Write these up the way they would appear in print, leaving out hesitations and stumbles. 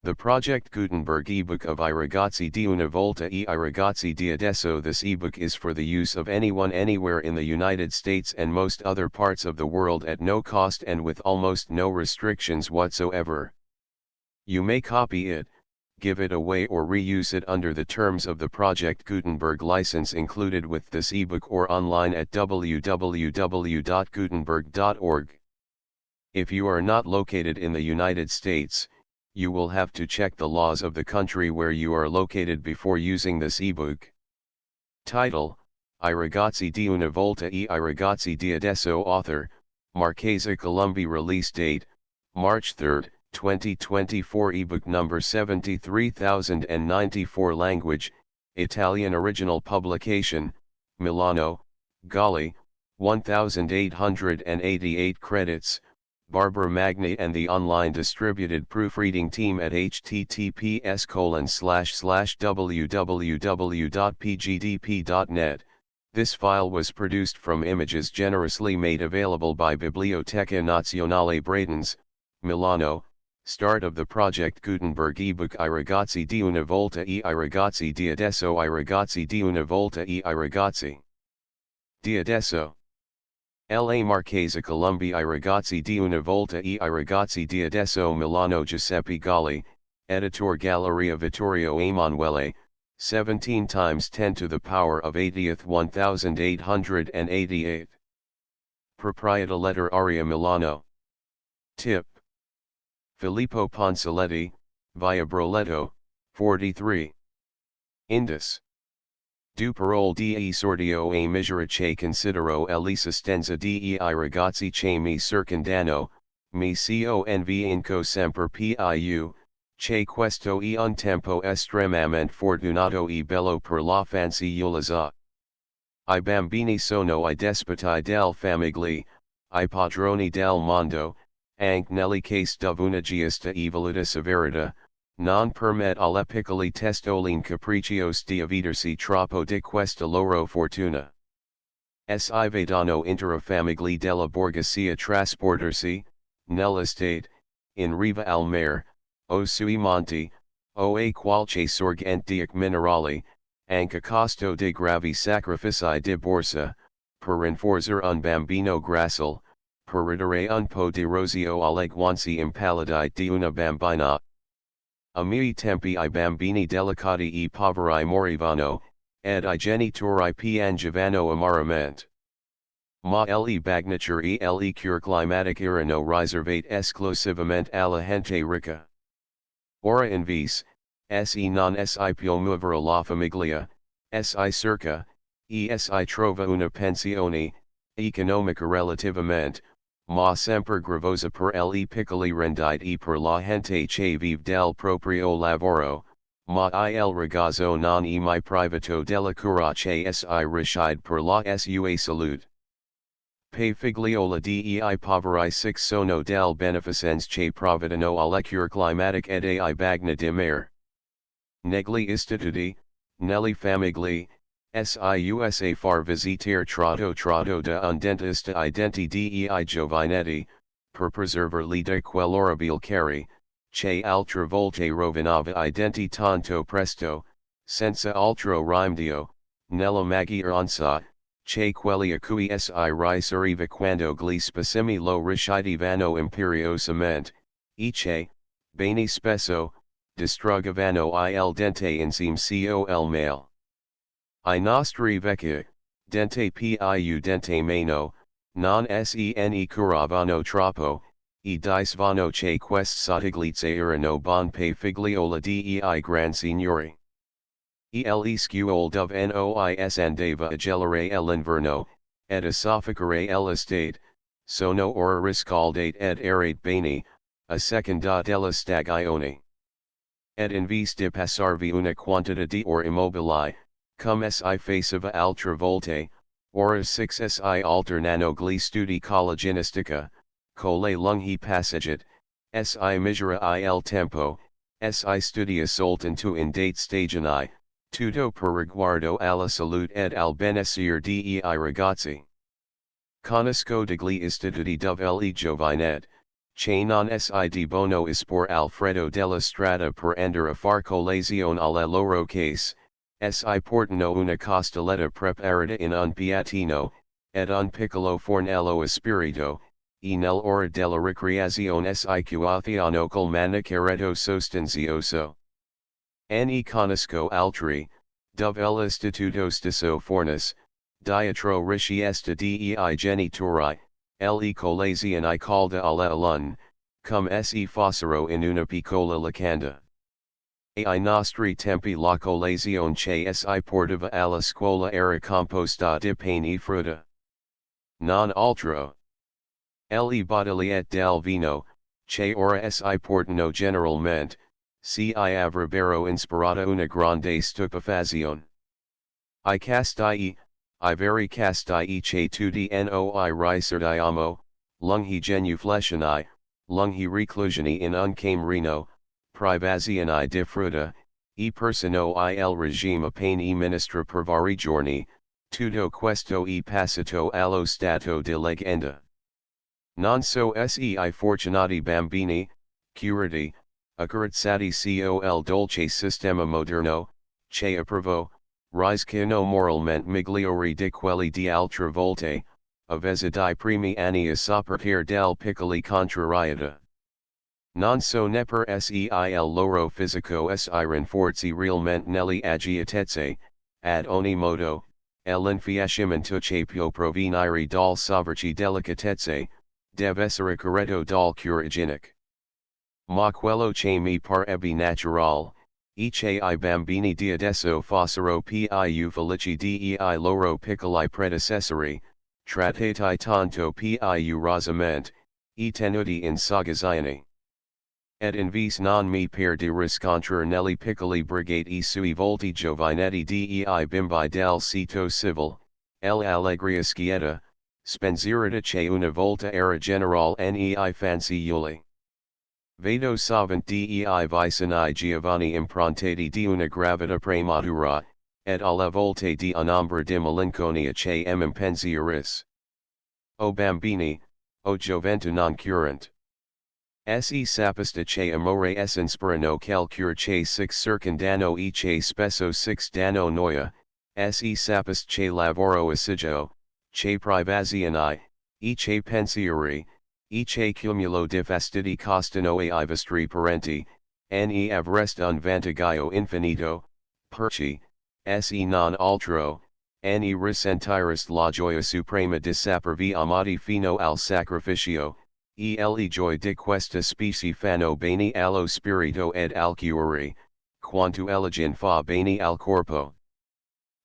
The Project Gutenberg ebook of I ragazzi di una volta e I ragazzi di adesso. This ebook is for the use of anyone anywhere in the United States and most other parts of the world at no cost and with almost no restrictions whatsoever. You may copy it, give it away or reuse it under the terms of the Project Gutenberg license included with this ebook or online at www.gutenberg.org. If you are not located in the United States, you will have to check the laws of the country where you are located before using this ebook. Title: I ragazzi di una volta e I ragazzi di adesso. Author: Marchesa Colombi. Release date: March 3, 2024. Ebook number 73094. Language: Italian. Original publication: Milano, Gali, 1888 credits. Barbara Magni and the online distributed proofreading team at https://www.pgdp.net. This file was produced from images generously made available by Biblioteca Nazionale Bradens, Milano. Start of the Project Gutenberg ebook I ragazzi di una volta e I ragazzi di adesso. I ragazzi di una volta e I ragazzi di adesso. La Marchesa Colombi. I ragazzi di una volta e I ragazzi di adesso. Milano. Giuseppe Gali, Editor. Galleria Vittorio Emanuele, 17 × 10⁻80th 1888. Proprietà Letter Aria Milano. Tip: Filippo Ponsoletti, via Broletto, 43. Indus. Du parole di esordio a misura che considero l'esistenza di I ragazzi che mi circondano, mi convinco sempre più, che questo è un tempo estremamente fortunato e bello per la fanciullezza. I bambini sono I despoti del famiglia, I padroni del mondo, anche nelle case d'una giusta e voluta severità. Non permette alle piccole testoline capricciose di avvitarsi troppo di questa loro fortuna. Si vedono intera famiglie della borghesia trasportarsi, nell'estate, in riva al mare, o sui monti, o a qualche sorgente di minerali, anche a costo di gravi sacrifici di borsa, per rinforzare un bambino gracile, per ridare un po' di rosio alle guance impallidi di una bambina. A miei tempi I bambini delicati e poveri morivano, ed I genitori piangevano amaramente. Ma le bagnature e le cure climatic erano riservate esclusivamente alla gente ricca. Ora invece, se non si può muovere la famiglia, si cerca, si trova una pensione, economica relativamente, ma sempre gravosa per le piccole rendite e per la gente che vive del proprio lavoro, ma il ragazzo non è mai privato della cura che si ricide per la sua salute. Pei figliola di I poveri six sono del beneficens che provvedano alle cure climatic ed ai bagni di mare. Negli istituti, nelle famiglie, si usa far visitare tratto da un dentista I denti di I giovinetti, per preservarli da quell'orribile carie, che altre volte rovinava I denti tanto presto, senza altro rimedio, nella maggioranza, che quelli a cui si riseriva quando gli spasimi lo ricidevano imperiosamente, e che, bene spesso, distruggevano il dente insieme col male. I nostri vecchi, dente più dente meno, non se ne curavano troppo, e dicevano che queste sottigliezze erano bon per figliola di I gran signori. Le scuole dove nois andava a gelare l'inverno, ed a soffocare l'estate, sono ora riscaldate ed arate bene, a seconda della stagione. Ed in vece di passarvi una quantità di ore immobili, come si faceva altre volte, ora six si alternano gli studi collèginistica, con le lunghe passeggiate, si misura il tempo, si studia soltanto in date stagioni, tutto per riguardo alla salute ed al benessere di I ragazzi. Conosco degli istituti dove le giovinette, che non si di bono ispor Alfredo della Strada per andare a far colazione alle loro case, si portano una costoletta preparata in un piattino, ed un piccolo fornello aspirito, e nell'ora della ricreazione si cuociono col manicaretto sostanzioso. Ne conosco altri, dove l'istituto stesso fornis, dietro richiesta dei genitori, le colazioni calde alla lune, come se fossero in una piccola locanda. Ai nostri tempi la colazione che si portava alla scuola era composta di pane e frutta. Non altro. Le bottigliette del vino, che ora si portano generalmente, si avrebbero inspirata una grande stupefazione. I veri casti che tutti noi riserdiamo, lunghi genuflessioni, lunghi reclusioni in un camerino, privazioni di frutta, persino il regime pane e ministra per vari giorni, tutto questo è passato allo stato di leggenda. Non so se fortunati bambini, curati, accarezzati col dolce sistema moderno, che approvo, rischiano moralmente migliori di quelli di altre volte, avvezza di primi anni a sopportare del piccoli contrarietà. Non so neppure se il loro fisico si rinforzi realmente nelle agiatezze, ad ogni modo, l'infiammamento che può provenire dal soverci delicatezze, deve essere corretto dal cura igienico. Ma quello che mi parebbe naturale, che I bambini di adesso fossero più felici dei loro piccoli predecessori, trattati tanto più rosamente, tenuti in sagazione. Ed invece non mi per di riscontrare nelle piccoli brigate sui volti giovinetti dei bimbi del sito civile, l'allegria schietta, spensierata che una volta era generale nei fanciulli. Vedo sovente dei vicini giovanni improntati di una gravità prematura, ed alle volte di un'ombra di malinconia che impensieris. O bambini, o gioventù non curant. Se sapeste che amore inspirano quel cure che six circondano e che spesso six dano noia, se sapeste che lavoro assiduo, che privazioni, che pensieri, che cumulo di fastidi costano ai vostri parenti, ne avreste un vantaggio infinito, perché, se non altro, ne risentireste la gioia suprema di sapervi amati fino al sacrificio. Le joy di questa specie fanno bene allo spirito ed al cuore, quanto elegin fa bene al corpo.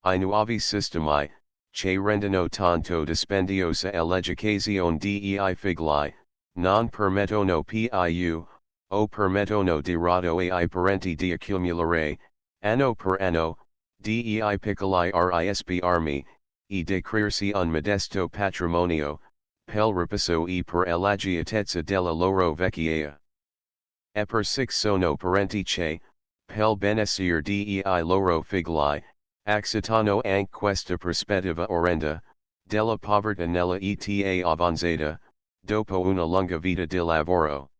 I nuovi sistemi, che rendono tanto dispendiosa l'educazione dei figli, non permettono più, o permettono di rado ai parenti di accumulare, anno per anno, dei piccoli risparmi, e di crearsi un modesto patrimonio, pel riposo e per l'agiatezza della loro vecchiaia. E per six sono parenti che, pel benessere dei loro figli, accettano anche questa prospettiva orrenda, della povertà nella età avanzata, dopo una lunga vita di lavoro.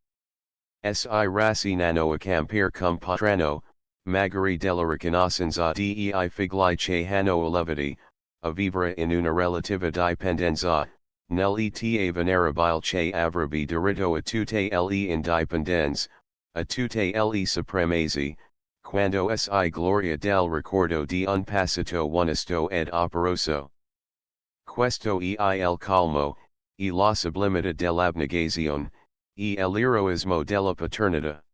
Si rassinano a campere cum patrano, magari della riconoscenza dei figli che hanno elevati, a vivere in una relativa dipendenza, nell'eta venerabile che avrebbe diritto a tutte le indipendenze, a tutte le supremazie, quando si gloria del ricordo di un passato onesto ed operoso. Questo è il calmo, e la sublimità dell'abnegazione, e l'eroismo della paternità.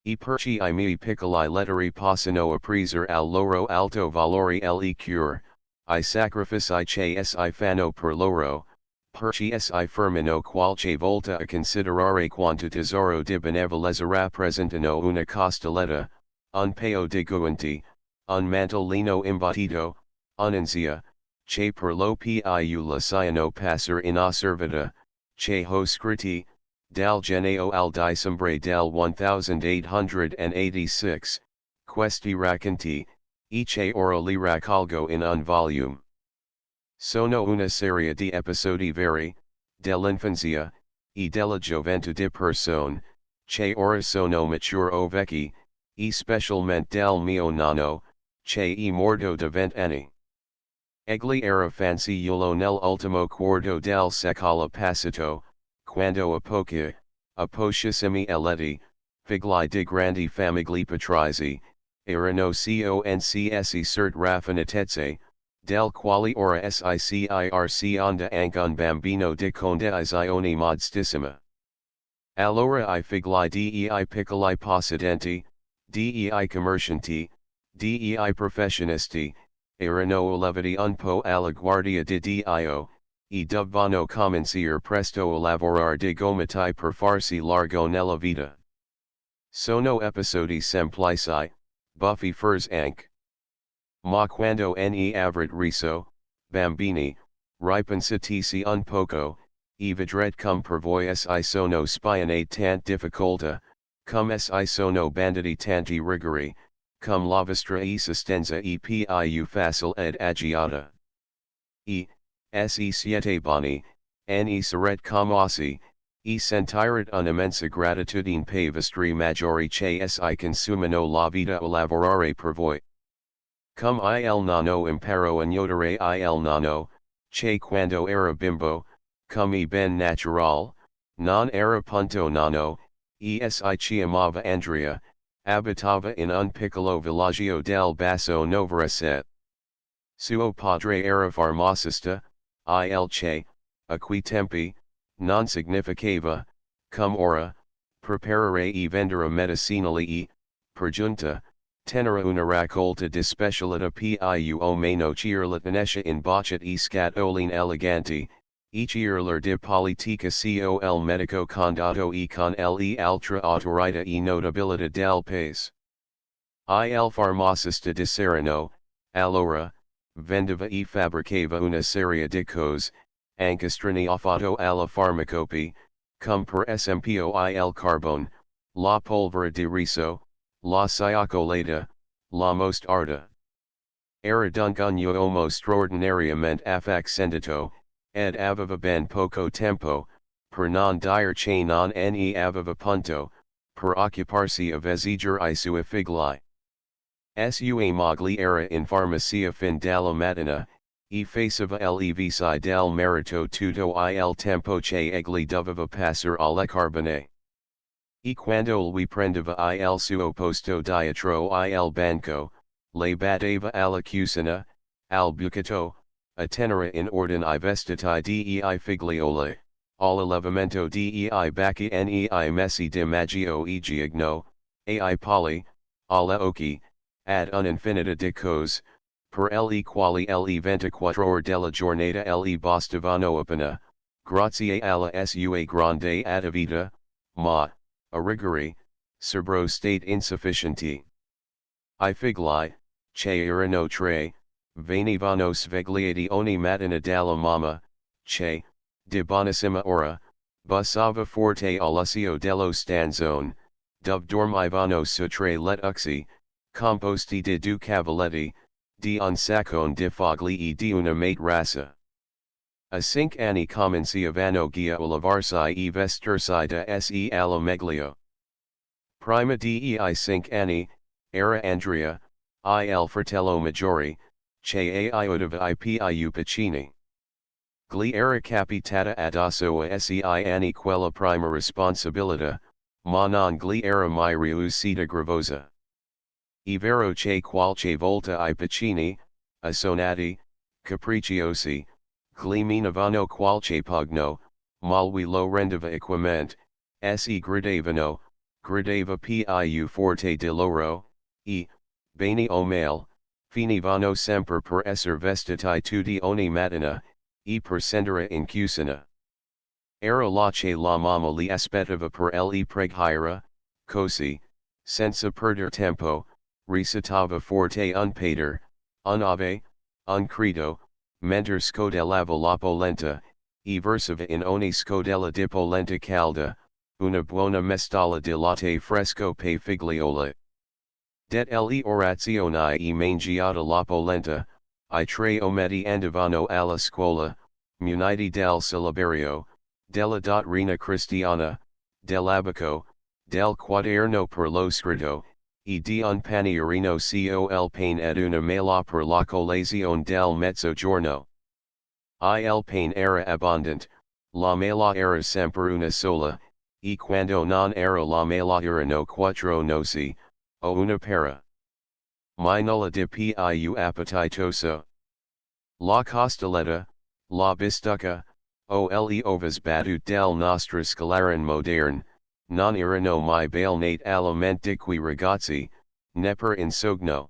E perché I miei piccoli lettere possano apprezzer al loro alto valore le cure, I sacrifici che si fanno per loro, perché si fermano qualche volta a considerare quanto tesoro di benevolenza rappresentano una costoletta, un paio di guanti, un mantolino imbottito, un'ansia, che per lo più lasciano passare inosservata, che ho scritti, dal gennaio al dicembre del 1886, questi racconti, che ora li raccolgo in un volume. Sono una serie di episodi veri, dell'infanzia, e della gioventù di persone, che ora sono mature o vecchi, e specialmente del mio nonno, che è morto da 20 anni. Egli era fanciullo nell'ultimo quarto del secolo passato, quando a pochissimi eletti, figli di grandi famiglie patrese, erano concssi cert raffinatezze, del quali ora sicirsi onda anche un bambino di condizione modestissima. Allora I figli dei piccoli possidenti, dei commercianti, dei professionisti, erano allevati un po' alla guardia di Dio, e dovevano cominciare presto a lavorare di gomiti per farsi largo nella vita. Sono episodi semplici, buffi furs anche. Ma quando ne avrat riso, bambini, ripensatisi un poco, e vedrete come per voi si sono spianate tant difficoltà, come si sono banditi tanti rigori, come la vostra esistenza e più facile ed agiata. Se siete boni, ne sarete commossi, e sentirete un'immensa gratitudine per vostri maggiori che si consumano la vita a lavorare per voi. Come il nonno imparo a nuotare il nonno, che quando era bimbo, come ben natural, non era punto nonno, si chiamava Andrea, abitava in un piccolo villaggio del Basso Novaraset. Suo padre era farmacista, il che, a quei tempi, non significava, come ora, preparare e vendere medicinali e, per giunta, tenere una raccolta di specialità più o meno circostanea in bocce e scatolini eleganti, each irler di politica col medico condotto e con le altre autorità e notabilità del paese. Il farmacista di Serrano, allora, vendeva e fabbricava una serie di cose, anche strane affatto alla farmacopea, come per esempio il carbone, la polvere di riso, la cioccolata, la mostarda. Era dunque un uomo straordinariamente affaccendito, ed aveva ben poco tempo, per non dire che non ne aveva punto, per occuparsi of esigere I sui figli. Sua moglie era in farmacia fin dalla mattina, e faceva le vici del marito tutto il tempo che egli doveva passare alle carbone. E quando lui prendeva il suo posto dietro il banco, le batteva alla cucina, al bucato, a tenere in ordine I vestiti dei figlioli, all'allevamento dei bacchi nei messi di maggio e giugno, ai poli, alle occhi, ad un'infinità di cose, per le quali le 24 ore della giornata le bastavano appena, grazie alla sua grande attività, ma, a rigore, cerbero state insufficienti. I figli, che erano tre, venivano svegliati ogni mattina dalla mamma, che, di bonissima ora, bussava forte all'uscio dello stanzone, dove dormivano su tre letucci, composti di due cavalletti, di un saccone di fogli e di una matrassa. A 5 anni cominciavano a lavarsi e vestirsi da se alla meglio. Prima dei 5 anni, era Andrea, il fratello maggiore, che aiutava I più piccini. Gli era capitata addosso a sei anni quella prima responsabilità, ma non gli era mai riuscita gravosa. È vero che qualche volta I piccini, assonati, capricciosi, gli minavano qualche pugno, ma lui lo rendeva equamente, se gridava più forte di loro, e, bene o male, finivano sempre per esser vestiti tutti ogni mattina, e per scendere in cucina. Era là che la mamma li aspettava per le preghiere, così, senza perder tempo, recitava forte un pater, un ave, un credo, mentre scodellava la polenta, e versava in ogni scodella di polenta calda, una buona mestala di latte fresco pe figlioli. Det le orazioni e mangiata la polenta, I tre ometti andavano alla scuola, muniti del syllabario, della dottrina cristiana, dell'abaco, del quaderno per lo scritto, e di un panierino col pane ed una mela per la colazione del mezzogiorno. Il pane era abbondant, la mela era sempre una sola, e quando non era la mela erano quattro noci, o una pera. Mi nulla di più appetitoso. La costoletta, la bistecca, o le ovas battute del nostro scalarin moderne, non erano mai balenate all'ament di quei ragazzi, neppur in sogno.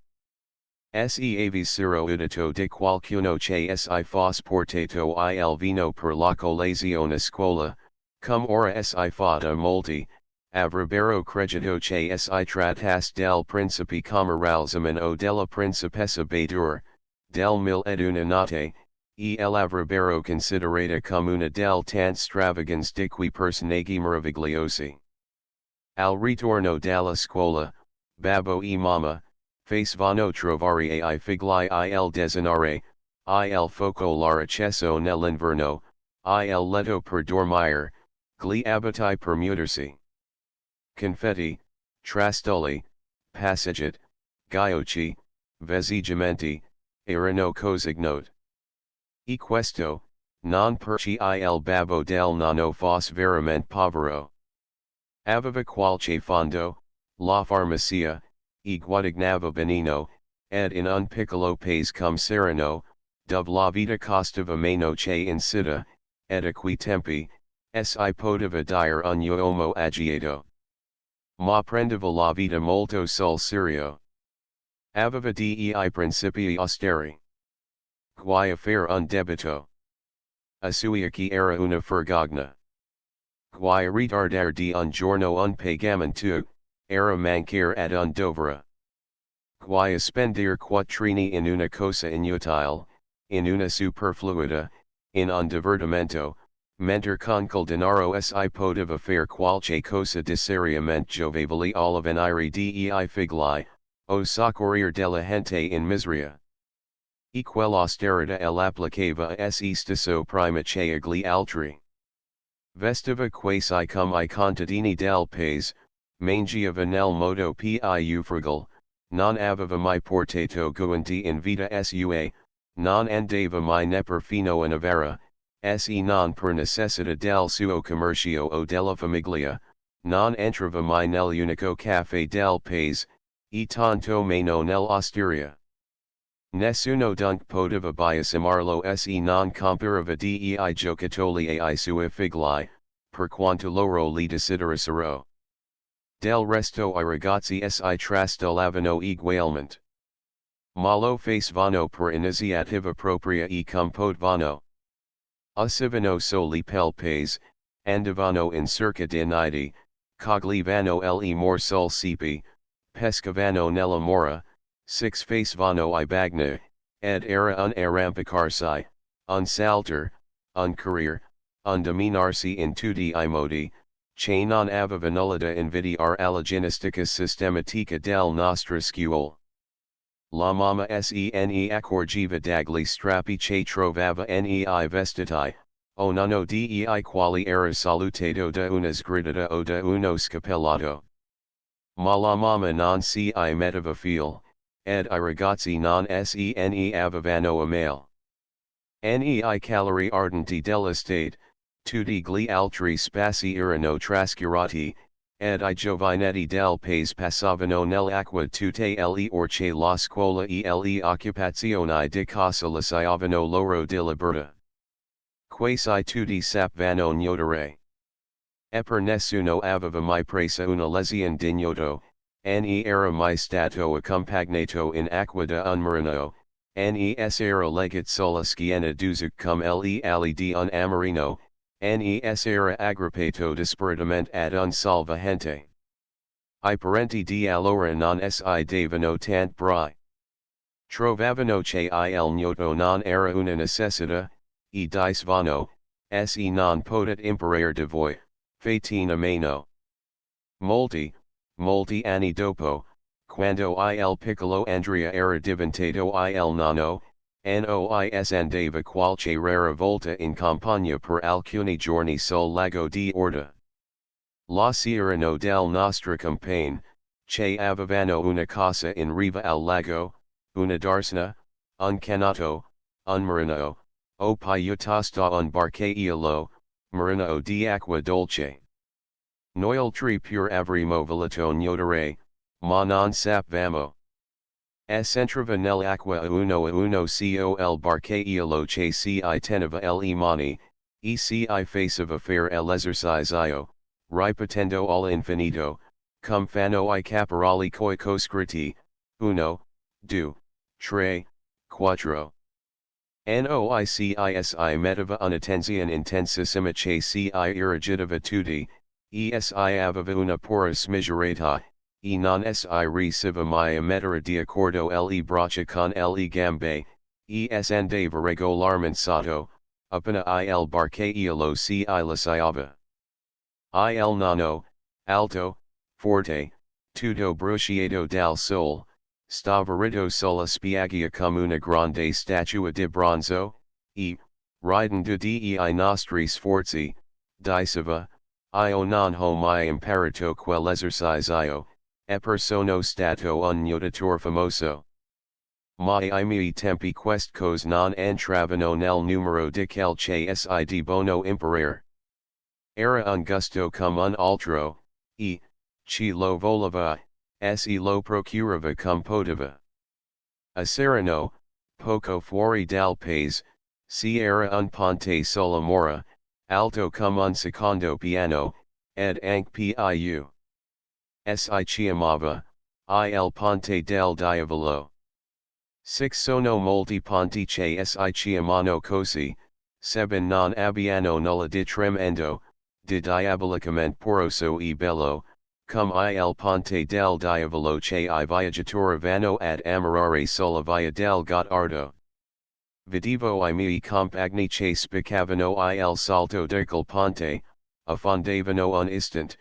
Se avessero udito di qualcuno che si fosse portato il vino per la colazione a scuola, come ora si fa da molti, avrebbero credito che si trattasse del principe camaralzaman o della principessa Badur, del mille ed una notte, e l'avrebbero considerata come una del tant stravagance di quei personaggi meravigliosi. Al ritorno dalla scuola, babbo e mamma, facevano trovare ai figli il desinare, il focolare acceso nell'inverno, il letto per dormire, gli abiti per mutarsi. Confetti, trastulli, passeggiate, ghiacci, vestimenti, erano cose ignote. E questo, non perché il babbo del nonno fosse veramente povero. Aveva qualche fondo, la farmacia, e guadagnava benino, ed in un piccolo paese come Serano, dove la vita costava meno che in città, ed a quei tempi, si poteva dire un uomo agitato. Ma prendeva la vita molto sul serio. Aveva dei principi austeri. Qui a fare un debito. A sua che era una vergogna. Qui ritardare di un giorno un pagamento, era mancare ad un dovere. Qui spendere quattrini in una cosa inutile, in una superfluita, in un divertimento, mentre con quel denaro si poteva fare qualche cosa di seriamente giovevole all'avvenire dei figli, o soccorrere della gente in miseria. E quell'austerità l'applicava a se stesso prima che agli altri. Vestiva quasi come I contadini del paese, mangiava nel modo più frugal, non aveva mai portato guanti in vita sua, non andava mai neppur fino a Novara, se non per necessità del suo commercio o della famiglia, non entrava mai nell'unico caffè del paese, e tanto meno nell'osteria. Nessuno dunque poteva biasimarlo se non comparava dei giocattoli ai sui figli, per quanto loro li desiderassero. Del resto I ragazzi si trastallavano egualmente. Ma lo facevano per iniziativa propria e compotvano. Uscivano soli pel paese, andavano in cerca di nidi, coglivano le more sul sipi, pescavano nella mora, six facevano I bagna, ed era un arrampicarsi, un salter, un correre, un dominarsi in tutti I modi, che non aveva nulla da invidiare alla ginnastica sistematica del nostro scuole. La mamma se accorgeva dagli strappi che trovava nei vestiti, o nonno dei quali era salutato da una sgridata o da uno scappellato. Ma la mamma non si metteva feel, ed I ragazzi non se ne avevano a male. Nei calori ardenti dell'estate, tutti gli altri spazi erano trascurati, ed I giovinetti del paese passavano nell'acqua tutte le orche la scuola e le occupazioni di casa lasciavano loro di libertà. Quasi tutti sapevano nuotare. E per nessuno aveva mai presa una lezione d'ignoto, ne era mai stato accompagnato in acqua da un marino, nes era legat sulla schiena d'usuc come le ali di un amarino, nes era aggrappato disperatamente ad un salvagente. I parenti di allora non si davano tant brai. Trovavano che il nuoto non era una necessità, e dicevano, se non potet imparare da voi, fatene meno. Molti anni dopo, quando il piccolo Andrea era diventato il nonno, Nois andava qualche rara volta in campagna per alcuni giorni sul lago di Orta. La Sierrano del nostra campagne, che avevano una casa in riva al lago, una darsena, un canotto, un marino, o piuttosto un barcaiolo, marino di acqua dolce. Noi pur avremo voluto nuotare, ma non sapevamo. S'entrava nell'acqua a uno col barcaiolo che si teneva le mani, e si faceva fare l'esercizio, ripetendo all'infinito, come fanno I caporali coi coscritti, 1, 2, 3, 4. Noicisi metteva un'attenzione intensissima che si irrigidava tutti, esi aveva una pura smisurata, e non si riusciva mai a mettere d'accordo le braccia con le gambe, andava regolarmente sotto, appena il barcaiolo si lasciava. Il nano, alto, forte, tutto bruciato dal sole, stava ritto sulla spiaggia come una grande statua di bronzo, e, ridendo dei nostri sforzi, diceva, io non ho mai imparato quell'esercizio, e sono stato un nuotatore famoso. Ma ai miei tempi queste cose non entravano nel numero di quel che si di buono imparare. Era un gusto come un altro, e, chi lo voleva, se lo procurava come poteva. A Serrano, poco fuori dal paese, si era un ponte sulla mora, alto come un secondo piano, ed anche più. Si chiamava, il ponte del diavolo. Six sono molti ponti che si chiamano così, sebbene non abbiano nulla di tremendo, di diabolicamente poroso e bello, come il ponte del diavolo che I viaggiatori vanno ad ammirare sulla via del Gottardo. Vedevo I miei compagni che spiccavano il salto del ponte, affondavano un istante,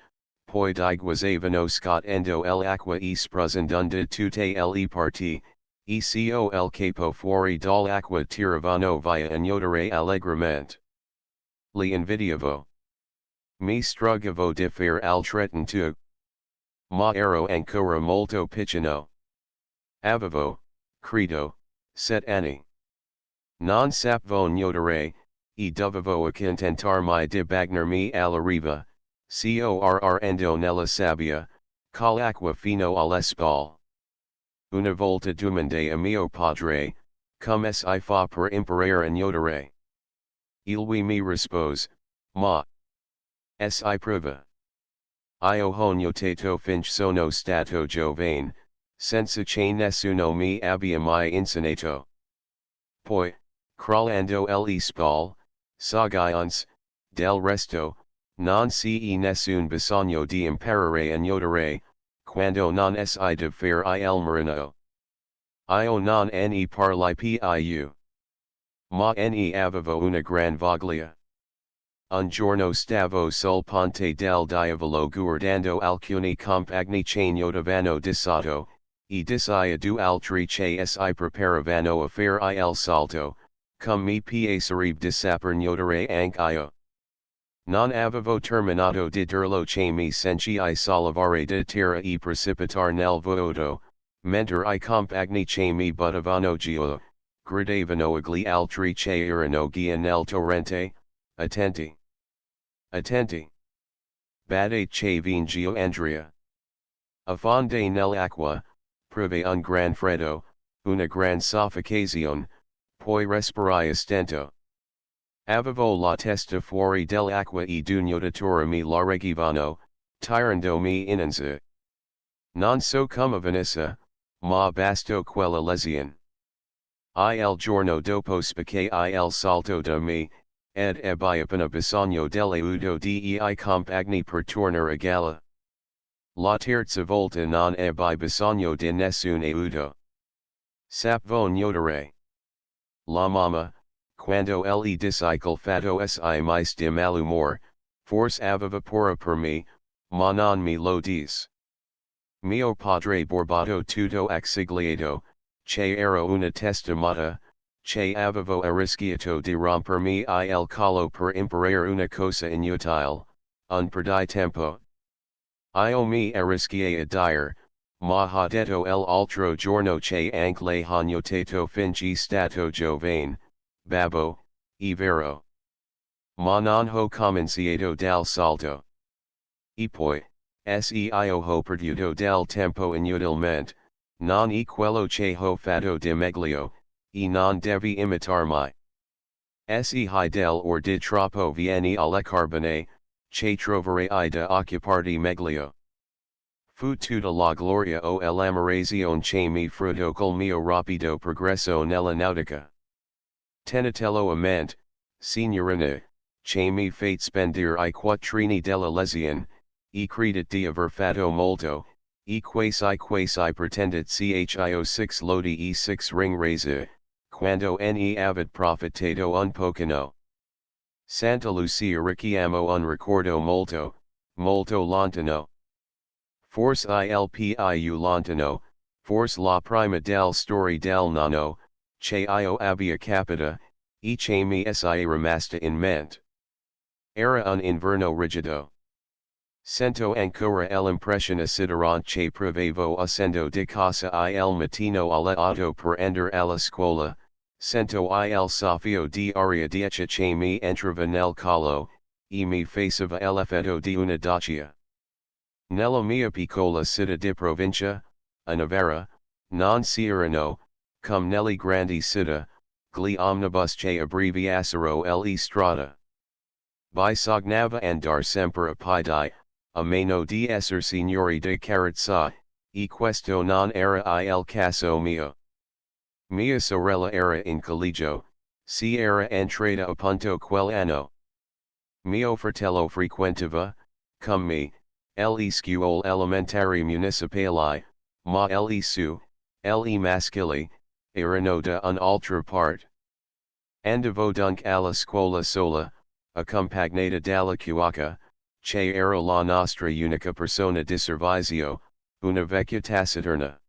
poi diguazzavano scottendo l'acqua e spruzando tutte le parti, e col capo fuori dall'acqua tiravano via a nuotare allegramente. Li invidiavo. Mi strugavo di fare altrettanto. Ma ero ancora molto piccino. Avevo, credo, 7 anni. Non sapevo nuotare, e dovevo accontentarmi di bagnarmi alla riva, correndo nella sabbia, con l'acqua fino alle spalle. Una volta domandai a mio padre, come si fa per imparare a nuotare. Lui mi rispose, ma si prova. Io ho nuotato finché sono stato giovane, senza che nessuno mi abbia mai insegnato. Poi, crollando le spalle, soggiunse, del resto, non c'è nessun bisogno di imparare a nuotare, quando non si deve fare il marino. Io non ne parli più. Ma ne avevo una gran voglia. Un giorno stavo sul ponte del diavolo guardando alcuni compagni che nuotavano di sotto, e dissi due altri che si preparavano a fare il salto, come mi piacerebbe di saper nuotare anche io. Non avevo terminato di dirlo che mi sentii sollevare di terra e precipitare nel vuoto, mentre I compagni che mi buttavano giù, gridavano agli altri che erano guia nel torrente, attenti. Attenti. Badate che vingio Andrea. Affonde nell'acqua, prove un gran freddo, una gran soffocazione, poi respirai a stento. Avevo la testa fuori dell'acqua e due nuotatori mi la reggevano, tirandomi innanzi. Non so come venisse, ma basto quella lesione. Il giorno dopo spiccai il salto da me, ed ebbi appena bisogno dell'aiuto dei compagni per tornare a galla. La terza volta non ebbi bisogno di nessun aiuto. Sapevo nuotare. La mamma, quando le dissi col fatto si mise di malumore, forse aveva paura per me, ma non me lo disse. Mio padre borbato tutto accigliato, che era una testa matta, che avevo arrischiato di rompermi il collo per imparare una cosa inutile, un per di tempo. Io mi arrischiai a dire, ma ha detto l'altro giorno che anche le hagnotato fingi stato giovane, babbo, è vero. Ma non ho cominciato dal salto. E poi, io ho perduto del tempo inutilmente, non è quello che ho fatto di meglio, e non devi imitarmi. Se hai del or di troppo vieni alle carbone, che troverai da occuparti meglio. Fu tutta la gloria o l'ammirazione che mi frutto col mio rapido progresso nella nautica. Tenatello a mente, signorina, che mi fate spendere I quattrini della lezione, e credit di aver fatto molto, e quasi pretendit chio 6 lodi e 6 ring resa, quando ne avid profitato un pochino. Santa Lucia richiamo un ricordo molto lontano. Forse il più lontano, forse la prima del story del nonno, che io abbia capita, e che mi sia rimasta in mente. Era un inverno rigido. Sento ancora l'impressione assiderante che provevo uscendo di casa il mattino alle 8 per andare alla scuola, sento il soffio di aria dieta che mi entrava nel collo, e mi faceva l'effetto di una doccia. Nella mia piccola città di provincia, a Novara, non c'erano, come nelle grandi città, gli omnibus che abbreviassero le strade. Bisognava andar sempre a piedi, a meno di esser signori di carrozza, e questo non era il caso mio. Mia sorella era in collegio, si era entrata appunto quell'anno. Mio fratello frequentava, come me, le scuole elementari municipali, ma le maschili, erano da un'altra parte. Andavo dunque alla scuola sola, accompagnata dalla cuoca, che era la nostra unica persona di servizio, una vecchia taciturna.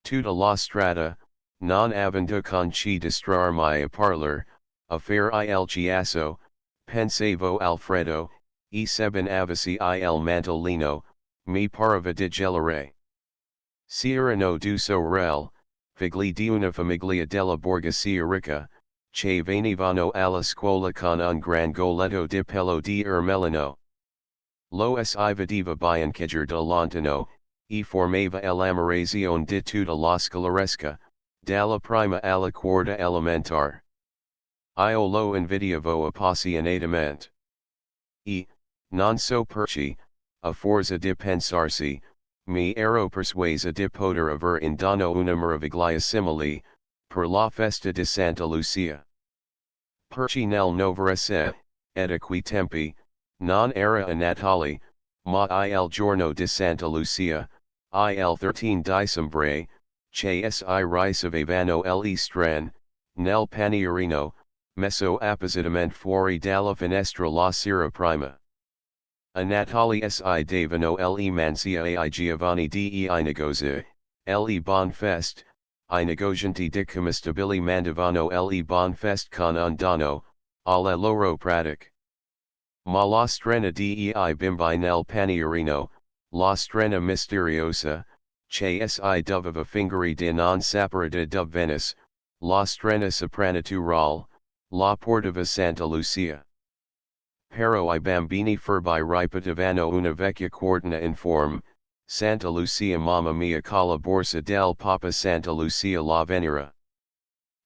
Tutta la strada, non avendo con chi distrarmi a parlar, a fare il chiasso, pensavo Alfredo, e sebbene avessi il mantolino, mi pareva di gelare. C'erano due sorelle, figli di una famiglia della borghesia ricca, che venivano alla scuola con un gran goletto di pelo di ermelino. Lo si vedeva biancheggiar da lontano, e formava l'ammirazione di tutta la scolaresca, dalla prima alla quarta elementare. Io lo invidiavo appassionatamente. E, non so perché, a forza di pensarsi, mi ero persuasa di poter aver in dono una meraviglia simile, per la festa di Santa Lucia. Perché nel Novara ed a quei tempi, non era a Natale, ma il giorno di Santa Lucia, il 13 dicembre, che si ricevevano le strane, nel panierino, messo appositamente fuori dalla finestra la sera prima. A Natale si davano le mansia ai giovani di negozi, le bon fest, I negozianti di commestibili mandavano le bon fest con un dono, alle loro pratic. Ma la strena di bimbi nel panierino, la strena misteriosa, che si doveva fingere di non sapere di Venice, la strena soprannaturale, la portava Santa Lucia. Però I bambini furbi ripetevano una vecchia quartina in form, Santa Lucia mamma mia con la borsa del Papa Santa Lucia la venera.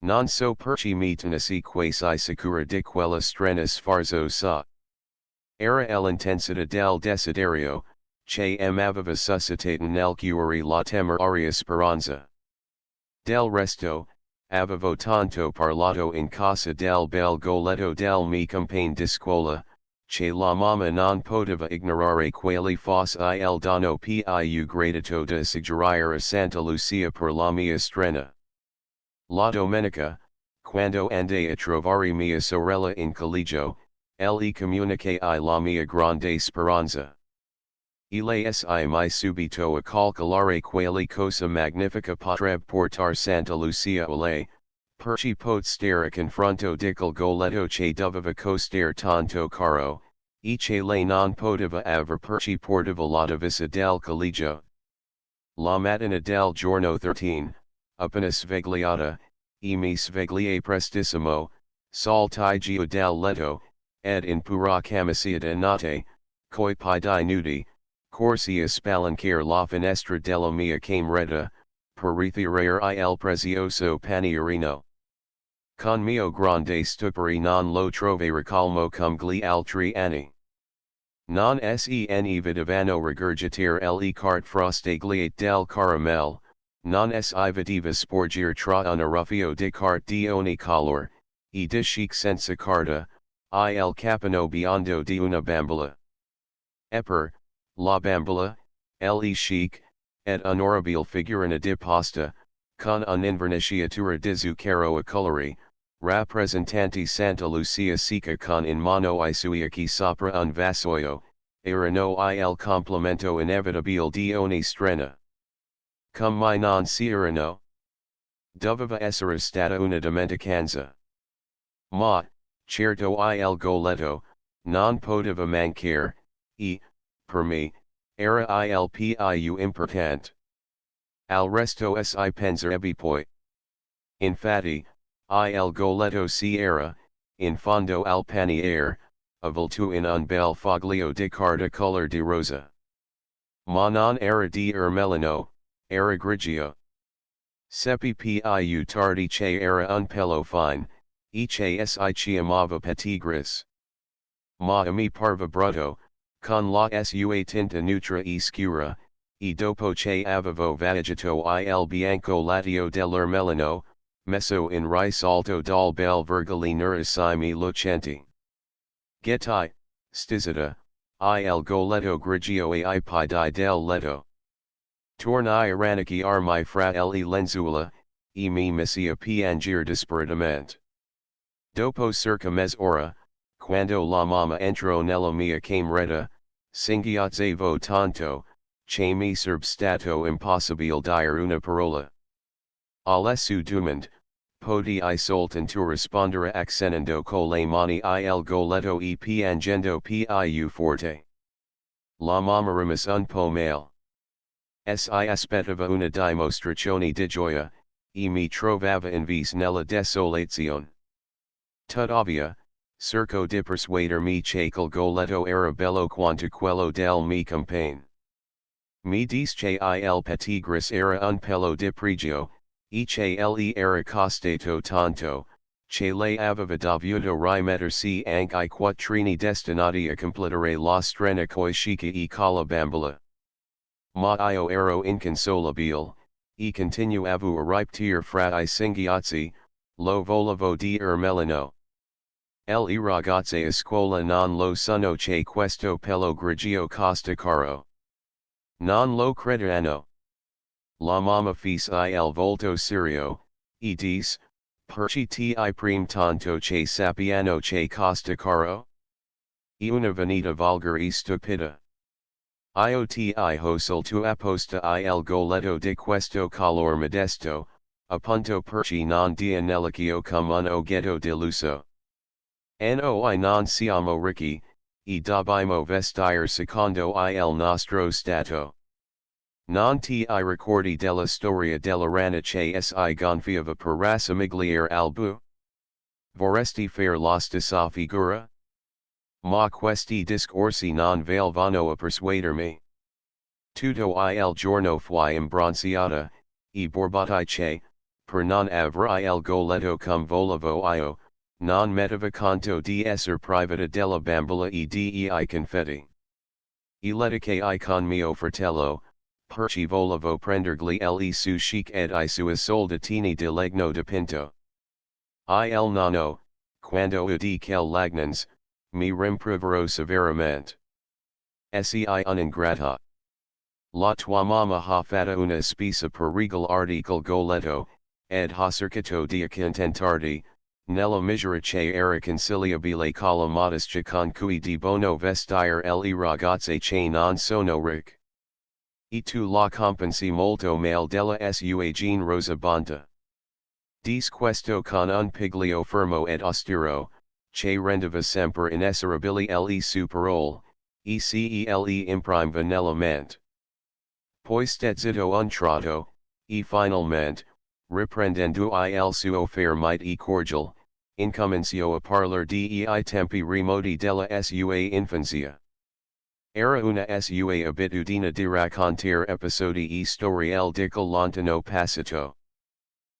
Non so perché mi tenessi quasi sicura di quella strana sfarzosa. Era l'intensità del desiderio, che m'aveva suscitato nel cuore la temeraria speranza. Del resto, avevo tanto parlato in casa del bel goletto del mio compagno di scuola, che la mamma non poteva ignorare quali fosse il dono più gradito da suggerire a Santa Lucia per la mia strena. La domenica, quando andai a trovare mia sorella in collegio, le comunicai la mia grande speranza. Ile si mai subito a calcolare quali cosa magnifica potrebbe portar Santa Lucia a lei, Perci pot stare confronto dicul goleto che doveva costare tanto caro, e che lei non poteva aver perci portava la divisa del collegio. La mattina del giorno 13, appena svegliata, e mi svegliai prestissimo, saltai giù del letto, ed in pura camicia da notte, coi piedi nudi, corsi a spalancare la finestra della mia cameretta, per ritirare il prezioso panierino. Con mio grande stupore non lo trovai calmo come gli altri anni. Non se vedevano regurgitare le carte frostagliate del caramel, non si vedeva sporgere tra un ruffio di carte di ogni color, e di chic senza carta, il capino biondo di una bambola. Epper, la bambola, le chic, ed onorabile figurina di pasta, con un'inverniciatura di zucchero a colori, rappresentanti Santa Lucia Sica con in mano I suoi occhi sopra un vassoio, erano il complemento inevitabile di ogni strena. Come mai non si erano? Doveva essere stata una dimenticanza. Ma, certo il goletto, non poteva mancare, e, per me, era il più importante. Al resto si penserebbe poi. Infatti, il goletto si era, in fondo al paniere, avvolto in un bel foglio di carta color di rosa. Ma non era di ermelino, era grigio. Seppi più tardi che era un pelo fine, e che si chiamava petit gris. Ma a mi parva brutto, con la sua tinta neutra e scura, e dopo che avevo viaggiato il bianco latio dell'ermelino, messo in risalto dal bel vergoglinarissimi lucenti. Gettai, stizzata, il goletto grigio e I piedi del letto. Tornai aranici armi fra le lenzuola, e mi messi a piangere disperatamente. Dopo circa mezz'ora, quando la mamma entrò nella mia cameretta, singhiazzevo tanto, che mi sarebbe stato impossibile dire una parola. Alle sue domande, potei soltanto rispondere accennando con le mani il goletto e piangendo più forte. La mamma rimase un po' male. Si aspettava una dimostrazione di gioia, e mi trovava invis nella desolazione. Tuttavia, cerco di persuadermi che il goletto era bello quanto quello del mio compagno. Mi disse che il petit gris era un pelo di pregio, e che egli era costato tanto, che lei aveva dovuto rimettersi anche I quattrini destinati a completare la strena coi chica e con la bambola. Ma io ero inconsolabile, e continuavo a ripetere fra I singhiozzi, lo volevo di ermelino. Le ragazze a scuola non lo sanno che questo pelo grigio costa caro. Non lo crederanno. La mamma fece il volto serio, e disse, perché ti prime tanto che sappiano che costa caro? E una venita volgar e stupida. Io ti ho soltu apposta il goletto di questo color modesto, appunto perché non dia nell'occhio come un oggetto di lusso. Noi non siamo ricchi, e dobbiamo vestire secondo il nostro stato. Non ti ricordi della storia della rana che si gonfiava per rassomigliare al bue? Vorresti fare la stessa figura? Ma questi discorsi non valevano a persuadermi. Tutto il giorno fui imbronziata, e borbotai che, per non avere il goletto come volevo io, non metteva conto di essere privata della bambola e di I confetti. E litigai con mio fratello, perché volevo prendergli le su chic ed I sua soldatini di legno dipinto. Il nonno, quando udì quel lagnans, mi rimproverò severamente. Sei un'ingrata. La tua mamma ha fatto una spesa per regalarti col goletto, ed ha cercato di accontentarti, nella misura che era conciliabile con la modestia con cui di buono vestire le ragazze che non sono ricche. E tu la compensi molto male della sua jean rosa bonta. Dis questo con un piglio fermo ed austero, che rendeva sempre inesorabili le superole, ecele imprime vanellamente. Poi stezzito un tratto, e finalmente, riprendendo il suo fare might e cordial, incomincio a parlar dei tempi remoti della sua infanzia. Era una sua abitudine di raccontare episodi e storielle di quel lontano passato.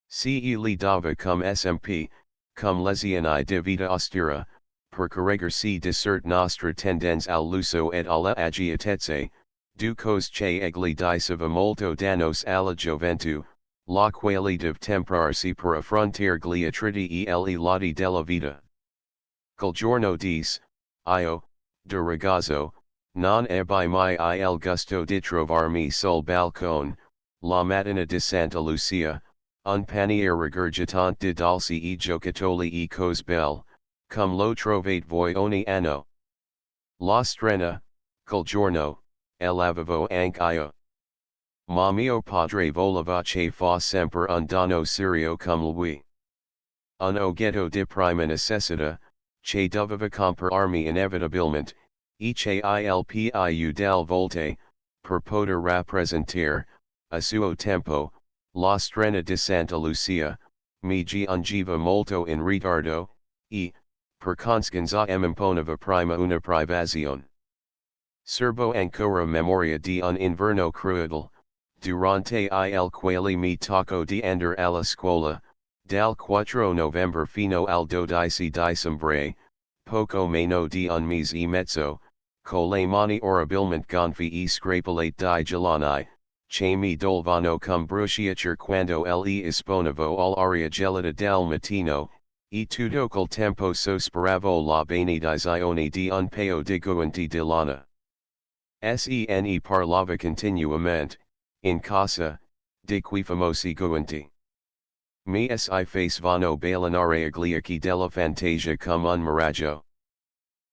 Se li dava cum smp, cum lezioni di vita austera, per correggersi di certe nostre tendenze all'uso ed alla agiatezza, du cose che egli diceva molto danos alla gioventù, la quale deve temprarsi per affrontare gli attriti e le lodi della vita. Quel giorno dis, io, de ragazzo, non ebbi mai il gusto di trovarmi sul balcone, la mattina di Santa Lucia, un paniere regurgitante di dolci e giocattoli e cose belle, cum lo trovate voi ogni anno. La strena, quel giorno, l'avevo anche io. Ma mio padre voleva che fa sempre un dono serio cum lui. Un oggetto di prima necessità, che doveva comprarmi inevitabilmente, e che il più del volte, per poter rappresentare, a suo tempo, la strena di Santa Lucia, mi giungeva molto in ritardo, e, per conseguenza m'imponeva prima una privazione. Serbo ancora memoria di un inverno crudo, durante il quale mi tocco di andare alla scuola, dal 4 novembre fino al 12 dicembre, poco meno di un mese e mezzo, con le mani orabilmente gonfie e scrapolate di gelani, che mi dolvano cum bruciature quando le esponevo all'aria gelida del mattino, e tutto col tempo sosperavo la benedizione di un paio di guanti di lana. Sene parlava continuamente, in casa, di quei famosi guanti. Mi si facevano balenare agli occhi della fantasia come un miraggio.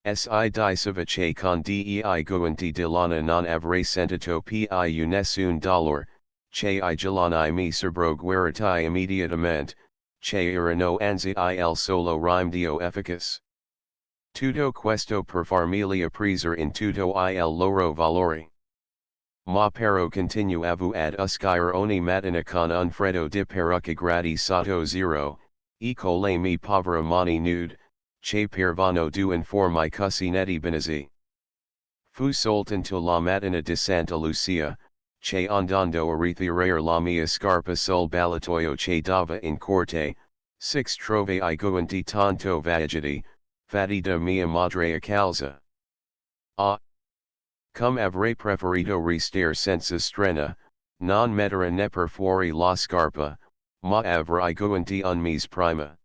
Si diceva che con dei guanti di lana non avrei sentito più nessun dolore, che I gelani mi sarebbero guariti immediatamente, che erano anzi il solo rimedio efficace. Tutto questo per farmeli apprezzer in tutto il loro valore. Ma però continuavo ad uscire ogni mattina con un freddo di peruca gradi sotto zero, e con le mie povere mani nude, che parevano due informi cuscinetti benesi. Fu soltanto la mattina di Santa Lucia, che andando a ritirare la mia scarpa sul ballatoio che dava in corte, six trovai I guanti tanto vagiti, fatti da mia madre a calza. Ah! Cum avrei preferito restare senza strena, non mettere neppure fuori la scarpa, ma avrei guanti un mese prima.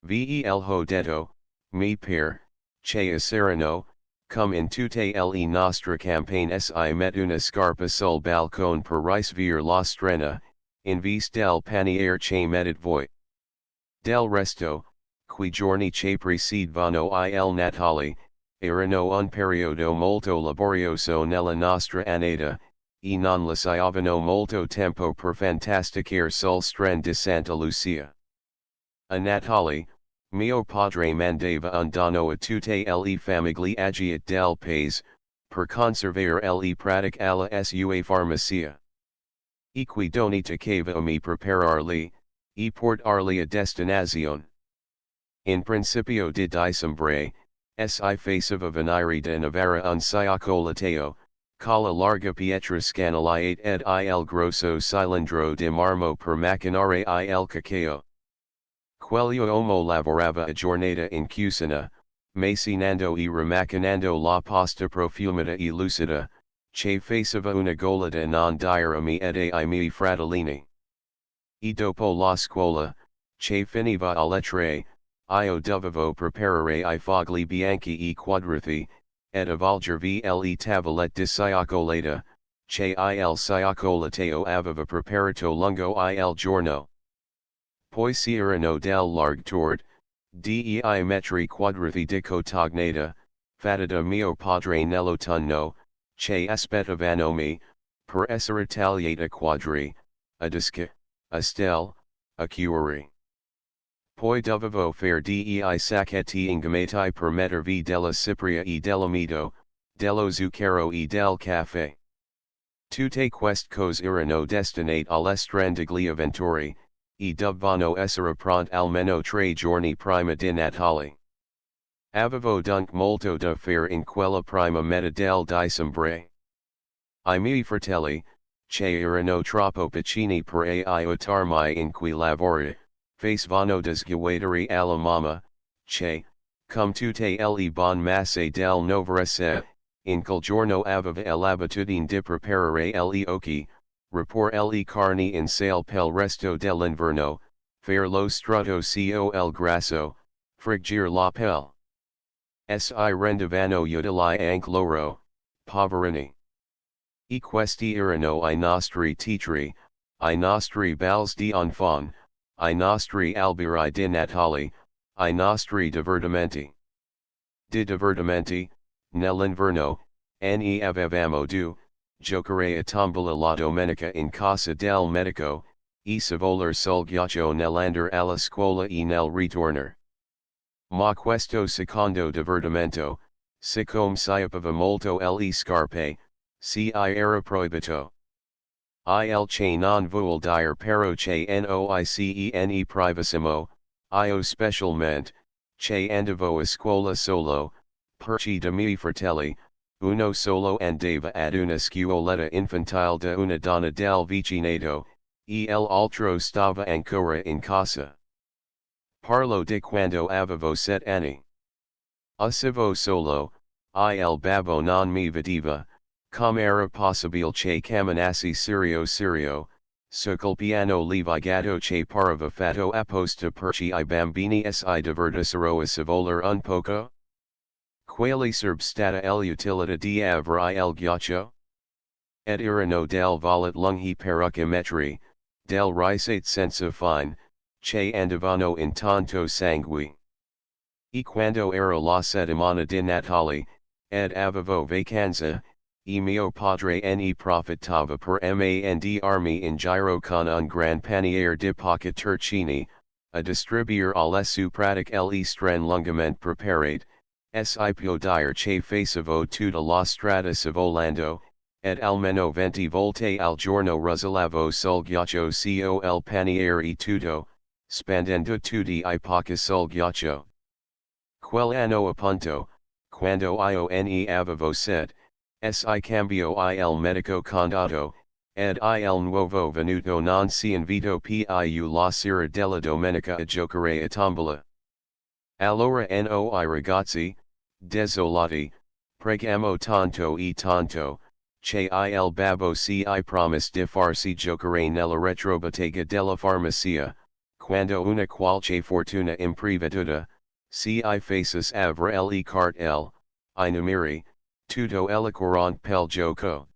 Vel ho detto, mi per, che sereno, cum in tutte le nostre campagne si met una scarpa sul balcone per ricevere la strena, in vista del paniere che metit voi. Del resto, quei giorni che precedevano il Natale, erano un periodo molto laborioso nella nostra annata, e non lasciavano molto tempo per fantasticare sul stren di Santa Lucia. A Natale, mio padre mandava un dono a tutte le famiglie agiate del paese, per conservare le pratiche alla sua farmacia. E qui doni toccava a me prepararli, e portarli a destinazione. In principio di dicembre, si faceva venire da Navarra un cioccolateo, con larga pietra scanaliate ed il grosso cilindro di marmo per macinare il cacao. Quello uomo lavorava a giornata in cucina, macinando e remacinando la pasta profumata e lucida, che faceva una golata non dire a me ed ai miei fratellini. E dopo la scuola, che finiva alle 3, io dovevo preparare I fogli bianchi e quadrati, ed avvolgervi le tavolette di cioccolata, che il cioccolateo aveva preparato lungo il giorno. Poi c'erano del larg torte, dei metri quadrati di cotognata, fatta da mio padre nell'autunno, che aspettavano me, per essere tagliata quadri, a disca, a stelle, acquirere. Poi dovevo fare dei sacchetti ingomati per mettervi della cipria e dell'amido, dello zucchero e del caffè. Tutte queste cose erano destinate all'estrandigli avventori, e dovevano essere pronte almeno 3 giorni prima di Natale. Avevo dunque molto da fare in quella prima metà del dicembre. I miei fratelli, che erano troppo piccini per aiutarmi in quei lavori, facevano disguidare alla mamma, che, come tutte le bonne masse del novarasse, in quel giorno aveva l'abitudine di preparare le occhi, rappor le carni in sale pel resto dell'inverno, fare lo strutto col grasso, friggere la pelle. Si rendevano utili anche loro, poverini. E questi erano I nostri teatri, I nostri balls di enfant, I nostri alberi di Natale, I nostri divertimenti. Di divertimenti, nell'inverno, ne avevamo due, giocare a tombola la domenica in casa del medico, e savolar sul ghiaccio nell'andare alla scuola e nel ritornare. Ma questo secondo divertimento, siccome sciupava molto le scarpe, si era proibito. Il che non vuol dire pero che noicene privissimo, io specialmente, che andavo a scuola solo, perché de miei fratelli, uno solo andava ad una scuoletta infantile de una donna del vicinato, e l'altro stava ancora in casa. Parlo di quando avevo 7 anni. Uscivo solo, il babbo non mi vedeva, come era possibile che camminassi serio, su col piano levigato che pareva fatto apposta perché I bambini si divertissero a savolar un poco? Quale sarebbe stata l'utilità di avere il ghiaccio? Ed erano del volat lunghi pericometri, del risate senza fine, che andavano in tanto sangue. E quando era la settimana di Natale, ed avevo vacanza, e mio padre ne profittava per mandarmi in giro con un gran paniere di turcini, a distribuire alle su pratic le stran lungamente preparate, si può dire che facevo tutta la strada scivolando, ed almeno 20 volte al giorno rosolavo sul ghiaccio col paniere e tutto, spendendo tutti I pochi sul ghiaccio. Quell'anno appunto, quando io ne avevo 7, si cambio il medico condato, ed il nuovo venuto non si invito più la sera della domenica a giocare a tombola. Allora noi ragazzi, desolati, pregamo tanto e tanto, che il babbo si promise di farsi giocare nella retrobottega della farmacia, quando una qualche fortuna impreveduta, si faces avere le cartel, I numeri, tutto ele courant pel gioco.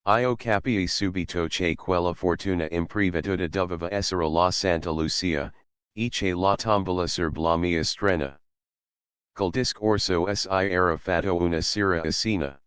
Io capii subito che quella fortuna impreveduta doveva essere la Santa Lucia, e che la tombola serb la mia strena. Col discorso si era fatto una sera a cena.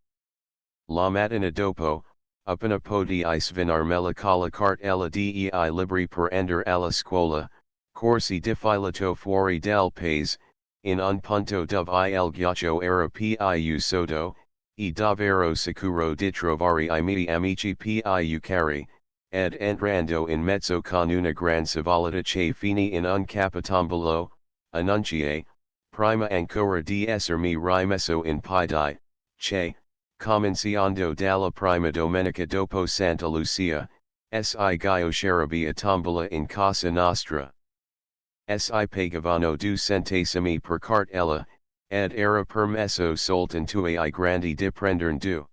La mattina dopo, appena podi svenarmi la cartella dei libri per andare alla scuola, corsi di filato fuori del paese, in un punto dove il ghiaccio era più sodo, e davvero sicuro di trovare I miei amici più cari, ed entrando in mezzo con una gran scivolata che finì in un capitombolo, annuncie, prima ancora di essermi rimesso in piedi, che, cominciando dalla prima domenica dopo Santa Lucia, si giocherebbe a tombola in casa nostra. Si pagavano 2 centesimi per cartella, ed era permesso soltanto ai grandi di prenderne 2.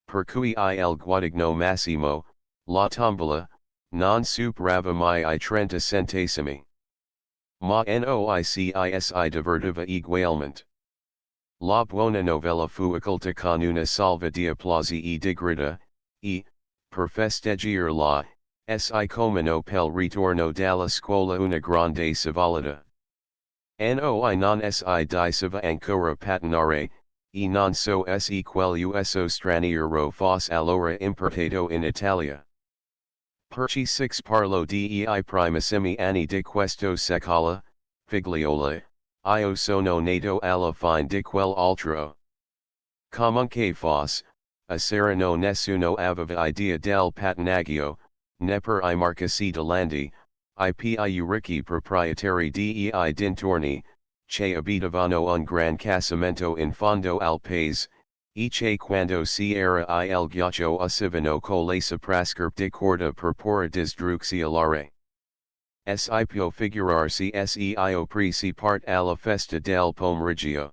Per cui il guadagno massimo, la tombola, non superava mai I 30 centesimi. Ma noici divertiva egualmente. La buona novella fu accolta con una salva di applausi e di grida, e, per festeggiarla, si comino pel ritorno dalla scuola una grande scivolata. Noi non si diceva ancora patinare, e non so se quell'uso straniero fosse allora importato in Italia. Perci 6 parlo dei primissimi anni di questo secolo, figliole, io sono nato alla fine di quell'altro. Comunque fosse, a Sereno nessuno aveva idea del pattinaggio, neppure I marchesi de landi, I più ricchi proprietari dei dintorni, che abitavano un gran casamento in fondo al paese, e che quando si era il ghiaccio uscivano con le soprascarpe di corda per pora disdruxiolare. Si può figurarsi seio presi part alla festa del pomeriggio.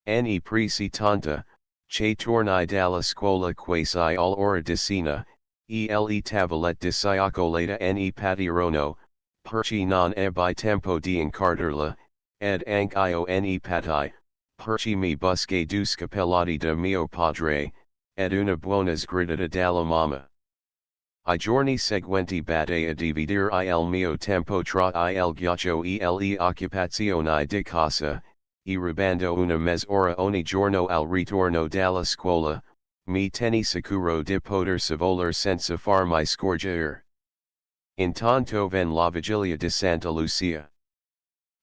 Ne presi tanta, che tornai dalla scuola quasi all'ora di cena, le tavolette di cioccolata ne patirono, perché non ebbi tempo di incartarla, ed anche io ne patai, perché mi busquai due scappellati da mio padre, ed una buona sgridata dalla mamma. I giorni seguenti battai a dividere il mio tempo tra il ghiaccio e le occupazioni di casa, e rubando una mezz'ora ogni giorno al ritorno dalla scuola, mi teni sicuro di poter savolar senza farmi scorgere. Intanto ven la vigilia di Santa Lucia.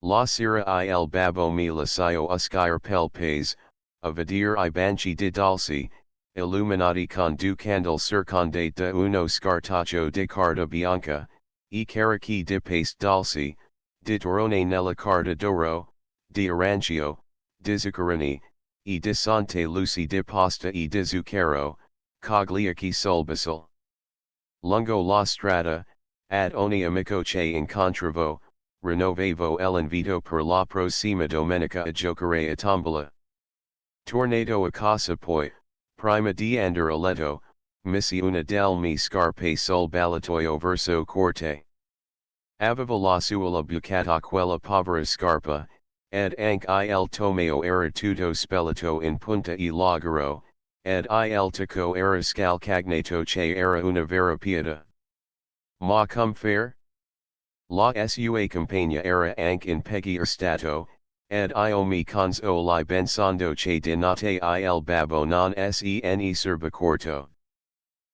La sera il babbo mi lascio uscire pel paese, a vedere I banchi di dolci, illuminati con due candele circondate da uno scartoccio di carta bianca, e carichi di paste dolci, di torrone nella carta d'oro, di arancio, di zuccherini, e di sante luci di pasta e di zucchero, cogliaci sul basil. Lungo la strada, ad ogni amico che incontravo, rinnovevo l'invito per la prossima domenica a giocare a tombola. Tornato a casa poi, prima di andare a letto, missi una delle mie scarpe sul ballatoio verso corte. Aveva la suola bucata quella povera scarpa, ed anche il tomeo era tutto spellato in punta e logoro, ed il tacco era scalcagnato che era una vera pieta. Ma come fare? La sua compagna era anche in peggior stato, ed io mi consoli pensando che di notte il babbo non se ne serba corto.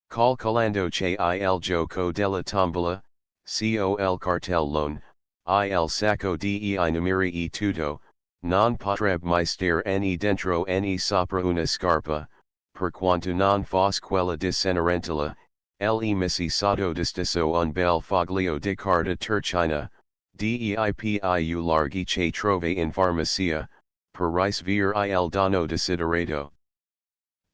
Calcolando che il gioco della tombola, col cartellone, il sacco di numeri e tutto, non potrebbe mai stare ne dentro ne sopra una scarpa, per quanto non fosse quella di Cenerentola, le missi sotto stesso un bel foglio di carta turchina, più larghi che trove in farmacia, per ricevere il dono desiderato.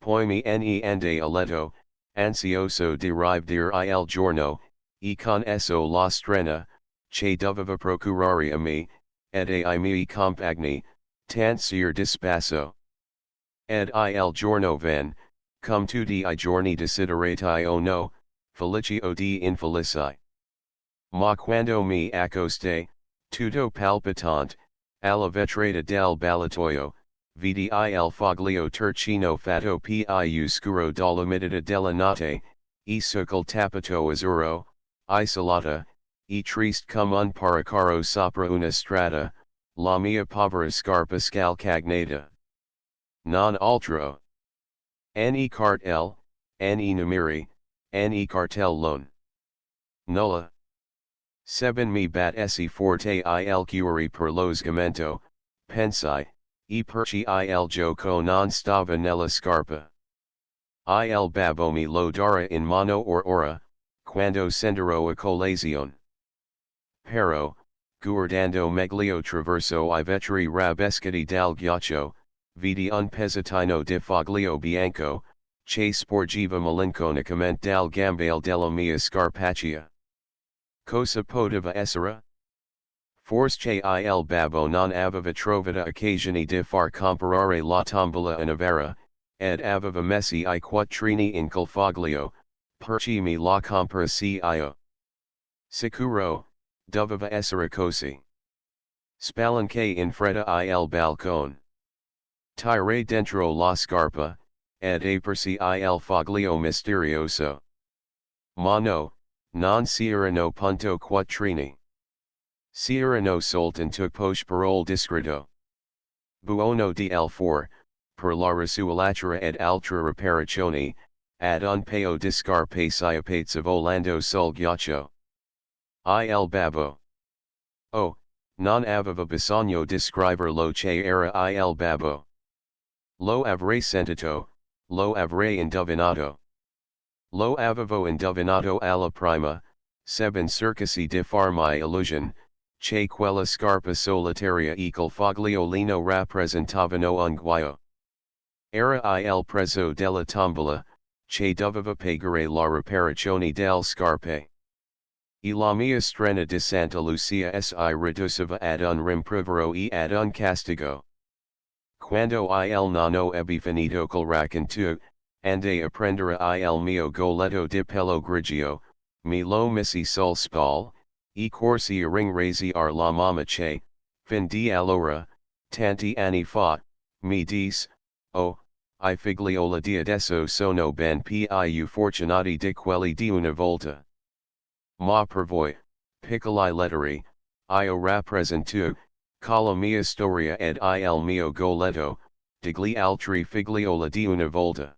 Poi mi ne andai a letto, ansioso di rivedere il giorno, e con esso la strena, che doveva procurare a me, ed ai miei compagni, tant sier dispasso. Ed il giorno ven, come tutti I giorni desiderati o no, felici o di infelici. Ma quando mi accostai, tutto palpitante, alla vetrata del ballatoio, vidi il foglio turchino fatto più scuro dall'umidità della notte, e sul tappeto azzurro, isolata, e triste come un paracaro sopra una strada, la mia povera scarpa scalcagnata. Non altro. Ne cartel, ne numeri, ne cartellone. Nulla. Seven mi bat esse forte il cuore per lo sgamento, pensai, e perci il gioco non stava nella scarpa. Il babbo mi lo dara in mano or ora, quando scenderò a colazione. Pero, guardando meglio traverso I vetri rabescati dal ghiaccio, vidi un pezzettino di foglio bianco, che sporgeva malinconicamente dal gambale della mia scarpaccia. Cosa poteva essere? Forse che il babbo non aveva trovata occasione di far comparare la tombola a Navarra, ed aveva messi I quattrini in quel foglio, perché mi la comprasi io. Sicuro, doveva essere così. Spalanquai in fretta il balcone. Tirai dentro la scarpa, ed apersi il foglio misterioso. Ma no, non c'erano punto quattrini. C'erano soltanto poche parole discreto. Buono di l4, per la risulatura ed altre riparazioni, ad un peo discarpe siapates of Orlando sul ghiaccio. Il babbo. O, non aveva bisogno di scriver lo che era il babbo. Lo avrei sentito, lo avrei indovinato. Lo avevo indovinato alla prima, sebbene cercasi di farmi illusion, che quella scarpa solitaria e quel fogliolino rappresentavano un guaio. Era il prezzo della tombola, che doveva pagare la riparazione delle scarpe. E la mia strena di Santa Lucia si riduceva ad un rimprovero e ad un castigo. Quando il nonno ebbe finito col racconto, andai a prendere il mio goletto di pelo grigio, me lo missi sul spall, e corsi a ringraziar la mamma che, fin di allora, tanti anni fa, mi disse, oh, I figliola di adesso sono ben più fortunati di quelli di una volta. Ma per voi, piccoli lettere, io rappresento, con la mia storia ed il mio goletto, degli altri figliola di una volta.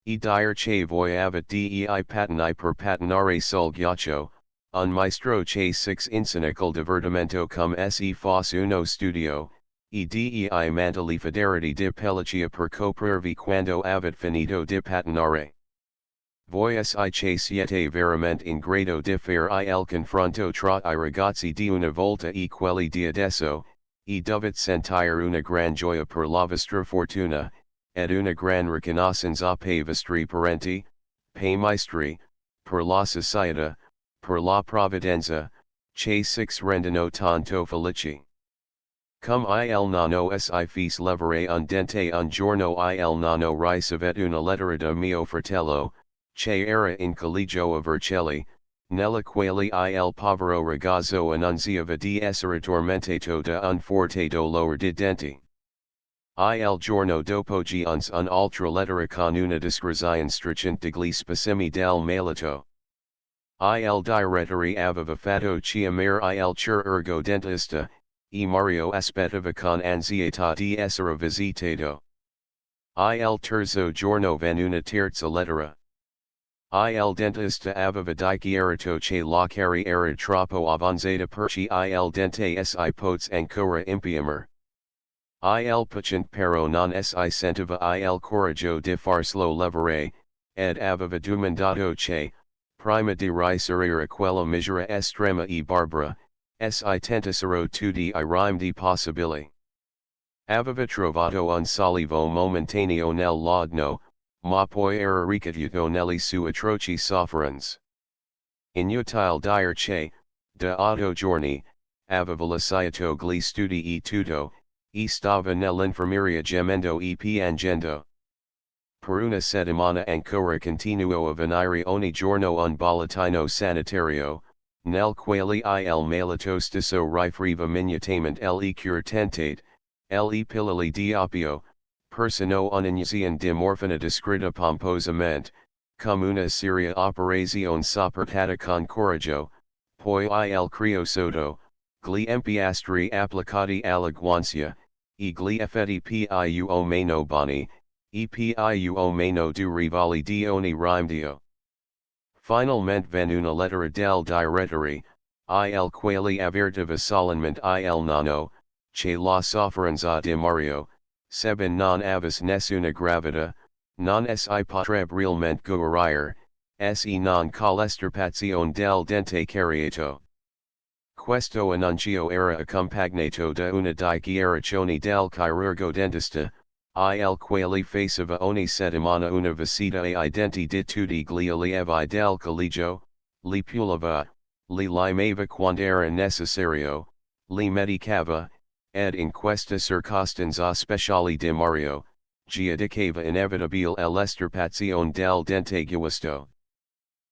E dire che voi avete dei pattini per pattinare sul ghiaccio, un maestro che six insenical divertimento come se fosse uno studio, e dei mantelli federati di pelliccia per coprirvi quando avete finito di pattinare. Voi che siete veramente in grado di fare il confronto tra I ragazzi di una volta e quelli di adesso, e dovete sentire una gran gioia per la vostra fortuna, ed una gran riconoscenza per vostri parenti, per maestri, per la società, per la provvidenza, che six rendono tanto felici. Come il nonno si fece levare un dente un giorno il nonno ricevette una lettera da mio fratello, che era in collegio a Vercelli, nella quale il povero ragazzo annunziava di essere tormentato da un forte dolore di denti. Il giorno dopo giunse un'altra lettera con una descrizione stringente degli specimi del malato. Il direttore aveva fatto chiamare il chirurgo dentista, e Mario aspettava con ansietà di essere visitato. Il terzo giorno venne una terza lettera. Il dentista aveva dichiarato che la carie era troppo avanzata perché il dente si pots ancora impiamare. Il paziente però non si sentiva il coraggio di farselo levare, ed aveva domandato che, prima di risalire quella misura estrema e barbara, si tentassero tutti I rimedi possibili. Aveva trovato un sollievo momentaneo nel laudanum, ma poi era ricaduto negli suoi atroci sofferenze. Inutile dire che, da 8 giorni, aveva lasciato gli studi e tutto, e stava nell'infermeria gemendo e piangendo. Per una settimana ancora continuò a venire ogni giorno un bollettino sanitario, nel quale il malato stesso riferiva minutamente le cure tentate, le pillole di oppio, persino un'iniezione di morfina descritta pomposamente, come una seria operazione sopportata con coraggio, poi il creosoto, gli empiastri applicati alla guancia, e gli effetti più meno boni, e più meno durevoli di ogni rimedio. Finalmente venne una lettera del direttore, il quale avvertiva solennemente il nonno, che la sofferenza di Mario, sebbene non avesse nessuna gravità, non si potrebbe realmente guarire, se non coll'estirpazione del dente cariato. Questo annuncio era accompagnato da una dichiarazione del chirurgo dentista, il quale faceva ogni settimana una visita ai denti di tutti gli allievi del collegio, li pulava, li limava quand'era necessario, li medicava, ed in questa circostanza speciale di Mario, giudicava inevitabile l'estirpazione del dente guasto.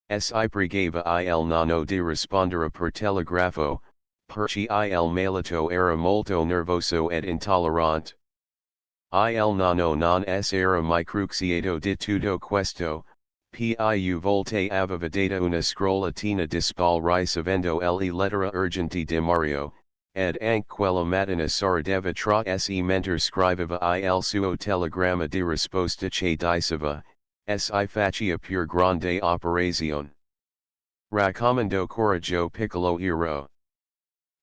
Si pregava il nonno di rispondere per telegrafo, perché il malato era molto nervoso ed intollerante. Il nonno non era mai cruciato di tutto questo, più volte aveva data una scrollatina di spall ricevendo le lettere urgenti di Mario, ed anche quella mattina sorrideva tra mentre scriveva il suo telegramma di risposta che diceva, si faccia per grande operazione. Raccomando coraggio piccolo ero.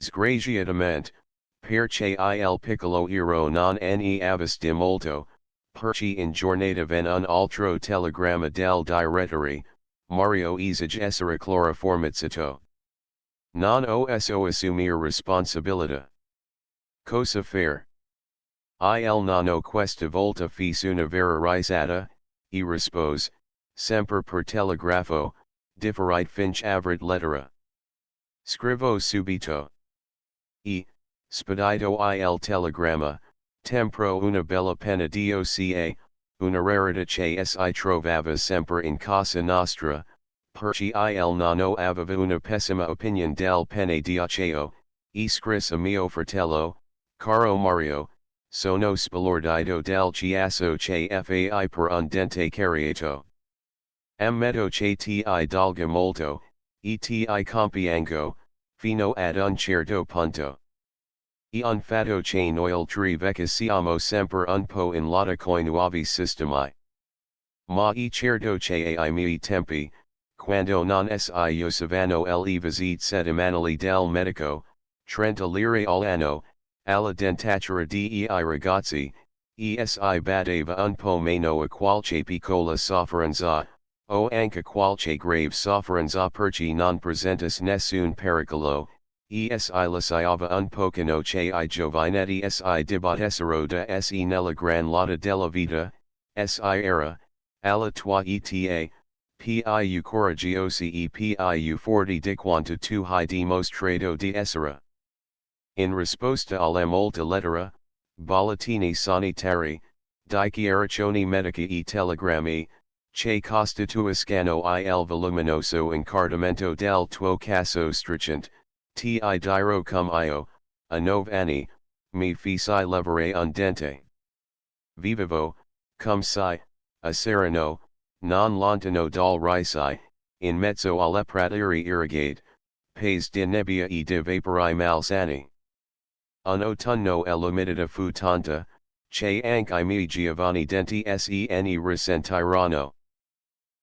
Sgraziatamente, perché il piccolo ero non ne aveste molto, perché in giornata ven un altro telegramma del direttore, Mario esige essere cloroformizzato. Non oso assumere responsabilità. Cosa fare? Il nono questa volta fis una vera risata, e rispose, sempre per telegrafo, differite finch avrit lettera. Scrivo subito. Spedito il telegramma, tempro una bella pena doca, una rarita che si trovava sempre in casa nostra, perché il nono aveva una pessima opinione del penne d'acciaio, e scrisse a mio fratello, caro Mario, sono spalordito del chiasso che fai per un dente cariato. Ammetto che ti dolga molto, e ti compiango, fino ad un certo punto. E un fatto che noi tre vecchi siamo sempre un po' in lotta coi nuovi sistemi. Ma e certo che ai miei tempi, quando non si usavano le visite settimanali del medico, 30 lire all'anno, alla dentatura dei ragazzi, si batteva un po' meno a qualche piccola sofferenza, o anche qualche grave sofferenza perché non presentas nessun pericolo, si lasciava un pochino che I giovinetti si dibattessero da se nella gran lotta della vita, si era, alla tua eta, più coraggiosi e più forti di quanto tu hai dimostrato di essere. In risposta alla molta lettera, bollettini sanitari, dichiarazioni mediche e telegrammi, che costituiscano il voluminoso incartamento del tuo caso stringente, ti dirò cum io, a 9 anni, mi feci levare un dente. Vivevo, cum si, a Sereno, non lontano dal Risi, in mezzo alle prateri irrigate, pais di nebbia e di vapori malsani. Un autunno l'umidità fu tanta, che anche I miei giovani denti se ne risentirono.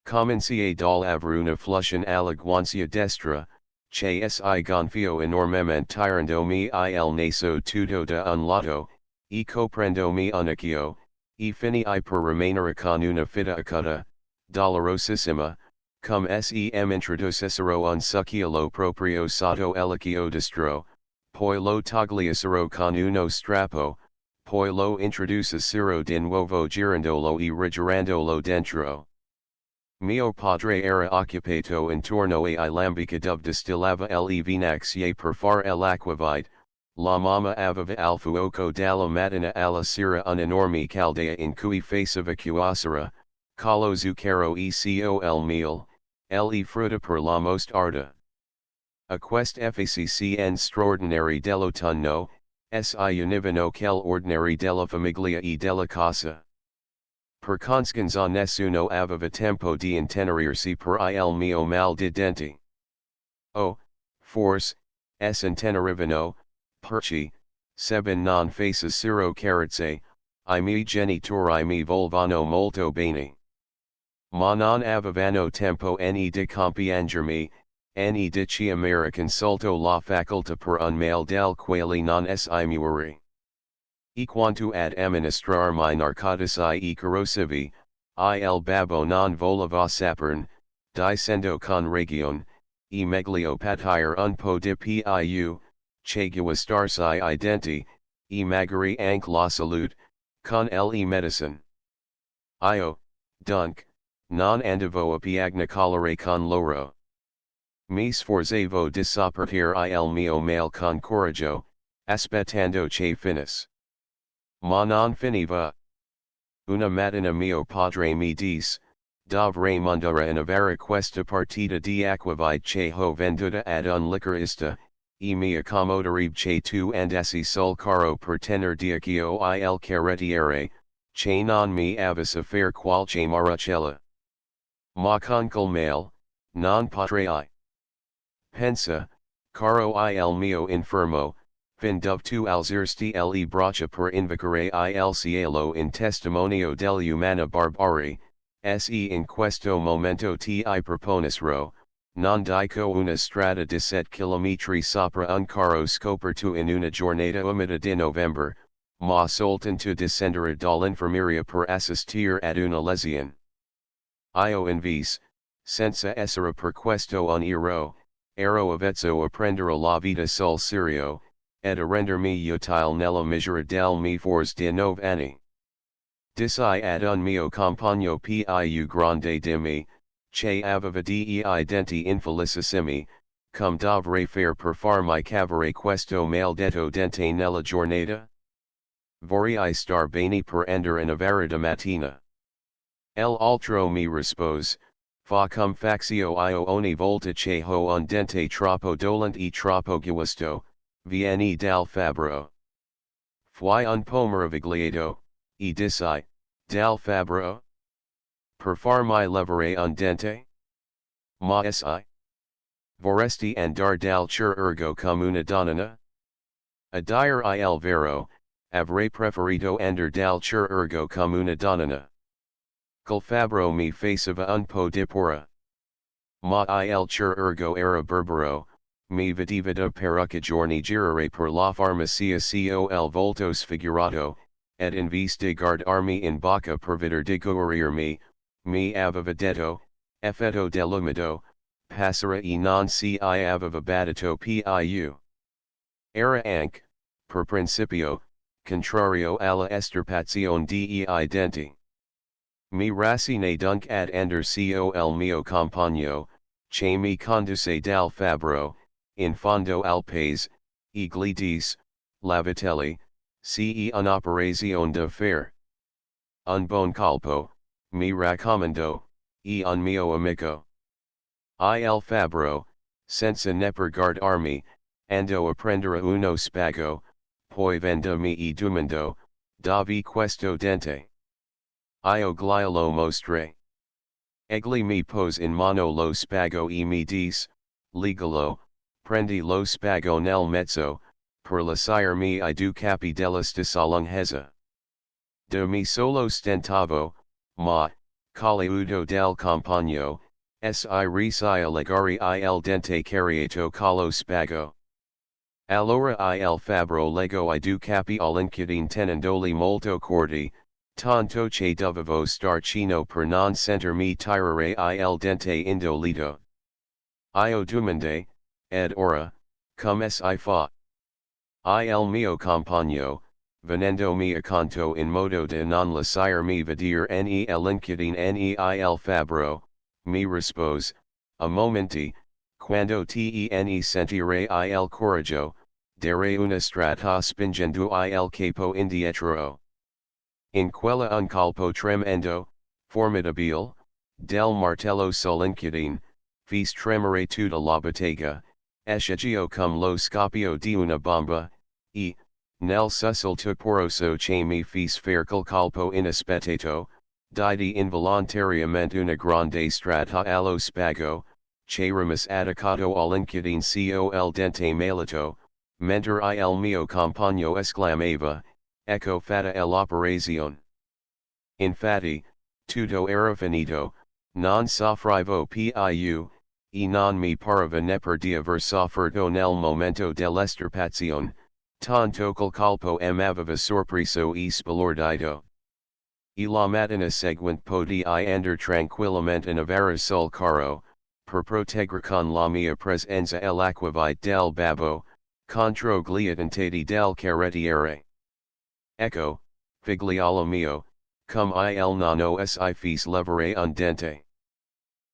Comenciai dall'avere una flussione alla guancia destra, che si gonfio enormemente tirandomi il naso tutto da un lato, e coprendomi un occhio, e finii per rimanere con una fitta acuta, dolorosissima, cum sem introducessero un succhiolo proprio sotto l'occhio destro, poi lo togliessero con uno strappo, poi lo introducessero di nuovo girandolo e rigirandolo dentro. Mio padre era occupato intorno ai lambica dove distillava le vinaxie per far l'acquavite, la mamma aveva al fuoco dalla mattina alla sera un'enorme caldea in cui faceva cuocere, collo zucchero e col meal, le frutta per la most arda. A quest FACCN straordinary dell'autunno, si univano quel ordinary della famiglia e della casa. Per conscienza nessuno aveva tempo di intenerirsi per il mio mal di denti. Oh, forse, intenerivano, perché, sebbene non facessero carezze, I miei genitori mi volevano molto bene. Ma non avevano tempo né di compiangermi, né di chiamare consulto la facoltà per un mal del quale non si muore. E quanto ad amministrarmi narcotici e corrosivi, il babbo non voleva saperne, dicendo con ragione, e meglio patire un po' di più, che guastarsi I denti, e magari anche la salute, con le medicine. Io, dunque, non andavo a piagnacolare con loro. Mi sforzavo di sopportare il mio mal con coraggio, aspettando che finisse. Ma non finiva. Una mattina mio padre mi disse, dovrei mandare in avere questa partita di acquavite che ho venduta ad un liquorista, e mi accomoderebbe che tu andassi sul carro per tener d'occhio il carrettiere, che non mi avesse a fare qualche maracella. Ma con quel mal, non potrei. Pensa, caro il mio infermo, fin dove tu alzersti le braccia per invocare il cielo in testimonio dell'umana barbarie, se in questo momento ti proponesro, non dico una strada di 7 chilometri sopra un caro scoperto in una giornata umida di novembre, ma soltanto descendere dall'infermeria per assistere ad una lesione. Io invis, senza essere per questo un ero avezzo a prendere la vita sul serio, ed a rendermi utile nella misura del mio forse di 9 anni. Dissi ad un mio compagno più grande di me, che aveva dei denti infelicissimi, come dovrei fare per farmi cavare questo maledetto dente nella giornata? Vorrei star bene per andare in avere mattina. L'altro mi rispose, fa come faccio io ogni volta che ho un dente troppo dolente e troppo gusto, vieni dal fabbro. Fui un po' meravigliato, e dissi, dal fabbro? Per farmi levare un dente? Ma si? Vorresti andar dal chirurgo come una donna? A dire il vero, avrei preferito andar dal chirurgo come una donna. Col fabbro mi faceva un po' di paura. Ma il chirurgo era berbero, mi vedeva da parecchi giorni girare per la farmacia col volto sfigurato, ed in vez di guardarmi in bocca per vedere di guarirmi, mi aveva detto, effetto dell'umido, passera e non si aveva battito più. Era anche, per principio, contrario alla estirpazione dei denti. Mi rassine dunque ad andar col mio compagno, che mi condusse dal fabbro, in fondo al paese, e gli disse, Lavatelli, c'è un'operazione da fare. Un buon colpo, mi raccomando, e un mio amico. Il fabbro, senza neppur guardarmi, ando a prendere uno spago, poi vendomi e domando, dove questo dente? Io glielo mostrai. Egli mi pose in mano lo spago e mi disse, legalo, prendi lo spago nel mezzo, per lasciarmi I due capi della stessa lunghezza. De mi solo stentavo, ma, caliudo del compagno, si riuscì a legare il dente cariato callo spago. Allora il fabbro lego I due capi all'incudine tenendoli molto corti, tanto che dovevo starcino per non sentirmi tirare il dente indolito. Io domandai, ed ora, come si fa? Il mio compagno, venendomi accanto in modo da non lasciarmi vedere l'incudine il fabbro, mi rispose, a momenti, quando te ne sentire il coraggio, dare una strata spingendo il capo indietro. In quella un colpo tremendo, formidabile, del martello sull'incudine, fece tremare tutta la bottega, escigio come lo scoppio di una bomba, e, nel sussulto poroso che mi fece fare col colpo inaspettato, diedi involontariamente una grande strata allo spago, che rimase attaccato all'incudine col dente malato, mentre il mio compagno esclamava, ecco fatta l'operazione. Infatti, tutto era finito, non soffrivo più, e non mi pareva neppur di aver sofferto nel momento dell'estirpazione, tanto col colpo m'aveva sorpreso e sbalordito. E la mattina seguente potei andar tranquillamente in avere sul carro, per proteggere con la mia presenza l'acquavite del babbo, contro gli attentati del carrettiere. Ecco, figliolo mio, come il nonno si fece levare un dente.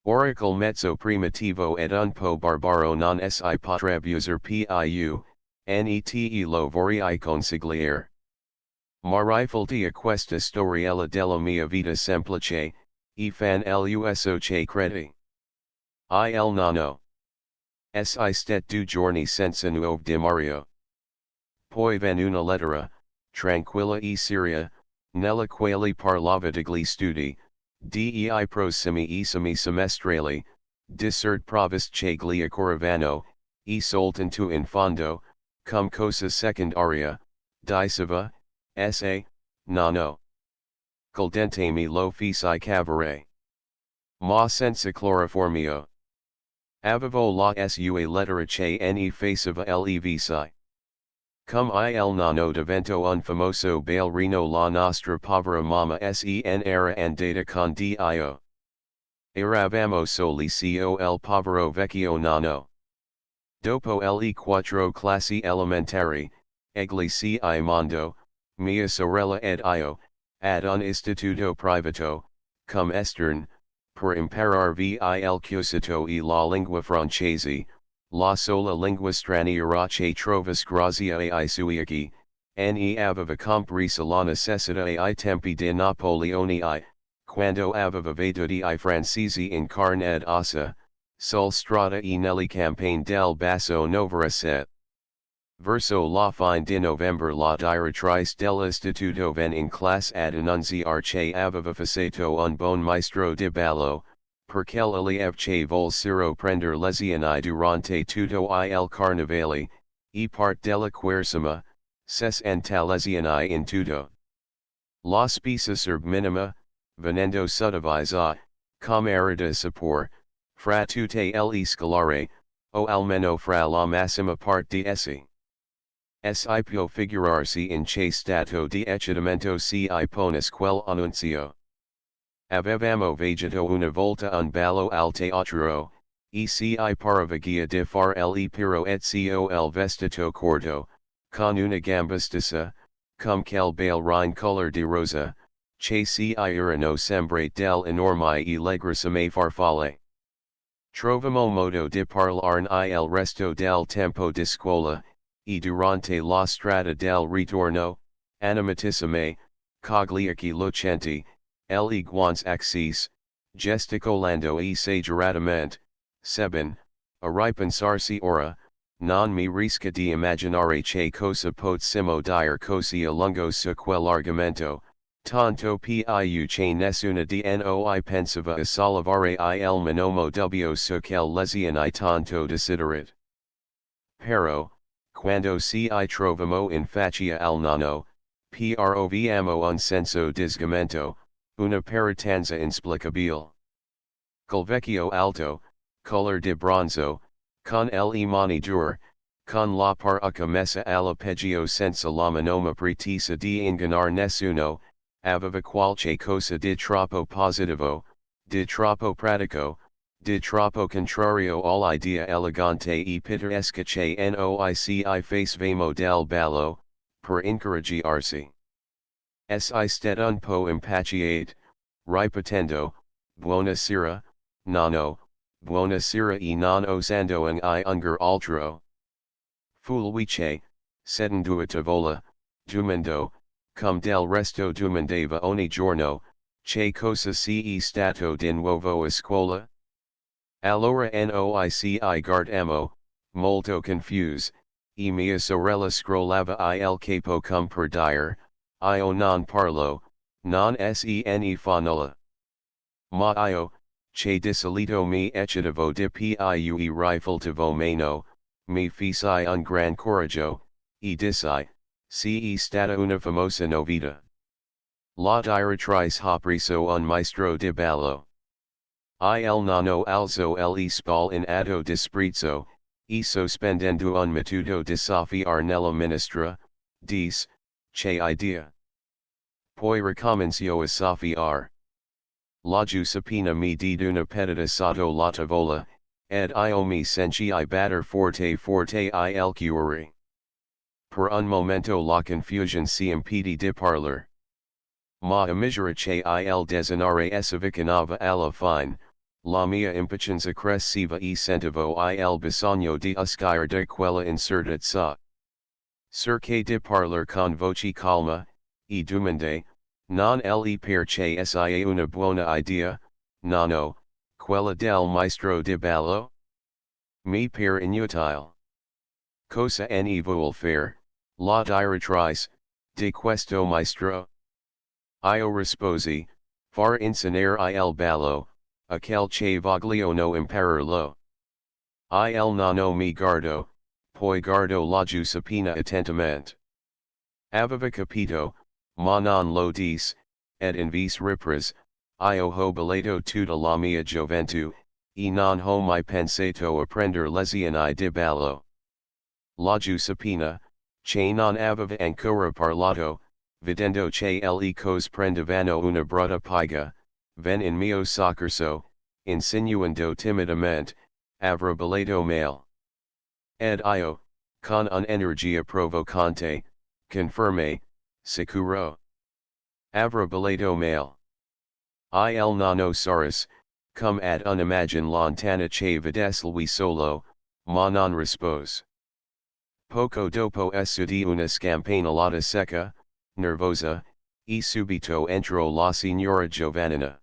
Oracle mezzo primitivo ed un po' barbaro non si potrebbe usare più, nete lo vorrei consigliare. Ma rifleti a questa storiella della mia vita semplice, e fan l'uso che credi. Il nonno. Si stet 2 giorni senza nuove di Mario. Poi ven una lettera, tranquilla e seria, nella quale parlava degli studi, dei prossimi esami semestrali, di cert provviste che gli occorrevano, e soltanto in fondo, come cosa secondaria, diceva, nonno. Col dente me lo feci cavare. Ma senza chloroformio. Avevo la sua letterace ne faceva levi. Cum il nano divento un famoso ballerino la nostra povera mamma sen era andata con dio. Eravamo soli il povero vecchio nano. Dopo le quattro classi elementari, egli si mondo, mia sorella ed io, ad un istituto privato, cum estern, per impararvi il cusito e la lingua francese, la sola lingua straniera che trovas grazia ai suoi occhi, ne aveva compresa la necessità ai tempi di Napoleone I, quando aveva veduti I francesi in carne ed ossa, sul strada e nelle campagne del Basso Novaraset. Verso la fine di November la direttrice dell'istituto ven in classe ad annunziar che aveva facito un bon maestro di ballo, perché l'elève che volsero prender lezioni durante tutto il carnevale, e part della quaresima, ses lezioni in tutto. La spesa serb minima, venendo suddivisa, come era da suppor, fra tutte le scalare, o almeno fra la massima parte di essi. Si può figurarsi in che stato di eccitamento si ponis quel annunzio. Avevamo vegeto una volta un ballo al teatro, e si paravagia di far le piro et col vestito corto, con una gamba stessa, cum quel bel rine color di rosa, che si erano sembrate del enormi e legrissime farfalle. Trovamo modo di parlarne il resto del tempo di scuola, e durante la strada del ritorno, animatissime, cogliaci lucenti, le guance axis, gesticolando esageratamente, sebbene, a ripensarsi ora, non mi riesca di immaginare che cosa possiamo dire così a lungo su quell'argomento, tanto più che nessuna di noi pensava a salvare il monomo dubbio su quelle lezioni tanto desiderate. Pero, quando ci trovamo in faccia al nano, proviamo un senso di sgomento, una peritanza insplicabile. Col vecchio alto, color di bronzo, con le mani dure, con la parrucca messa alla peggio senza la minima pretesa di ingannar nessuno, aveva qualche cosa di troppo positivo, di troppo pratico, di troppo contrario all'idea elegante e pittoresca che noi facevamo del ballo, per incoraggiarsi. Si sted un po' impaciate, ripetendo, buonasera, nonno, buonasera e non osando in unger altro. Fulvice, sedendo a tavola, domando, cum del resto domandava ogni giorno, che cosa sia stato di nuovo a scuola? Allora noi guardamo, molto confuse, e mia sorella scrollava il capo cum per dire, io non parlo, non se ne fa nulla. Ma io, che di solito mi eccitavo di più e rifultivo meno, mi feci un gran coraggio, e dissi, se stata una famosa novità. La direttrice ha preso un maestro di ballo. Il nonno alzo le spalle in atto disprezzo, e sospendendo un matuto di soffiar nella minestra, dice, che idea. Poi ricomincio a soffiare. La Giuseppina mi d'una pedata sotto la tavola, ed io mi sentii batter forte forte il cuore. Per un momento la confusion si impedi di parlar. Ma a misura che il desinare s'avvicinava alla fine, la mia impatienza cresceva e sentivo il bisogno di uscire di quella incertezza. Cercai di parlar con voce calma, e domandai, non le perché sia una buona idea, nonno, quella del maestro di ballo? Mi per inutile. Cosa ne vuol fare, la direttrice, di questo maestro? Io risposi, far insegnare il ballo, a quel che vogliono impararlo. Il nonno mi guardò, poi guardò la Giuseppina attentamente. Aveva capito, ma non lo disse, ed in vice reprise, io ho belato tutta la mia gioventù, e non ho mai pensato a prender lezioni di ballo. La Giuseppina, che non aveva ancora parlato, vedendo che le cose prendevano una brutta piega, ven in mio soccorso, insinuando timidamente, avrà belato male. Ed io, con un'energia provocante, conferme, sicuro. Avrà belato male. Il nonno saris, come ad un'immagine lontana che vedesse lui solo, ma non rispose. Poco dopo esso di una scampanellata secca, nervosa, e subito entrò la signora Giovannina.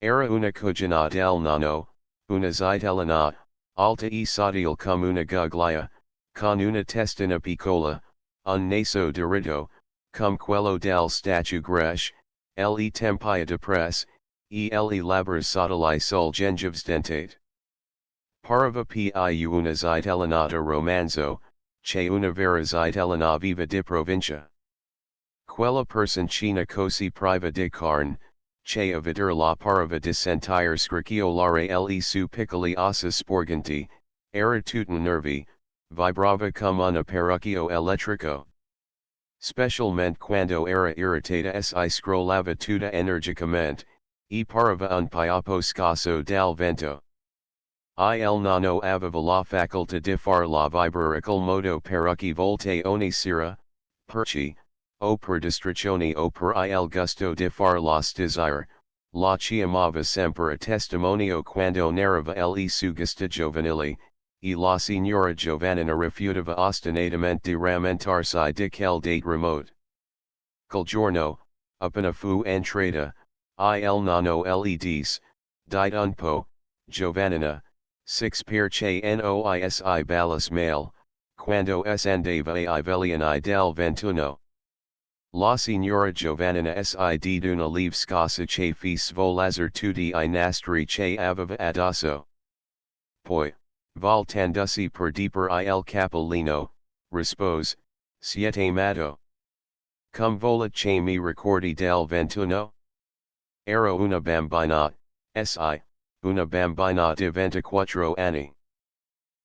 Era una cugina del nonno, una zitellina, alta e sottile come una guglia, con una testina piccola, un naso diritto, come quello del statue grece, le tempia depresse, e le labbra sottili sul gengives dentate. Parva più una zitellinata romanzo, che una vera zitellina viva di provincia. Quella personcina così priva di carne, che a veder la parva di sentire scricchiolare le su piccoli ossa sporgenti, era tutta nervi, vibrava come un apparecchio elettrico. Specialmente quando era irritata si scrollava tutta energicamente, e parva un pioppo scasso dal vento. Il nonno aveva la facoltà di far la vibrare col modo parecchie volte ogni sera, perché, o per distrazione o per il gusto di far la stizire, la chiamava sempre a testimonio quando n'arriva le sugeste giovanili, e la signora Giovannina rifiutava ostinatamente di rammentarsi di quel date remote. Quel giorno, appena fu entrata, il nonno le disse, dite un po', Giovannina, six perché noisi ballas male, quando s'andava ai veliani del 21. La signora Giovannina si di d'una leve scossa che fi svolazzer tutti I nastri che aveva addosso. Poi, voltandosi per deeper il capolino, rispose, siete matto. Come vola che mi ricordi del 21? Ero una bambina, una bambina di 24 anni.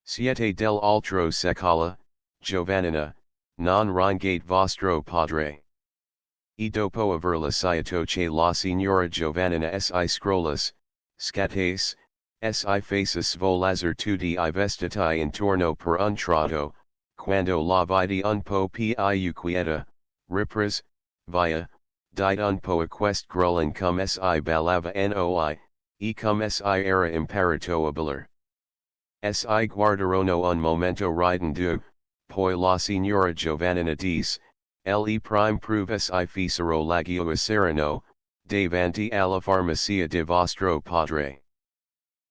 Siete dell'altro secolo, Giovannina, non ringate vostro padre. E dopo aver lasciato che la signora Giovannina si scrollas, scattasse, si face svolazzer tutti I vestiti intorno per un tratto, quando la vidi un po' più quieta, riprese, via, dite un po' a quest grulling come si ballava noi, e come si era imparato a ballar. Si guardarono un momento ridendo, poi la signora Giovannina disse, le prime prove si fecero l'agio a Sereno, davanti alla farmacia di vostro padre.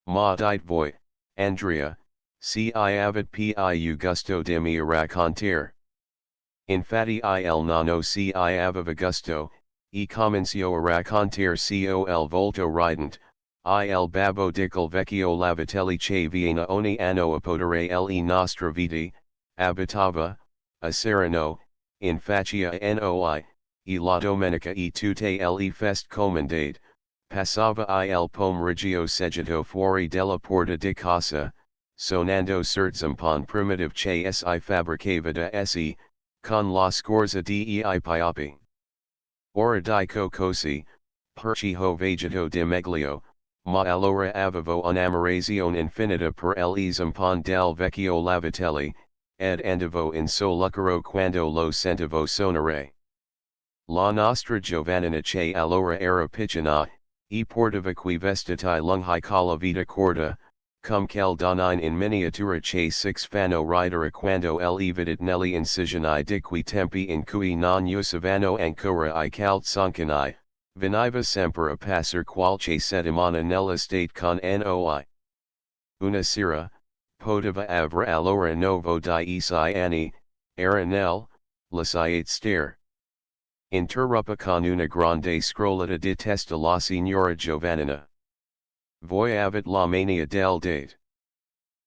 Ma dite voi, Andrea, se avid più gusto di mi raccontare. Infatti il nonno se aveva gusto, e comincio a raccontare col volto rident, il babbo di quel vecchio lavatelli che viene ogni anno a podere le nostre vite, abitava, a Sereno, in faccia noi, e la domenica e tutte le feste comandate, passava il pomeriggio seduto fuori della porta di casa, sonando certzempon primitive che si fabbricava da esse, con la scorza dei pioppi. Ora dico così, perché ho vegeto di meglio, ma allora avevo un'ammirazione infinita per l'esempon del vecchio lavatelli, ed andavo in so lucero quando lo sentivo sonare. La nostra Giovannina che allora era piccina, e portava quei vestiti lunghi con la vita corta, come quel donine in miniatura che si fanno ridere quando le vedete nelle incisioni di quei tempi in cui non usavano ancora I calzoncini, veniva sempre a passare qualche settimana nell'estate con noi. Una sera, poteva aver allora 9 anni, era nel, lasciate stare. Interruppa con una grande scrollata di testa la signora Giovannina. Voi avete la mania del date.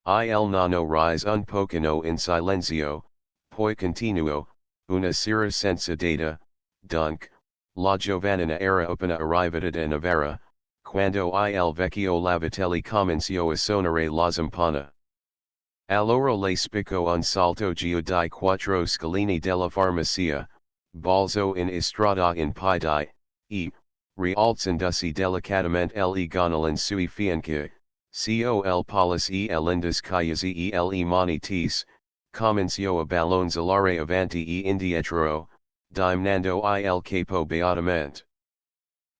Il nonno rise un pochino in silenzio, poi continuo, una sera senza data, dunque, La Giovannina era appena arrivata da Novara, quando il vecchio Lavatelli comenció a sonare la zampana. Allora le spicco un salto gio di quattro scalini della farmacia, balzo in istrada in piedi, rialzandosi delicatamente le gonolin sui fianchi, col polis e lindas calles e le mani tese, comencio a ballonzolare avanti e indietro, dimnando il capo beatamente.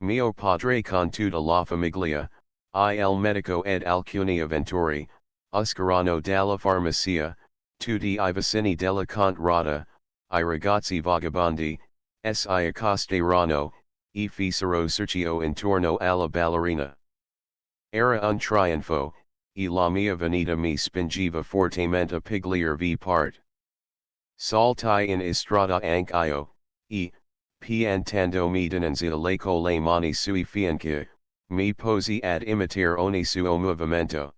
Mio padre con tutta la famiglia, il medico ed alcuni avventori, uscirano dalla farmacia, tutti I vicini della contrada, I ragazzi vagabondi, si accosteranno, e fecero cerchio intorno alla ballerina. Era un trionfo, e la mia venita mi spingeva fortemente a pigliarvi part. Saltai in istrada anch'io, piantandomi dinanzi alle con le mani sui fianchi, mi posi ad imitare ogni suo movimento.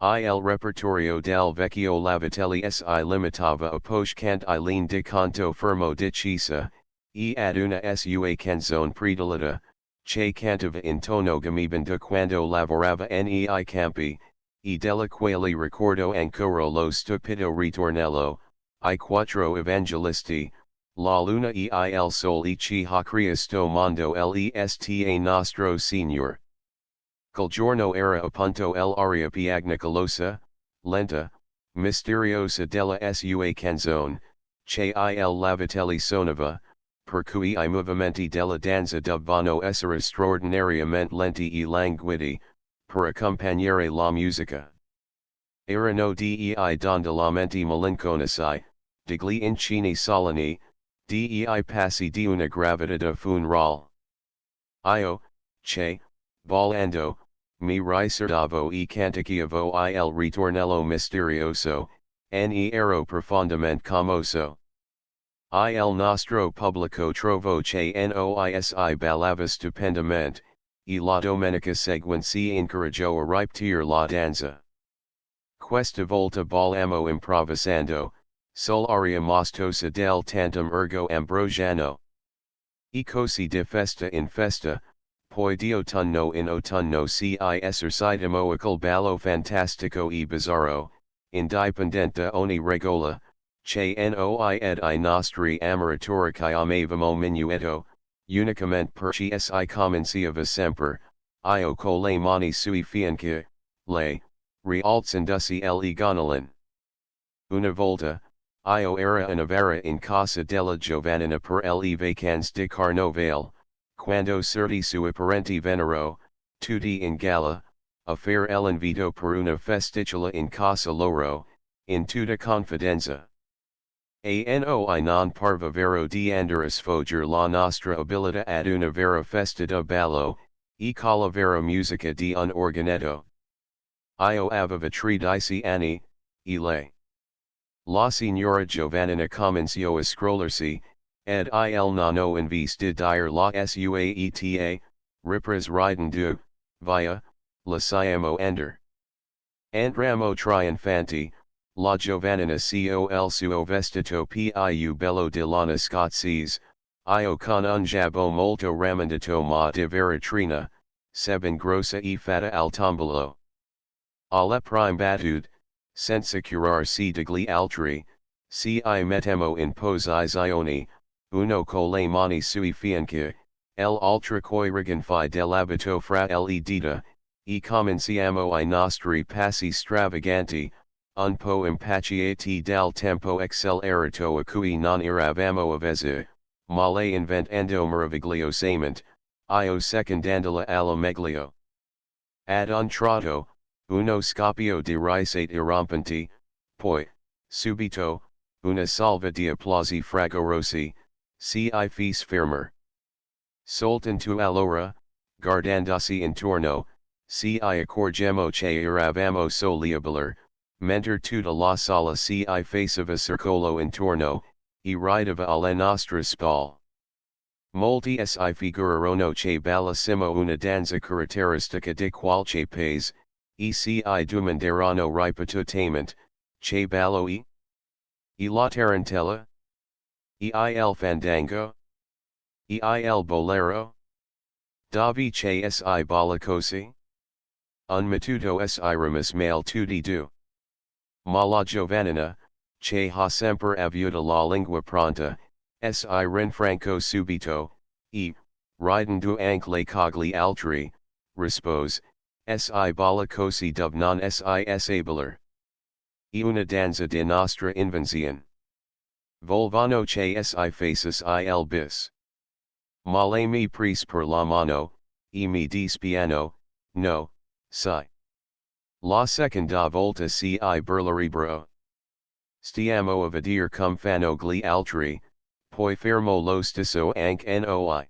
Il repertorio del vecchio Lavatelli si limitava a poche cantine di canto fermo di Cisa, ad una sua canzone prediletta, che cantava in tono gamibando quando lavorava nei campi, della quale ricordo ancora lo stupido ritornello, I quattro evangelisti, la luna e il sole che ha creato mondo lesta nostro Signor. Quel giorno era appunto l'aria piagnicolosa, lenta, misteriosa della sua canzone, che il Lavatelli sonava, per cui I movimenti della danza dovevano essere straordinariamente lenti e languidi, per accompagnare la musica. Erano dei dondolamenti malinconici, degli incini solani, dei passi di una gravidità funeral. Io, che, ballando, mi riservavo e canticchiavo il ritornello misterioso, ne ero profondamente commosso. Il nostro pubblico trovo che noisi ballava stupendamente, e la domenica seguente si incoraggiò a ripetere la danza. Questa volta ballammo improvvisando, sull'aria mostosa del tantum ergo ambrosiano. E così di festa in festa, poi di autunno in autunno si esercitamo quel ballo fantastico e bizzarro, indipendente da ogni regola, che noi ed I nostri ammiratori chiamavamo minuetto, unicamente perché si cominciava sempre, io con le mani sui fianchi, le, rialzandosi le gonolin. Una volta, io era a Novara in casa della Giovannina per le vacanze di Carnovale, quando certi sui parenti vennero, tutti in gala, a fare l'invito per una festiciola in casa loro, in tutta confidenza. A noi non parva vero di andare a sfoggiare la nostra abilità ad una vera festa da ballo, e con la vera musica di un organetto. Io aveva 13 anni, e lei. La signora Giovannina comenció a scrollarsi, ed il nonno in vez de dire la sueta, reprise ridendo, via, lasciamo andare. Entramo trionfanti, la Giovannina il suo vestito più bello di lana scozzese, io con un jabot molto rammentato ma di veretrina, sebbene grossa e fatta al tombolo. Alla prime battuta, senza curarsi degli altri, si mettemo in posizione, uno con le mani sui fianchi, l'altro coi rigonfi dell'abito fra le dita, e cominciamo I nostri passi stravaganti, un po' impacciati dal tempo accelerato a cui non eravamo avvezzi, ma le inventando meravigliosamente, io secondandola alla meglio. Ad un tratto, uno scoppio di risate irrompenti, poi, subito, una salva di applausi fragorosi, si fece fermer. Soltanto allora, guardandosi intorno, si accorgemo che eravamo soli a ballare, mentre tutta la sala si faceva circolo intorno, e rideva alle nostre spalle. Molti si figurarono che ballissimo una danza caratteristica di qualche paese, e si domandarono ripetutamente, che ballo e la tarantella? E il fandango? Eil bolero? Davi che si balacosi? Un matuto si remus male tudi du. Ma la giovanina, che ha sempre avuta la lingua pronta, si rinfranco subito, ridendo anche le cogli altri, rispose, si balacosi dub non si sabler. E una danza de nostra invenzione. Volvano che si faces il bis. Male mi pris per la mano, e mi dispiano, no, si. La seconda volta si burlerebro. Stiamo a vedere cum fanno gli altri, poi fermo lo stesso anche noi.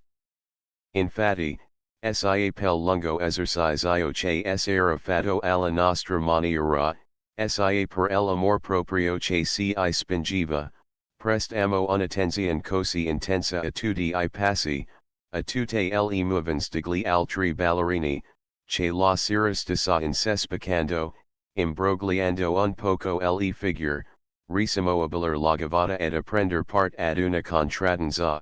Infatti, si pel lungo esercizio che era fatto alla nostra maniera, si per l'amor proprio che si spingeva, prestamo un'attenzione così intensa a tutti I passi, a tutte le movements degli altri ballerini, che la sera stessa insespicando, imbrogliando un poco le figure, risimo a ballare la gavata ed a prender part ad una contradanza.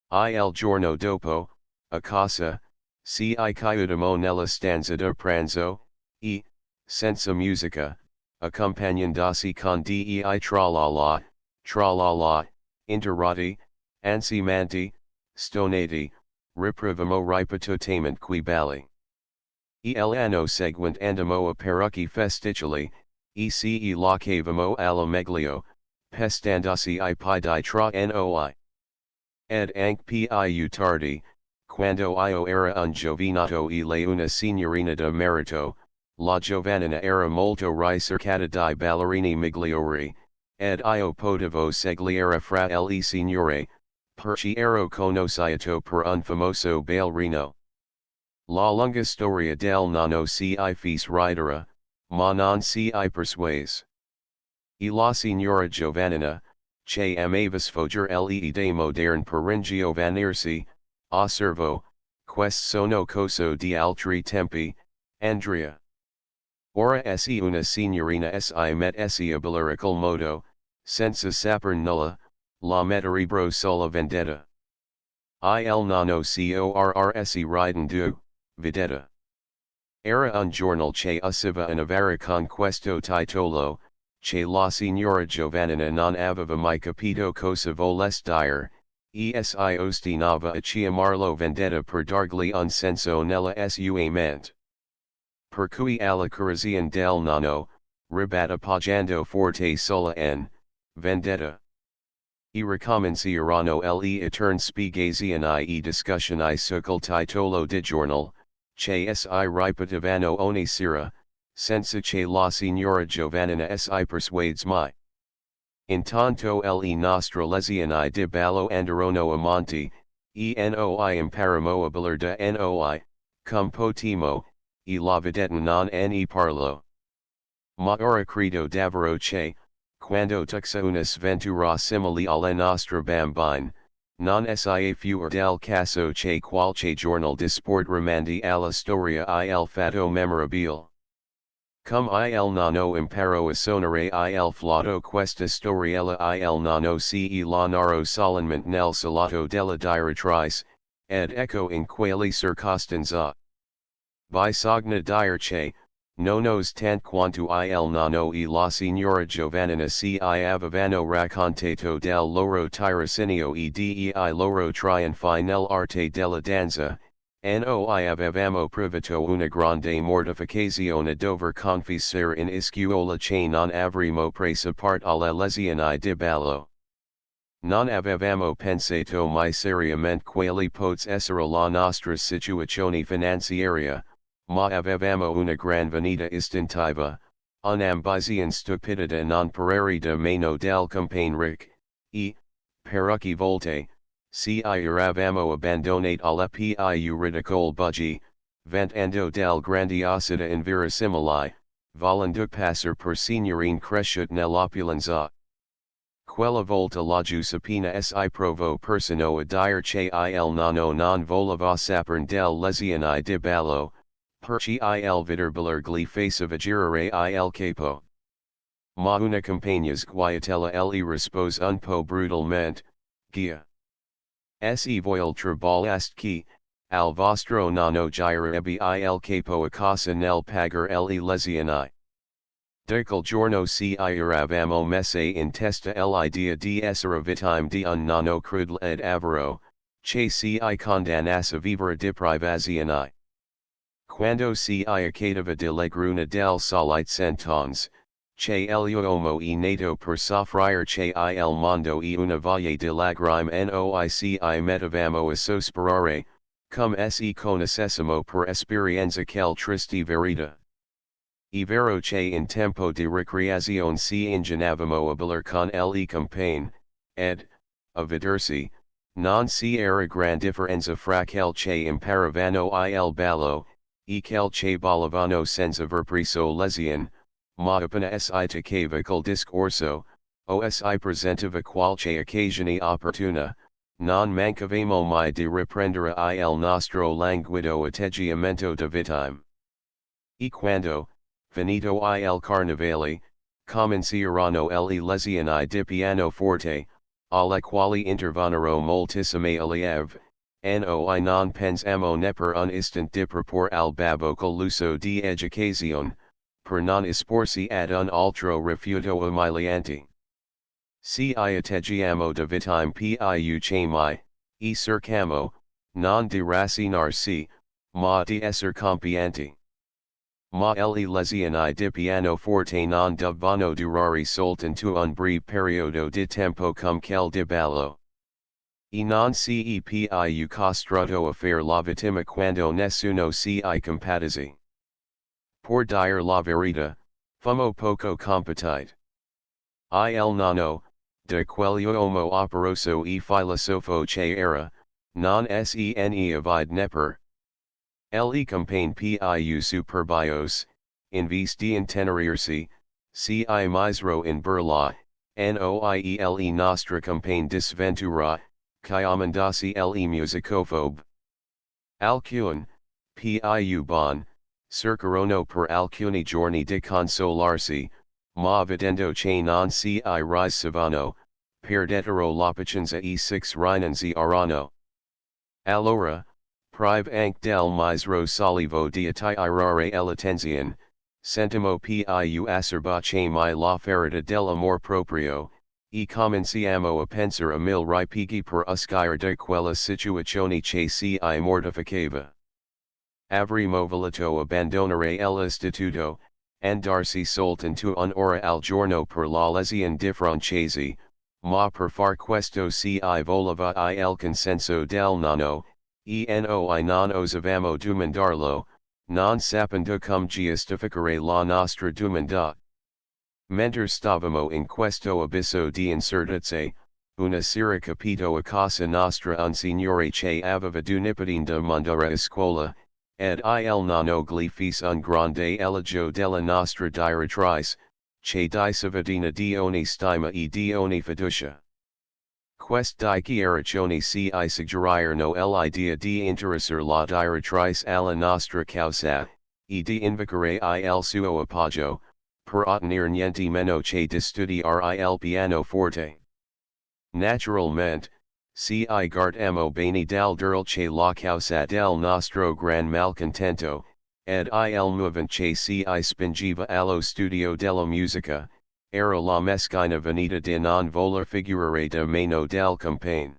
Il giorno dopo, a casa, si chiudiamo nella stanza da pranzo, senza musica, accompagnandosi con dei tra la la, interrotti, ansimanti, stonati, riproviamo ripetutamente qui balli. L'anno seguente andamo a parecchi festicoli, ce la cavamo alla meglio, pestandosi I pidi tra noi. Ed anche più tardi, quando io era un giovinato e lei una signorina de merito, la giovanina era molto ricercata di ballerini migliori, ed io potevo seguire fra le signore, perché ero conosciuto per un famoso ballerino. La lunga storia del nonno si fece ridere, ma non si persuase. E la signora giovanina, che amava sfoggiare le idee moderne per ringiovanirsi, osservo, quest sono cose di altri tempi, Andrea. Ora si una signorina si met si a ballare col modo, senza saper nulla, la metterebbero sola vendetta. Il nonno corrsi ridendo, vedetta. Era un giorno che usciva in avara con questo titolo, che la signora giovanina non aveva mai capito cosa volesse dire, si ostinava a chiamarlo vendetta per dargli un senso nella sua mente. Per cui alla correzione del nonno, ribatta appoggiando forte sola vendetta. E ricominciarono le eterne spiegazioni e discussioni su quel titolo di giornal, che si ripetevano ogni sera, senza che la signora giovanina si persuades mai. Intanto le nostre lezioni di ballo andarono avanti, noi imparamo a ballare de noi, cum potimo, e la vedetta non ne parlo. Ma ora credo davvero che, quando tuxa una sventura simile alla nostra bambine, non sia fuor del caso che qualche giornal di sport rimandi alla storia il fatto memorabile. Cum il nonno imparo a sonare il flauto questa storiella il nonno ce la narro solenmente nel salotto della direttrice, ed ecco in quelle circostanze. Bisogna dire che, nonos tant quanto il nonno e la signora giovanina si avevano raccontato del loro tirocinio e dei loro trionfi nell'arte della danza, noi avevamo provato una grande mortificazione dover confessare in iscuola che non avremmo preso part alle lezioni di ballo. Non avevamo pensato mai seriamente quali potesse essere la nostra situazione finanziaria, ma avevamo una gran venita istintiva, un'ambizione stupida non parere de meno del compagneric, parecchie volte, se eravamo abbandonati alle più ridicole bugie, vantando del grandiosità inverosimile, volendo passare per signorine cresciute nell'opulenza. Quella volta la Giuseppina si provò persino a dire che il nonno non voleva saperne del lezioni di ballo, perché il vederbiller gli faceva girare il capo. Ma una compagna sguaiatella le rispose un po' brutalmente, Gia. Se voil tribal astki, al vostro nano gira ebi il capo a casa nel pagar le lesiani. Del giorno si iravamo messe in testa l'idea di essere vittime di un nano crude ed avaro, che si condannasse a vivere di privazioni. Quando si accadeva di legruna del solite centons, che l'uomo e nato per soffrire che il mondo e una voglia di lagrime noici mettevamo a sospirare, cum se conoscessimo per esperienza quel triste verità. E vero che in tempo di ricreazione si ingegnavamo a ballare con le compagne, ed, a vedersi, non si era gran differenza fra quel che imparavano il ballo, e quel che ballavano senza aver preso lezione, ma appena si toccava col discorso, o si presentava qualche occasione opportuna, non mancavamo mai di riprendere il nostro languido atteggiamento di vittime. E quando, finito il carnevale, cominciarono le lezioni di pianoforte, alle quali intervennero moltissime allievi, noi non pensamo neppure un istant di propor al babbo col l'uso di educazione, per non esporsi ad un altro rifiuto umiliante. Si atteggiamo di vittime più che mai, e cercamo, non di rassegnarsi, ma di esser compianti. Ma le lezioni di pianoforte non devono durare soltanto un breve periodo di tempo come quel di ballo. E non si più costrato a fare la vittima quando nessuno si compatizzi. Por dire la verità, fumo poco compatite. Il nonno, de quell'uomo operoso e filosofo che era, non sene avide neppure. Le compagne più superbios, in vez di intenerirsi, si misero in burla, noie nostra compagne disventura, chiamandosi le musicophobe. Alcune, più bon, cercarono per alcuni giorni di consolarsi, ma vedendo che non si risavano, perdettero la pazienza e six rinunziarono. Allora, prive anche del misero sollievo di attirare l'attenzione, sentimo più acerbace mai la ferita dell'amor proprio, e cominciamo a pensare a mil ripighi per uscire di quella situazione che si mortificava. Avremmo voluto abbandonare l'istituto, andarsi soltanto un'ora al giorno per la lezione di francese, ma per far questo si voleva il consenso del nonno, e noi non osavamo domandarlo, non sapendo come giustificare la nostra domanda. Mentre stavamo in questo abisso di incertezze, una sera capito a casa nostra un signore che aveva due nipotine da mandare a scuola, ed il nonno gli fece un grande elogio della nostra direttrice, che diceva di ogni stima e di ogni fiducia. Queste dichiarazioni si suggerirono l'idea di interessare la direttrice alla nostra causa, e di invocare il suo appoggio, per ottenere niente meno che di studiare il pianoforte. Naturalmente, si guardiamo bene dal dirle che la causa del nostro gran malcontento, ed il movente che si spingeva allo studio della musica, era la meschina venita di non voler figurare de meno del compagne.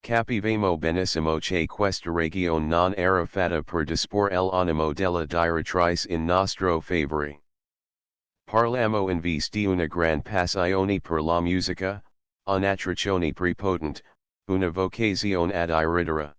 Capivamo benissimo che questa ragione non era fatta per disporre l'animo della direttrice in nostro favore. Parliamo in vece di una gran passione per la musica, un'attrazione prepotente, una vocazione ad iridere.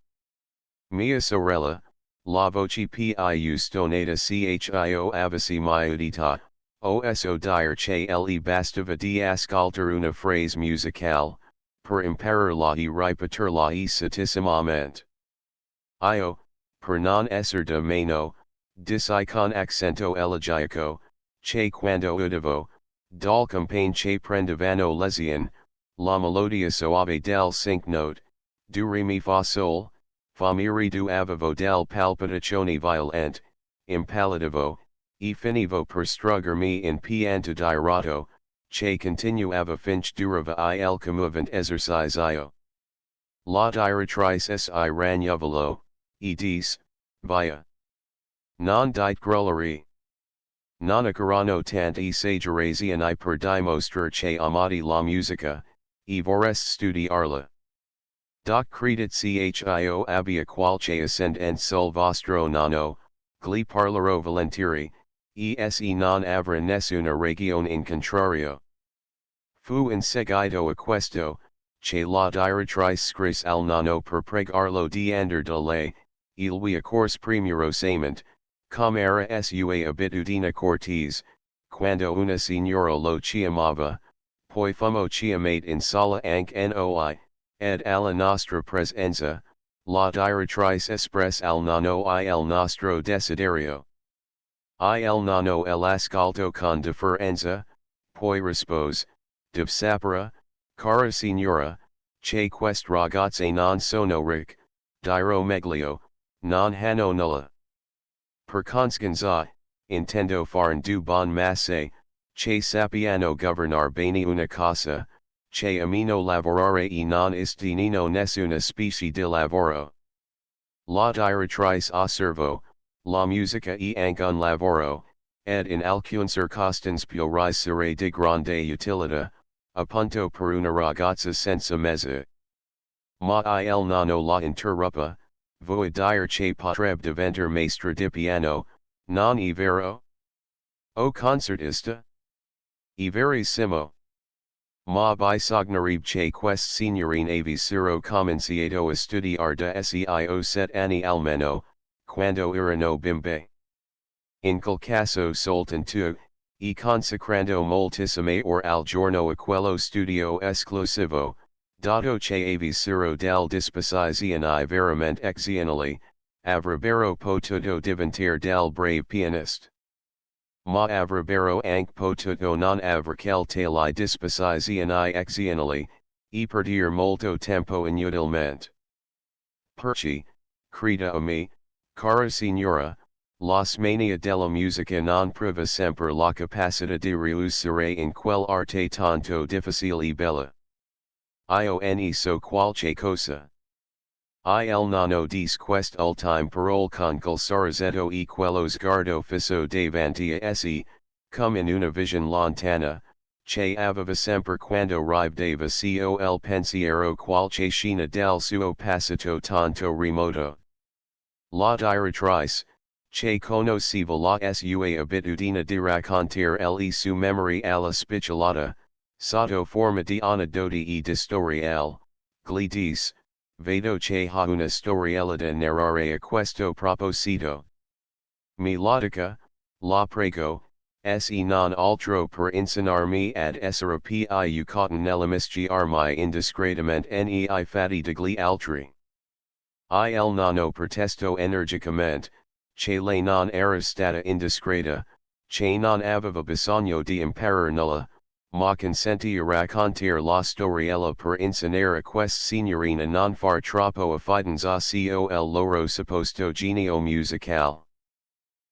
Mia sorella, la voce più stonata chio avessi mai udita, oso dire che le bastava di ascoltare una frase musicale, per impararla e ripeterla satissimamente. Io, per non esser de meno, dissi con accento elegiaco, che quando udivo, dal compagne che prendevano lezione, la melodia soave del cinque note, do re mi fa sol, fa mi re do avevo del palpitazione violente, impalladivo, e finivo per struggermi in pianto diroto, che continuava finch durava il commovente esercizio. La direttrice si ragnuvolo, edis, via. Non dite grullerie. Non accarano tant e sagerazione I per dimostrar che amati la musica, e vorreste studiarla. Doc credit chio abbia qualche ascendent sul vostro nonno, gli parlerò volentieri, ese non avrà nessuna ragione in contrario. Fu in seguito a questo, che la direttrice scrisse al nonno per pregarlo di andar da lei, il lui accorse primorosamente, come era sua abitudine cortese, quando una signora lo chiamava, poi fummo chiamate in sala anche noi, ed alla nostra presenza, la direttrice espresse al nonno il nostro desiderio. Il nonno l'ascolto con deferenza, poi rispose, Deve sapere, cara signora, che queste ragazze non sono ricche, dirò meglio, non hanno nulla. Per conseguenza, intendo farne du bon masse, che sappiano governar bene una casa, che amino lavorare e non istinino nessuna specie di lavoro. La direttrice osservo, la musica e anche un lavoro, ed in alcune circostanze può essere di grande utilità, appunto per una ragazza senza mezzo. Ma il nonno la interruppa, vuoi dire che potrebbe diventare maestra di piano, non è vero? O concertista? È verissimo. Ma bisognerebbe che queste signorine avessero cominciato a studiare da SEIO 7 anni almeno, quando erano bimbe. In quel caso soltanto, e consacrando moltissime ore al giorno a quello studio esclusivo, dato che avessero del disposizione veramente eccezionali, avrebbero potuto diventare del brave pianist. Ma avrebbero anche potuto non aver tale disposizione eccezionali, e perdere molto tempo inutilmente. Perché, creda a me, cara signora, la smania della musica non priva sempre la capacità di riuscire in quell'arte tanto difficile e bella. Io ne so qualche cosa. Il nonno dice quest'ultime parole con quel sorrisetto e quello sguardo fisso davanti a essi, come in una visione lontana, che aveva sempre quando rivedeva col pensiero qualche scena del suo passato tanto remoto. La direttrice, che conosceva la sua abitudine di raccontare le sue memorie alla spicciolata, sotto forma di aneddoti e di storielle, gli dice, vedo che ha una storiella da narrare a questo proposito. Mi lodica, la prego, se non altro per insegnarmi ad essere più educato nell'amisciarmi indiscretamente nei fatti degli altri. Il nonno protestò energicamente, che lei non era stata indiscreta, che non aveva bisogno di imparare nulla, ma consentì a raccontare la storiella per insegnare a queste signorine a non far troppo affidanza col loro supposto genio musicale.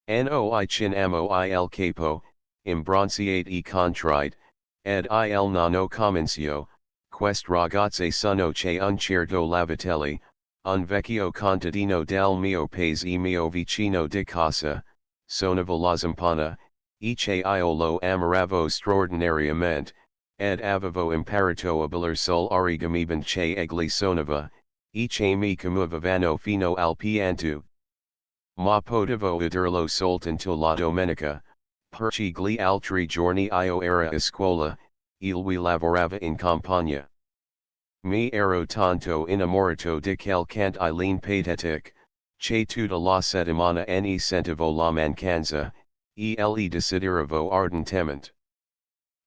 Noi chiamiamo il capo, imbronciate e contrite, ed il nonno cominciò, queste ragazze sono che un certo lavatelli, un vecchio contadino del mio paese e mio vicino di casa, sonava la zampana, e che io lo amoravo straordinariamente, ed avevo imparato a ballar sul origami che egli sonava, e che mi commuovevano fino al pianto. Ma potevo udirlo soltanto la domenica, perché gli altri giorni io era a scuola, e lui lavorava in campagna. Mi ero tanto innamorato di quel cantilene patetic, che tutta la settimana ne sentivo la mancanza, e le desideravo ardentemente.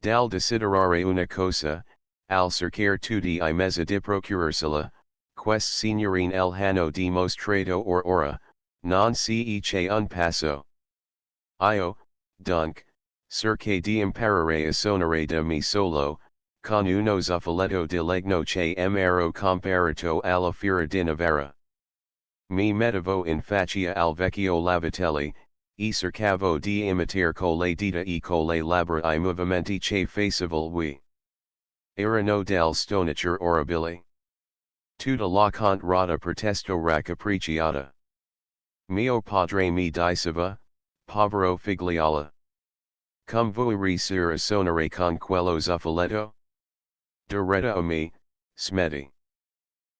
Dal desiderare una cosa, al cercare tutti I mezzi di procurarsela, queste signorine el hanno dimostrato or ora, non si che un passo. Io, dunque, cercai di imparare a suonare da mi solo, con uno zuffoletto di legno che m'ero comparato alla fiera di Novara. Mi mettevo in faccia al vecchio lavatelli, e cercavo di imitar con le dita e con le labbra I movimenti che faceva lui. Erano del stonature orribili. Tutta la contrada protesto raccapricciata. Mio padre mi diceva, povero figliala. Come vuoi risonare con quello zuffoletto? Diretta a me, smetti.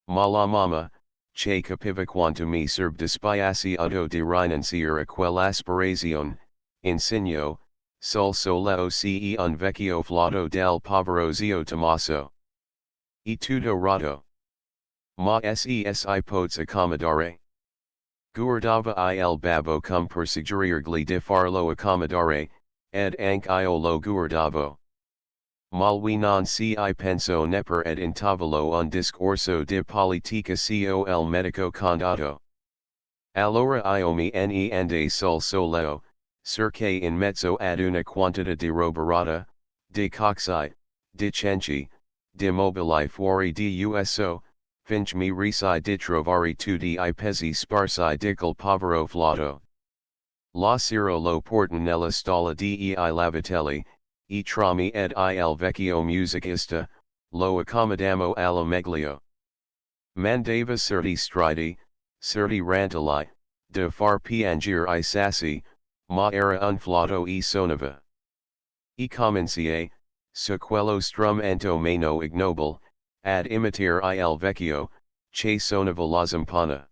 Ma la mamma, che capiva quanto mi serve dispiaciuto di rinunciare a quell'aspirazione, insignò, sul soleo ce un vecchio flato del povero zio Tommaso. E tutto rotto. Ma ses pozza accomodare. Guardava il babbo come per suggerirgli di farlo accomodare, ed anche io lo guardavo. Ma lui non si pensò neppure ed intavolò un discorso di politica col medico condato. Allora io mi ne andai sul soleo, cerché in mezzo ad una quantità di roba rotta, di coxai, di cenci, di mobili fuori di uso, finch mi risi di trovare tutti I pezzi sparsi di quel povero flato. La sera lo portan nella stalla dei lavatelli, e tra me ed il vecchio musicista, lo accomodammo alla meglio. Mandava certi stridi, certi rantoli, de far piangere I sassi, ma era un flato e sonava. E cominciai, su quello strumento meno ignoble, ad imitare il vecchio, che sonava la zampana.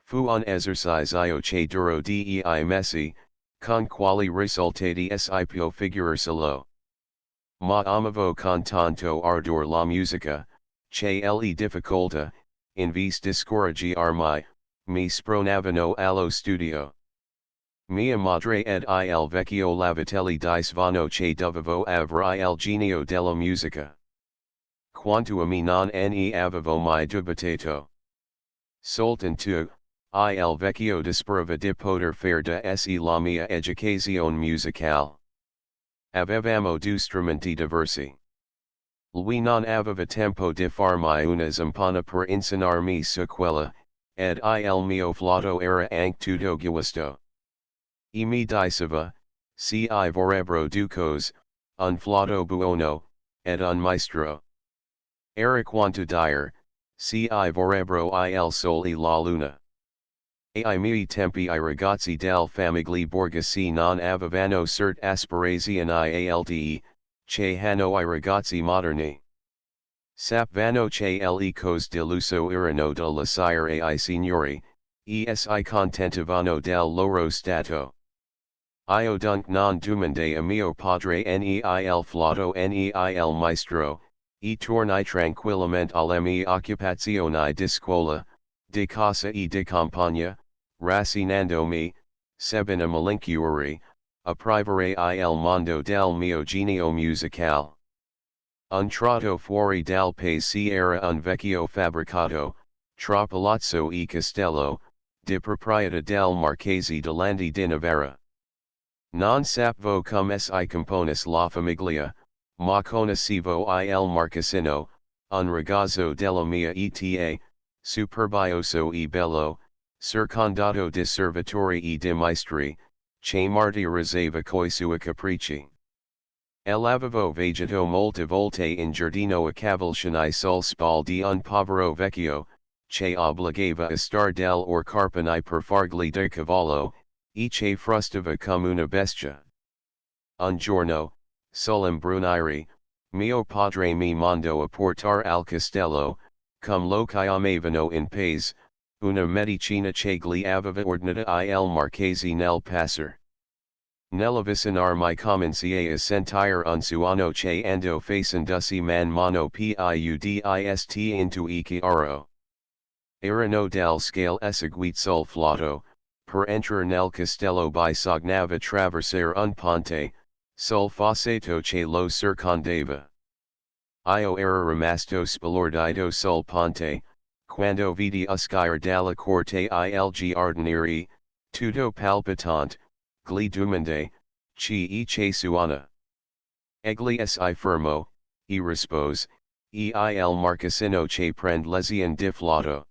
Fu un esercizio che duro dei mesi, con quali risultati si può figurarselo. Ma amavo con tanto ardor la musica, che le difficoltà, in vez di scoraggiarmi, mi spronavano allo studio. Mia madre ed il vecchio lavatelli dicevano che dovevo avere il genio della musica. Quanto a me non ne avevo mai dubitato. Soltanto, il vecchio disperava di poter fare da se la mia educazione musicale. Avevamo due strumenti diversi. Lui non aveva tempo di farmi una zampana per insegnarmi su quella, ed il mio flato era anche tutto guasto. E mi diceva, se I vorrebbero due cose, un flato buono, ed un maestro. Era quanto dire, se I vorrebbero il sole e la luna. Ai miei tempi I ragazzi del famiglie borghesi non avevano cert aspirazioni alte, che hanno I ragazzi moderni. Sapvano che le cose deluso erano da lasciare ai signori, e si contentavano del loro stato. Io dunque non domandai a mio padre ne il flato ne il maestro, e tornai tranquillamente alle mie occupazioni di scuola, di casa e di campagna, rassinandomi, sebbene malincuore, a privare il mondo del mio genio musicale. Un tratto fuori dal paese era un vecchio fabbricato, tra palazzo e castello, di proprietà del marchese de Landi di Navarra. Non sapevo come si componis la famiglia, ma conoscevo il marchesino, un ragazzo della mia età, superbioso e bello, circondato di servitori e di maestri, che martirizzava coi suoi capricci. L'avevo vegeto molte volte in giardino a cavalcani sul spal di un povero vecchio, che obbligava a star del or carpani per fargli de cavallo, e che frustava come una bestia. Un giorno, sull'imbrunire, mio padre mi mandò a portar al castello, come lo chiamavano in paese, una medicina che gli aveva ordinata il marchese nel passer. Nella vicinare cominciai a sentire un suono che andò facendosi man mano piudist into e chiaro. Erano del scale eseguite sul flato, per entrar nel castello bisognava attraversare un ponte, sul fossato che lo circondava. Io era rimasto sbalordito sul ponte, quando vidi uscire dalla corte il giardiniere, tutto palpitante, gli domandai, che suona. Egli si fermo, e rispose, il marchesino che prende lezione di flauto.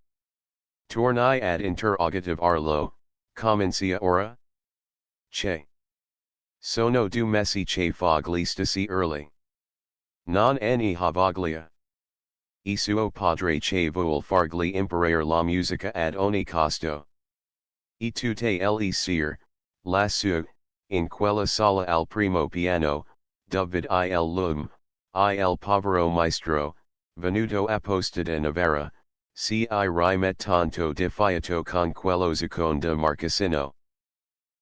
Tornai ad interrogative comincia ora? Che? Sono 2 mesi che fa gli stessi early. Non ne havoglia. e suo padre che vuol fargli imparare la musica ad ogni costo. E tutte le sere, lassù, in quella sala al primo piano, dove il il povero maestro, venuto apposta da Novara, si rimet tanto di fiato con quello seconda marchesino.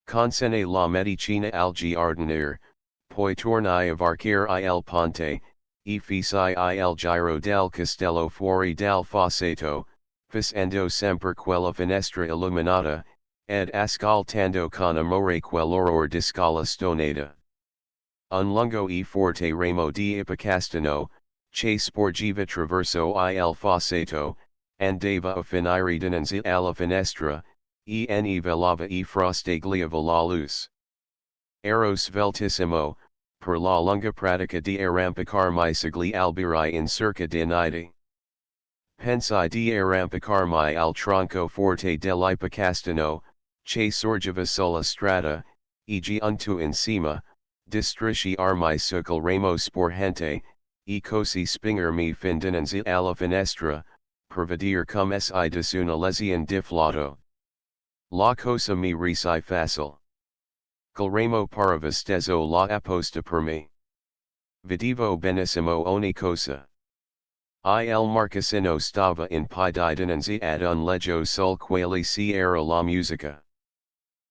Consenne la medicina al giardiniere, poi tornai a varcare il ponte, e feci il giro del castello fuori dal fossato, facendo sempre quella finestra illuminata, ed ascoltando con amore quell'orror di scala stonata. Un lungo e forte ramo di ipocastano, che sporgeva traverso il fossato, andava a finire dinanzi alla finestra, e ne velava e frostagliava la luce. Ero sveltissimo, per la lunga pratica di arrampicarmi sugli alberi in cerca di nidi. Pensai di arrampicarmi al tronco forte dell'ipocastano, che sorgeva sulla strada, e giunto in cima, districciarmi su quel ramo sporgente, e così spingermi fin dinanzi alla finestra, per vedere come si dis una lesion di flauto. La cosa mi resi facile. Quel ramo pareva steso la apposta per me. Vedevo benissimo ogni cosa. Il marchesino stava in piedi dinanzi ad un leggo sul quale si era la musica.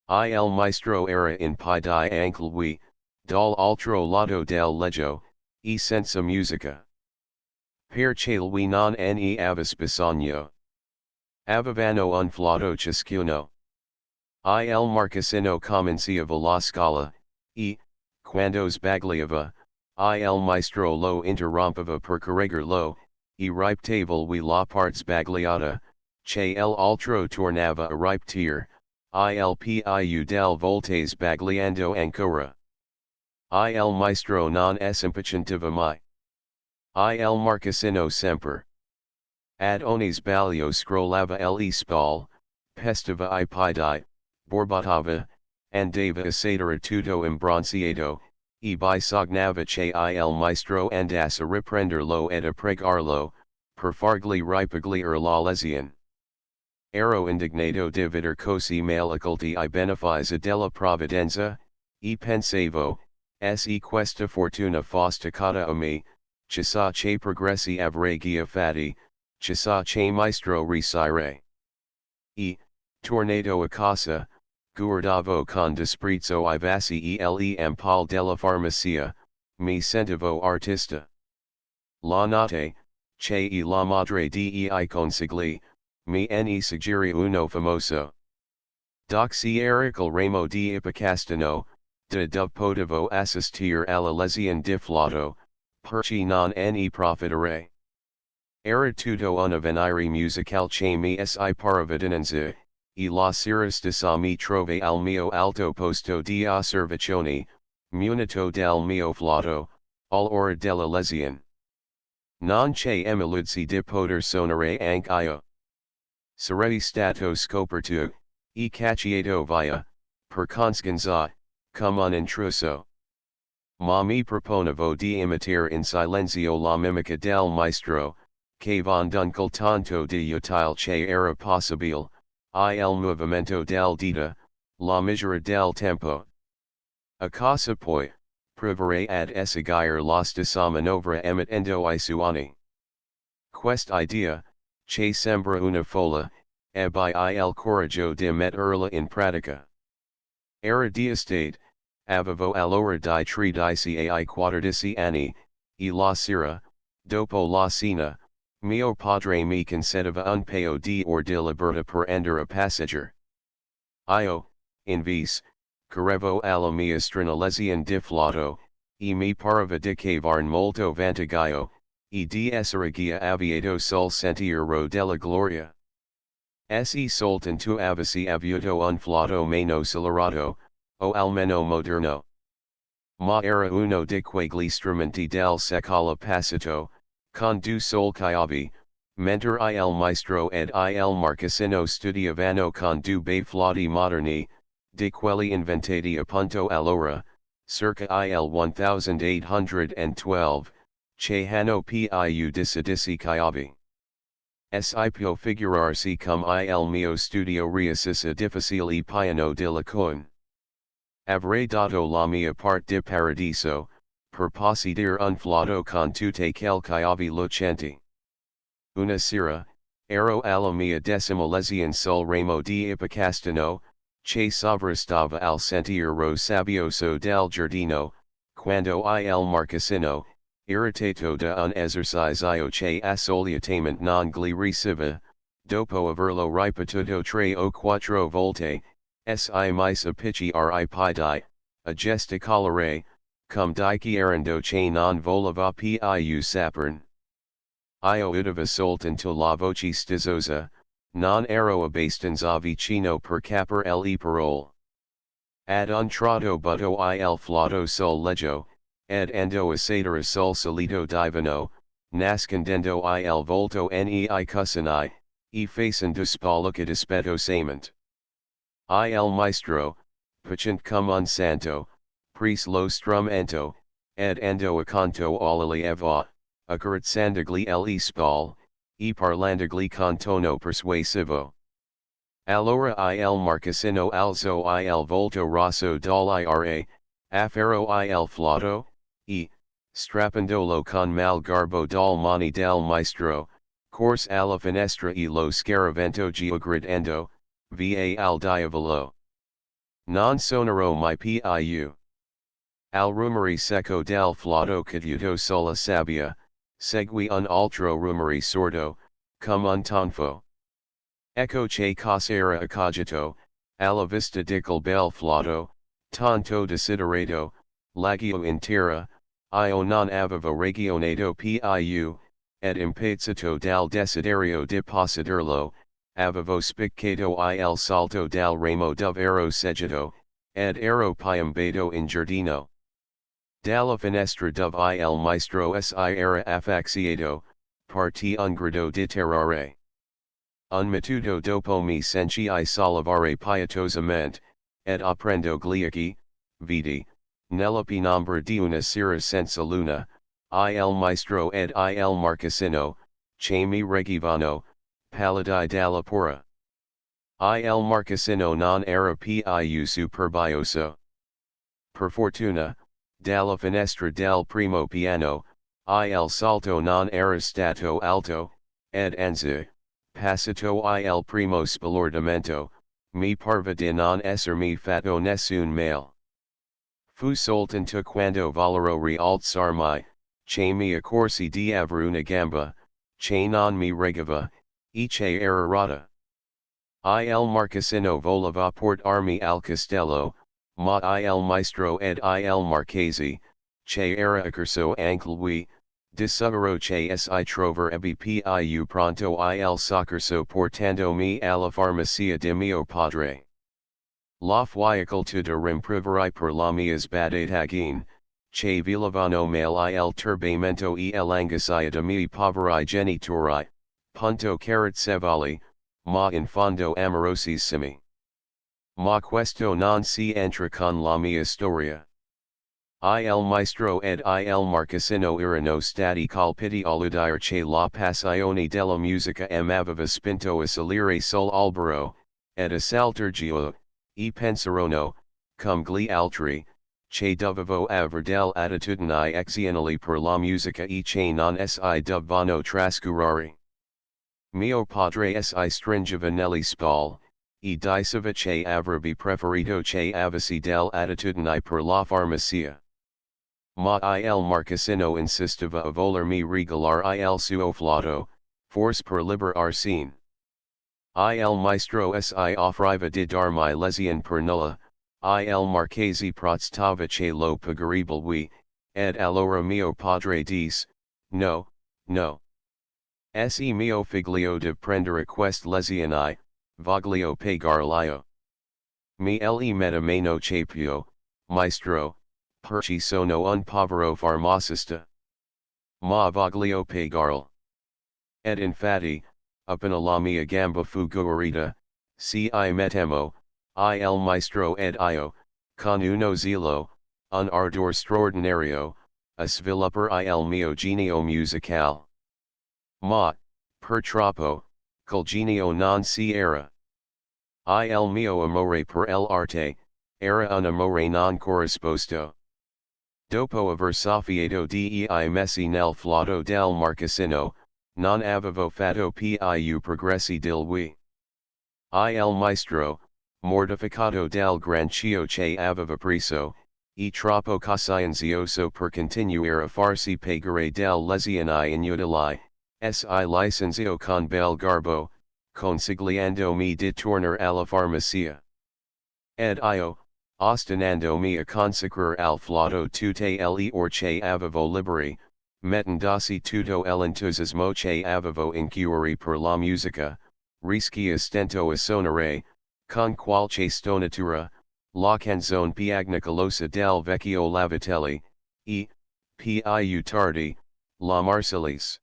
Il maestro era in piedi anche lui, dall'altro lato del leggo, e senza musica. Perché lui non ne aveva bisogno. Avevano un flauto ciascuno. Il marchesino cominciava la scala, e, quando sbagliava, il maestro lo interrompeva per correggerlo, e ripeteva lui la part sbagliata, che l'altro tornava a ripetere, il più del volte sbagliando ancora. Il maestro non s'impacientava mai. Il marchesino sempre. Ad ogni sbaglio scrollava le spalle, pestava I piedi, borbottava, andava a sedere tutto imbronziato, e bisognava che il maestro andasse a riprenderlo ed a pregarlo, per fargli ripagliare la lesion. Ero indignato di veder così malacalti I benefici della provvidenza, e pensavo, se questa fortuna fosse toccata a me, chissà che progressi avrei fatti, chissà che maestro riuscirei. E, tornato a casa, guardavo con disprezzo I vasi le ampale della farmacia, mi sentivo artista. La notte, che la madre di consigli, mi ne suggerì uno famoso. Doc si era col ramo di ipocastano, de dove potevo assistere alla lesion di flauto, perché non ne profitere. Era tutto un avvenire musical che mi si pareva dinanzi, e la sera stessa mi trovai al mio alto posto di osservazione, munito del mio flauto, all'ora della lesion. Non c'è emiludsi di poter suonare anche io. Sarei stato scoperto, e cacciato via, per conseguenza, come un intruso. Ma mi proponevo di imitare in silenzio la mimica del maestro, che von dunque tanto di utile che era possibile, il movimento del dita, la misura del tempo. A cosa poi, provare ad eseguire la stessa manovra emettendo I suoni. Quest'idea, che sembra una folla, ebbi il coraggio di metterla in pratica. Era di estate, avevo allora di 13 ai 14 anni, e la sera, dopo la cena, mio padre mi concedeva un paio di ore di libertà per andare a passeggere. Io, invece, correvo alla mia strana lesion di flauto, e mi pareva di cavarne molto vantaggio, e di essere guia avviato sul sentiero della gloria. Se soltanto avessi avuto un flauto meno accelerato, o almeno moderno. Ma era uno di quegli strumenti del secolo passato, con due sole chiavi, mentre il maestro ed il marchesino studiavano con due bei flauti moderni, di quelli inventati appunto allora, circa il 1812, che hanno più dissidisi chiavi. Sipio figurarsi cum il mio studio riassisa difficile piano di la coin. Avrei dato la mia parte di paradiso, per possedere un flauto con tutte quelle chiavi lucenti. Una sera, ero alla mia decima lezione sul ramo di ipocastano, che sovrastava al sentiero sabbioso del giardino, quando il marchesino, irritato da un esercizio che assolutamente non gli risiva, dopo averlo ripetuto 3 o 4 volte, si mise a picchiare piedi, a gesticolare, cum dichiarando che non voleva più saperne. Io udeva soltanto la voce stizzosa, non ero abbastanza vicino per capire le parole. Ad un tratto butto il flauto sul leggo, ed ando a sedere sul solito divano, nascondendo il volto nei cuscini, e facendo spalla che dispettosamente. Il maestro, pacient cum un santo, pres lo strumento, ed ando accanto all'allieva, accarezzandogli le spalle, e parlandogli con tono persuasivo. Allora il marchesino alzo il volto rosso dall'ira, afferro il flauto, e, strappandolo con mal garbo dal mani del maestro, corse alla finestra e lo scaravento gridando, va al diavolo. Non sonero mai più. Al rumore secco del flauto caduto sulla sabbia, segui un altro rumore sordo, cum un tonfo. Ecco che cos'era accogito, alla vista di quel bel flauto, tanto desiderato, lagio in terra, io non avevo ragionato più, ed impazzato dal desiderio di possederlo, avevo spiccato il salto dal ramo dov'ero seggito, ed ero piombato in giardino. Dalla finestra dove il maestro si era affacciato, partì un grido di terrore. Un minuto dopo mi sentii sollevare pietosamente, ed aprendo gli occhi, vidi, nella penombra di una sera senza luna, il maestro ed il marchesino, che mi reggivano, pallidi dalla paura. Il marchesino non era più superbioso. Per fortuna, dalla finestra del primo piano, il salto non era stato alto, ed anzi, passato il primo spalordamento, mi parve di non essermi fatto nessun male. Fu soltanto quando vollero rialzarmi, che mi accorsi di avere una gamba, che non mi reggeva, e che era rotta. Il marchesino voleva portarmi al castello, ma il maestro ed il marchese, che era accorso anche lui, decidero che si troverebbe più pronto il soccorso portandomi alla farmacia di mio padre. La fiaccolata rimproveri per la mia sbadaggine, che vilavano male il turbamento e l'angoscia de miei poveri genitori, punto carezzevoli, ma in fondo amorosissimi. Ma questo non si entra con la mia storia. Il maestro ed il marchesino erano stati colpiti all'udire che la passione della musica m'aveva spinto a salire sull'albero, ed a saltar giù, e pensarono, come gli altri, che dovevo aver delle attitudini eccezionali per la musica e che non si dovevano trascurare. Mio padre si stringeva negli spalle, e diceva che avrebbe preferito che avessi delle attitudini per la farmacia. Ma il marchesino insisteva a volermi regalare il suo flauto, forse per liberarsi. Il maestro si offriva di darmi lezione per nulla, il marchese protestava che lo pagherebbe lui, ed allora mio padre disse, no, no. Se mio figlio deve prendere queste lezioni, voglio pagarlo. Mi le mette meno che più, maestro, perché sono un povero farmacista. Ma voglio pagarlo. Ed infatti, appena la mia gamba fu guarita, si mettemo, il maestro ed io, con uno zelo, un ardor straordinario, a svilupper il mio genio musicale. Ma, purtroppo, col genio non si era. Il mio amore per l'arte, era un amore non corrisposto. Dopo aver soffiato dei mesi nel flauto del marchesino, non avevo fatto più progressi di lui. Il maestro, mortificato del granchio che aveva preso, e troppo coscienzioso per continuare a farsi pagare delle lezioni inutili, si licenzio con bel garbo, consigliandomi di tornare alla farmacia. Ed io, ostinandomi a consacrare al flauto tutte le ore che avevo liberi, mettendosi tutto l'entusiasmo che avevo in cuore per la musica, rischia stento a suonare, con qualche stonatura, la canzone piagnicolosa del vecchio Lavatelli, e, più tardi, la Marseillaise.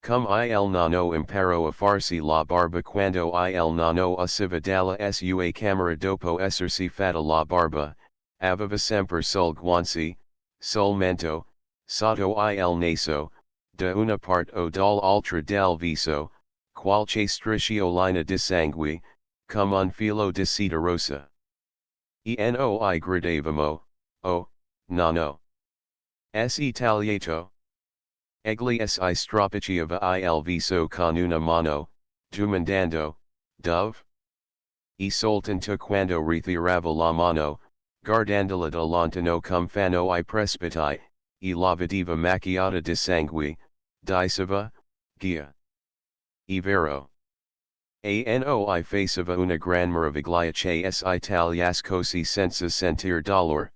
Come il nonno imparo a farsi la barba quando il nonno usciva dalla sua camera dopo essersi fatta la barba, aveva sempre sul guanci, sul mento, sotto il naso, da una parte o dall'altra del viso, qualche strisciolina di sangue, come un filo di seta rossa. Noi gridavamo, oh, nonno. Si tagliato. Egli si stropicciava il viso con una mano, domandando, dove? E soltanto quando ritirava la mano, guardandola da lontano come fanno I presbiti, e la vedeva macchiata di sangue, diceva, Gia. E vero. Noi faceva una gran meraviglia che si tagliascosi senza sentir dolore.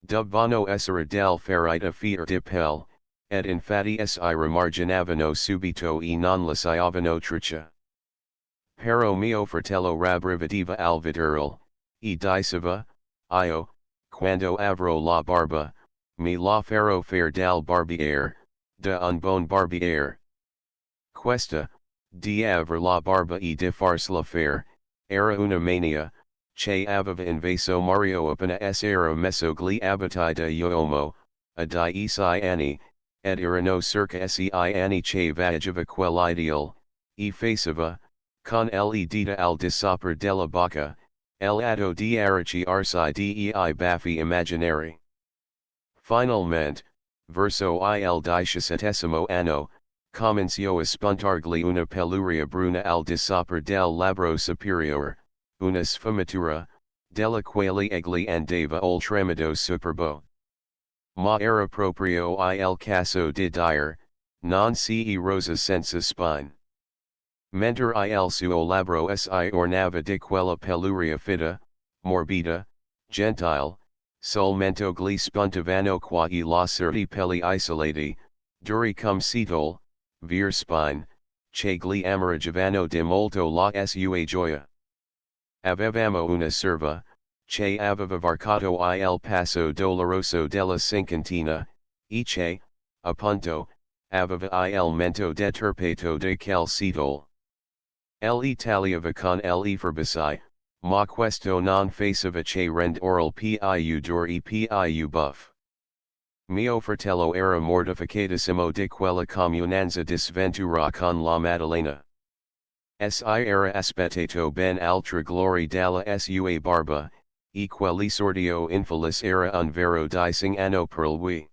Dovevano essere del ferita fier di pelle, ed infatti si rimarginavano subito e non lasciavano traccia. Pero mio fratello rabbrividiva al vederlo, e diceva, io, quando avrò la barba, mi la farò fare dal barbiere, da un bon barbiere. Questa, di aver la barba e di farsela fare, era una mania, che aveva invaso Mario appena s'era messo gli abiti da uomo, a 10 anni, ed erano circa 6 anni che viaggiava quell'ideal, e faceva, con le dita al di sopra della bocca, l'atto di arricciarsi dei baffi immaginari. Finalmente, verso il 17° anno, cominciò a spuntargli una peluria bruna al di sopra del labbro superiore, una sfumatura, della quale egli andava oltremodo superbo. Ma era proprio il caso di dire, non si rosa senza spine. Mentre il suo labbro si ornava di quella peluria fitta, morbida, gentile, sul mento gli spuntavano quai la certi peli isolati, duri come setole, vir spine, che gli amorigavano di molto la sua gioia. Avevamo una serva, che aveva varcato il passo doloroso della cinquantina, e che, appunto, aveva il mento deturpato di quel setole. Le tagliava con le forbici, ma questo non faceva che rend oral più dur e più buff. Mio fratello era mortificatissimo di quella comunanza di sventura con la Maddalena. Si era aspettato ben altra gloria dalla sua barba, e quell'esordio infelice era un vero disegno per lui.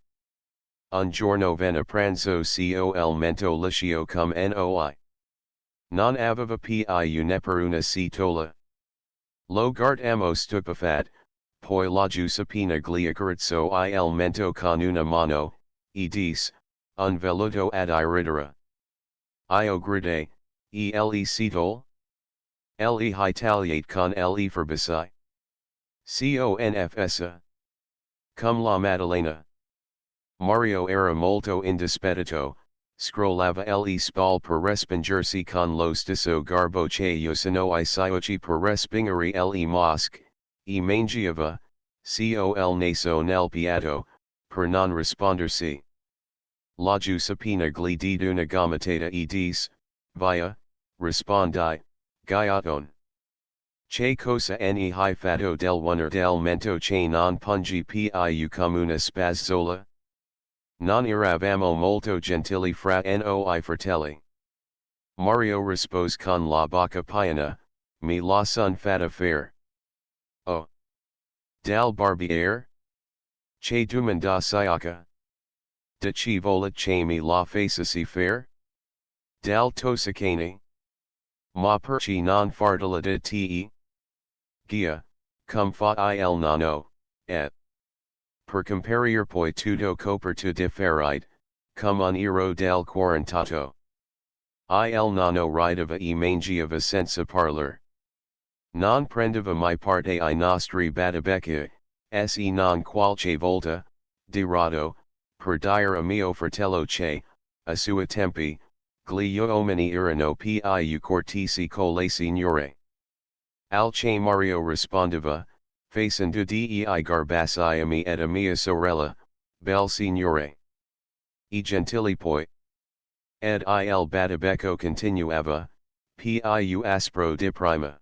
Un giorno venne pranzo il mento liscio come noi. Non aveva più neppure una setola. Lo guardammo stupefatto, poi la Giuseppina gli accarezzo il mento con una mano, e disse, un veluto ad iridere. Io gridai, le setole? Le tagliate con le forbici. Confessa. Come la Maddalena. Mario era molto indispetito, scrollava le spalle per respingersi con lo stesso garbo che usano I cioci per respingere le mosche, e mangiava, il naso nel piatto, per non rispondersi. La Giuseppina gli diede una gomitata e disse, via, rispondi, gaiaton. Che cosa ne hai fatto del wonder del mento che non pungi più come una spazzola? Non eravamo molto gentili fra noi fratelli. Mario rispose con la bocca piena, mi la son fatta faire. Oh! Dal barbiere? Che domanda siaca? De chi vola che mi la facessi faire? Dal tosicane? Ma perci non fartela de te? Gia, cum fa il nano, et. Per comparier poi tutto coperto di ferrite, cum un iro del quarantato. Il nano rideva e mangiava senza parlar. Non prendeva mai parte ai nostri battibecchi, se non qualche volta, di rado, per dire a mio fratello che, a sua tempi, gli uomini erano più cortesi con le signore. Al che Mario rispondeva, facendo dei garbassi a me ed a mia sorella, bel signore. E gentili poi. Ed il battibecco continuava, più aspro di prima.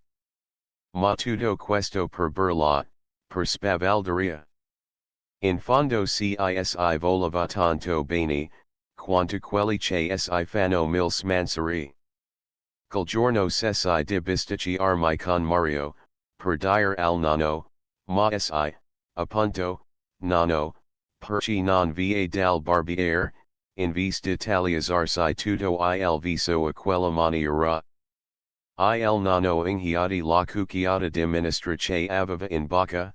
Ma tutto questo per burla, per spavalderia. In fondo si voleva tanto bene, quanto quelli che si fanno mil smanseri. Quel giorno cessai di bisticciarmi con Mario, per dire al nonno, ma appunto, nonno, perché non va dal barbiere, in vista di tagliarsi tutto il viso a quella maniera. Il nonno inghiati la cucchiata di minestra che aveva in bocca,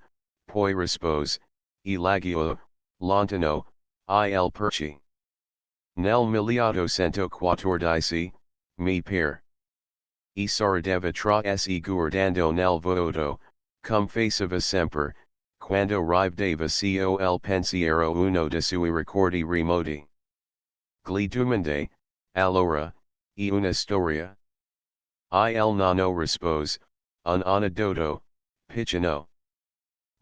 poi rispose, e laguio, lontano, il perci. Nel 1814, mi per. E sorrideva tra se guardando nel vuoto, cum faceva sempre, quando rivdeva col pensiero uno de sui ricordi remoti. Gli domandai, allora, e una storia? Il nonno rispose, un aneddoto, piccino.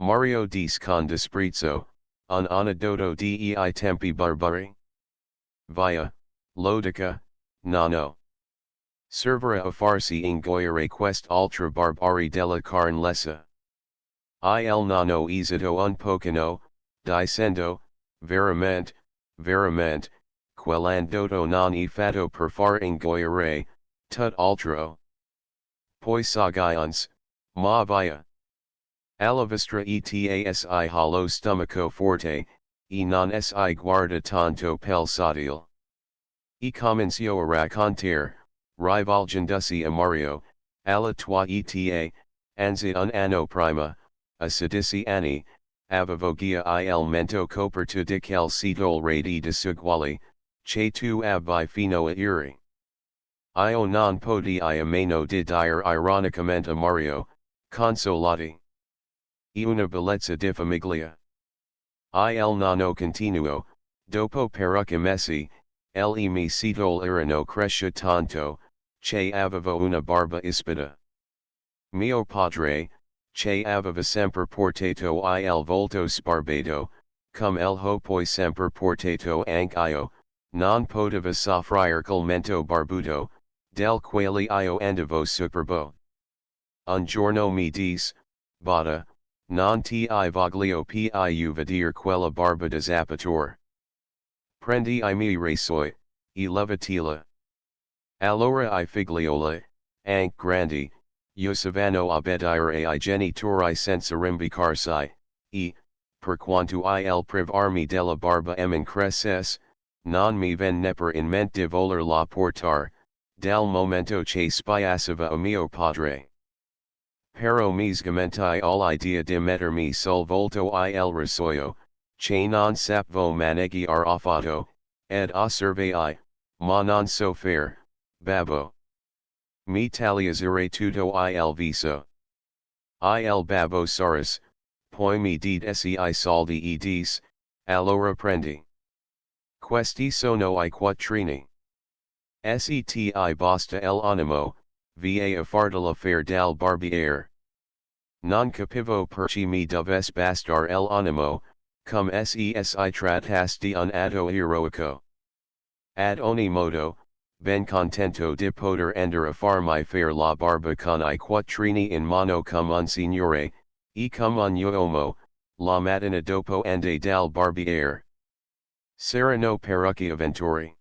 Mario dice con disprezzo, un aneddoto dei tempi barbari? Via, Lodica, nonno. Servera a farsi ingoiare quest'altra barbari della carne lesa. Il nonno esito un pochino, dicendo, veramente, veramente, quell'andotto non è fatto per far ingoiare, tutt'altro. Poi soggiunse, ma via. Alla vostra etasi hallo stomaco forte, e non si guarda tanto pel sottile. E comencio a raccontare, rivolgendosi a Mario, alla tua eta, anzi un anno prima, a 16 anni, avevo gia il mento coperto di quel setole di suguali, che tu abbi fino a ieri. Io non potea a meno di dire ironicamente a Mario, consolati. E una bellezza di famiglia. Il nonno continuo, dopo parecchi mesi, le mi setole erano cresciute tanto, che avevo una barba ispida. Mio padre, che aveva sempre portato il volto sbarbato, cum el ho poi sempre portato anche io, non poteva soffrire col mento barbuto, del quale io andavo superbo. Un giorno mi dice, bada, non ti voglio più vedere quella barba da zappatore. Prendi I miei rasoi, e levatila. Allora I figlioli, anche grandi, usavano obbedire ai genitori senza rimbicarsi, e, per quanto il privarmi della barba cresces, non mi ven neppur in mente di volerla portar, dal momento che spiaceva a mio padre. Pero mi sgamentai all'idea di mettermi sul volto il rasoio, che non sapvo maneggiare affatto, ed osservai, ma non so fare, babbo. Mi tagliare tutto il viso. Il babbo saris, poi mi disse I soldi e dice, allora prendi. Questi sono I quattrini. Seti basta l'animo, va a fartela fare dal barbiere. Non capivo perché mi doves bastar l'animo, cum si trattasti un atto eroico. Ad ogni modo, ben contento di poter andare a farmi fare la barba con I quattrini in mano cum un signore, e cum un uomo, la mattina dopo andai dal barbiere. Sereno parrucchia ventori.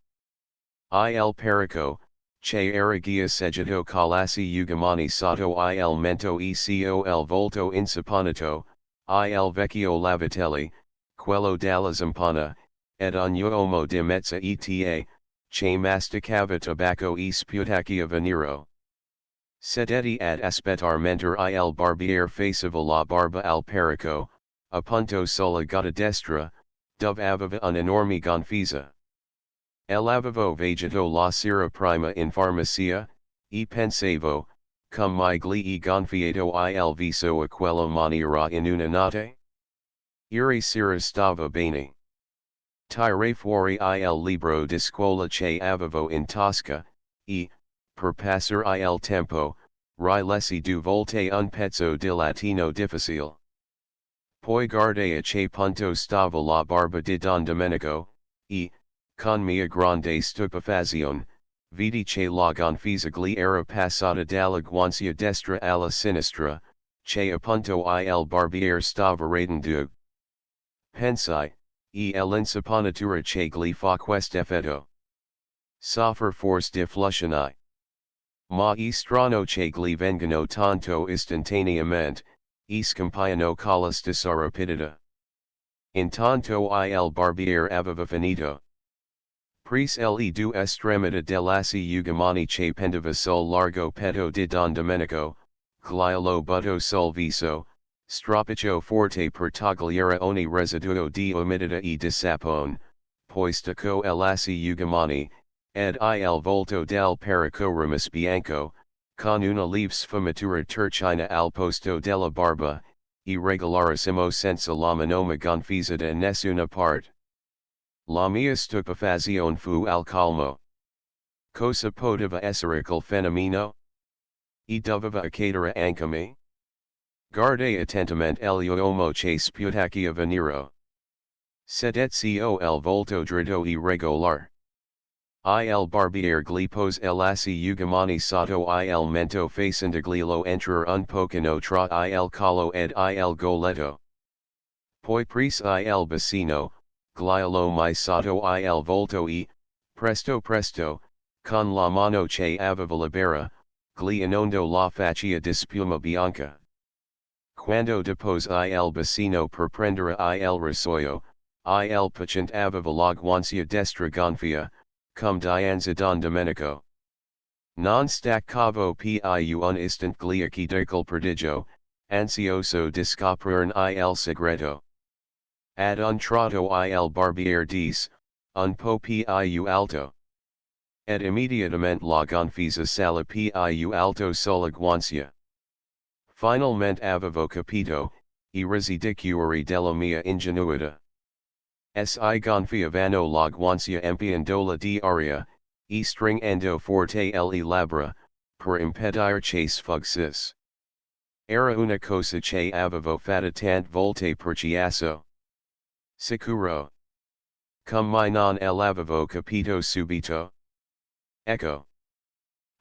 Il perico, che aragia segito calasi ugamani sotto il mento e col volto insapanato, il vecchio lavatelli, quello dalla zampana, ed ogni uomo di mezza eta, che masticava tobacco e sputacchia veniro. Sedetti ad aspettar mentre il barbiere faceva la barba al perico, appunto sulla gutta destra, dove aveva un'enorme gonfisa. L'avevo vegeto la sera prima in farmacia, e pensavo, come mi gli gonfiato il viso a quella maniera in una notte? Ieri sera stava bene. Tirai fuori il libro di scuola che avevo in tasca, e, per passare il tempo, rilessi due volte un pezzo di latino difficile. Poi guardai a che punto stava la barba di Don Domenico, e, con mia grande stupefazione, vidi che la gonfisa gli era passata dalla guancia destra alla sinistra, che appunto il barbiere stava radendo. Pensai, l'insapanatura che gli fa quest'effetto. Soffre forse di flussioni. Ma è strano che gli vengano tanto istantaneamente, e scampaiano con la stessa rapidità. Intanto il barbiere aveva finito. Pris le due estremità dell'assi ugamani che pendeva sul largo petto di Don Domenico, glielo butto sul viso, stropicciò forte per togliere ogni residuo di umidità e di sapone, poi staccò l'assi ugamani, ed il volto del perico rimise bianco, con una lieve sfumatura turchina al posto della barba, irregolarissimo senza la minoma gonfisa da nessuna parte. La mia stupefazione fu al colmo. Cosa poteva essere quel fenomeno? E doveva accadere anche me? Guardai attentamente l'uomo che sputacchia veniro. Sedezio il volto dritto e regolare. Il barbiere gli pose l'assi ugamani sotto il mento facendoglio entrar un pochino tra il collo ed il goletto. Poi prese il bacino, glielo mai sotto il volto e, presto presto, con la mano che aveva libera, gli inondò la faccia di spuma bianca. Quando depose il bacino per prendere il rasoio, il paziente aveva la guancia destra gonfia, come dianza Don Domenico. Non staccavo più un istant gli occhi del prodigio, ansioso di scoprire il segreto. Ad un tratto il barbiere disse, un po' più alto. Ed immediatamente la gonfisa sale più alto sulla guancia. Finalmente avevo capito, I residicuori della mia ingenuità. Si gonfiavano la guancia empiandola di aria, e stringendo forte le labbra, per impedire che sfugisse. Era una cosa che avevo fatta tante volte per chiasso. Sicuro. Come mai non l'avevo capito subito? Ecco.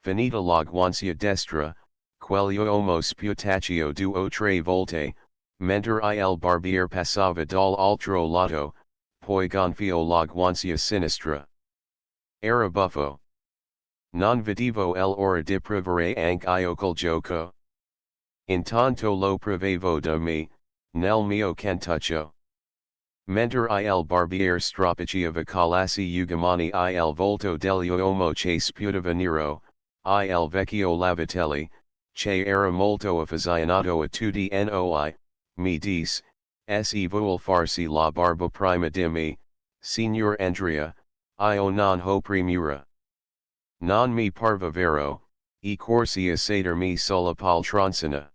Finita la guancia destra, quell'uomo sputacchio 2 o 3 volte, mentre il barbiere passava dall'altro lato, poi gonfiò la guancia sinistra. Era buffo. Non vedevo l'ora di provare anche io col gioco. Intanto lo provavo da me, nel mio cantuccio. Mentre il barbiere stropicciava calasi ugamani il volto dell'uomo che sputava nero, il vecchio lavatelli, che era molto affezionato a tutti noi, mi disse, se vuol farsi la barba prima di me, signor Andrea, io non ho premura. Non mi parva vero, e corsi a sedermi sulla poltroncina.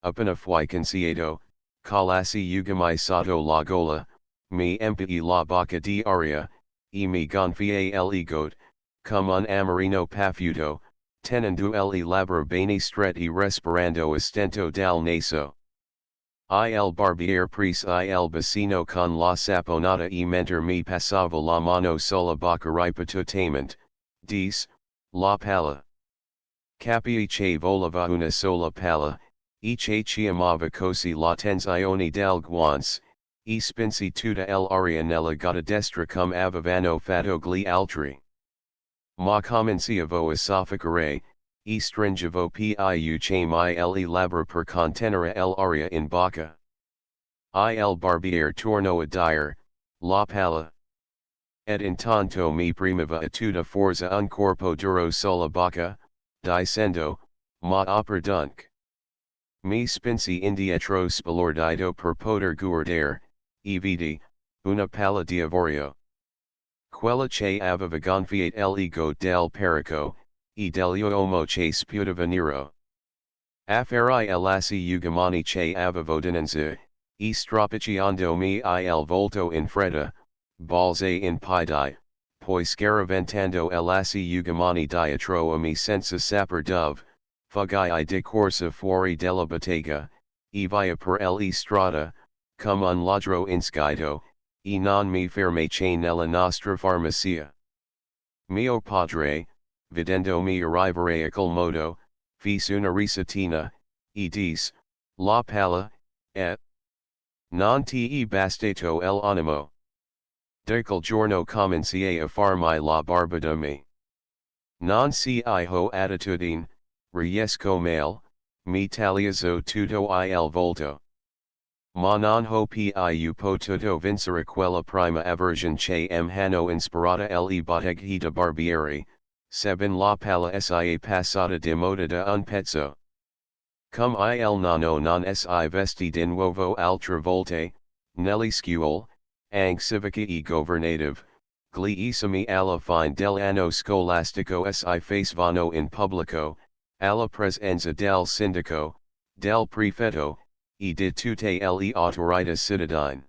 Appena fui consigliato, calasi ugamai sotto la gola, mi empii la bocca di aria, e mi gonfiai l'egote, come un amarino paffuto, tenendo le labbra bene strette respirando a stento dal naso. Il barbiere prese il bacino con la saponata e mentre mi passava la mano sulla bocca ripetutamente, disse, la palla. Capii che voleva una sola palla, e che chiamava così la tensione del guance, e spinsi tuta l'aria nella gata destra cum avevano fatto gli altri. Ma comenciavo a soffocare, e stringevo più che mai le labbra per contenere l'aria in bocca. Il barbiere tornò a dire, la palla. Ed intanto mi premeva a tutta forza un corpo duro sulla bocca, dicendo, ma opperdunque. Mi spinsi indietro spalordito per poter guardare, e vidi, una palla di avorio. Quella che aveva gonfiato l'ego del perico, e dell'uomo che sputava nero. Affarai lassi ugamani che avevo dinanzi, e stropicciandomi il volto in fretta, balzai in piedi, poi scaraventando lassi ugamani dietro a me senza saper dove, fuggai di corsa fuori della bottega, e via per le strada, come un ladro inscito, e non mi fermai nella nostra farmacia. Mio padre, vedendomi arrivare a quel modo, fece una risatina, e disse, la palla, non ti bastato l'animo. Da quel giorno cominciai a farmi la barba da me. Non si ho attitudine, riesco male, mi tagliazzo tutto il volto. Ma non ho più potuto vincere quella prima aversione che hanno ispirata le botteghe da barbieri, sebbene la palla sia passata di moda da un pezzo. Come il nonno non si vesti di nuovo altre volte, nelle scuole, anche civiche e governative, gli esami alla fine dell'anno scolastico si facevano in pubblico, alla presenza del sindaco, del prefetto, e di tutte le autorità cittadine.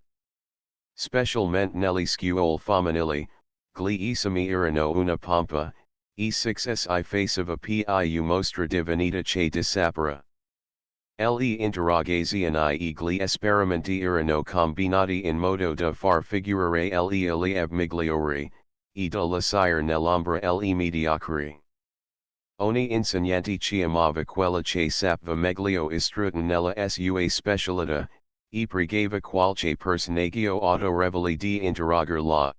Specialmente nelle scuole femminili, gli esami erano una pompa, e six si faceva più mostra di vanità che di sapere. Le interrogazioni e gli esperimenti erano combinati in modo da far figurare le allievi migliori, e da lasciare nell'ombra le mediocri. Ogni insegnante chiamava quella che sapeva meglio istruita nella sua specialità, e pregava qualche personaggio autorevole di interrogarla.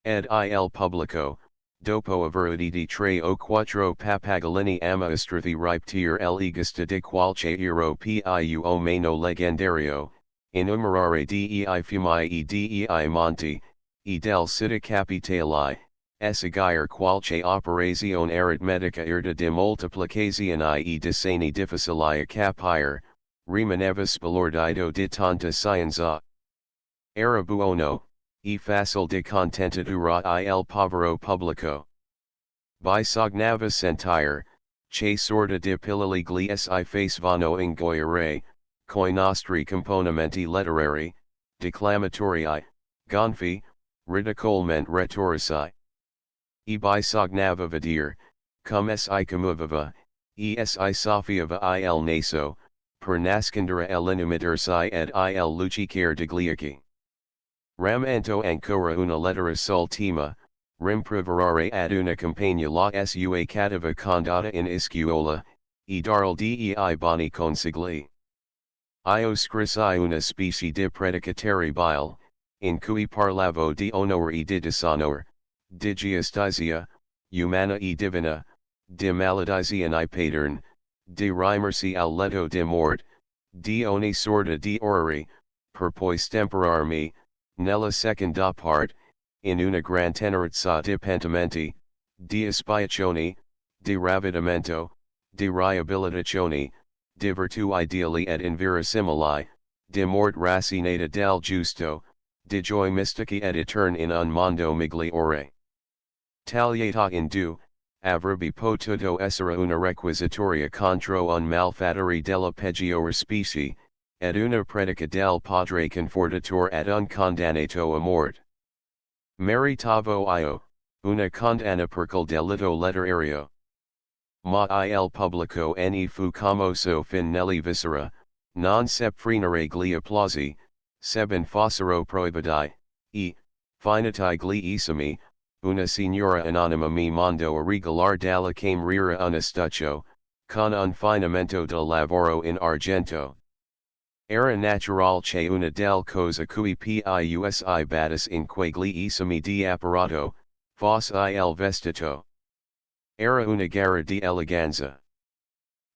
Ed il pubblico, dopo aver uditi 3 o 4 papagallini ammaestrati ripetere l'egasta di qualche euro più o meno leggendario, enumerare dei fiumi e dei monti, e del città capitale, seguire qualche operazione aritmetica irta di moltiplicazione e di segni difficili a capire, rimaneva spalordito di tanta scienza. Era buono, e facile di contentatura il povero pubblico. Bisognava sentire, che sorta di pillole gli si facevano ingoiare, coi nostri componimenti letterari, declamatori, gonfi, ridicolmente retorici. E bisognava vedere, come si commuoveva, e si soffiava il naso, per nascondere l'inumidirsi ed il lucicare degli occhi. Ramanto ancora una lettera sull'ultima, rimproverare ad una compagna la sua cattiva condotta in iscuola, e darle dei buoni consigli. Io scrissi una specie di predicatore bile, in cui parlavo di onore e di disonore, di giustizia, umana e divina, di maledizione paterne, di rimersi al letto di morte, di ogni sorta di orrori, per poi stemperarmi, nella seconda parte, in una gran tenerezza di pentimenti, di espiazioni, di ravvedimento, di riabilitazione, di virtù ideali ed inverosimili, di morte rassegnata del giusto, di gioia mistica ed eterna in un mondo migliore. Tagliata in due, avrebbe potuto essere una requisitoria contro un malfattere della peggiore specie, ed una predica del padre confortatore ad un condannato a morte. Meritavo io, una condanna per quel delitto letterario. Ma il pubblico ne fu commosso fin nelle viscera, non sepprinere gli applausi, sebbene fossero proibiti, e, finiti gli esami, una signora anonima mi mandò a regalar dalla cameriera un astuccio, con un finamento de lavoro in argento. Era natural che una del cosa cui pius I battis in quegli di apparato, fos il vestito. Era una gara di eleganza.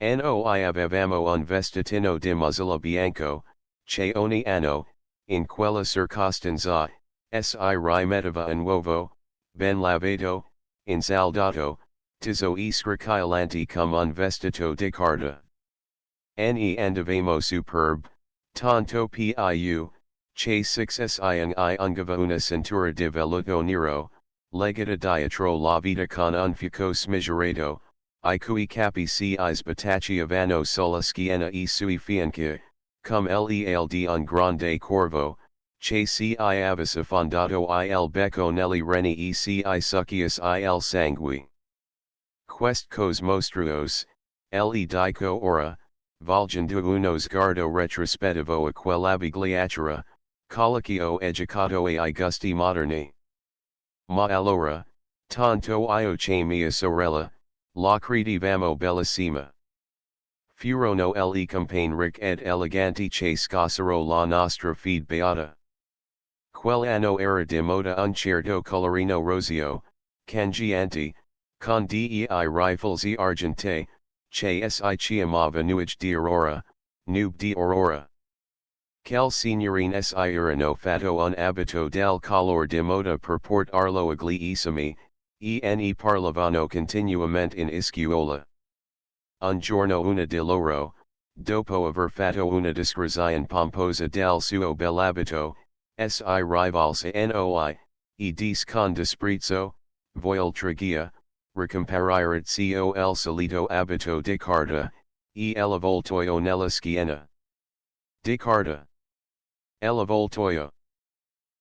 Noi avevamo un vestitino di mazzilla bianco, che ogni anno, in quella circostanza, si rimetteva in uovo, ben lavato, insaldato, tizo e scricchiolante come un vestito di carta. Ne andavamo superb, tanto più, che 6 I ungava una cintura di velluto nero, legata dietro la vita con un fuoco smisurato, I cui capi si sbatacchiavano sulla schiena e sui fianchi, come l'eld un grande corvo, che si avesse affondato il becco negli reni e si succhius il sangue. Quest cos mostruos, le dico ora, volgendo uno sguardo retrospettivo a quell'abigliatura, colloquio educato ai gusti moderni. Ma allora, tanto io che mia sorella, la credevamo bellissima. Furono le campagne ricche ed eleganti che scassero la nostra fede beata. Quell'anno era di moda un certo colorino roseo, cangiante, con dei rifles e argentei, che si chiamava nuage di aurora, nube di aurora. Quel signorin si erano fatto un abito del color di moda per portarlo agli esami, ne parlavano continuamente in iscuola. Un giorno una di loro, dopo aver fatto una descrizione pomposa del suo bell'abito, si rivolse noi, e disse con disprezzo, voglio ricomparare il solito abito di carta, l'avvoltoio nella schiena. Di carta. L'avvoltoio.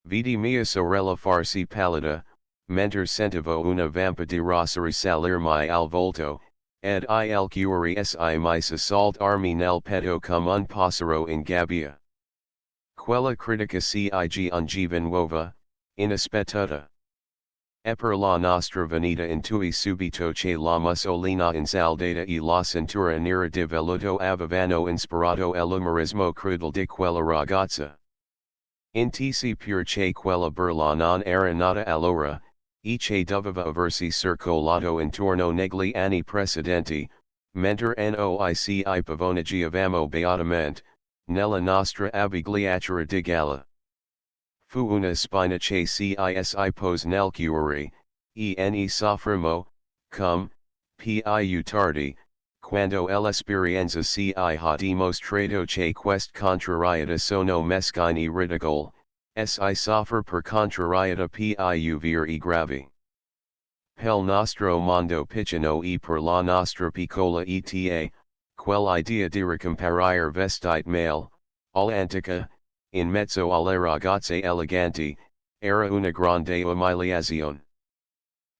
Vidi mia sorella farsi pallida, mentre sentivo una vampa di rosa risalirmi al volto, ed il cuore si mise a saltarmi nel petto come un passero in gabbia. Quella critica si ungeva nuova, inaspettata. E per la nostra venita intui subito che la mussolina insaldata e la cintura nera di velluto avevano ispirato l'umorismo crudele di quella ragazza. Intesi pur che quella burla non era nata allora, e che doveva aversi circolato intorno negli anni precedenti, mentre noi ci pavoneggiavamo beatamente, nella nostra abbigliatura di gala. Fu una spina che si pose nel cuore, ne soffrimo, come, più tardi, quando l'esperienza si ha dimostrato che quest contrarieta sono mesquine e ridicole, si soffre per contrarieta più vir e gravi. Pel nostro mondo piccino e per la nostra piccola eta, quell'idea di ricomparire vestite male, all'antica, in mezzo alle ragazze eleganti, era una grande umiliazione.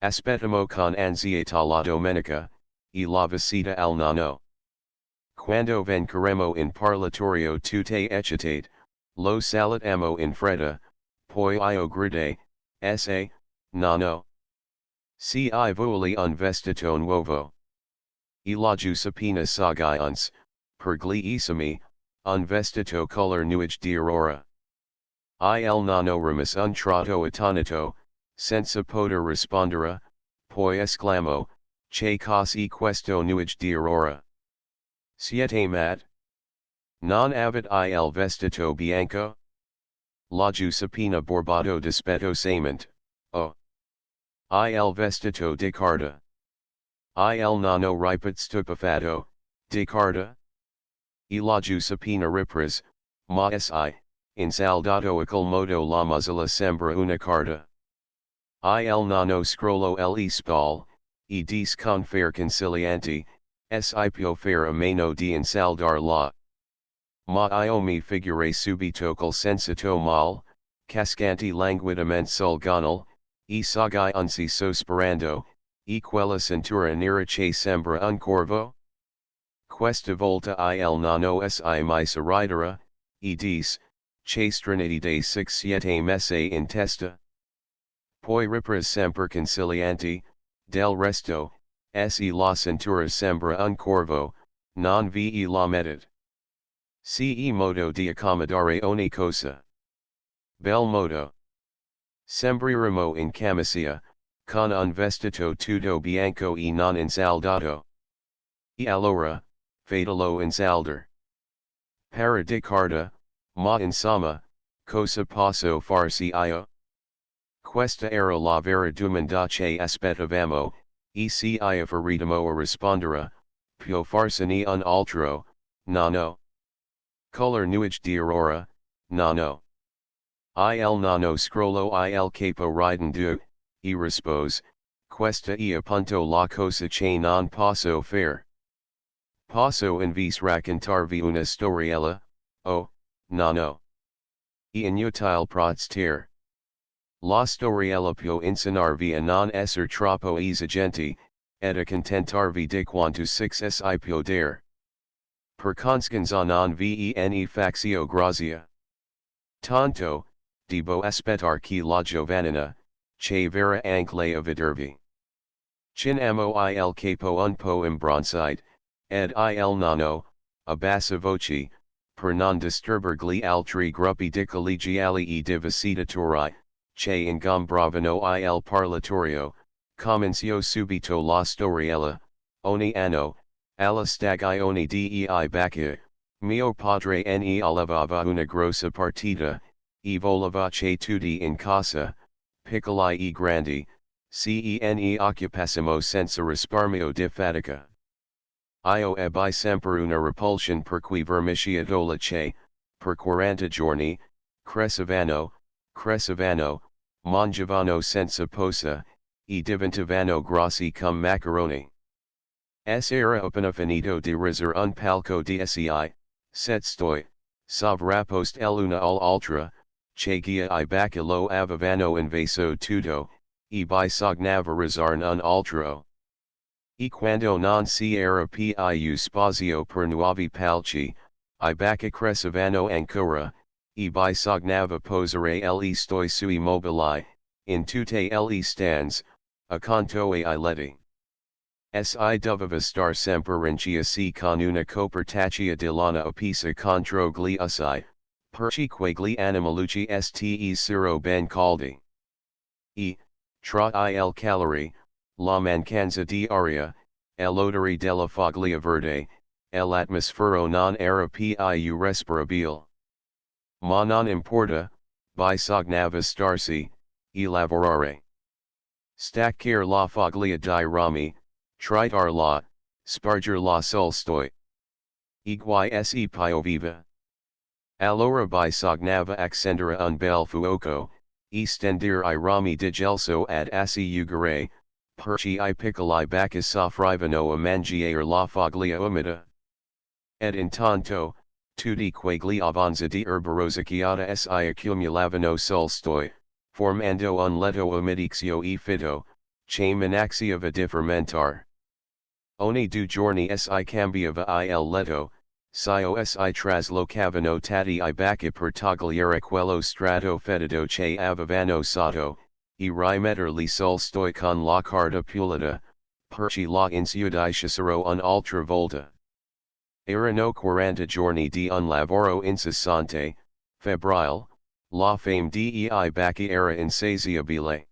Aspettiamo con ansietà la domenica, e la visita al nonno. Quando venceremo in parlatorio tutte eccitate, lo salutiamo in fretta, poi io gridai, nonno. Si vuole un vestito nuovo. E la Giuseppina Sagains, per gli esami, un vestito color nuage di aurora. Il nonno rimise un tratto attonito, senza poter rispondere, poi esclamò, che cos'è questo nuage di aurora? Siete mat? Non avete il vestito bianco? La Giuseppina borbato dispettosamente, oh. Il vestito di carta. Il nonno ripet stupefatto, di carta? E la Giuseppina riprese, ma insaldato a quel modo la muzzilla sembra una carta. Il nonno scrollò le spalle, e disse con fair conciliante, si può fare a meno di insaldar la. Ma io mi figurei subito col sensato mal, cascante languidamente sul gonal, e sagai unsi sospirando, e quella cintura nera che sembra un corvo? Questa volta il nonno si mise a ridere, e disse, che stranità de 6 messe in testa? Poi riprese sempre conciliante, del resto, se la cintura sembra un corvo, non vi la mettete. Ce modo di accomodare ogni cosa. Bel modo. Sembreremo in camicia, con un vestito tutto bianco e non insaldato. E allora, fatelo insaldare. Para di carta, ma insomma, cosa posso farsi io? Questa era la vera domanda che aspettavamo, e se io faremo a rispondere, può farsene un altro, no. Color nuage di aurora, no. Il nono scrollo il capo ridendo, e rispose, questa è appunto la cosa che non posso fare. Posso invece raccontarvi una storiella, oh, no. E inutile protestare. La storiella può insegnarvi a non essere troppo esigenti, ed a contentarvi di quanto si può dare. Per conscienza non ve faccio grazia. Tanto, debo aspettar che la giovanina, che vera anche lei a vedervi. Chin amo il capo un po' imbroncide, ed il nono, a bassa voce, per non disturbar gli altri gruppi di collegiali e di visitatori, che ingombravano il parlatorio, comencio subito la storiella, ogni anno, alla stagione dei bacchi, mio padre ne allevava una grossa partita, e voleva che tutti in casa, piccoli e grandi, ne occupassimo senza risparmio di fatica. Io ebbi sempre una repulsion per cui vermisciadola che, per 40 giorni, crescevano, mangiavano senza posa, e diventavano grossi come macaroni. Era appena finito di riser un palco di set stoi, sovrappost l'una all'altra, che gia I bacca lo avevano invaso tutto, e bisognava risarn un altro. E quando non si era più spazio per nuovi palchi, I bacca crescevano ancora, e bisognava posare le stoi sui mobili, in tutte le stands, accanto ai letti. Si doveva star sempre in chiesi con una copertaccia di lana appesa contro gli usci, perché quegli animalucci stessero ben caldi. E, tra il calore, la mancanza di aria, l'odore della foglia verde, l'atmosfero non era più respirabile. Ma non importa, bisognava starsi, e lavorare. Staccare la foglia di rami, tritar la, sparger la sul stoi. Se pioveva. Allora bisognava accendere un bel fuoco, e stendere I rami di gelso ad asciugare, perché I piccoli bacchi soffrivano a mangiare la foglia umida. Ed intanto, tutti quegli avanzi di erba rosicchiata si accumulavano sul stoi, formando un letto umidizio e fitto, che minaxiava di fermentar. Ogni 2 giorni si cambiava il letto, si traslocavano tatti I bacchi per togliere quello strato fetido che avevano sotto, e rimetterli sul stoi con la carta pulita, perché la insudicessero un'altra volta. Erano 40 giorni di un lavoro incessante, febrile, la fame dei bacchi era insaziabile.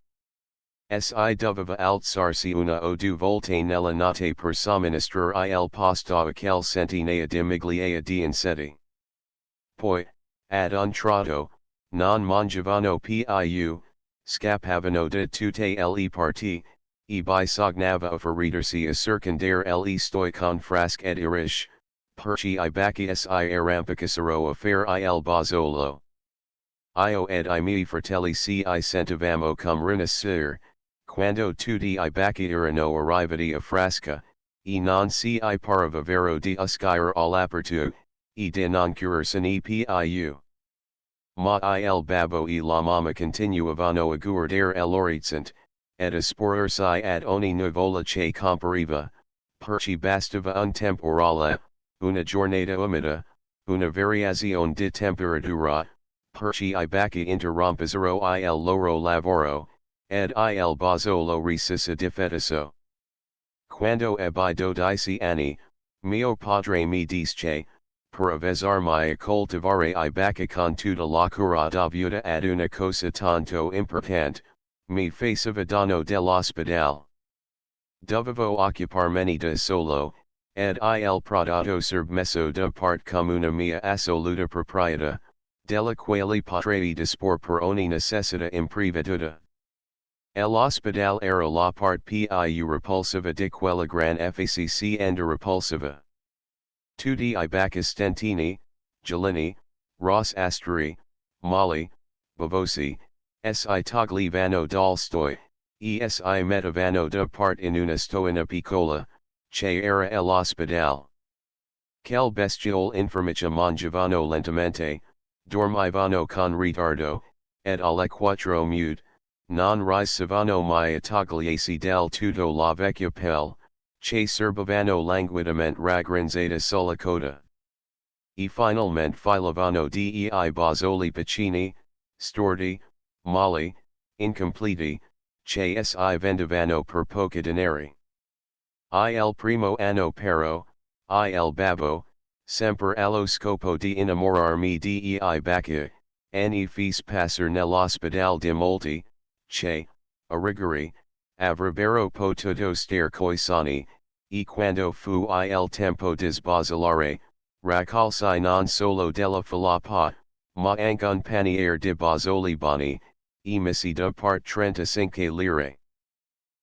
Si doveva alzarsi una o 2 volte nella notte per somministrare il posto a quel centinaia di migliaia di insetti. Poi, ad un tratto, non mangiavano più, scappavano da tutte le parti, e bisognava affaritarsi a circondare le stoi con frasche ed irish, perché I bacchi si arrampicassero a fare il bazzolo. Io ed I miei fratelli si sentivamo come rinascere, quando tutti I bacchi erano arrivati a frasca, e non si pareva vero di uscire all'apertura, e di non curarsene più. Ma il babbo e la mamma continuavano a guardare l'orizzonte, ed a sporarsi ad ogni nuvola che compariva, perché bastava un temporale, una giornata umida, una variazione di temperatura, perché I bacchi interrompessero il loro lavoro, ed il bazzolo resissa di fetiso. Quando ebbi 12 anni, mio padre mi disse, per avezar mia cultivare I bacicon tuta la cura da viuda ad una cosa tanto importante, mi faceva dono dell'ospedale. Dovevo occuparmeni da solo, ed il prodotto messo da parte come una mia assoluta proprietà, della quale potrei dispor per ogni necessità impreveduta. L'ospedale era la parte più repulsiva di quella gran faccenda repulsiva. Tutti I Baccastentini, Gelini, Ross Asteri, Mali, Bavosi, si toglivano Dolstoi, si mettevano da parte in una stoina piccola, che era l'ospedale. Quel bestiole infermicia mangiavano lentamente, dormivano con ritardo, ed alle 4 mute, non risavano mai a togliesi del tutto la vecchia pelle, che serbavano languidamente raggranzata sulla coda. E finalmente filavano dei bozzoli piccini, storti, molli, incompleti, che si vendevano per pochi denari. Il primo anno però, il babbo, sempre allo scopo di innamorarmi dei bacchi, ne fece passer nell'ospedale di molti, che, a rigore, avrebbero potuto star coisani, e quando fu il tempo di sbagliare, raccolsi non solo della falappa, ma anche un paniere di bozzoli boni, e misi da parte 35 lire.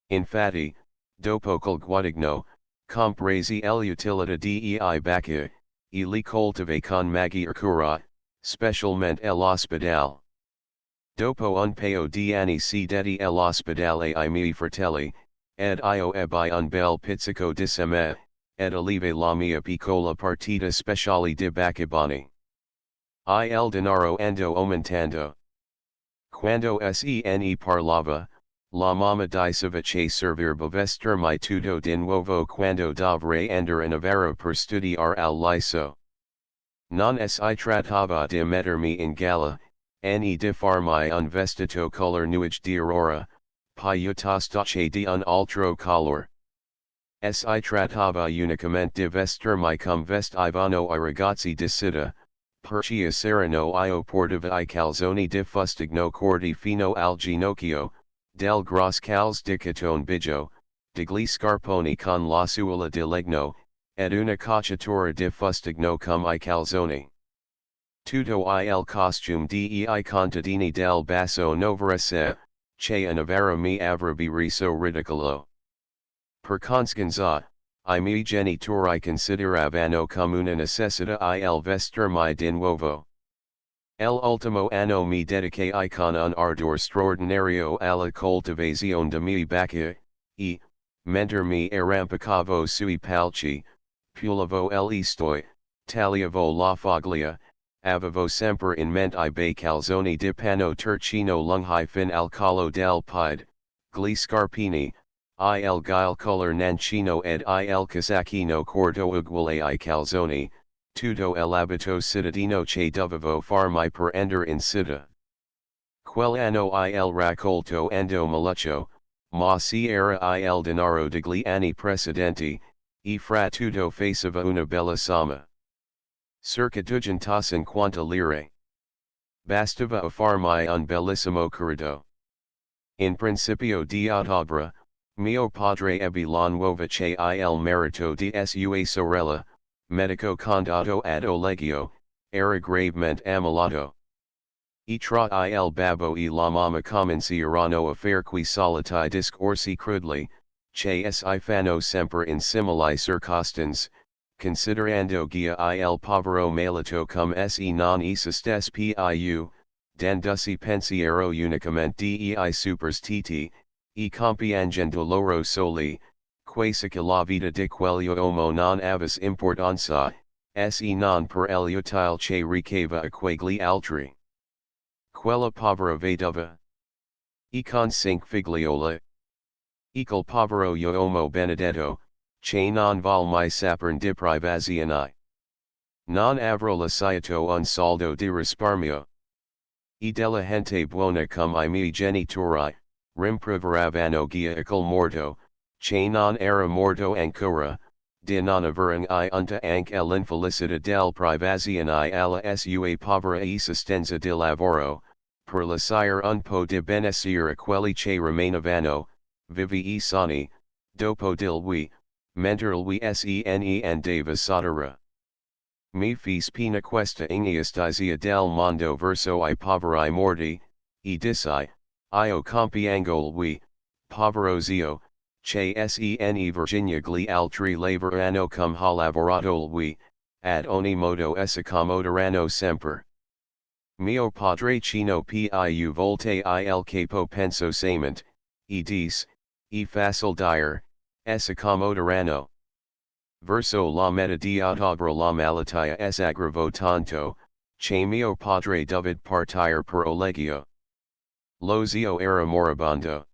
Infatti, dopo quel guadagno, compresi l'utilità dei bacchi, e li coltive con maggior cura, specialmente l'ospedale. Dopo un paio di anni si detti l'ospedale ai miei fratelli, ed io ebbi un bel pizzico di seme, ed olive la mia piccola partita speciale di baccabani. Il denaro andò aumentando. Quando se ne parlava, la mamma diceva che servirebbe vestirmi tutto di nuovo quando dovrei andare in Navarra per studiare al liceo. Non si trattava di mettermi in gala, ne di farmi un vestito color nuage di aurora, piuttosto che di un altro color. Si trattava unicamente di vestirmi come vestivano I ragazzi di città, perché c'erano io portava I calzoni di fustigno corti fino al ginocchio, del gros calz di cotone biggio, degli scarponi con la suola di legno, ed una cacciatura di fustigno come I calzoni. Tutto il costume dei contadini del basso Novarese, che a Navarra mi avrebbe reso ridicolo. Per conseguenza, I miei genitori consideravano come una necessità il vestirmi di nuovo. L'ultimo anno mi dedicai con un ardor straordinario alla coltivazione de miei bacchi, e, mentre mi arrampicavo sui palchi, pulivo l'estoi, tagliavo la foglia, avevo sempre in mente I bei calzoni di panno turchino lunghi fin al collo del piede, gli scarpini, il guile color nancino ed il casacchino corto uguale ai calzoni, tutto l'abito cittadino che dovevo farmi per andare in città. Quell'anno il raccolto andò maluccio, ma si era il denaro degli anni precedenti, e fra tutto faceva una bella somma. Circa 250 lire. Bastava a farmi un bellissimo corrido. In principio di ottobre, mio padre ebbe la nuova che il marito di sua sorella, medico condato ad Oleggio, era gravemente ammalato. E tra il babbo e la mamma cominciarono a fare qui soliti discorsi crudeli, che si fanno sempre in simili circostanze, considerando guia il povero malato come se non esistesse più, dandosi pensiero unicamente dei superstiti, e compiangendo loro soli, quasi che la vita di quell'uomo non avesse importanza, se non per l'utile che ricava a quegli altri. Quella povera vedova. E con 5 figlioli. E quel povero uomo benedetto, che non val mai saperne di privazioni. Non avrò lasciato un soldo di risparmio. E della gente buona come I miei genitori, rimproveravano guia quel morto, che non era morto ancora, de nonavering I unta anc l'infelicita del privazione alla sua povera esistenza di lavoro, per lasciare un po di benessere a quelli che rimanevano, vivi e sani, dopo di lui, mentre lui sene andava sotterra. Mi fis pena questa ingiustizia del mondo verso I poveri morti, e dissi, io compiango lui, povero zio, che sene Virginia gli altri lavoreranno come ha lavorato lui, ad ogni modo s'accomoderanno sempre. Mio padre chino più volte il capo penso sament, e dis, e facile dire, s'accomoderanno. Verso la metà di ottobre la malattia s'aggravò tanto, che mio padre dovid partire per Oleggio. Lo zio era moribondo.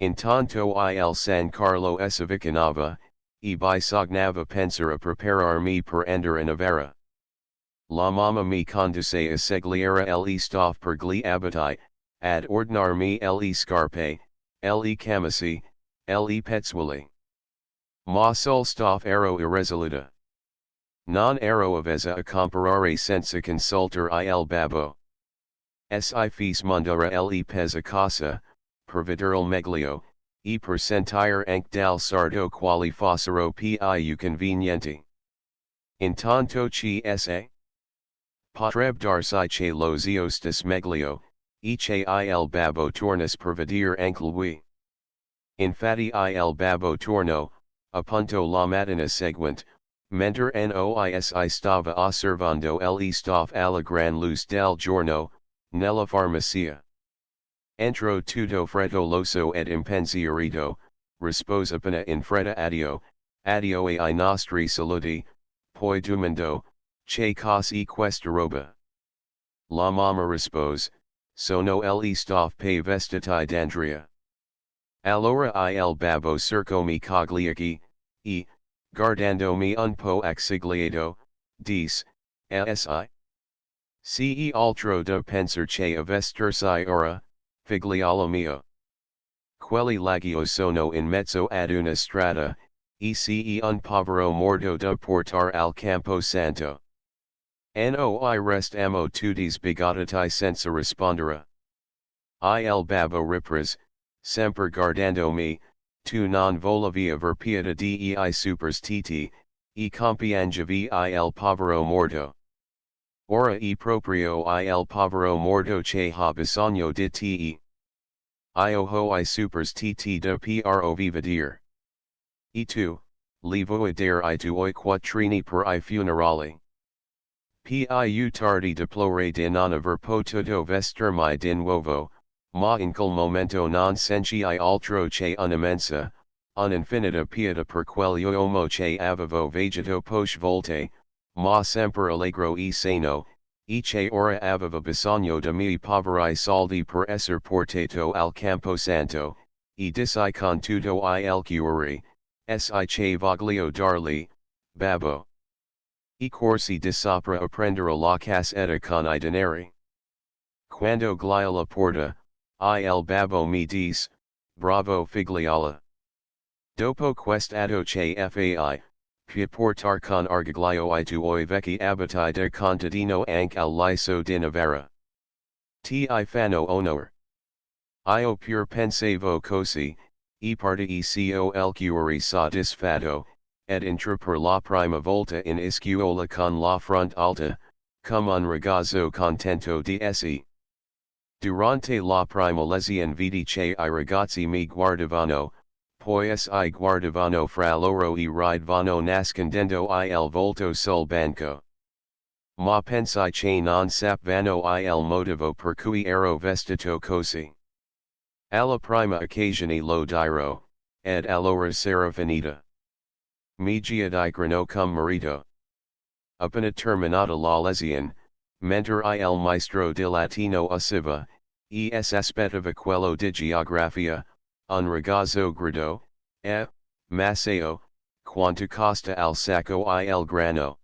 Intanto il San Carlo s'avvicinava, e bisognava pensare a prepararmi per andare in Avera. La mamma mi condusse a segliere le stoffe per gli abiti, ad ordinarmi le scarpe, le camicie, le pezzuoli. Ma sul stoffe ero irresoluta. Non ero avvezza a comparare senza consultare il babbo. Si fis mandare le pezze a casa, per vedere il meglio, e per sentire anche dal sardo quali fossero più convenienti. Intanto ci sa? Potrebbe darsi che lo zio stis meglio, e che il babbo tornas per vedere anche lui. Infatti il babbo tornò, appunto la mattina seguente, mentre noisi stava osservando le stoffe alla gran luce del giorno, nella farmacia. Entro tutto frettoloso ed impensierito, rispose appena in fretta addio ai nostri saluti, poi domandò, che cos'è questa roba? La mamma rispose, sono le stoffe per vestiti d'Andrea. Allora il babbo cercomi cogli occhi, e, guardandomi un po' accigliato, disse, si? Ce altro da pensar che a vestirsi ora, figliolo mio. Quelli laghi sono in mezzo ad una strada, e ce un povero morto da portar al campo santo. Noi restiamo tutti sbigottiti senza rispondere. Il babbo riprese, sempre guardandomi, tu non volevi aver pietà dei superstiti, e compiangevi il povero morto. Ora è proprio il povero morto che ha bisogno di te. Io ho I superstiti da prov vedere. E tu, li vuoi dare I tuoi quattrini per I funerali. Più tardi deploré di non aver potuto vestirmi di nuovo, ma in quel momento non sentii altro che un'immensa, un'infinita pietà per quell'uomo che avevo veduto poche volte, ma sempre allegro e sano, e che ora aveva bisogno de miei poveri soldi per esser portato al campo santo, e dissi con tutto il cuore, si che voglio darli, babbo. E corsi di sopra a prendere la cassetta con I denari. Quando gli la porta, il babbo mi disse, bravo figliola. Dopo quest'atto che fai, pi portar con orgoglio I tuoi vecchi abiti de contadino anche all'iso di Navarra. Ti fanno onore. Io pur pensavo così, e partii col cuore soddisfatto, ed entra per la prima volta in iscuola con la front alta, come un ragazzo contento di essi. Durante la prima lezione vidi che I ragazzi mi guardavano, poi si guardavano fra loro e ridevano nascondendo il volto sul banco. Ma pensai che non sapevano il motivo per cui ero vestito così. Alla prima occasione lo dirò, ed allora sarà finita. Mi giudicheranno come marito. Appena terminata la lezione, mentre il maestro di latino usciva, s'aspettava quello di geografia, un ragazzo gridò, Masseo, quanto costa il sacco il grano.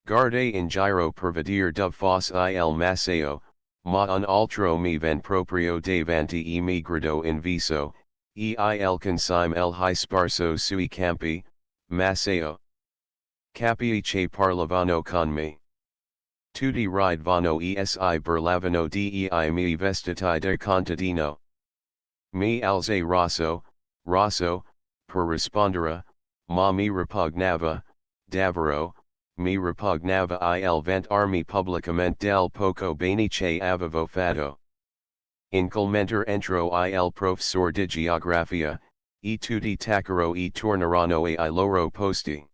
Guardai in giro per vedere dove fosse il Masseo, ma un altro mi van proprio davanti e mi gridò in viso, il consigne il hai sparso sui campi, Masseo. Capii che parlavano con me. Tutti ridevano esi burlavano dei miei vestiti da contadino. Mi alzai rosso, per rispondere, ma mi ripugnava, davvero, mi ripugnava il vantarmi pubblicamente del poco bene che avevo fatto. In quel mentre entro il professor di geografia, e tutti tacero e torneranno ai loro posti.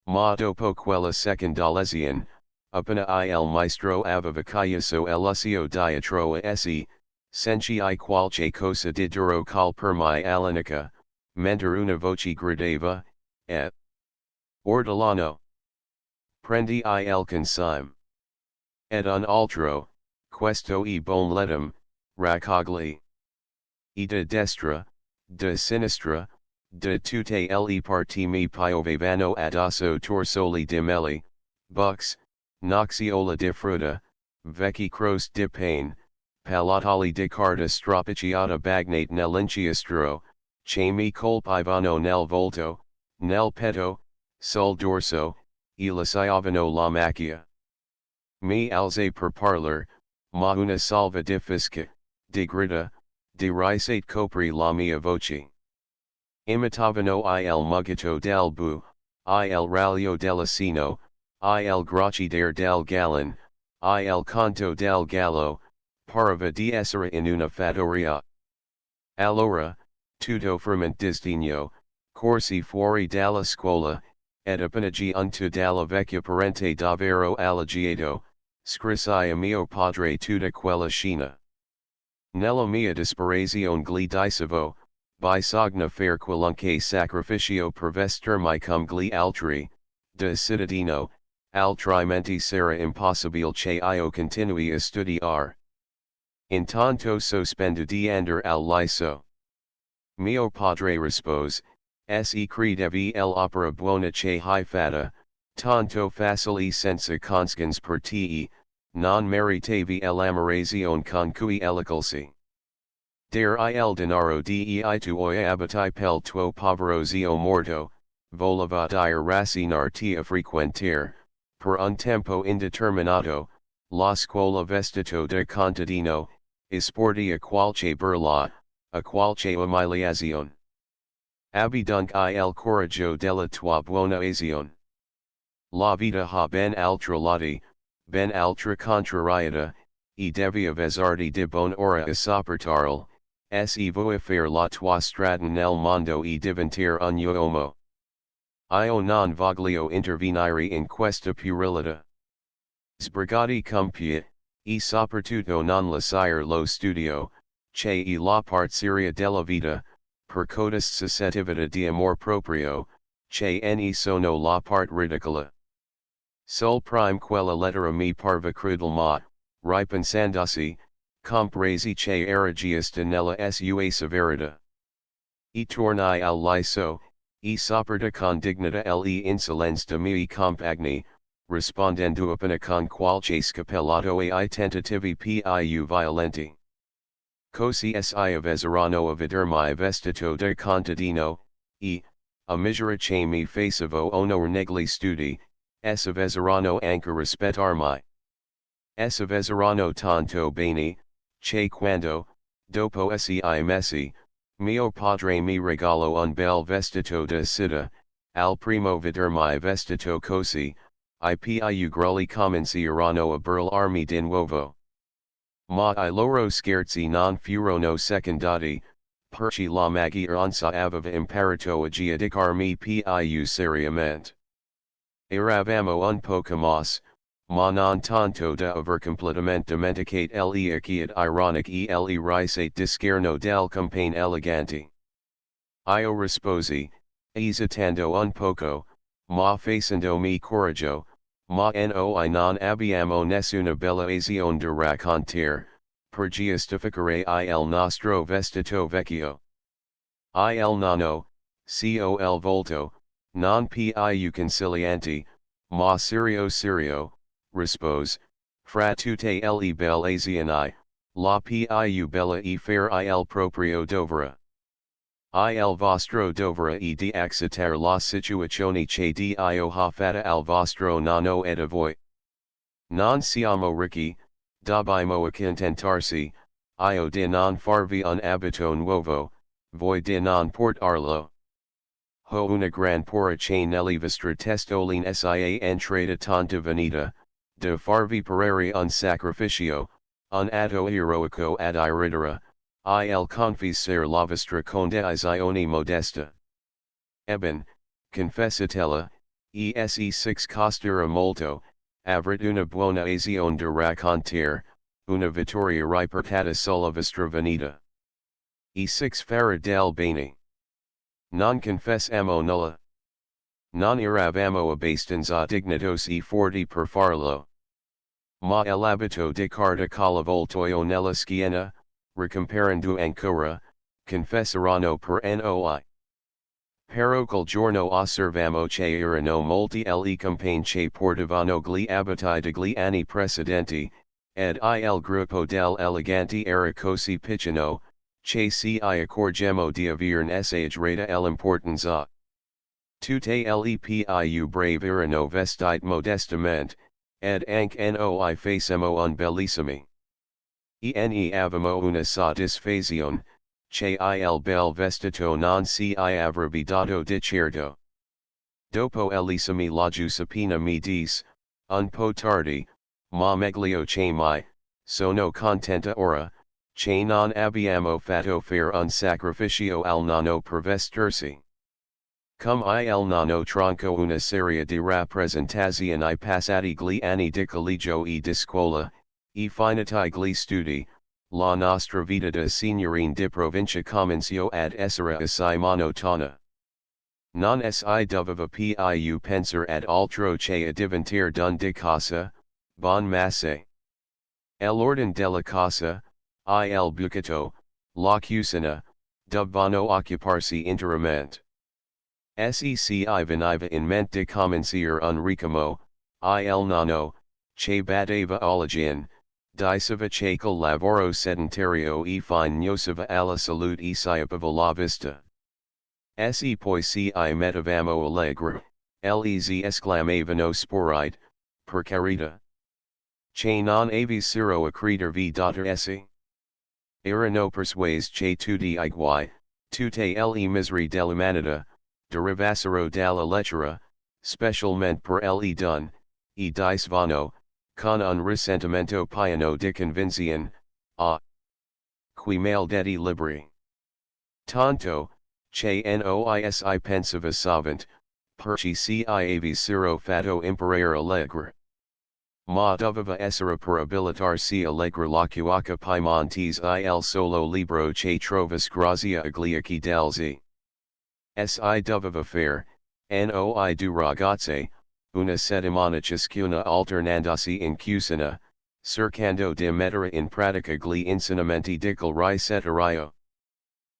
Ma dopo quella seconda lezione, appena il maestro aveva chiuso l'uscio dietro a essi, sentii qualche cosa di duro col per me all'unica, mentre una voce gridava, Ortolano. Prendi il consiglio. Ed un altro, questo è bon lettum, raccogli. E de destra, de sinistra, de tutte le parti mi piovevano addosso torsoli di meli, bucks, nocciola di frutta, vecchi crosti di pane, palottoli di carta stropicciata bagnate nell'inchiostro, che mi colpivano nel volto, nel petto, sul dorso, e lasciavano la macchia. Mi alzai per parlar, ma una salva di fische, di grida, di risate copri la mia voce. Imitavano il mugito del bu, il raglio dell'asino, il gracidere del gallon, il canto del gallo, pareva di essere in una fattoria. Allora, tutto ferment disdegno, corsi fuori dalla scuola, ed appena giunto dalla vecchia parente davvero allegiato, scrisai a mio padre tutta quella scena. Nella mia disperazione gli dicevo, bisogna fare qualunque sacrificio per vestirmi come gli altri, da cittadino, altrimenti sarà impossibile che io continui a studiare. Intanto sospendo di andare al liceo. Mio padre rispose, se credevi l'opera buona che hai fatta, tanto facile senza conscience per te, non meritavi l'ammirazione con cui elicalsi. Dare il denaro dei tuoi abiti pel tuo povero zio morto, voleva dire rassegnarti a frequentare, per un tempo indeterminato, la scuola vestito da contadino, esporti a qualche burla, a qualche umiliazione. Abbi dunque il coraggio della tua buona azione. La vita ha ben altra lodi, ben altra contrarietà, e devi avvezzarti di buon ora a sopportarlo, se vuoi fare la tua strada nel mondo e diventare un uomo. Io non voglio intervenire in questa puerilità. Sbrigati compie, e soprattutto non lasciare lo studio, che è la parte seria della vita, per codesta suscettività di amor proprio, che ne sono la parte ridicola. Sul prime quella lettera mi parva crudel ma, ripensandosi, compresi che era giusta nella sua severità. E tornai al liceo, e sopporta con dignità le insolenze de miei compagni, rispondendo appena con qualche scappellotto ai tentativi più violenti. Così si avvezzarono a vedermi vestito da contadino, e, a misura che mi facevo onor negli studi, avvezzarono anche rispettarmi. Avvezzarono tanto bene, che quando, dopo sei mesi, mio padre mi regalò un bel vestito da seta, al primo vedermi vestito così, I più grulli cominciarono a burlarmi di nuovo. Ma I loro scherzi non furono secondati, perché la maggioranza aveva imparato a giudicarmi più seriamente. Eravamo un poco mas, ma non tanto da aver completamente dimenticato l'icchiat ironic e le risate di scherno del campagne eleganti. Io risposi, esitando un poco, ma facendomi coraggio, ma noi non abbiamo nessuna bella azione da raccontare, per giustificare il nostro vestito vecchio. Il nonno, col volto, non più conciliante, ma serio, rispose, fra tutte le belle azioni, la più bella e faire il proprio dovere. Il vostro dovere e di accettare la situazione che dio ha fatta al vostro nonno ed a voi. Non siamo ricchi, dobbiamo accontentarsi, io di non farvi un abito nuovo, voi di non portarlo. Ho una gran poraccia nelle vostre testoline sia entrata tanta vanità, de farvi parere un sacrificio, un atto eroico ad iridere, il confessare la vostra condizione modesta. Eben, confessatella, esse costerà molto, avrit una buona occasione de raccontare, una vittoria riportata sulla vostra vanità. E6 farà del bene. Non confessiamo nulla. Non eravamo abbastanza dignitosi forti per farlo. Ma l'abito di carta voltoio nella schiena, ricomparando ancora, confesseranno per noi. Però quel giorno osservamo che erano molti le compagne che portavano gli abiti degli anni precedenti, ed il gruppo dell'elegante era così piccino, che ci accorgemo di aver esaggerata l'importanza. Tutte le più brave erano vestite modestamente, ed anche noi facemo un bellissimi. Ne avemo una soddisfazione, che il bel vestito non si avrebbe dato di certo. Dopo l'issimi la Giuseppina mi dice, un po' tardi, ma meglio che mai, sono contenta ora, che non abbiamo fatto fare un sacrificio al nonno per vestirsi. Come il nonno tronco una serie di rappresentazioni passati gli anni di collegio e di scuola, e finiti gli studi, la nostra vita da signorin di provincia cominciò ad essere assai monotona. Non si doveva più pensare ad altro che a diventare d'un di casa, bon masse. L'ordine della casa, il bucato, la cucina, dovevano occuparsi interamente. Sec veniva in mente di cominciare un ricamo, il nonno, che batteva olagian, diceva che quel lavoro sedentario e fine nociva alla salute e sciupava la vista. Se poi ci mettevamo allegri, les esclamavano sporite, per carità. Che non avessero a credervi dato esse? Erano persuasi che tutti i guai, tutte le miserie dell'umanità, derivassero dalla lettera, specialmente per le donne, e dicevano, con un risentimento pieno di convinzione, qui maledetti libri. Tanto, che noisi pensava sovente, perché ci avessero fatto imparare allegri. Ma doveva essere per abilitarsi allegri la cuoca piemontese il solo libro che trovas grazia agli occhi delzi. Si doveva fare, noi due ragazze, una settimana ciascuna alternandosi in cucina, cercando di mettere in pratica gli insegnamenti di quel ricetario.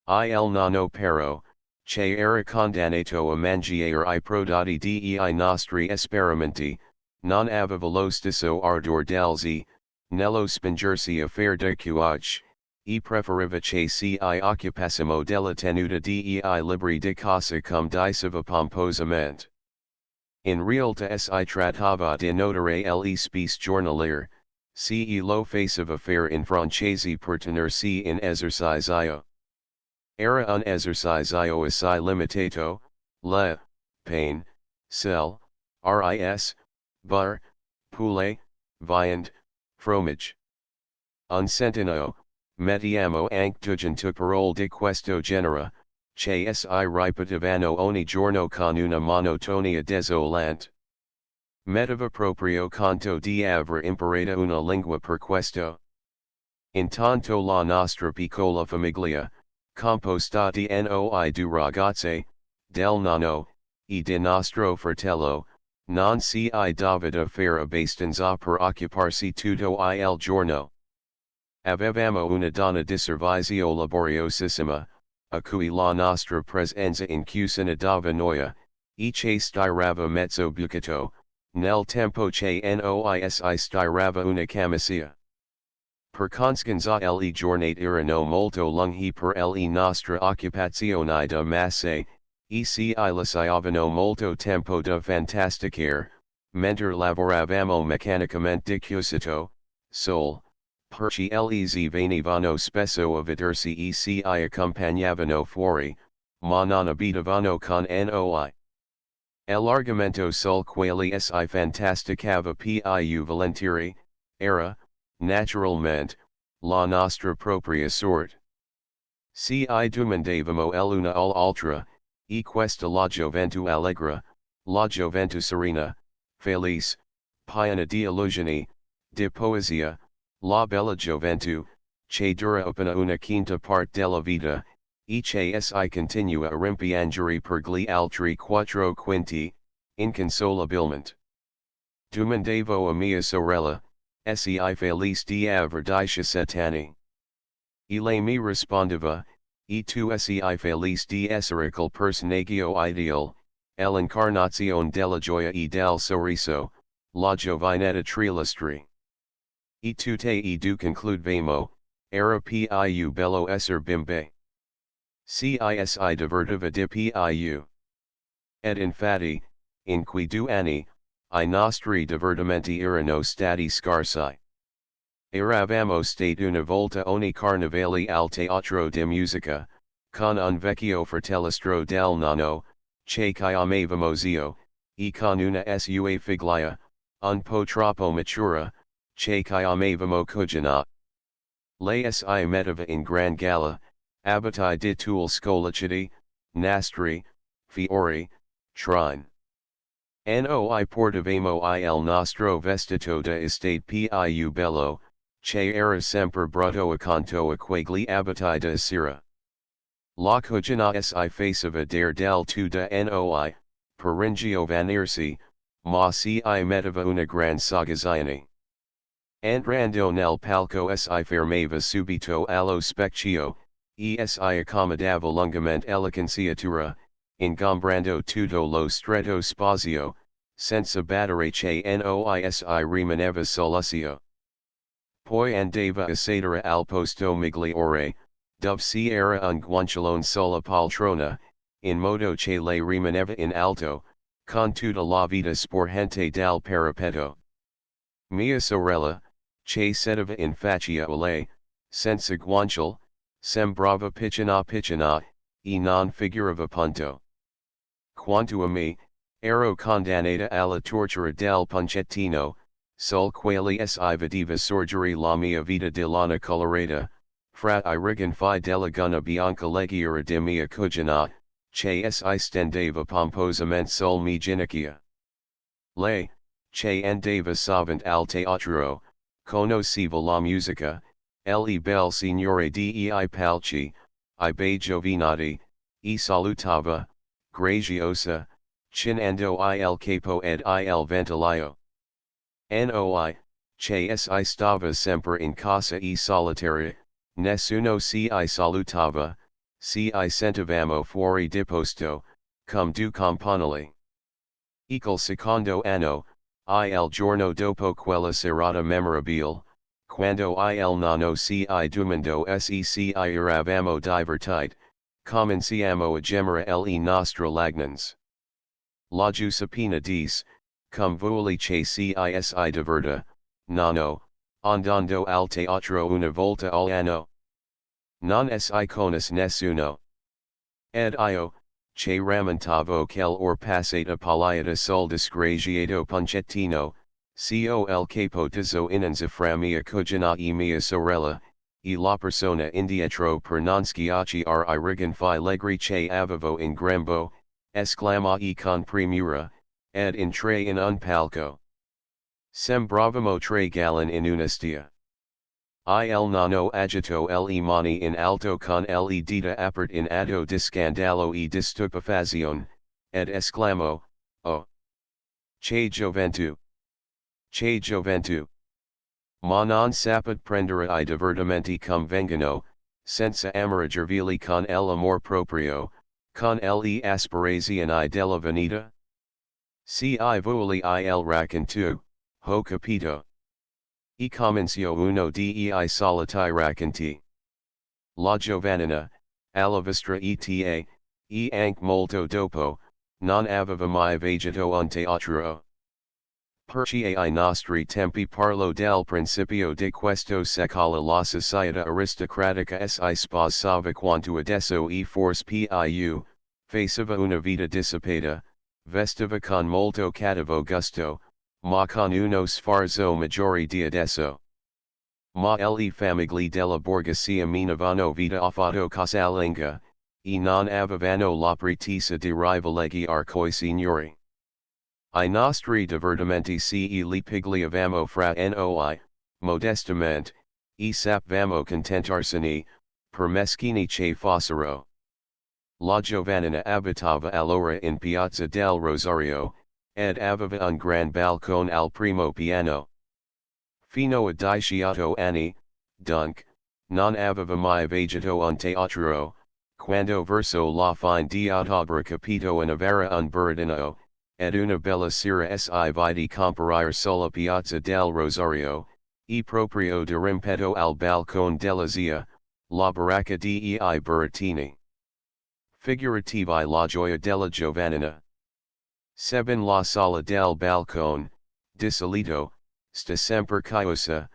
Il nonno però, che era condannato a mangiare I prodotti dei nostri esperimenti, non aveva lo stesso ardor delzi, nello spingersi a fare de cuoche, e preferiva che ci occupassimo della tenuta dei libri di casa come diceva pomposamente. In realtà si trattava di notare le spese giornaliere, ce lo faceva fare in francese per tenersi in esercizio. Era un esercizio assai limitato, le, pain, sel, ris, butter, poulet, viand, fromage. Un centinaio, mettiamo anche d'ugento parole di questo genere, che si ripetevano ogni giorno con una monotonia desolante. Metteva proprio conto di aver imparata una lingua per questo. Intanto la nostra piccola famiglia, composta di noi due ragazze, del nonno, e di nostro fratello, non si doveva fare abbastanza per occuparsi tutto il giorno. Avevamo una donna di servizio laboriosissima, a cui la nostra presenza in cucina dava noia, e che stirava mezzo bucato, nel tempo che noisi stirava una camicia. Per conscanza le giornate erano molto lunghe per le nostre occupazioni da masse, e ci lasciavano molto tempo da fantasticare, mentre lavoravamo meccanicamente chiusito, sol, perché le venivano spesso a vedersi e ci accompagnavano fuori, ma non abitavano con noi. L'argomento sul quale si fantasticava più volentieri, era, naturalmente, la nostra propria sorte. Si domandavamo l'una all'altra, e questa la gioventù allegra, la gioventù serena, felice, piena di illusioni, di poesia, la bella gioventù, che dura appena una quinta parte della vita, e che si continua a rimpiangere per gli altri quattro quinti, inconsolabilmente. Domandavo a mia sorella, sei felice di aver 17 anni? E lei mi rispondeva, e tu sei felice di essere quel personaggio ideal, l'incarnazione della gioia e del sorriso, la giovinetta trilustri. E tutte e due concludevamo, era più bello esser bimbe. Si divertiva di più. Ed infatti, in quei 2 anni, I nostri divertimenti erano stati scarsi. Eravamo state una volta ogni carnevale al teatro di musica, con un vecchio fratellastro del nonno, che chiamavamo zio, e con una sua figlia, un po' troppo matura, che chiamavamo cugina. Lei si metteva in gran gala, abiti di tulle scolaceti, nastri, fiori, trine. Noi portavamo il nostro vestito da estate più bello, che era sempre brutto accanto a quegli abiti da sera. La cugina si faceva dare del tu da noi, per ringiovanirsi, ma si metteva una gran sagazione. Entrando nel palco si fermava subito allo specchio, e si accomodava lungamente l'acconciatura, ingombrando tutto lo stretto spazio, senza battere che noi si rimaneva soluzio. Poi andava a sedere al posto migliore, dove si era un guancialone sulla poltrona, in modo che lei rimaneva in alto, con tutta la vita sporgente del parapetto. Mia sorella, che sedeva in faccia a lei, senza guanciale, sembrava piccina, e non figurava punto. Quanto a me, ero condannata alla tortura del punchettino, sul quale si vedeva sorgere la mia vita di lana colorata, fra I rigonfi della gonna bianca leggiera di mia cugina, che si stendeva pomposamente sul mia ginocchia. Lei, che andava sovente al teatro, conosceva la musica, le belle signore dei palchi, I bei giovinati, e salutava, graziosa, chinando il capo ed il ventilaio. Noi, che si stava sempre in casa e solitaria, nessuno si salutava, si sentivamo fuori di posto, come 2 campanili. Il secondo anno, il giorno dopo quella serata memorabile, quando il nonno si domandò se eravamo divertiti, cominciamo a gemere le nostre lagnans. La Giuseppina dice, come vuole che si diverta, nonno, andando al teatro una volta all'anno. Non si conosce nessuno. Ed io, che rammentavo quell'or passata palliata sul disgraziato punchettino, co il capo tizzo innanzi fra mia cugina e mia sorella, e la persona indietro per non schiacciare I rigonfi legri che avevo in grembo, esclamai con premura, ed entrai in un palco. Sembravamo 3 gallen in una stia. Il nonno agitò le mani in alto con le dita aperte in atto di scandalo e di stupefazione, ed esclamò, oh! Che gioventù! Che gioventù! Ma non sapete prendere I divertimenti come vengono, senza ammiragirvili con l'amor proprio, con le aspirazioni della vita? Se I vuole il racconto, ho capito. E comenzio uno dei soliti racconti. La Giovannina, alla vostra eta, e anche molto dopo, non aveva mai veduto un teatro. Perché ai nostri tempi parlo del principio di questo secolo la società aristocratica si sposava quanto adesso e forse più, faceva una vita dissipata, vestiva con molto cattivo gusto, ma con uno sfarzo maggiore di adesso. Ma le famiglie della borghesia minavano vita affatto casalinga, e non avevano la pretesa di rivaleggiare coi signori. I nostri divertimenti se li pigliavamo fra noi, modestamente, e sapevamo contentarcene, per meschini che fossero. La Giovannina abitava allora in Piazza del Rosario, ed aveva un gran balcone al primo piano. Fino a 18 anni, dunque, non aveva mai veduto un teatro, quando verso la fine di ottobre capito in avere un burattino, ed una bella sera si vide comparire sulla Piazza del Rosario, e proprio dirimpetto al balcone della zia, la baracca dei burattini. Figurativi la gioia della Giovannina. Sebbene la sala del balcone, di solito, sta sempre chiusa,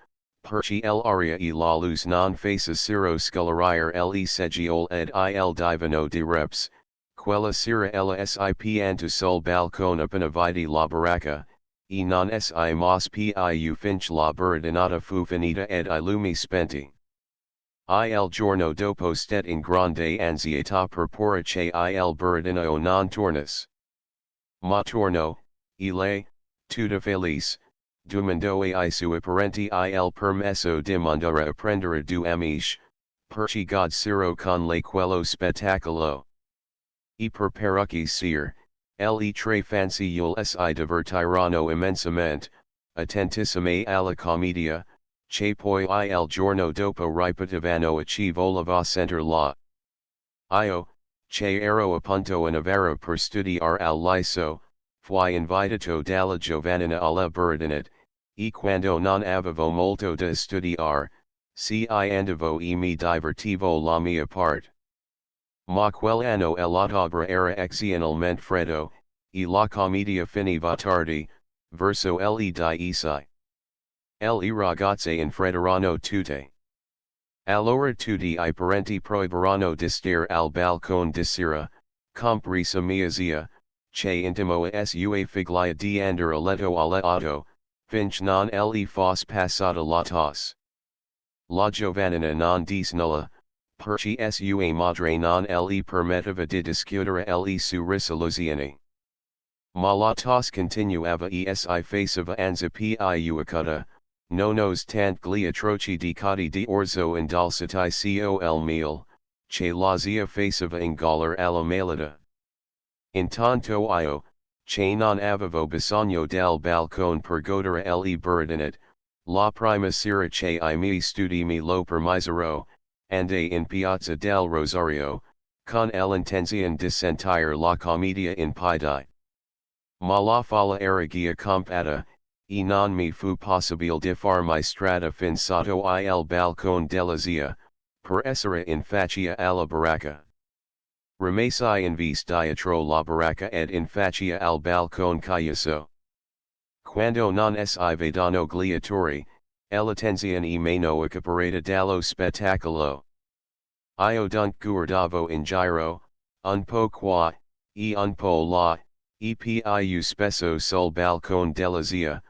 perché l'aria e la luce non facessero scolorire le seggiole ed il divano di reps, quella sera ella si pianto sul balcone appena vide la baracca, e non si mos più finch la buratinata fu finita ed I lumi spenti. Il giorno dopo stet in grande ansietà per porre che il burattino non tornas. Ma torno, e lei, tutta felice, domandò ai suoi parenti il permesso di mandare a prendere due amici, perché godsero con lei quello spettacolo. E per parecchi sere, le tre fanciulle si divertirono immensamente, attentissime alla commedia, che poi il giorno dopo ripetevano a chi voleva sentirla. Io, che ero appunto in avere per studiare al liceo, fui invitato dalla Giovannina alla buratinata, e quando non avevo molto da studiare, se andavo e mi divertivo la mia parte. Ma quell'anno l'ottobre era eccezionalmente freddo, e la commedia finiva tardi, verso le 10. Le ragazze infredderanno tutte. Allora tutti I parenti proibirono di stare al balcone di sera, compresa mia zia, che intimo a sua figlia di andare a letto alle 8, finch non le fosse passata la tosse. La Giovannina non dice nulla, perché sua madre non le permetteva di discutere le sue risoluzioni. Ma la tosse continuava e si faceva anzi più acuta, nonos tant gli atroci decati di orzo indulciti col mille, che la zia faceva ingolar alla malata. Intanto io, che non avevo bisogno del balcone per godere le buratinate, la prima sera che I mi studi mi lo permisero, andai in Piazza del Rosario, con l'intenzione di sentire la commedia in piedi. Ma la folla era gia compata, e non mi fu possibile di farmi strada fin sotto il balcone della zia, per essere in faccia alla baracca. Rimasi in vis dietro la baracca ed in faccia al balcone chiuso. Quando non si vedono gli attori, l'attenzione è meno accaparata dallo spettacolo. Io dunque guardavo in giro, un po' qua, e un po' là, e più spesso sul balcone della zia,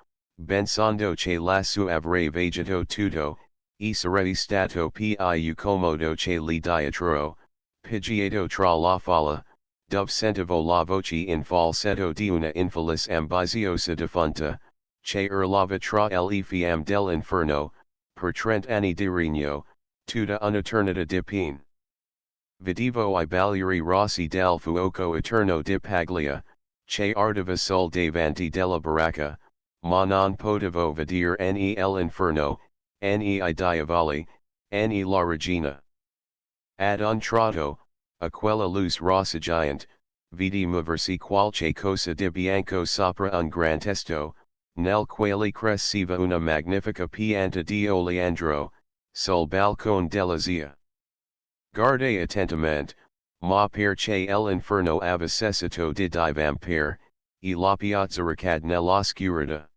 pensando che lassù avrei veduto tutto, e sarei stato più comodo che lì dietro, pigiato tra la folla, dove sentivo la voce in falsetto di una infelice ambiziosa defunta, che urlava tra le fiamme dell'inferno, per 30 anni di regno, tutta un'eternità di pene. Vedevo I bagliori rossi del fuoco eterno di paglia, che ardeva sul davanti della baracca, ma non potevo vedere né l'inferno, né I diavoli, né la regina. Ad un tratto, a quella luce rosseggiante, vidi muoversi qualche cosa di bianco sopra un gran testo, nel quale cresceva una magnifica pianta di oleandro, sul balcone della zia. Guarde attentamente, ma perché l'inferno avesse di divampare, e la piazza ricade nell'oscurità.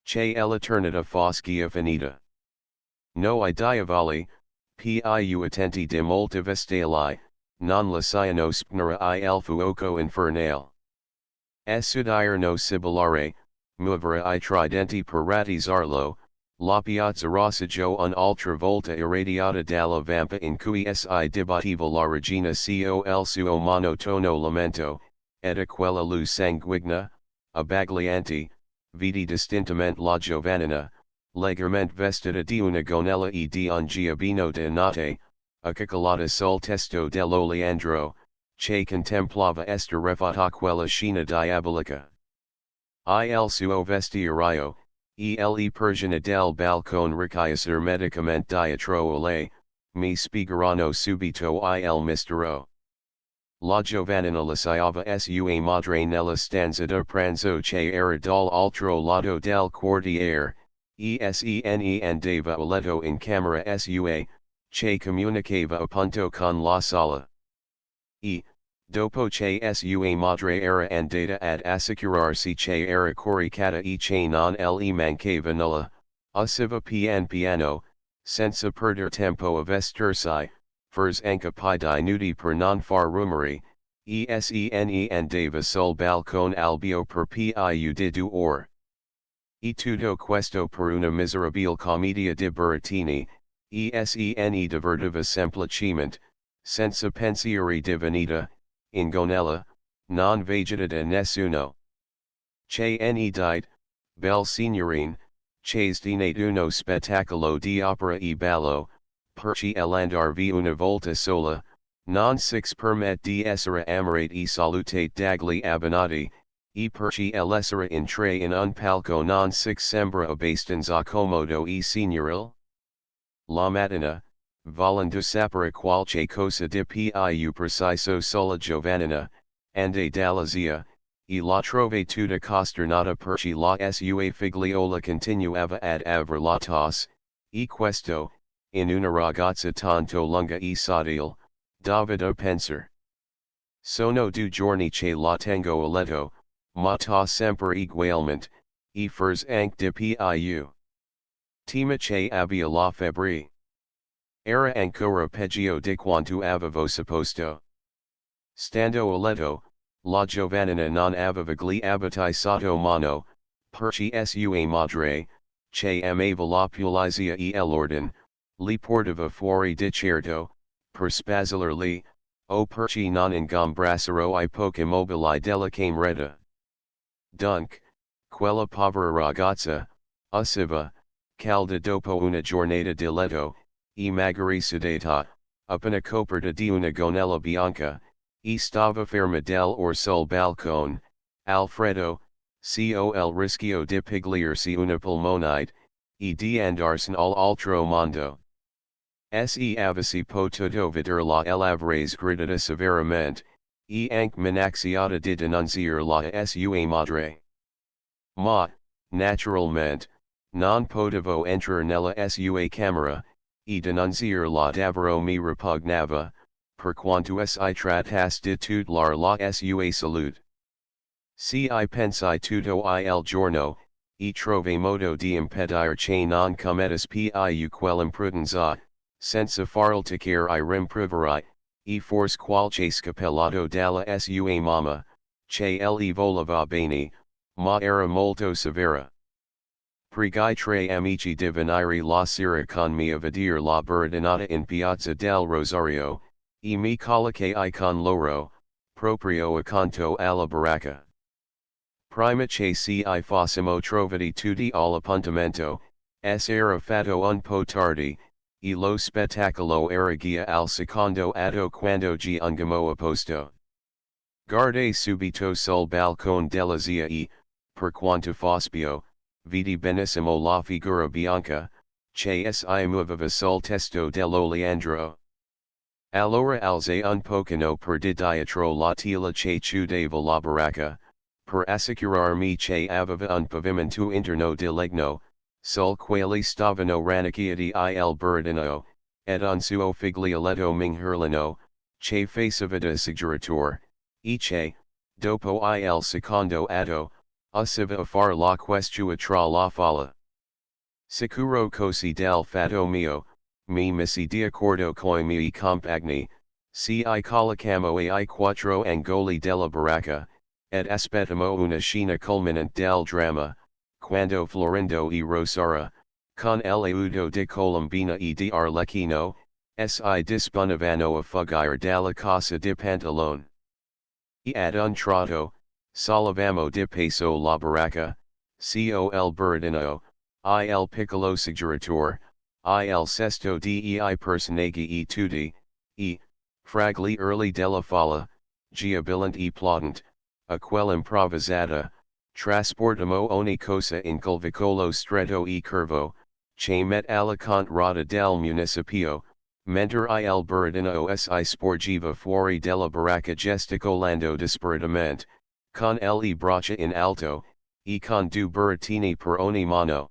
Che l'eternità foschia finita. No I diavoli, più attenti di molte vestali, non lasciano spnere il fuoco infernale. Esudirono sibilare, muovere I tridenti per rattizzarlo, la piazza rossaggio un'altra volta irradiata dalla vampa in cui si dibatteva la regina col suo monotono lamento, ed a quella luz sanguigna, abbagliante, vidi distintamente la giovanina, leggermente vestita di una gonella e di un giubbino de notte, accoccolata sul testo dell'oleandro, che contemplava esterrefatta quella scena diabolica. Il suo vestiario, le persiane del balcone richiesero medicamente dietro lei, mi spiegheranno subito il mistero. La giovanina lasciava sua madre nella stanza da pranzo che era dall'altro lato del quartiere, e andava a letto in camera sua, che comunicava appunto con la sala. Dopo che sua madre era andata ad assicurarsi che era coricata e che non le mancava nulla, usciva pian piano, senza perder tempo a vestirsi, furs anche più nudi per non far rumori, andava sul balcone albio per più di 2 ore. E tutto questo per una miserabile commedia di burattini, divertiva semplicemente, senza pensieri di venita, in gonella, non vegeta da nessuno. Che dite, bel signorine, che stinate uno spettacolo di opera e ballo, perché l'andarvi una volta sola, non six permette di essere amorate e salutate dagli abbonati, e perché l'essere in tre in un palco non six sembra abbastanza comodo e signorile? La mattina, volendo sapere qualche cosa di più preciso sulla giovanina, ande dalla zia, e la trove tutta costernata perché la sua figliola continuava ad aver la tosse, e questo, in una ragazza tanto lunga e sottile, dava da pensare. Sono 2 giorni che la tengo a letto, ma ta sempre egualmente, e furs anche di più. Tema che abbia la febbre. Era ancora peggio di quanto avevo supposto. Stando a letto, la giovanina non aveva gli abiti sotto mano, perché sua madre, che amava la pulizia e l'ordine, li portava fuori di certo, per spazzolarli, o perché non ingombrassero I pochi mobili della cameretta. Dunque, quella povera ragazza, usciva, calda dopo una giornata di letto, e magari sedata, appena coperta di una gonella bianca, e stava ferma sul balcone, Alfredo, col rischio di pigliarsi una polmonite, e di andarsene all'altro mondo. Se avessi potuto vederla l'avrei gridata severamente, e anche minaxiata di denunziarla a sua madre. Ma, naturalmente, non potevo entrar nella sua camera, e denunziarla davvero mi ripugnava, per quanto si trattasse di tutelar la sua salute. Se I pensai tutto il giorno, e trovai modo di impedire che non commettesse più quell'imprudenza, senza farlticare I rimproverai, e forse qualche scapelato dalla sua mamma, che le voleva bene, ma era molto severa. Pregai 3 amici di venire la sera con me a vedere la Burdinata in Piazza del Rosario, e mi collocai con loro, proprio accanto alla baracca. Prima che si fossimo trovati tutti all'appuntamento, era fatto un po' tardi, e lo spettacolo era già al secondo atto quando giungemo a posto. Guardai subito sul balcone della zia e, per quanto fospio, vidi benissimo la figura bianca, che si muoveva sul testo dell'oleandro. Allora alzai un pochino per di dietro la tela che chiudeva la baracca, per assicurarmi che aveva un pavimento interno di legno, sul quale stavano rannicchiati il burattino, ed un suo figlioletto Mingherlino, che faceva da assicurator, e che, dopo il secondo atto, usciva a far la questua tra la folla. Sicuro così del fatto mio, mi messi d'accordo coi miei compagni, se I collocamo ai quattro angoli della baracca, ed aspettiamo una scena culminante del dramma, quando Florindo e Rosara, con l'aiuto di Colombina e di Arlecchino, si disponevano a fuggire dalla casa di Pantalone. E ad un tratto, salivamo di passo la baracca, col burattino, il piccolo assicurator, il sesto dei personaggi e tutti, e, fragli early della folla, giabillant e plaudent, a quell'improvvisata, trasportamo ogni cosa in quel vicolo stretto e curvo, che met alla contrada del municipio, mentre il burattino si sporgeva fuori della baracca gesticolando disperatamente, con le braccia in alto, e con due burattini per ogni mano.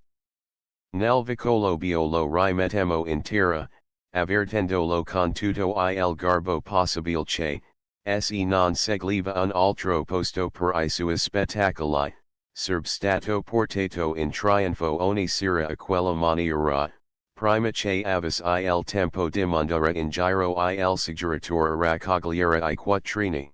Nel vicolo lo rimettemmo in terra, avvertendolo con tutto il garbo possibile che, se non seguiva un altro posto per I suoi spettacoli, sarebbe stato portato in trionfo ogni sera a quella maniera, prima che avesse il tempo di mandare in giro il seguratore a raccogliere I quattrini.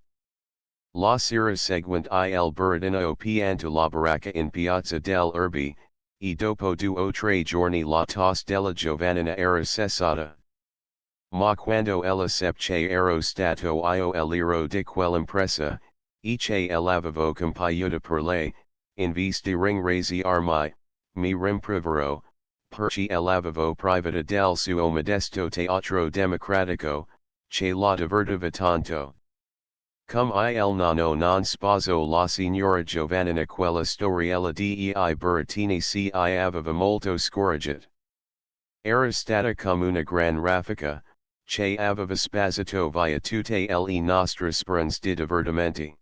La sera seguente il burattino pianta la baracca in piazza dell'Erbe, e dopo 2 o 3 giorni la tos della giovannina era cessata. Ma quando ella seppe che ero stato io l'ero di quell'impresa, e che l'avevo compiuta per lei, in vez di ringraziarmi, mi rimproverò, perché l'avevo privata del suo modesto teatro democratico, che la divertiva tanto. Come il nonno non sposo la signora Giovannina quella storiella dei burattini si aveva molto scoraggiato. Era stata come una gran raffica, che aveva spazzato via tutte le nostre speranze di divertimenti.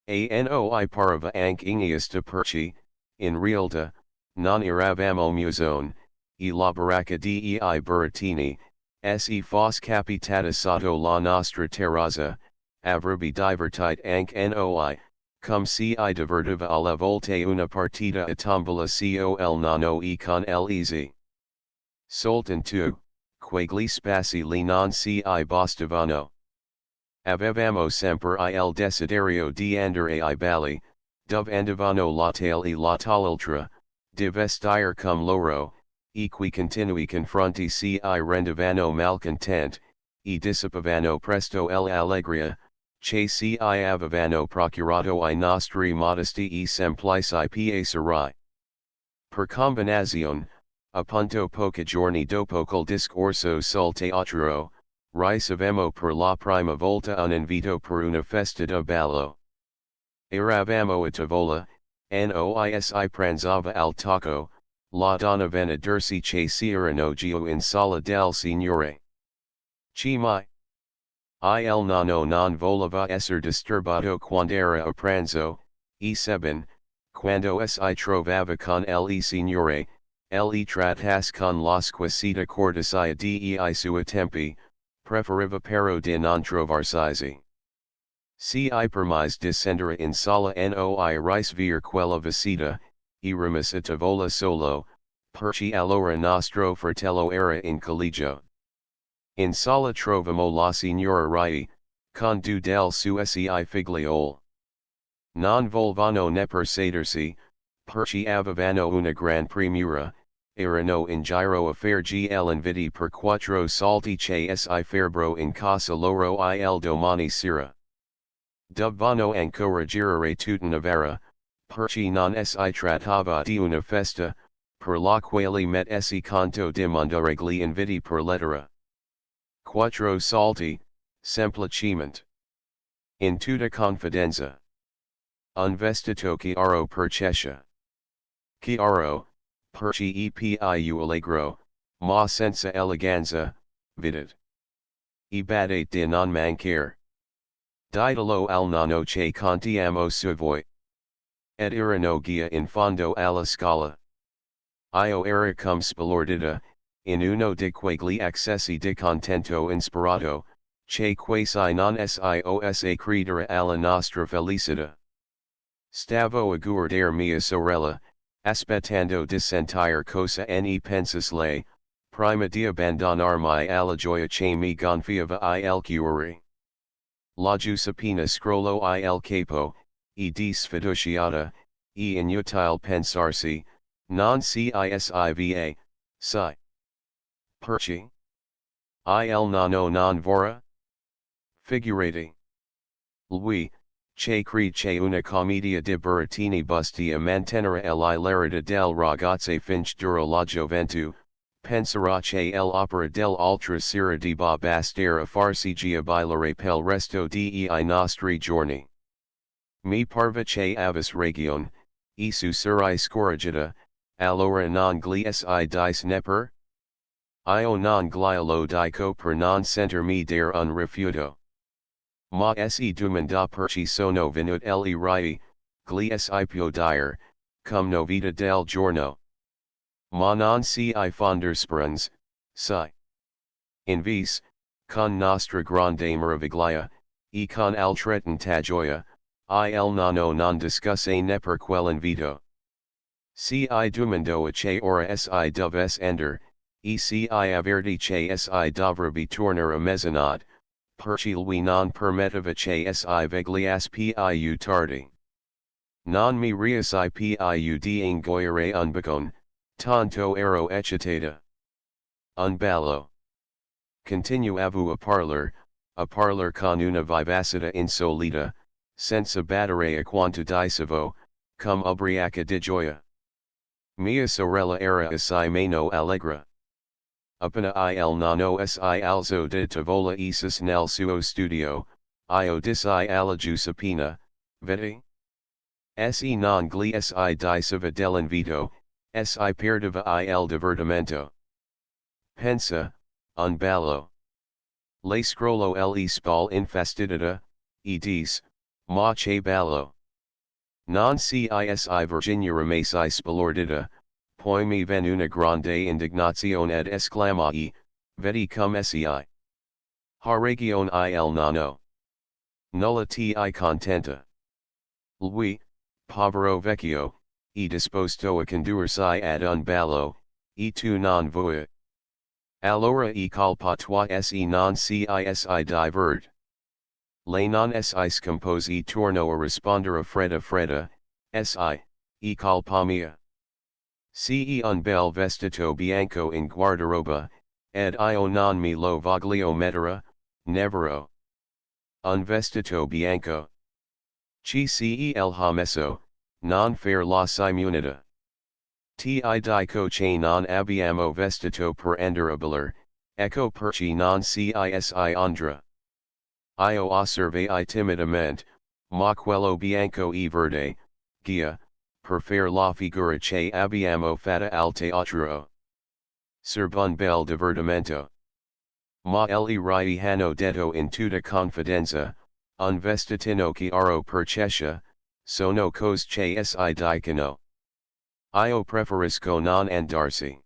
A noi pareva anche ingiusta perché, in realtà, non eravamo musone, e la baracca dei burattini, se fosse capitata sotto la nostra terrazza, avrebbe divertito anche noi, come se I divertiva alla volta una partita a tombola col nonno e con l'easy. Soltanto, quegli spazi lì non si bastavano. Avevamo sempre il desiderio di andare ai balli, dove andavano la tale e la tal'altra, di vestire come loro, e qui continui confronti si rendevano malcontent, e dissipavano presto l'allegria, che si avevano procurato I nostri modesti e semplici piaceri. Per combinazione, appunto pochi giorni dopo quel discorso sul teatro, ricevemmo per la prima volta un invito per una festa da ballo. Eravamo a tavola, noi pranzava al tacco, la donna venidersi che c'erano giù in sala del signore. Chi mai? Il nonno non voleva esser disturbato quand'era a pranzo, e sebbene, quando si trovava con il signore, le trattasse con la squisita cortesia dei suoi tempi, preferiva però di non trovarsi. Si permise di scendere in sala noi ricevere quella visita, e rimase a tavola solo, perché allora nostro fratello era in collegio. In sala trovamo la signora Rai, con due del suoi figlioli. Non volevano neppur sedersi, perché avevano una gran premura, erano in giro a fare l'inviti per 4 soldi che si farebbero in casa loro il domani sera. Dovevano ancora girare tutta Novara, perché non si trattava di una festa, per la quale met conto di mandare gli inviti per lettera. 4 soldi, semplicemente. In tutta confidenza. Un vestito chiaro per Cescia. Chiaro, perché più allegro, ma senza eleganza, vidit. E badate di non mancare. Ditelo al nonno che contiamo su voi. ed ira no guia in fondo alla scala. Io era cum spilordita, in uno di quegli accessi di contento inspirato, che quasi non siosa credere alla nostra felicità. Stavo a guardare mia sorella, aspettando di sentire cosa ne pensis lei, prima di abbandonarmi alla gioia che mi gonfiava il cuore. La Giuseppina scrollo il capo, e di sfiduciata, e inutile pensarsi, non cisiva, si. Perci? Il nano non vora? Figurati. Lui, che crede che una commedia di burattini busti a mantenere l'ilarità del ragazzi finch dura la gioventù, penserà che l'opera dell'altra sera debba bastare a farsi giabilare pel resto dei nostri giorni. Mi parva che avis ragione, e su serai scoraggiata, allora non gli dice neppur? Io non glielo dico per non sentirmi dare un rifiuto. Ma se domanda perci sono venut gli rai, gli può dire, cum novità del giorno. Ma non si fonder speranze, si. Invice, con nostra grande meraviglia, e con altrettanta gioia, il nonno non discusse neppur quell'invito. Si domando a che ora si doves ender, e si avverti che si dovrebbe tornare a mezzanotte, perché lui non permetteva che si vegliasse più tardi. Non mi riusci più di ingoiare un bacon, tanto ero eccitata. Un ballo. Continuavo a parlar con una vivacità insolita, senza badare a quanto dicevo, cum ubriaca di gioia. Mia sorella era assai meno allegra. Appena il nonno si alzo di tavola isis nel suo studio, io dissi alla Giuseppina, vedi? Se non gli si diceva dell'invito, si perdeva il divertimento. Pensa, un ballo. Le scrollo le spall infastidita, e dis, ma che ballo. Non si Virginia rimasi spilordita, poi mi ven una grande indignazione ed esclamai, vedi cum si. Ha ragione il nonno. Nulla ti contenta. Lui, povero vecchio, è disposto a condursi ad un ballo, e tu non vuoi. Allora e colpa tua se non si divert. Le non si scompose e torno a rispondere fredda, si, e colpa mia. Se un bel vestito bianco in guardaroba, ed io non me lo voglio mettere, nevero. Un vestito bianco. Ci il ha messo, non fer la simonetta. Ti dico che non abbiamo vestito per andare, ecco perché non si andra. Io osservai timidamente, ma quello bianco e verde, guia, per fare la figura che abbiamo fatta al teatro. Serbun bel divertimento. Ma gli rai hanno detto in tutta confidenza, un vestitino chiaro per cescia, sono cose che si dicono. Io preferisco non andarsi.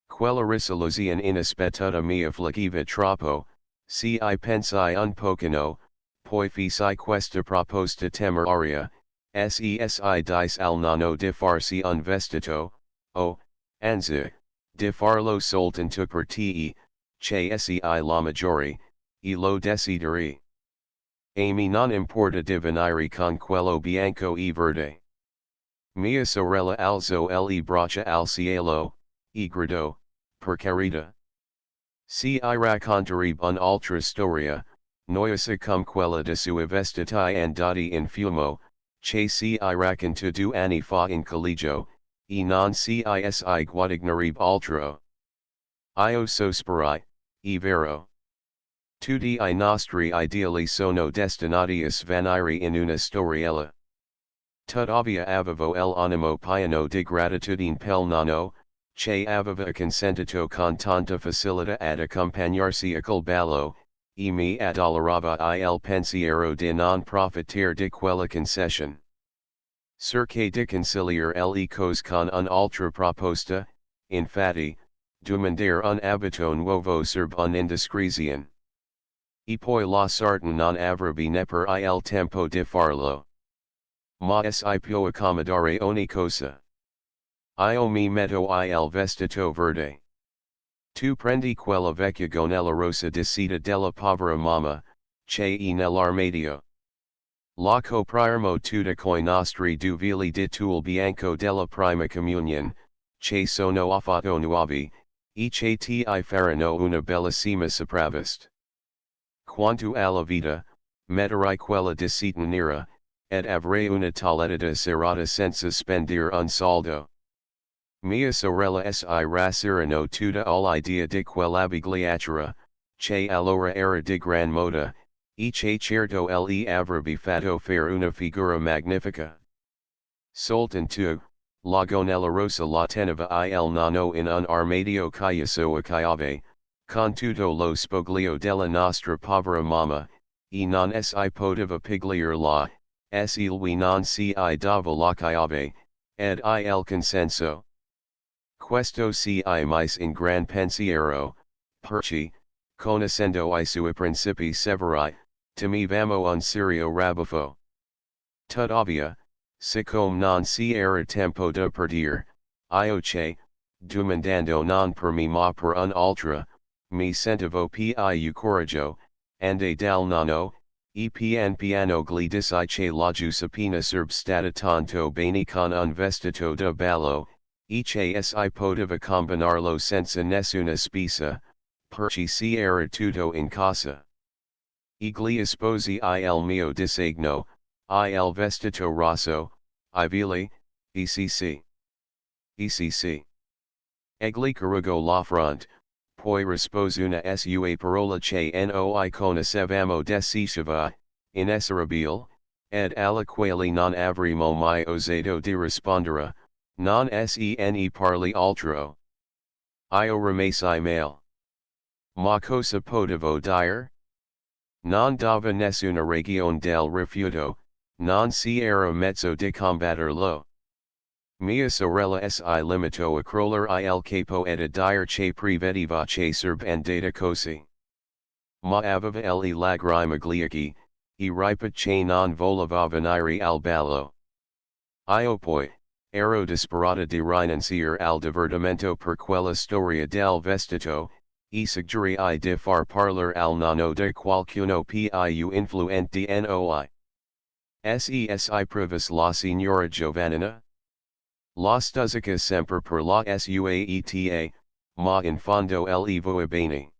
Quella risoluzione inaspettata mi affliggiva troppo, se pensai un pochino, poi feci questa proposta temeraria, se dice al nonno di farsi un vestito, o, anzi, di farlo soltanto per te, che la maggiore, e lo desideri. A me non importa di venire con quello bianco e verde. Mia sorella alzò le braccia al cielo, e gridò, per carità. Si racconterebbe un'altra storia, noiosa cum quella de sua vestita andati in fumo, che si racconta 2 anni fa in collegio, e non si guadagnerebbe altro. Io sosperai, è vero. Tutti I nostri ideali sono destinati a svanire in una storiella. Tuttavia avevo l'animo pieno di gratitudine pel nonno, che aveva consentito con tanta facilità ad accompagnarsi a quel ballo, e mi addolorava il pensiero di non profitare di quella concession. Cerque de conciliar le cos con un ultra proposta, infatti, demander un habito nuovo serb un indiscretion. E poi la sartin non avrebbe neppur il tempo di farlo. Ma si può accomodare ogni cosa. Io mi metto il vestito verde. Tu prendi quella vecchia gonella rosa di seta della povera mamma, che e nell'armadio. La copriamo tutta coi nostri due vili di tul bianco della prima comunion, che sono affatto nuovi, e che ti faranno una bellissima sopravvist. Quanto alla vita, metterai quella di seta nera, ed avrai una talletta serata senza spendere un soldo. Mia sorella si rassirano tutta l'idea di quell'abbigliatura, che allora era di gran moda, e che certo le avrebbe fatto fare una figura magnifica. Soltanto, la gonella rosa la teneva il nonno in un armadio chiuso a chiave, con tutto lo spoglio della nostra povera mamma, e non si poteva pigliar la, se lui non si dava la chiave, ed il consenso. Questo si mise in gran pensiero, perché, conoscendo I sui principi severi, temevamo un serio rabuffo. Tuttavia, siccome non si era tempo da perdere, io che, domandando non per me ma per un ultra, mi sentivo più coraggio, ande dal nonno, e piano gli dissi che la Giuseppina serb stata tanto bene con un vestito da ballo, e che si poteva combinarlo senza nessuna spesa, perché si era tutto in casa. E gli sposi il mio disegno, il vestito rosso, I vili, etc. etc. Egli corrugo la front, poi rispose una sua parola che noi conoscevamo decisava, inesorabile, ed alla quale non avremo mai osato di rispondere, non se parli altro. Io rimasi male. Ma cosa potevo dire? Non dava nessuna ragione del rifiuto, non si era mezzo di combatterlo. Mia sorella si limitò a crollare il capo ed a dire che prevedeva che sarebbe andata così. Ma aveva le lagrime gliache, e ripeté che non voleva venire al ballo. Io poi, ero disperata di rinunciare al divertimento per quella storia del vestito, e suggerii di far parlare al nonno di qualcuno più influente di noi. Si privis la signora Giovannina? La stuzzica sempre per la suaeta, ma in fondo le voa bene.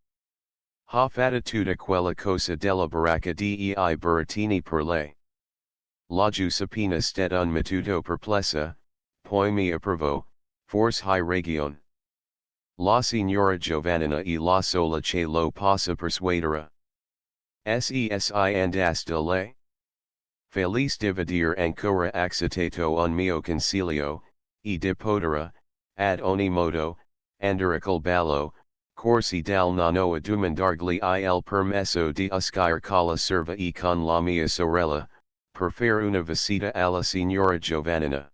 Ha fatto tutta quella cosa della baracca dei burattini per lei. La Giuseppina sted un minuto perplessa, poi mi approvò, forse hai ragione. La signora Giovannina e la sola che lo possa persuadere. Si andaste a lei? Felice di vedere ancora accettato un mio consiglio, e di potere, ad ogni modo, andare col ballo, corsi dal nonno a domandargli il permesso di uscire con la serva e con la mia sorella, per fare una visita alla signora Giovannina.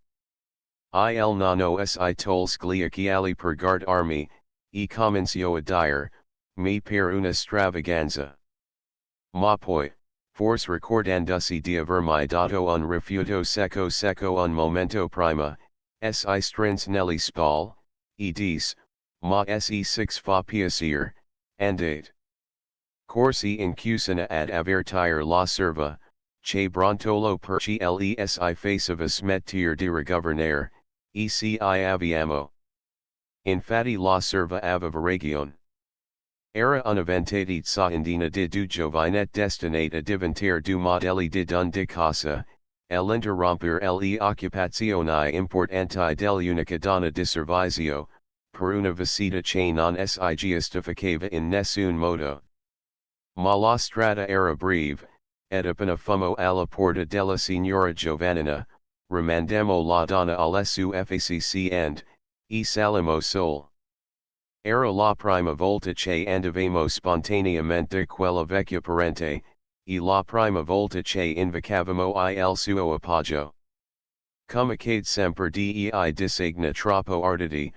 Il nonno si tolse gli occhiali per guardarmi, e cominciò a dire, mi per una stravaganza. Ma poi, forse ricordandosi di avermi dato un rifiuto secco un momento prima, si strinse negli spalle, e disse, ma se fa piacere, andate. Corsi in cucina ad avvertire la serva, che brontolo perché le si faceva smettere di rigovernare, e ci avviamo. Infatti la serva aveva ragione. Era un'avventatezza indina di due giovinetti destinate a diventare due modelli di donna di casa, e l'interrompere le occupazioni importanti dell'unica donna di servizio, per una visita che non si giustificava in nessun modo. Ma la strada era breve, ed appena fummo alla porta della signora Giovannina, rimandammo la donna alle sue facce e salimmo sol. Era la prima volta che andavamo spontaneamente quella vecchia parente, e la prima volta che invocavamo il suo appoggio. Comicade semper dei disegna troppo arditi,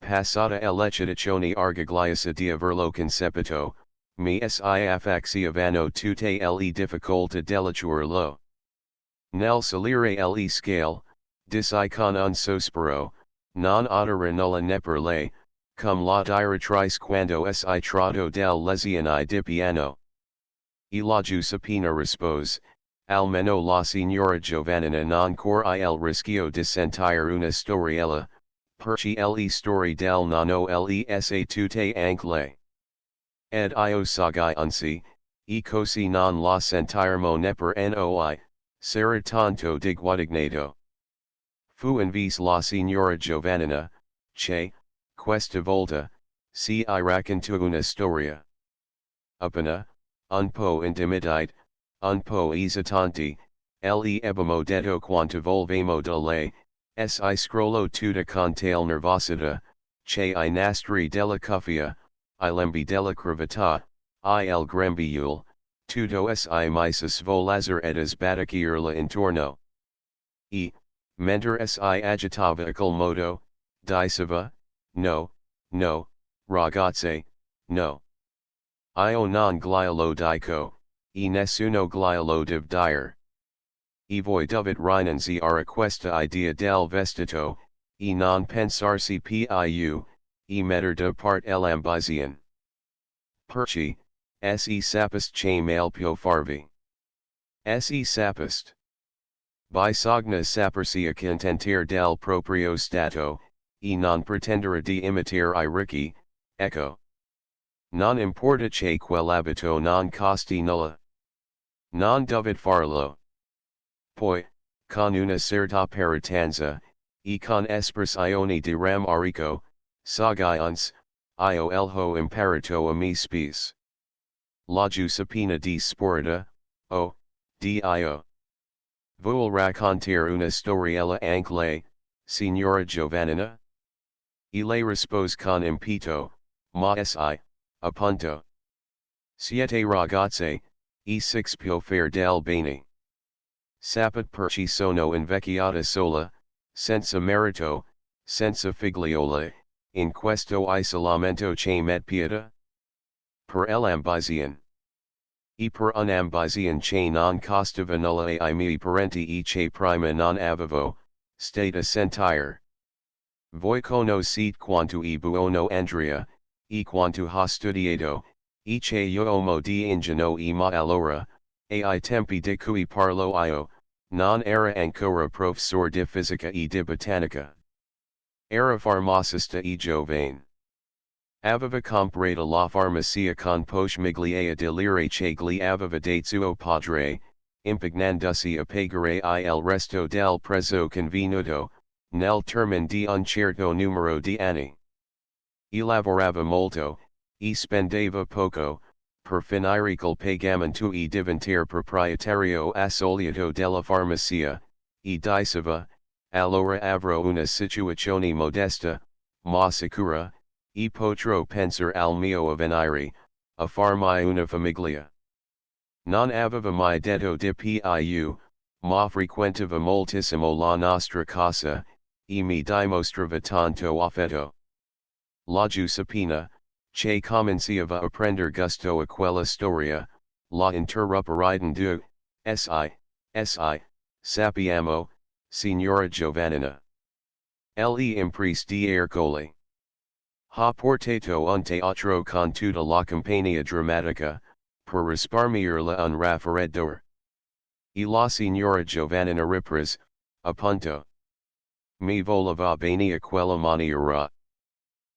passata elecitazione argagliasa di averlo concepito, mi si affaccia vano tutte le difficoltà dell'averlo. Nel salire le scale, disi con un sospiro, non ottere nulla neppur lei, cum la direttrice quando si tratta del lezioni di piano. E la Giuseppina rispose, almeno la signora Giovannina non corre il rischio di sentire una storiella, perché le storie del nonno le sa tutte anche lei. Ed io sagai unsi, e così non la sentiremo neppur noi, sarà tanto di guadagnato. Fu invis la signora Giovannina, che, questa volta, si racconto una storia. Appena, un po' intimidite, un po' esitante, le abbiamo detto quanto volvemo da lei, si scrollo tutta con tale nervosità, che I nastri della cuffia, I lembi della cravatta, il grembiule, tutto si mise svolazzer ed sbatacchiarla intorno. E, mentre si agitava a quel modo, diceva, no, no, ragazze, no. Io non glielo dico, e nessuno glielo deve dire. E voi dovete rinunziare a questa idea del vestito, e non pensarsi più, e metter da parte l'ambizione. Perché, se sapest che mal può farvi. Se sapest. Bisogna sapersi accontentare del proprio stato, e non pretendere di imitare I ricchi, ecco. Non importa che quell'abito non costi nulla. Non dovete farlo. Poi, con una certa peritanza, e con espressione di rammarico, sagai uns, io elho imparato a me spes. La Giuseppina di Sporida, oh, dio. Vuol raccontare una storiella anche lei, signora Giovannina? E lei rispose con impeto, ma si, appunto. Siete ragazze, e six può fare del bene. Sapete perché sono invecchiata sola, senza marito, senza figliola, in questo isolamento che met pieta? Per l'ambizione. E per un'ambizione che non costava nulla ai miei parenti e che prima non avevo, state a sentire. Voi conoscete quanto è buono Andrea, e quanto ha studiato, e che io amo di ingegno e ma allora, ai tempi di cui parlo io, non era ancora professor di fisica e di botanica. Era farmacista e giovane. Aveva comprato la farmacia con poche migliaia di lire che gli aveva de suo padre, impegnandosi a pagare il resto del prezzo convenuto, nel termine di un certo numero di anni. E lavorava molto, e spendeva poco, per finire col pagamento e diventare proprietario assoluto della farmacia, e diceva, allora avrò una situazione modesta, ma sicura, e potrò pensare al mio avvenire, a farmi una famiglia. Non aveva mai detto di più, ma frequentava moltissimo la nostra casa, e mi dimostrava tanto affetto. La Giuseppina, che cominciava a prender gusto a quella storia, la interruppa ridendo, si, sappiamo, signora Giovannina. Le imprese di Ercole. Ha portato un teatro con tutta la compagnia drammatica, per risparmiarla un raffreddore. E la signora Giovannina riprese, appunto. Mi voleva bene a quella maniera.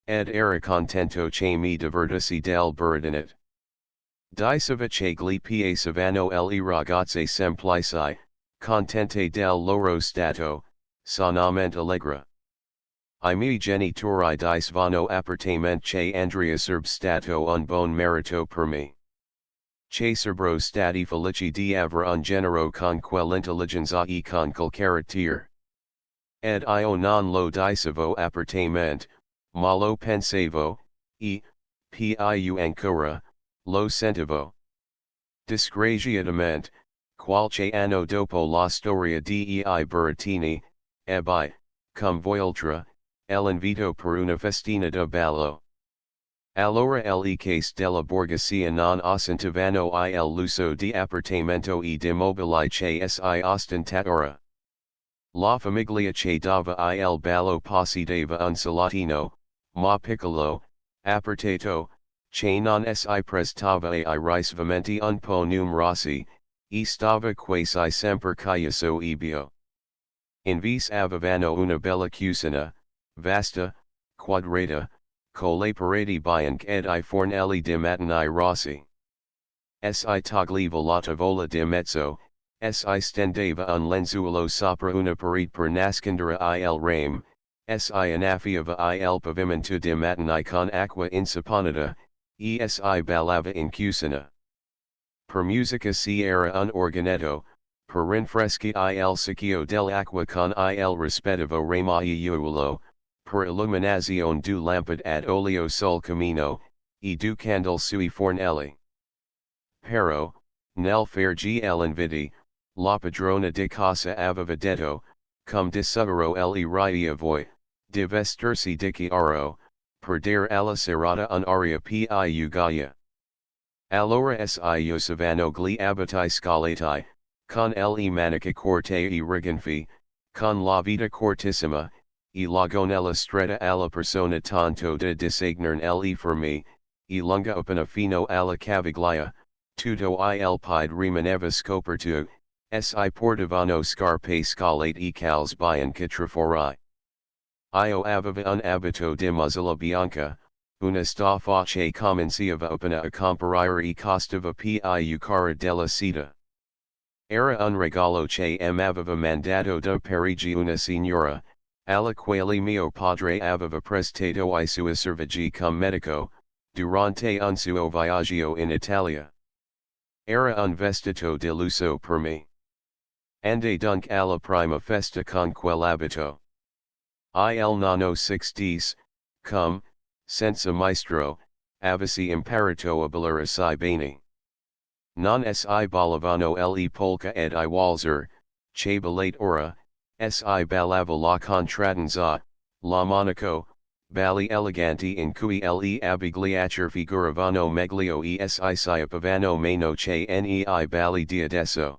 Ed era contento che mi divertissi del burdinet. Diceva che gli piacevano le ragazze semplici, contente del loro stato, sanamente allegra. I miei genitori dicevano apertamente che Andrea sarebbe stato un buon marito per me. Che sarebbero stati felici di avere un genero con quell'intelligenza e con quel carattere. Ed io non lo dicevo apertamente, ma lo pensavo, e, più ancora, lo sentivo. Disgraziatamente, qualche anno dopo la storia dei burattini, Abai, cum voiltra, el invito per una festina de ballo. Allora le case della borghesia non ostentavano il lusso di appartamento e di mobili che si ostentatora. La famiglia che dava il ballo possedeva un salottino, ma piccolo, appartato, che non si prestava ai ricevimenti un po' numerosi, e stava quasi sempre chiuso e bio. Invece avevano una bella cucina, vasta, quadrata, con le pareti bianche ed I fornelli di mattoni rossi. Si toglieva la tavola di mezzo, si stendeva un lenzuolo sopra una parete per nascondere il rame, si innaffiava il pavimento di mattoni con acqua insaponata, si ballava in cucina. Per musica si era un organetto, per rinfreschi il secchio dell'acqua con il rispettivo ramagliuolo, per illuminazione du lampade ad olio sul camino, e du candle sui fornelli. Pero, nel fargi l'inviti, la padrona di casa aveva detto, cum di sugaro le ria voi, di vestirsi di chiaro, per dare alla serata un'aria più gaia. Allora si usavano gli abiti scalati, con le maniche corte e rigonfi, con la vita cortissima, e la gonella stretta alla persona tanto da disegnare le fermi, e lunga appena fino alla caviglia, tutto il piede rimaneva scoperto, si portavano scarpe scalate e calze bianche trafori. Io aveva un abito di muzzella bianca, una staffa che cominciava appena a comparire e costava più cara della seta. Era un regalo che m'aveva mandato da Parigi una signora, alla quale mio padre aveva prestato I suoi servigi come medico, durante un suo viaggio in Italia. Era un vestito di lusso per me. Ande donc alla prima festa con quell'abito. Il nano 60s, cum, senza maestro, avesi imparato a ballare assai bene. Non si ballavano le polka ed I walzer, che ballate ora, si ballava la contradanza, la monaco, balli eleganti in cui le abigliature figuravano meglio e si siapavano meno che nei balli di adesso.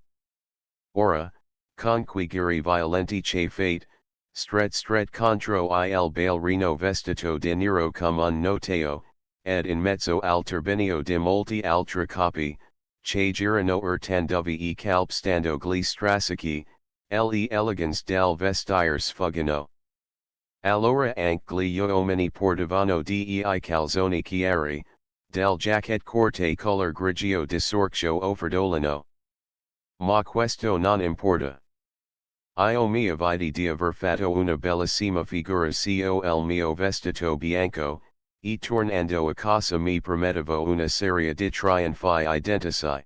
Ora, con quei giri violenti che fate, stret contro il ballerino vestito di nero come un noteo, ed in mezzo al turbinio di molti altri capi, che girano tandovi e calpstando gli strascichi, le elegance del vestire sfuggano. Allora anche gli uomini portavano dei calzoni chiari, del jacket corte color grigio di sorcio o fredolino. Ma questo non importa. Io mi avvidi di aver fatto una bellissima figura col mio vestito bianco, e tornando a casa mi permettevo una serie di trionfi identici.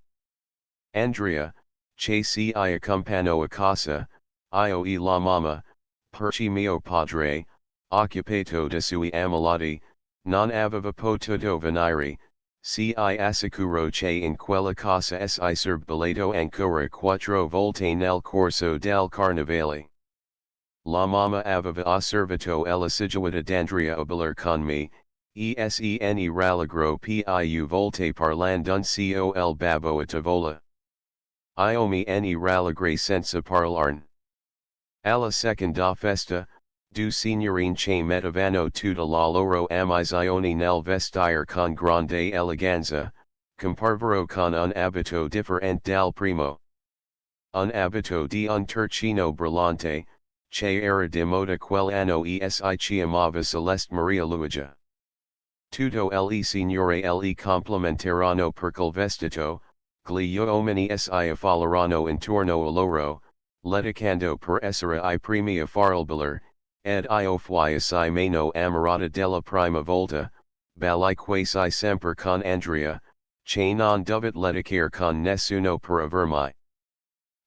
Andrea, che si accompano a casa, io e la mamma, perché mio padre, occupato da sui ammalati, non aveva potuto venire, si assicuro che in quella casa si serballato ancora 4 volte nel corso del carnevale. La mamma aveva osservato l'assiduità d'Andrea a ballar con me, e rallegro più volte parlando col babbo a tavola. Io mi rallegrai senza parlarne. Alla seconda festa, due signorine che mettevano tutta la loro ammissione nel vestire con grande eleganza, comparvero con un abito differente dal primo. Un abito di un tercino brillante, che era di moda quell'anno e si chiamava Celeste Maria Luigia. Tutto le signore le complimentarono per quel vestito, gli uomini si affollerono intorno a loro, litigando per essere I primi a farlo, ed io fui assai meno ammirata della prima volta, ballai quasi sempre con Andrea, che non dovete litigare con nessuno per avermi.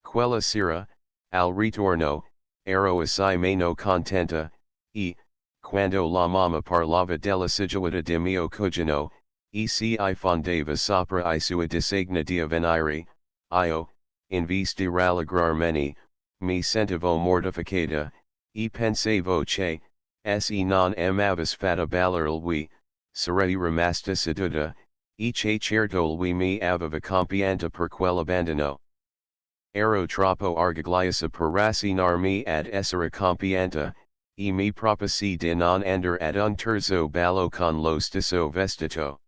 Quella sera, al ritorno, ero assai meno contenta, e, quando la mamma parlava dell'assiduità di mio cugino, e si fondeva sopra I sua disegna di avvenire, io, in vece di rallegrarmene, mi sentivo mortificata, e pensevo che, se non amavas fata ballerlui, sarei rimasta seduta, e che certo lui mi aveva compianta per quell'abbandono. Ero troppo argagliosa per rassegnarmi ad essere compianta, e mi proposi di non andare ad un terzo ballo con lo stesso vestito.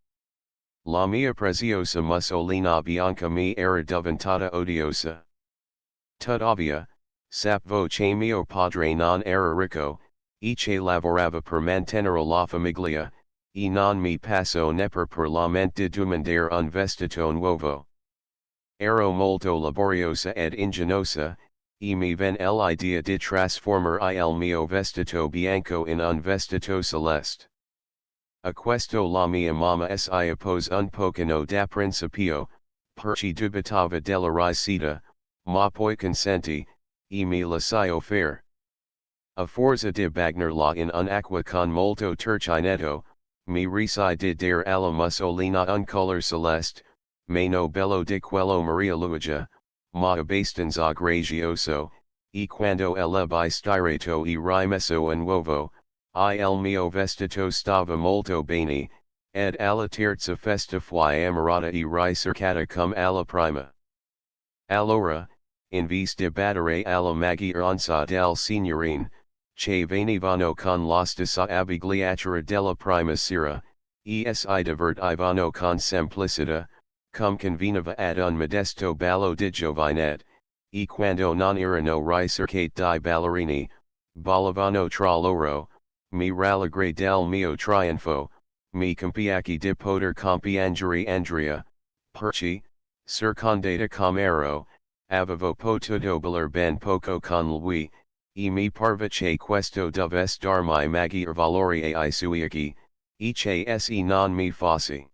La mia preziosa mussolina bianca mi era diventata odiosa. Tuttavia, sapevo che mio padre non era ricco, e che lavorava per mantenere la famiglia, e non mi passò neppure per la mente di domandare un vestito nuovo. Ero molto laboriosa ed ingeniosa, e mi venne l'idea di trasformare il mio vestito bianco in un vestito celeste. A questo la mia mamma si oppose un pochino da principio, perché dubitava della ricetta, ma poi consentì, e me lasciò fare. A forza di bagnerla in un'acqua con molto turcinetto, mi riuscì di dare alla mussolina un color celeste, meno bello di quello Maria Luigia, ma abbastanza grazioso, e quando l'ebbi stirato e rimesso a nuovo, il mio vestito stava molto bene, ed alla terza festa fui ammirata e ricercata come alla prima. Allora, in vez di badare alla maggioranza del signorin, che venivano con la stessa abbigliatura della prima sera, e si divertivano con semplicità, come conveniva ad un modesto ballo di giovinette, e quando non erano ricercate di ballerini, ballavano tra loro, mi rallegrai del mio trionfo, mi compiacque di poter compiangere Andrea, perché, circondata come ero, avevo potuto ballare ben poco con lui, e mi parve che questo dovesse darmi maggior valore ai suoi occhi, e che se non mi fossi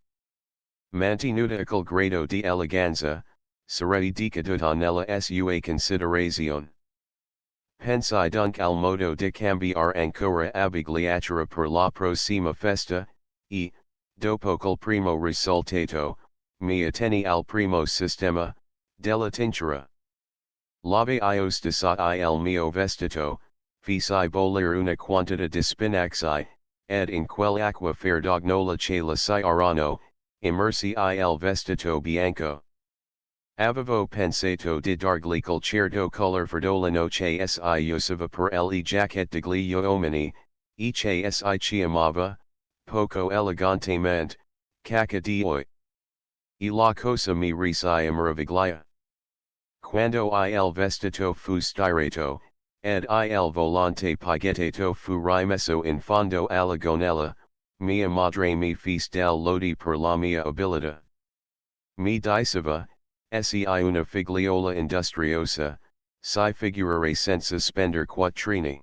mantenuta a quel grado di eleganza, sarei decaduta nella sua considerazione. Pensai dunque al modo di cambiare ancora abbigliatura per la prossima festa, e, dopo quel primo risultato, mi attenni al primo sistema, della tintura. Labbio stessa il mio vestito, feci bollire una quantità di spinaci, ed in quell'acqua ferdognola che la erano, immersi il vestito bianco. Avevo pensato di dargli quel certo color fredolino che si usava per le giacchette degli uomini, e che si chiamava, poco elegantemente, cacca di oi. E la cosa mi risi meraviglia. Quando il vestito fu stirato, ed il volante piegato fu rimesso in fondo alla gonella, mia madre mi fece del lodi per la mia abilità. Mi diceva, sei una figliola industriosa, sai figurare senza spendere quattrini.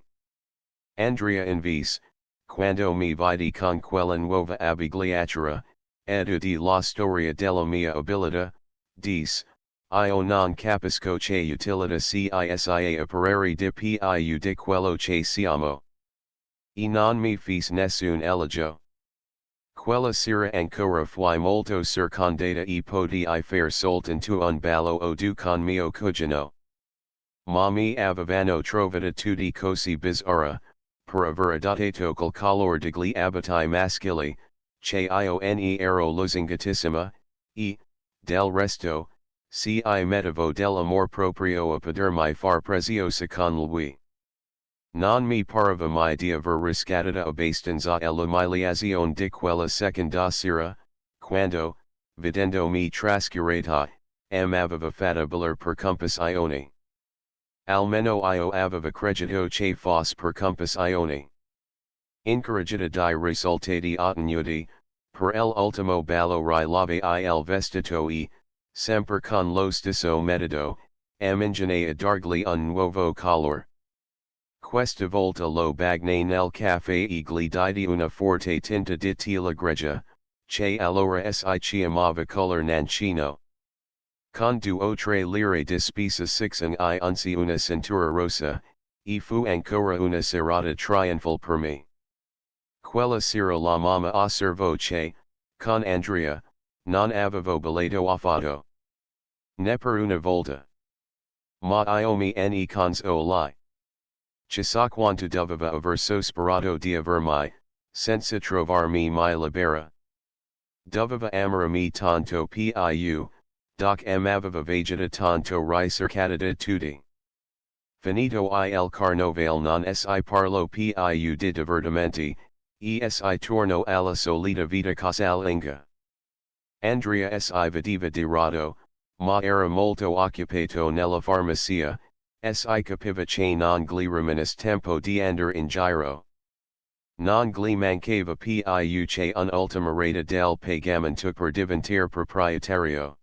Andrea invece, quando mi vidi con quella nuova abbigliatura, ed udì la storia della mia abilità, disse, io non capisco che utilità sia apparire di più di quello che siamo. E non mi fece nessun elogio. Quella sera ancora fui molto circondata e potei fare soltanto un ballo o due con mio cugino. Ma mi avevano trovata tutti così bizzarra, per aver adottato quel colore degli abiti maschili, che io ne ero lusingatissima, e, del resto, se mettevo dell'amor proprio a potermi far preziosa con lui. Non mi pareva mai di aver riscattata abbastanza l'umiliazione di quella seconda sera, quando, vedendomi trascurata, m'aveva fatta ballare per compassione. Almeno io aveva credito che fosse per compassione. Incoraggiata dai risultati ottenuti, per l'ultimo ballo rilevai il vestito e, sempre con lo stesso metodo, m'ingegnai a dargli un nuovo colore. Questa volta lo bagnai nel caffè e gli diedi una forte tinta di tela grigia, che allora si chiamava color nancino. Con 2 o 3 lire di spesa sixing I unsi una cintura rossa, e fu ancora una serata trionfal per me. Quella sera la mamma osservò che, con Andrea, non avevo ballato affatto. Ne per una volta. Ma io me ne consolai. Chissà quanto doveva aver sperato di avermi, senza trovarmi mai libera. Doveva amarmi tanto più, doc m'aveva vegeta tanto ricercata da tutti. Finito il carnovale non si parlo più di divertimenti, si torno alla solita vita casalinga. Andrea si vedeva di rado, ma era molto occupato nella farmacia, si capiva che non gli rimanis tempo di andare in giro. Non gli mancava più che un'ultima rata del pagamento per diventare proprietario.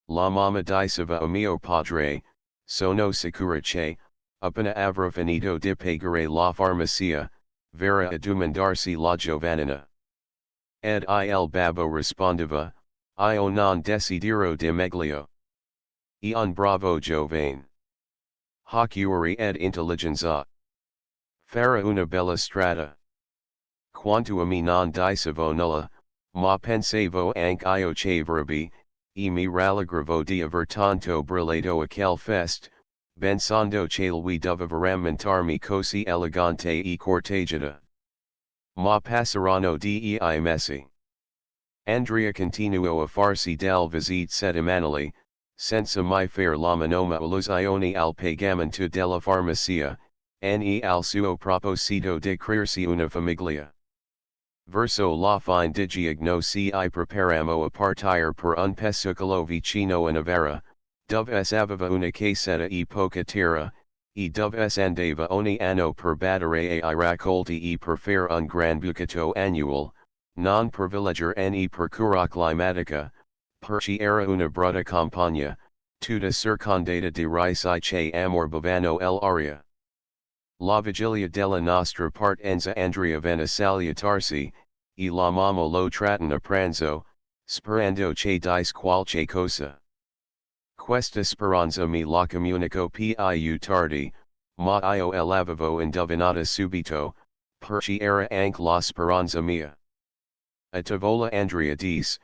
La mamma diceva a mio padre, sono sicura che, appena avrà finito di pagare la farmacia, verrà a domandarsi la giovanina. Ed il babbo rispondeva, io non desidero di meglio. E un bravo giovane. Ha cuore ed intelligenza. Farà una bella strada. Quanto a me non dicevo nulla, ma pensavo anche io che verrebbe, e mi rallegravo di aver tanto brillato a quel fest, pensando che lui doveva rammentarmi così elegante e corteggiata. Ma passarono dei mesi. Andrea continuò a farsi del visite settimanali, senza mai fare la minima allusione al pagamento della farmacia, né al suo proposito di crearsi una famiglia. Verso la fine di giugno ci preparamo a partire per un pescolo vicino a Novara, dove aveva una casetta e poca terra, e dove andava ogni anno per badare ai raccolti e per fare un gran bucato annual, non per villeggiare né per cura climatica, perché era una brutta campagna, tutta circondata di risi che ammorbavano l'aria. La vigilia della nostra partenza Andrea venne a salutarsi, e la mamma lo trattano a pranzo, sperando che dice qualche cosa. Questa speranza mi la comunicò più tardi, ma io l'avevo indovinata subito, perché era anche la speranza mia. A tavola Andrea dice,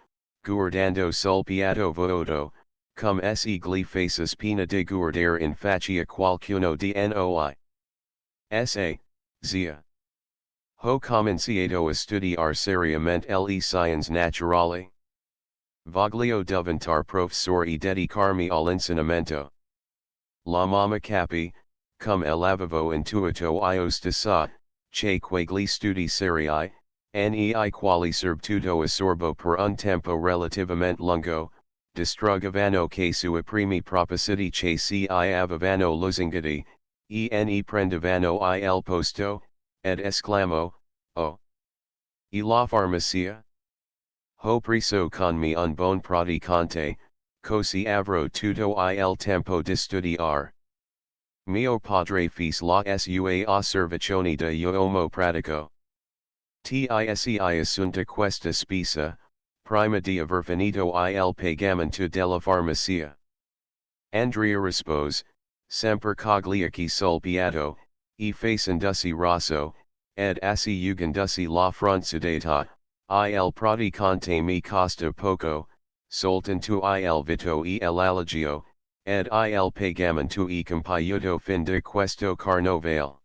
guardando sul piatto vuoto, come se gli facesse pena di guardare in faccia qualcuno di noi. S.A. Zia. Ho cominciato a studiare seriamente le scienze naturali. Voglio diventare professore e dedicarmi all'insegnamento. La mamma capi, come l'avevo intuito io stessa, che quegli studi seri, nei quali soprattutto assorbo per un tempo relativamente lungo, distruggevano che sui primi propositi che si avevano lusingati, ne prendevano il posto, ed esclamo, oh! E la farmacia? Ho preso con me un buon praticante, così avrò tutto il tempo di studiare. Mio padre fece la sua osservazione di uomo pratico. Tisi assunta questa spesa, prima di aver finito il pagamento della farmacia. Andrea rispose, sempre cogliacchi sul piatto, e facendosi rosso, ed asciugandosi la fronzodata, il praticante mi costa poco, soltanto il vitto e l'allegio, ed il pagamento e compiuto fin di questo carnovale.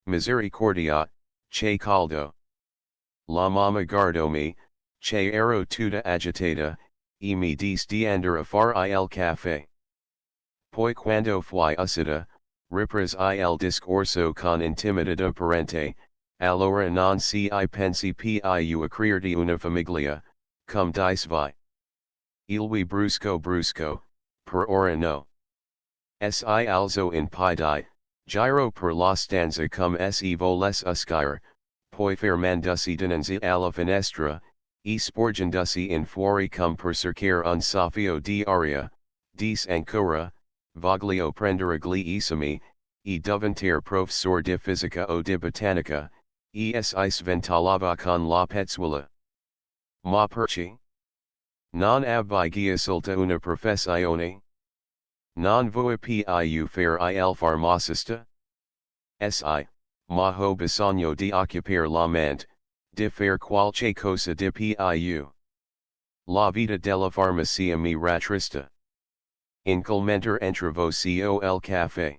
Misericordia, che caldo. La mamma guardomi, che ero tutta agitata, e mi disse di andare a fare il caffè. Poi quando fui uscita, riprese il discorso con intimidità parente, allora non si pensi più a crearti una famiglia, come dicevi. Il brusco, per ora no. Si alzo in piedi, giro per la stanza come se volesse uscire, poi fermandosi dinanzi alla finestra, e sporgendosi in fuori come per cercare un soffio di aria, disse ancora, voglio prendere gli esami, e diventare professor di fisica o di botanica, si sventolava con la pezzuola. Ma perché? Non avvii giusta una professione? Non vuoi più fare il farmacista? Si, ma ho bisogno di occupare la mente, di fare qualche cosa di più. La vita della farmacia mi rattrista. Incolmentar entravocio il caffè.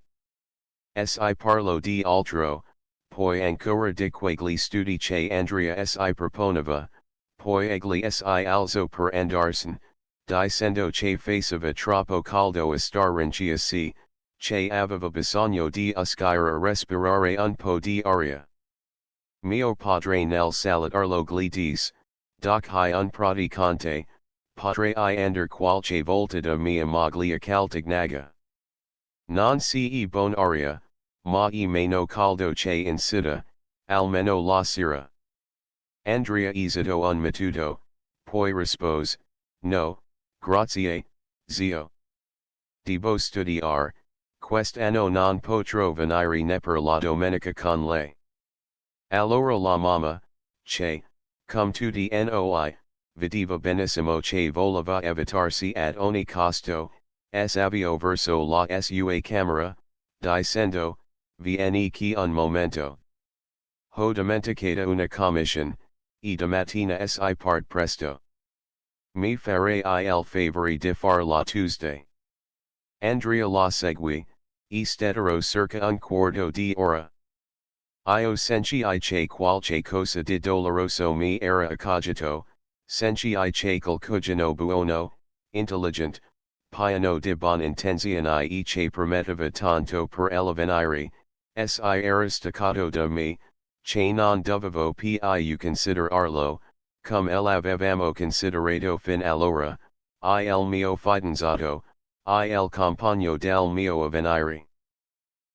si parlo di altro, poi ancora di quegli studi che Andrea si proponeva, poi egli si alzo per andarsene, dicendo che faceva troppo caldo a star in chiesi, che aveva bisogno di uscire a respirare un po' di aria. Mio padre nel salutarlo gli disse, doc hi un praticante, padre I andar qualche volta da mia moglie caltignaga. Non si bon aria, ma e meno caldo che incida, almeno la sera. Andrea esito un minuto, poi rispose, no, grazie, zio. Devo studiare, quest'anno non potrò venire neppure la domenica con lei. Allora la mamma, che, come tutti noi, vedeva benissimo che voleva evitarsi ad ogni costo, s'avviò verso la sua camera, dicendo, vieni qui un momento. Ho dimenticata una commission, e domattina si part presto. Mi farei il favore di far la Tuesday. Andrea la seguì, e stettero circa un quarto di ora. Io sentii che qualche cosa di doloroso mi era accogito, sentii che quel cugino buono, intelligent, pieno di buon intenzione e che permetteva tanto per el venire, si era staccato da me, che non dovevo più considerarlo, come l'avevamo considerato fin allora, il mio fidanzato, il compagno del mio avvenire.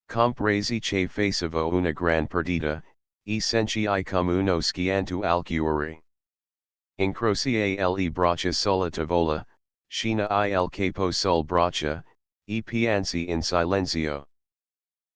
Compresi che facevo una gran perdita, e sentii come uno schianto al cuore. Incrociai le braccia sulla tavola, scina il capo sul braccia, e piansi in silenzio.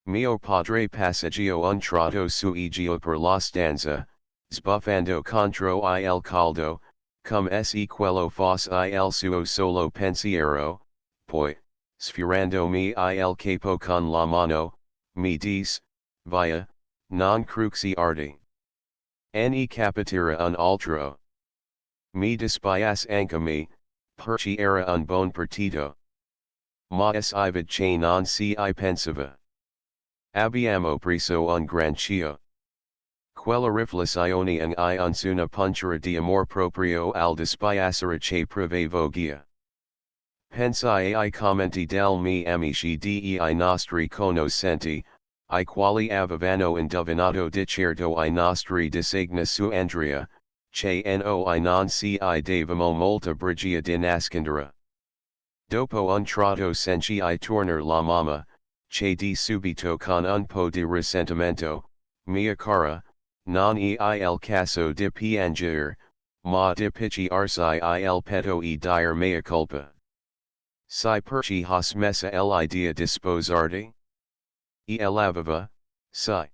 Mio padre passaggio un tratto suigio per la stanza, sbuffando contro il caldo, come se quello fosse il suo solo pensiero, poi, sfiurandomi il capo con la mano, mi disse, via, non cruciarti. Ne capitera un altro. Mi dispiace anche me, perché era un buon partito. Ma si ved che non si pensava. Abbiamo preso un gran chio. Quella riflessione in una puntura di amor proprio al dispiacere che prevevo guia. Pensai ai commenti del mi amici dei nostri conoscenti, I quali avevano indovinato di certo I nostri disegni su Andrea, che noi non si davamo molta brigia di nascondere. Dopo un tratto sentii tornar la mamma, che di subito con un po' di risentimento, mia cara, non è il caso di piangere, ma di picchiarsi il petto e dire mea culpa. Sai perché has messa l'idea di sposarti? E l'aveva, sai.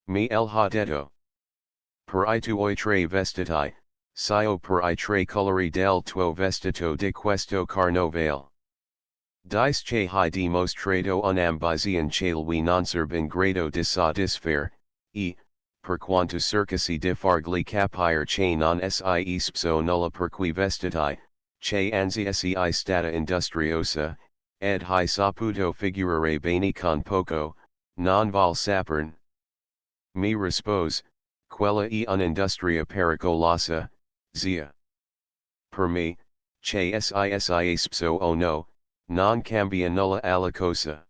Mi el ha detto. Per I tuoi tre vestiti, io per I tre colori del tuo vestito di questo carnovale. Dice che hai dimostrato un'ambizione che lui non serve in grado di soddisfare, e, per quanto cercasi di fargli capire che non si ispso nulla per quei vestiti, che anzi sei stata industriosa, ed hai saputo figurare bene con poco, non val saperne. Mi rispose, quella è un'industria pericolosa, zia. Per me, che si ispso o no, non cambia nulla alla cosa.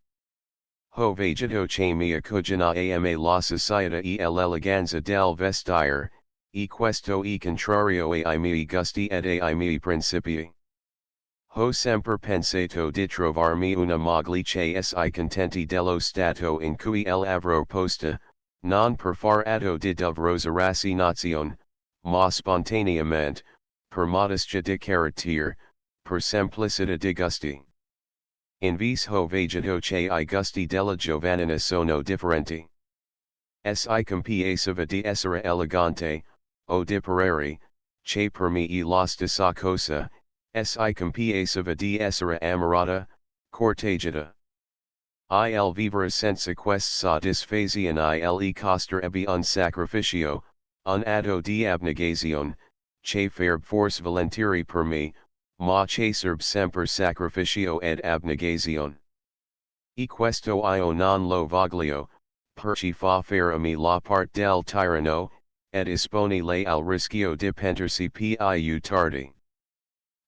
Ho vegeto che mia cugina ama la società e l'eleganza del vestire, e questo è contrario ai miei gusti ed ai miei principi. Ho sempre pensato di trovarmi una moglie che si contenti dello stato in cui l'avrò posta, non per far atto di doverosa rassegnazione, ma spontaneamente, per modestia di carattere, per semplicità di gusti. Invece ho vegeto che I gusti della giovanina sono differenti. Si compiaceva di essere elegante, o di parere, che per me è la stessa cosa, si compiaceva di essere amorata, corteggiata. Il vivere senza questa soddisfazione il costerebbe un sacrificio, un atto di abnegazione, che farebbe forse volentieri per me, ma che serve sempre sacrificio ed abnegazione. E questo io non lo voglio, perché fa farmi la parte del tirano, ed espone lei al rischio di pentirsi più tardi.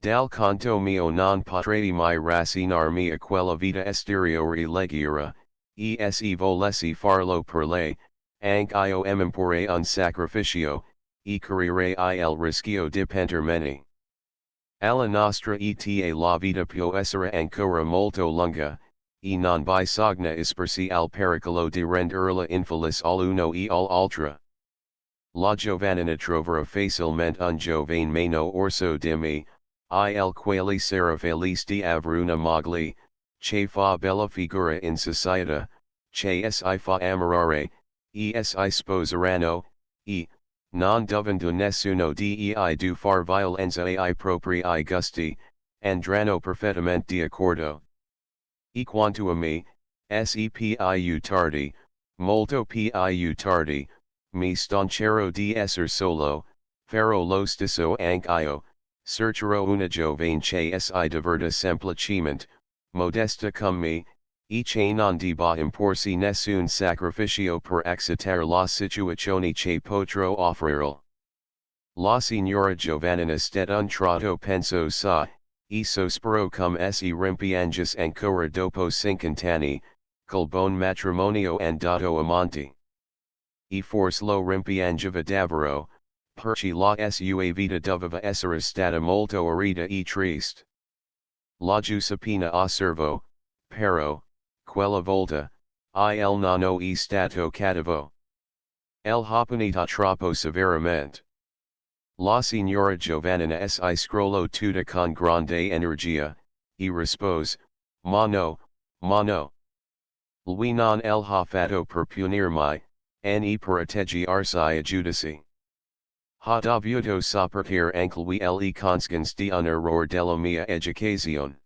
Dal canto mio non potrei mai rassegnarmi a quella vita esteriore leggera, e se volessi farlo per lei, anche io m'imporrei un sacrificio, e correrei il rischio di pentirmene. Alla nostra eta la vita può essere ancora molto lunga, e non bisogna espersi al pericolo di renderla infelice all'uno e all'altra. La giovanina troverà facilmente un giovane meno orso di me, il quale sarà felice di avere una moglie, che fa bella figura in società, che si fa ammirare, e si sposeranno, e, non dovendo nessuno dei due far violenza ai propri gusti, andranno perfettamente d'accordo. E quanto a me, se più tardi, molto più tardi, mi stancherò di esser solo, farò lo stesso anche io, cercherò una giovane che si diverta semplicemente, modesta con me, e che non debba imporsi nessun sacrificio per accettare la situazione che potrò offrirle. La signora Giovanna stet un tratto penso sa, e sospero come se rimpianges ancora dopo 50 anni, col buon matrimonio andato avanti. E forse lo rimpiangeva davvero, perché la sua vita doveva essere stata molto arida e triste. La Giuseppina osservò, però, quella volta, il nonno è stato cattivo. El ha punita troppo severamente. La signora Giovanna si scrollò tutta con grande energia, e rispose, ma no, ma no. Lui non el ha fatto per punirmi, né per atteggiarsi a giudici. Ha dovuto sopportare anche lui le conseguenze di un errore della mia educazione.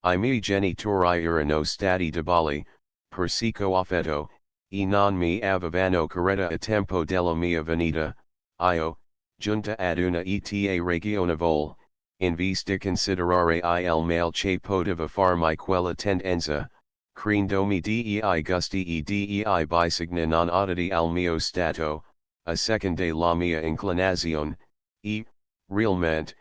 I miei genitori erano stati deboli, per secco affetto, e non mi avevano curata a tempo della mia venuta, io, giunta ad una eta ragionevole, in vista di considerare il male che poteva farmi quella tendenza, crendomi dei gusti e dei bisogni non adatti al mio stato, a seconda la mia inclinazione, e, realmente,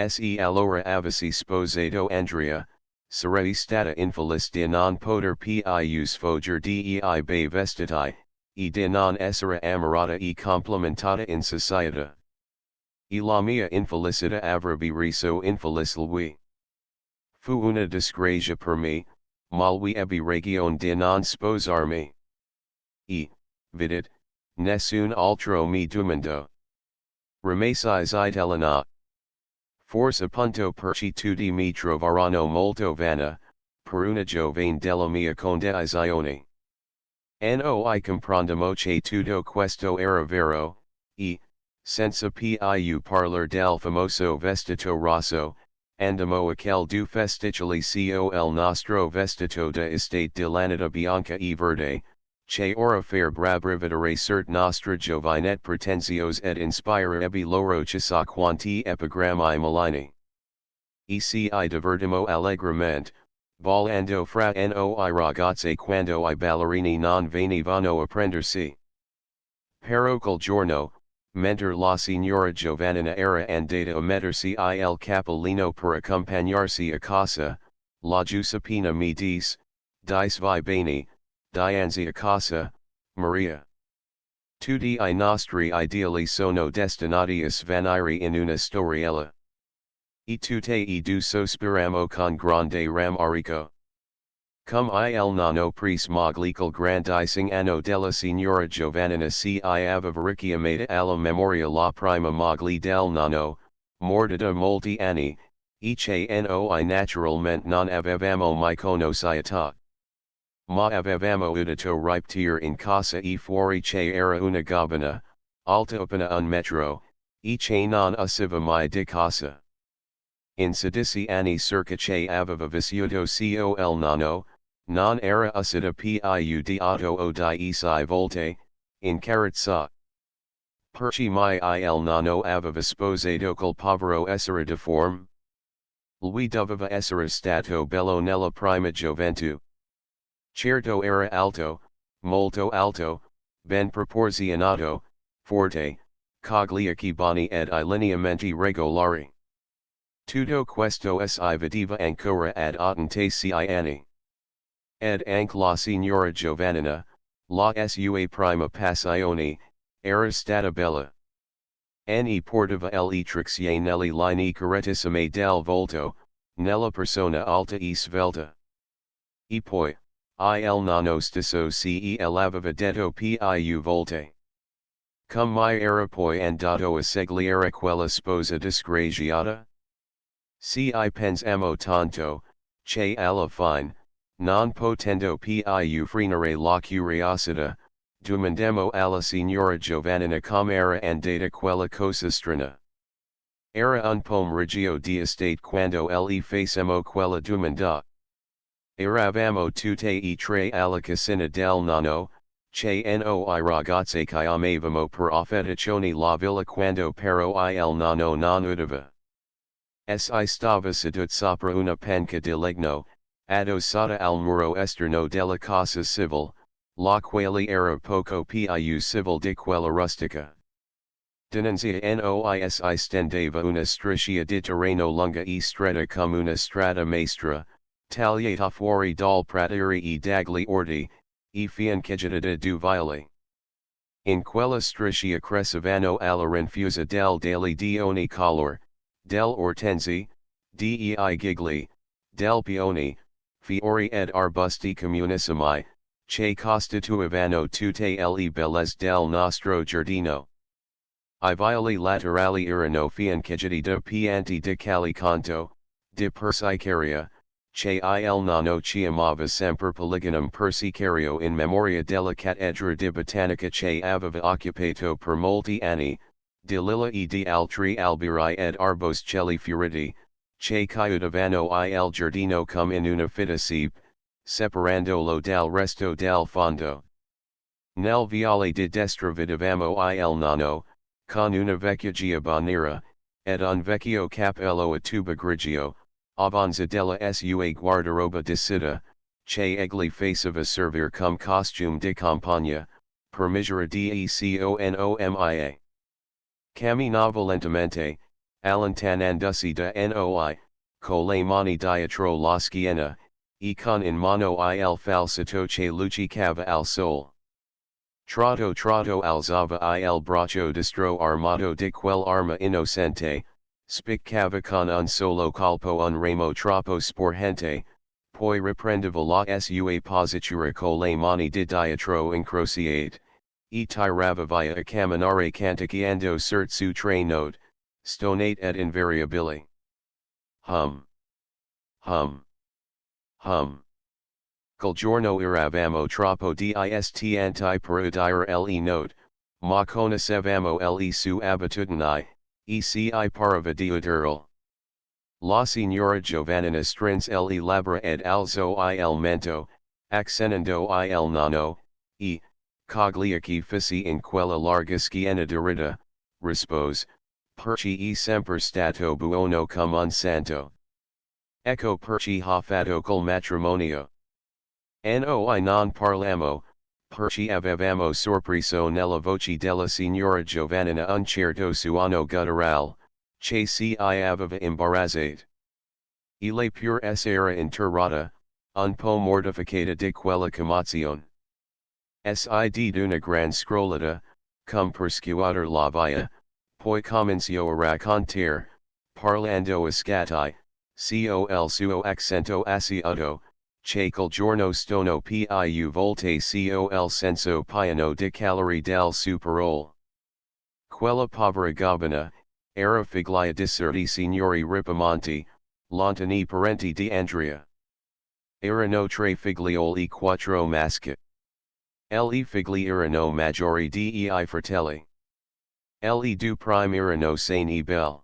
se allora avessi sposato Andrea, sarei stata infelice di non poter più sfoggiare dei bei vestiti, e di non essere ammirata e complimentata in società. E la mia infelicità avrebbe reso infelice lui. Fu una disgrazia per me, ma lui ebbe ragione di non sposarmi. E, vedete, nessun altro mi domandò. Rimasi zitellina. Forse appunto perché tutti mi trovarono molto vana, per una giovane della mia condizione. Noi comprendiamo che tutto questo era vero, e, senza più parlar del famoso vestito rosso, andamo a quel due festicoli co il nostro vestito da estate di lanetta bianca e verde, che ora farebbe vedere cert nostra giovinette pretenziose ed inspirerebbe loro chissà quanti epigrammi maligni. E ci divertimo allegramente, ballando fra noi ragazzi quando I ballerini non venivano a prendersi. Però quel giorno, mentre la signora Giovanna era andata a mettersi il capolino per accompagnarsi a casa, la Giuseppina mi disse, vai bene, dianzi a casa, Maria. Tutti I nostri ideali sono destinati a svanire in una storiella. E tutte e due sospiriamo con grande rammarico. Come il nonno pres moglie col grandissing anno della signora Giovanna si aveva richiamata alla memoria la prima moglie del nonno, morta da molti anni, e che noi naturalmente non avevamo mai conosciuta. Ma avevamo udito ripetere in casa e fuori che era una gobina, alta appena un metro, e che non usciva mai di casa. In 16 anni circa che aveva vissuto col nonno, non era uscita più di 8 o 10 volte, in carezza. Perché mai il nonno aveva sposato col povero essere deforme? Lui doveva essere stato bello nella prima gioventù. Certo era alto, molto alto, ben proporzionato, forte, cogliaci boni ed I lineamenti regolari. Tutto questo si vedeva ancora ad ottanta anni. Ed anche la signora Giovannina, la sua prima passione, era stata bella. Ne portava l'attrazione nelle linee carettissime del volto, nella persona alta e svelta. E poi, il nonno stesso se l'aveva detto più volte. Come mai era poi andato a seguire quella sposa disgraziata? Se I pensamo tanto, che alla fine, non potendo più frenare la curiosità, domandemo alla signora Giovannina come era andata quella cosa strana. Era un pomeriggio di estate quando le facemmo quella domanda. Eravamo tutte e tre alla casina del nonno, che noi ragazzi chiamavamo per affettazione la villa quando però il nonno non udeva. Si stava seduto sopra una panca di legno, addossata al muro esterno della casa civile, la quale era poco più civile di quella rustica. Dinanzi a noi si stendeva una striscia di terreno lunga e stretta come una strada maestra, tagliata fuori dal praterie e dagli orti, e fiancheggiata da due viali. In quella striscia crescevano alla rinfusa del daily di ogni color, del ortensi, dei gigli, del peony, fiori ed arbusti comunissimi, che costituivano tutte le bellezze del nostro giardino. I viali laterali erano fiancheggiati da pianti di calicanto, di persicaria, che il nonno chiamava sempre polygonum persicario in memoria della cattedra di botanica che aveva occupato per molti anni, di lilla e di altri alberi ed arboscelli fioriti, che chiudevano il giardino come in una fitta siepe, separandolo dal resto del fondo. Nel viale di destra vedevamo il nonno, con una vecchia giabboniera, ed un vecchio cappello a tuba grigio, avanza della sua guardaroba di seta, che egli faceva servir come costume di campagna, per misura d'economia. Camminava lentamente, allontanandosi da noi, con le mani dietro la schiena, e con in mano il falsetto che luccicava al sole. Trotto alzava il braccio destro armato di quell'arma innocente, spiccava con un solo colpo un ramo troppo sporgente, poi riprendeva la sua positura con le mani di dietro incrociate, e tirava via a camminare canticchiando cert su tre note, stonate ed invariabili. Hum. Hum. Hum. Quel giorno eravamo troppo distanti per udire le note, ma conoscevamo le sue abitudini, e ci pareva di udirle. La signora Giovannina strinse le labbra ed alzò il mento, accennando il nonno, e, cogliaci fissi in quella larga schiena diritta, rispose, perché è sempre stato buono come un santo. Ecco perché ha fatto col matrimonio. Noi non parliamo, perché avevamo sorpreso nella voce della signora Giovannina un certo suono gutturale, che ci aveva imbarazzato. Il pur essere interrotta, un po' mortificata di quella commozione. Si d'una gran scrollata, come per scuoter la via, poi cominciò a raccontare, parlando a scatti, col suo accento aciato, che quel giorno stono più volte col senso pieno di calori del suo parole. Quella povera gabbana, era figlia di certi signori Ripamonti, lontani parenti di Andrea. Erano tre figlioli e quattro maschi. Le figli erano maggiori dei fratelli. Le due prime erano sane e belle.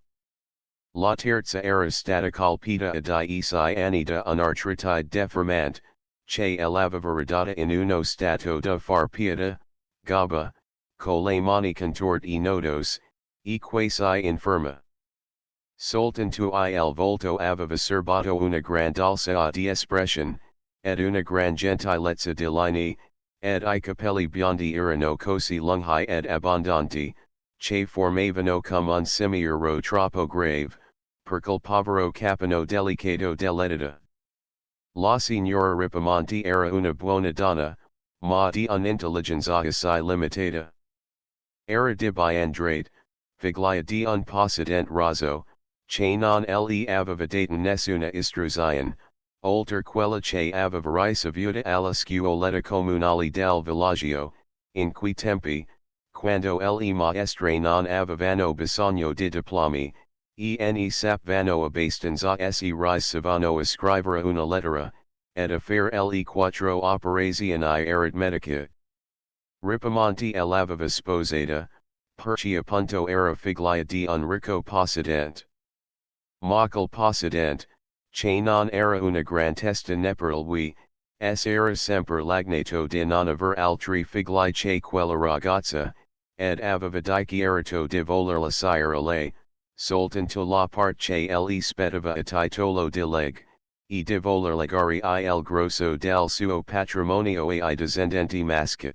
La terza era stata colpita a 10 anni da un'arthritide deformante, che l'aveva ridotta in uno stato da far pieta, gabba, con le mani contorte e nodos, e quasi inferma. Soltanto il volto aveva serbato una grandezza di espressione, ed una gran gentilezza di linea, ed I capelli biondi erano così lunghi ed abbondanti, che formavano come un semiero troppo grave, perché il povero capano delicato dell'edita. La signora Ripamonti era una buona donna, ma di un'intelligenza assai limitata. Era di Biandrate, figlia di un possidente razzo, che non le aveva data nessuna istruzione, oltre quella che aveva ricevuta alla scuoletta comunale del villaggio, in quei tempi, quando le maestre non avevano bisogno di diplomi, ne sapevano abbastanza se ricevano a scrivere una lettera, ed a fare le quattro operazioni aritmetiche. Ripamonti l'aveva sposata, perché appunto era figlia di un ricco possidente. Ma quel possidente, che non era una gran testa neppure lui, era sempre lagnato di non aver altri figli che quella ragazza, ed aveva dichiarato di volerla sire a lei, soltanto la parte che le spettava a titolo di leg, e di voler legare il grosso del suo patrimonio ai discendenti maschi.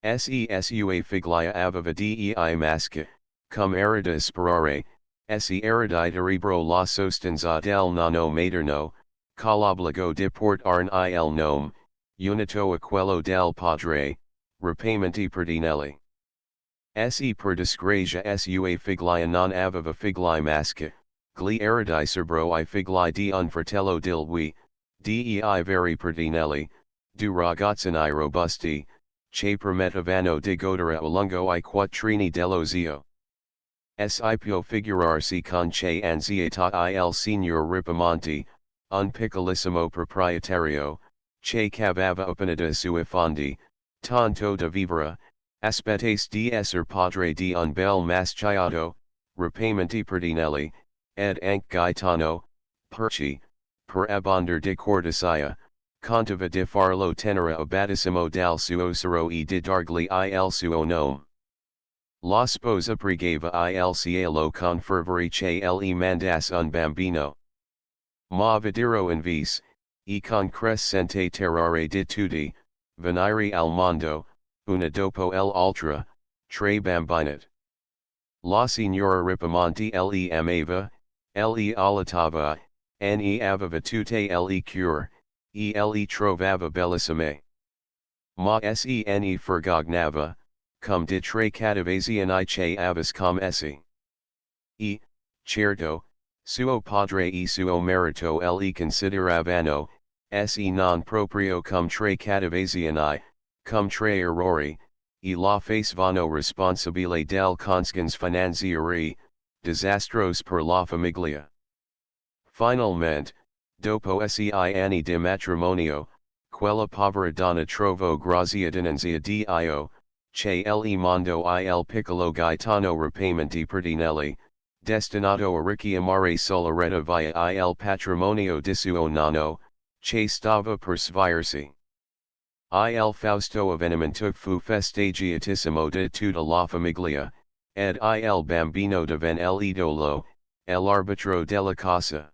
Sua figlia aveva dei maschi, come era da sperare, era di darebbero la sostanza del nonno materno, coll'obbligo di portare il nome, unito a quello del padre, rapimenti perdinelli. Per disgrazia sua figlia non aveva figli maschi, gli era di serbro I figli di un fratello di lui, dei veri perdinelli, du ragazzini robusti, che permettevano di godere a lungo I quattrini dello zio. Si può figurarsi con che ansietà il signor Ripamonti, un piccolissimo proprietario, che cavava opinata sui fondi, tanto da vivere, aspettasse di esser padre di un bel maschiato, rapimenti perdinelli, ed anche Gaetano, perché, per abbondar di cortesia, contava di farlo tenere a battesimo dal suo sero e di dargli il suo nome. La sposa pregava il cielo con fervore che le mandasse un bambino. Ma videro invis, e con crescente terrore di tutti, venire al mondo, una dopo l'altra, tre bambinate. La signora Ripamonti le amava, le allattava, ne aveva tutte le cure, e le trovava bellissime. Ma se ne vergognava, come di tre cattivazioni che avesse commessi. Certo, suo padre e suo marito le consideravano, se non proprio come tre cattivazioni, come tre errori, e la facevano responsabile del conscience finanziari, disastros per la famiglia. Finalmente, dopo 6 anni di matrimonio, quella povera donna trovò grazia dinanzi a Dio, che le mondo il piccolo Gaetano rapimenti perdinelli, destinato a richiamare sulla retta via il patrimonio di suo nonno, che stava per sviarsi. Il Fausto avvenimento fu festagiatissimo di tutta la famiglia, ed il bambino divenne l'idolo, l'arbitro della casa.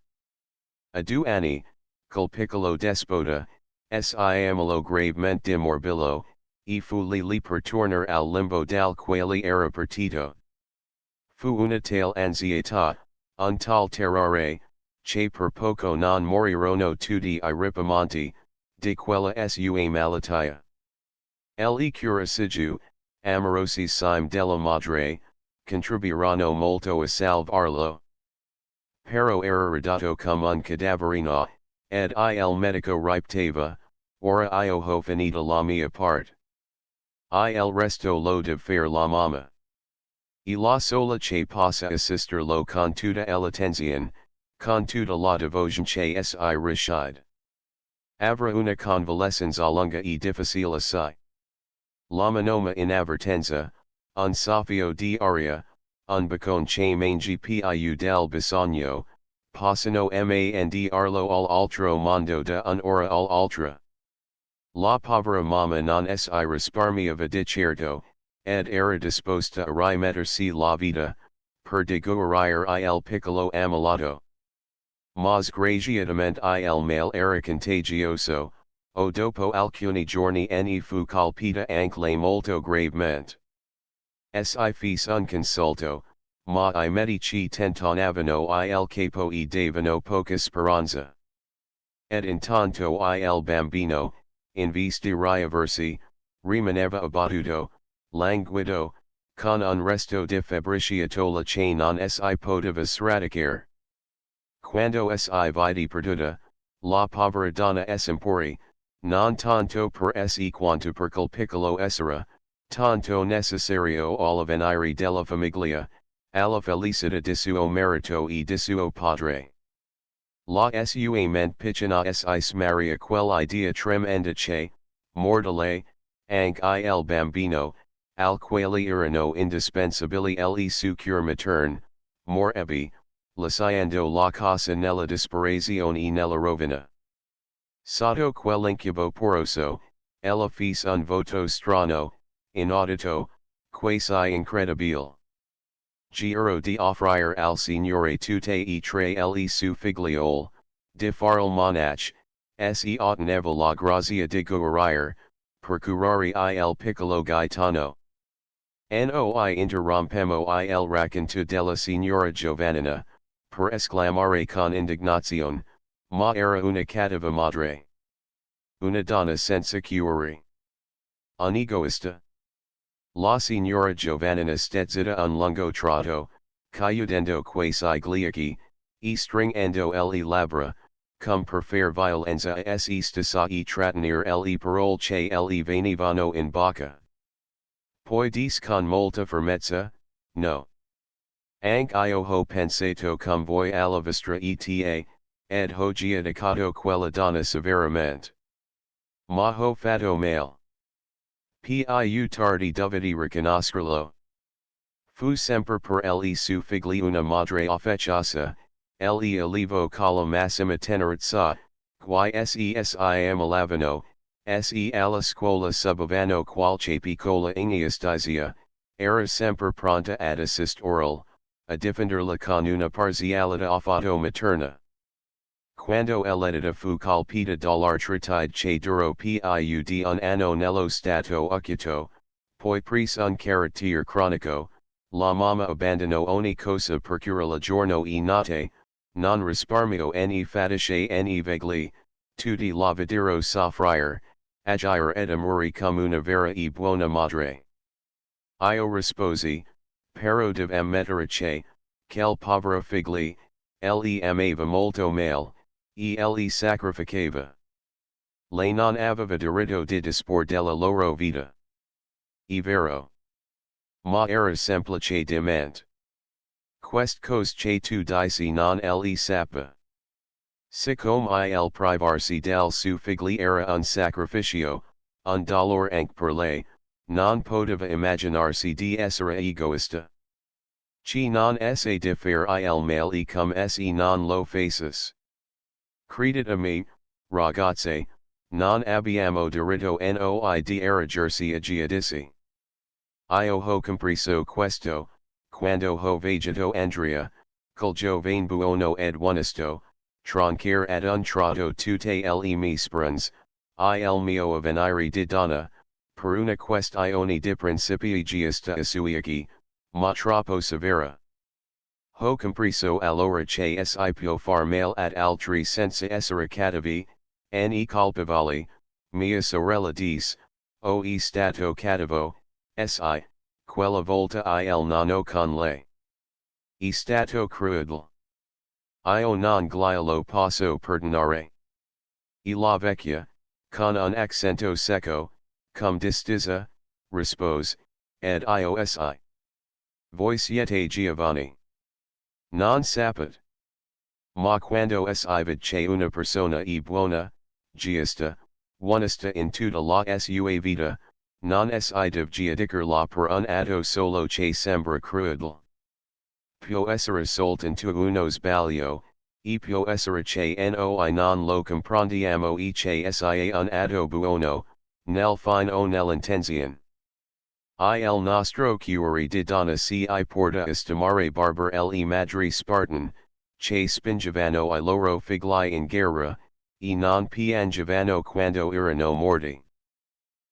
A 2 anni, col piccolo despota, amalo gravemente di morbillo, e fu lì per tornare al limbo dal quale era partito. Fu una tale ansietà, un tal terrore, che per poco non morirono tutti I Ripamonti, di quella sua malattia. Le cure assidu, amorosissime della madre, contribuirono molto a salvarlo. Pero era ridotto come un cadaverino, ed il medico ripeteva, ora io ho finita la mia parte. Il resto lo deve fare la mamma. E la sola che possa assisterlo con tutta l'attenzione, con tutta la devozione che si ricide. Avrà una convalescenza lunga e difficile assai. La manoma inavvertenza, un soffio di aria, un bacon che mangi più del bisogno, possono mandarlo all'altro mondo da un'ora all'altra. La povera mamma non si risparmiava di certo, ed era disposta a rimettersi la vita, per digerire il piccolo ammalato. Ma sgraziatamente il male era contagioso, o dopo alcuni giorni ne fu colpita anche le molto gravemente. Si fece un consulto, ma I medici tentonavano il capo e davano poca speranza. Ed intanto il bambino, in vista di riaversi, rimaneva abbattuto, languido, con un resto di febbriciatola che non si poteva sradicare. Quando si vide perduta, la povera donna esempori, non tanto per se quanto per quel piccolo essere, tanto necessario alla venire della famiglia, alla felicità di suo marito e di suo padre. La sua mente piccina si smaria quell'idea tremenda che, mortale, anche il bambino, al quale erano indispensabili le sucure materne, morebbe, lasciando la casa nella disperazione e nella rovina. Sotto quell'incubo poroso, ella fece un voto strano, inaudito, quasi incredibile. Giuro di offrire al Signore tutte e tre le su figliole, di far il monac, se ottenevo la grazia di guarire, per curare il piccolo Gaetano. Noi interrompemo il racconto della signora Giovannina, per esclamare con indignazione, ma era una cattiva madre. Una donna senza cuore. Un egoista. La signora Giovannina stezzita un lungo tratto, chiudendo quasi gli occhi, e stringendo le labbra, come per fare violenza a se stessa e trattenere le parole che le venivano in bocca. Poi disse con molta fermezza, no. Anche io ho pensato come voi alla vostra eta, ed ho giudicato quella donna severamente. Ma ho fatto male. Più tardi dovete riconoscerlo. Fu sempre per le su figli una madre affettuosa, le olivo con la massima tenerezza, qui si ammalavano, se alla scuola subavano qualche piccola ingiustizia, era sempre pronta ad assist oral, a difenderla con una parzialità affatto materna. Quando l'edita fu colpita dall'arthritide che durò più di un anno nello stato occulto, poi prese un carattere cronico, la mamma abbandonò ogni cosa per curarla giorno e notte, non risparmio ne fatiche ne vegli, tutti la videro soffrire, agire ed amore come una vera e buona madre. Io risposi, però devo ammettere che, quel povero figli, le amava molto male, e le sacrificava. Lei non aveva diritto di dispor della loro vita. È vero. Ma era semplice dement. Quest cose che tu dici non le sappa. Siccome il privarsi del su figli era un sacrificio, un dolore anche per lei, non poteva immaginarsi di essere egoista. Chi non esse di fare il male e come se non lo faces. Creditemi, ragazzi, non abbiamo diritto noi di ergersi a giudizi. Io ho compreso questo, quando ho veduto Andrea, col giovane buono ed onesto, troncar ad un tratto tutte le mie speranze, il mio avvenire di donna, per una questione di principio giusta a suoi occhi, ma troppo severa. Ho compreso allora che si può far male ad altri senza essere cattivi, ne colpevoli, mia sorella disse, o è stato cattivo, si, quella volta il nono con lei. È stato crudele. Io non glielo posso perdonare. E la vecchia, con un accento secco, come distesa, rispose, ed io si. Voi siete Giovanni. Non sapete. Ma quando si vede che una persona è buona, giusta, onesta in tutta la sua vita, non si deve giudicarla per un atto solo che sembra crudele. Può essere soltanto uno sbaglio, e può essere che noi non lo comprendiamo e che sia un atto buono, nel fine o nell'intenzione. Il nostro cuore di donna si porta a stimare barber le madri Spartan, che spingevano I loro figli in guerra, e non piangevano quando erano morti.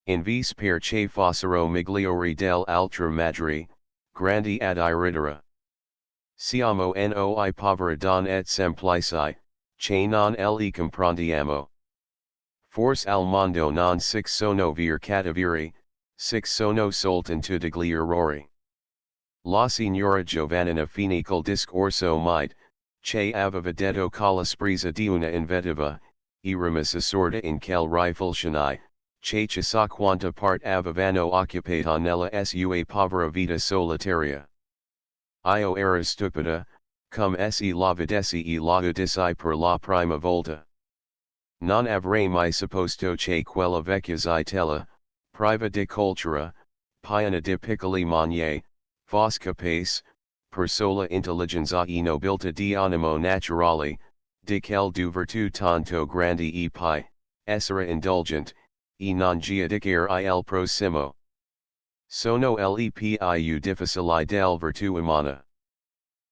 In vis per che fossero migliori dell'altra madre, grandi ad iridere. Siamo noi poveri don et semplici, che non li comprendiamo. Forse al mondo non sic sono vir cattivieri, sic sono soltanto degli errori. La signora Giovannina fine col discorso might, che aveva detto con la sprezza di una invettiva, rimase sorda in quel riflessione, che chissà quanta parte avevano occupata nella sua povera vita solitaria. Io era stupida, come se la vedessi e la udissi per la prima volta. Non avrei mai supposto che quella vecchia zitella, priva di cultura, piena di piccoli manie, fosse capace, per sola intelligenza e nobiltà di animo naturale, di quel du virtù tanto grande e poi, essere indulgent, e non giudicare il prossimo. Sono le più difficili del virtù umana.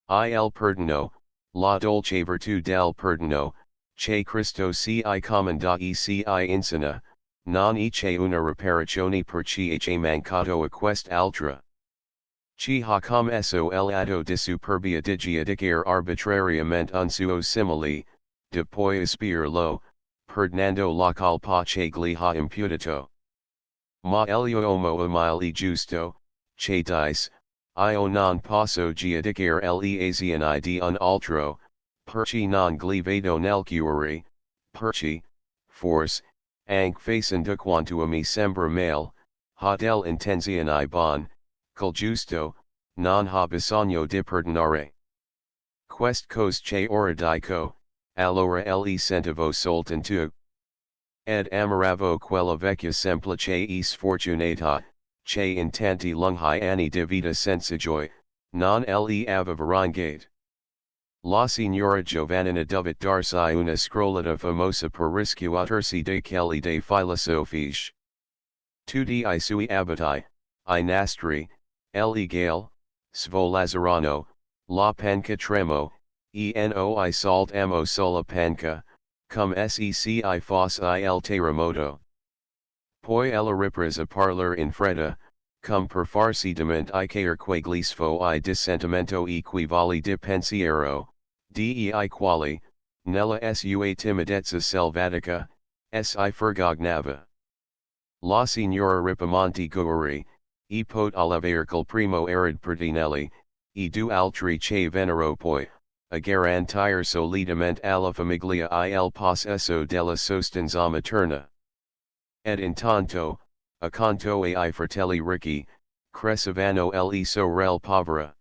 Il perdono, la dolce virtù del perdono, che Cristo ci comanda e ci insegna, non è che una riparazione per chi è mancato a quest'altra. Chi ha come esso l'atto di superbia di giudicare arbitrariamente un suo simile, de poi aspirarlo, perdonando la colpa che gli ha imputato. Ma egli uomo umile e giusto, che dice, io non posso giudicare le azioni di un altro, perché non gli vedo nel cuore, perché, forse, anche facendo quanto mi sembra male, ha dell'intenzione buone, col giusto, non ha bisogno di perdonare. Quest cose che ora dico, allora le sentivo soltanto. Ed amoravo quella vecchia semplice e sfortunata, che in tanti lunghi anni di vita senza joy, non le aveva ringate. La signora Giovannina dovette darsi una scrollata famosa per riscuotersi di quelli dei filosofici. Tutti I sui abiti, I nastri, le gale, svolazzano, la panca tremo, noi saltamo sulla panca, cum sec I fosse il terremoto. Poi ella riprese a parlar in fretta, cum per farsi dement I caer quegli sfoi di sentimento e quali di pensiero, dei quali, nella sua timidezza selvatica, si fergognava. La signora Ripamonti Gueri, e pot allevare col primo arid pertinelli, e du altri che vennero poi, a garantire solidamente alla famiglia il possesso della sostanza materna. Ed intanto, accanto ai fratelli ricchi, crescevano le sorelle povere.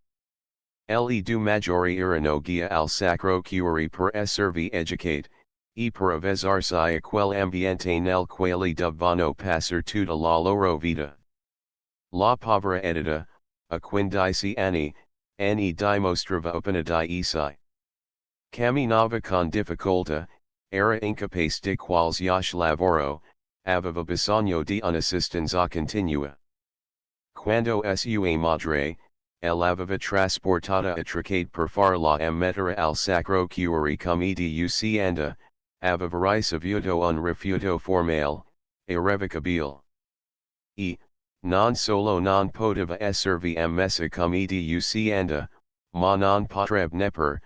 Le due maggiori erano guia al sacro cuore per esservi educate, e per avvezzarsi a quell'ambiente nel quale dovevano passare tutta la loro vita. La povera Edita, a 15 anni, dimostrava appena di essi. Camminava con difficoltà, era incapace di qualsiasi lavoro, aveva bisogno di un'assistenza continua. Quando sua madre, l'aveva trasportata a Tracade per farla ammettere al sacro cuore come di usianda, aveva ricevuto un rifiuto formale, irrevocabile. E, non solo non poteva esservi ammessa come di usianda, ma non potrebbe neppure,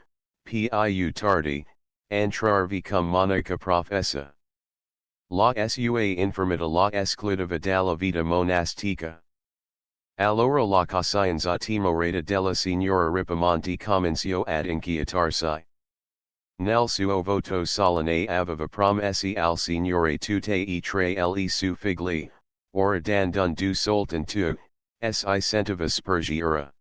più tardi, entrarvi come monaca professa. La sua infermità la escludeva dalla vita monastica. Allora la coscienza timorata della signora Ripamonti cominciò ad inquietarsi. Nel suo voto solenne aveva promessi al signore tutte e tre le sue figli, ora dandun du soltanto, si sentiva spergiera.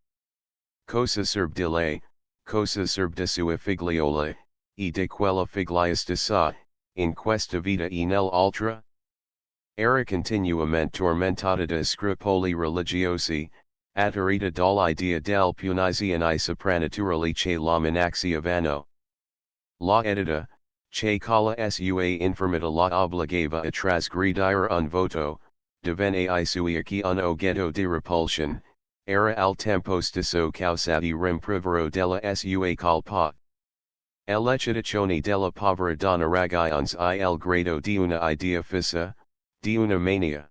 Cosa serve di lei, cosa serve di sua figliola, e di quella figlia stessa, in questa vita e nell'altra? Era continuamente tormentata da scrupoli religiosi, atterrita dall'idea del punizione soprannaturali che la minaxiavano. La Edita, che con la sua infermità la obbligava a trasgredire un voto, divenne I sui occhi un oggetto di repulsion, era al tempo stesso causa di rimprovero della sua colpa. El lecitazione della povera donna ragazzi il grado di una idea fissa, di una mania.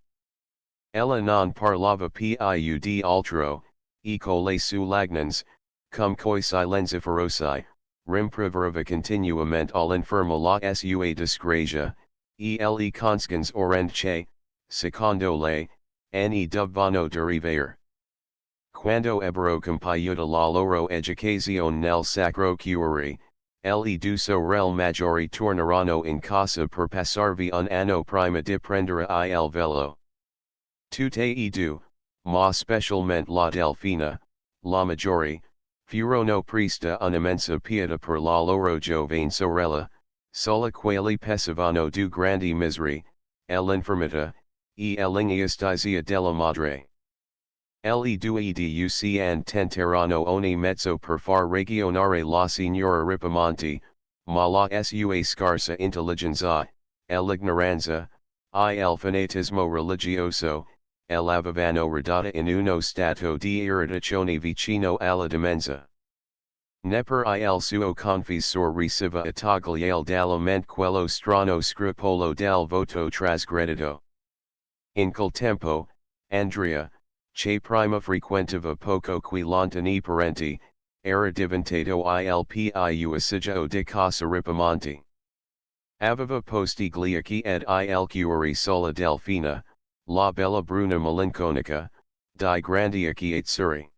Ella non parlava più di altro, e con le sue lagnanze, cum coi silenzi feroci, rimproverava continuamente all'infermo la sua disgrazia, e le conseguenze orrende, secondo lei, ne dovevano derivare. Quando ebbero compiuta la loro educazione nel sacro cuore, le due sorelle maggiori tornarono in casa per passarvi un anno prima di prendere il velo. Tutte e due, ma specialmente la Delfina, la maggiore, furono presta un'immensa pietà per la loro giovane sorella, sola quale pesavano due grandi miseri, l'infermità, e l'ingiustizia della madre. Le due duc tenteranno ogni mezzo per far ragionare la signora Ripamonti, ma la sua scarsa intelligenza, l'ignoranza, il fanatismo religioso, l'avevano ridotta in uno stato di irritazione vicino alla demenza. Neppure il suo confessor riceva a tagliare dalla mente quello strano scrupolo del voto trasgredito. In quel tempo, Andrea, che prima frequentava poco qui lontani parenti, era diventato il più assiduo di casa Ripamonti. Aveva posti gli occhi ed il cuore sola Delfina, la bella bruna malinconica, di grandi occhi azzurri.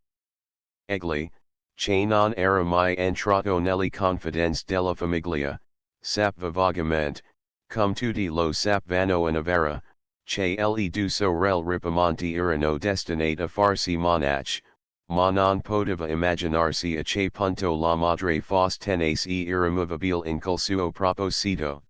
Egli, che non era mai entrato nelle confidenze della famiglia, sapeva vagamente, come tutti lo sapevano in Avera, che le due sorelle Ripamonti erano destinate a farsi monache, ma non poteva immaginarsi a che punto la madre fosse tenace e irremovibile in quel suo proposito.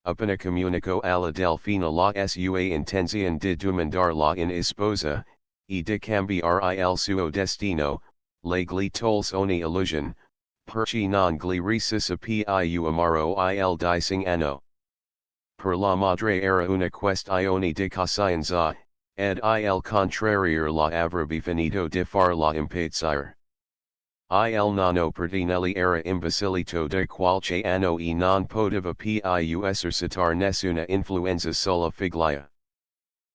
Appena comunicò alla Delfina la sua intenzione di domandarla in esposa, e di cambiare il suo destino, le gli tolse ogni illusion, perché non gli resise più amaro il dicing anno. Per la madre era una questione di coscienza, ed il contrarier la avrebbe finito di farla impazzire. Il nonno Pertinelli era imbecillito di qualche anno e non poteva più esercitare nessuna influenza sulla figlia.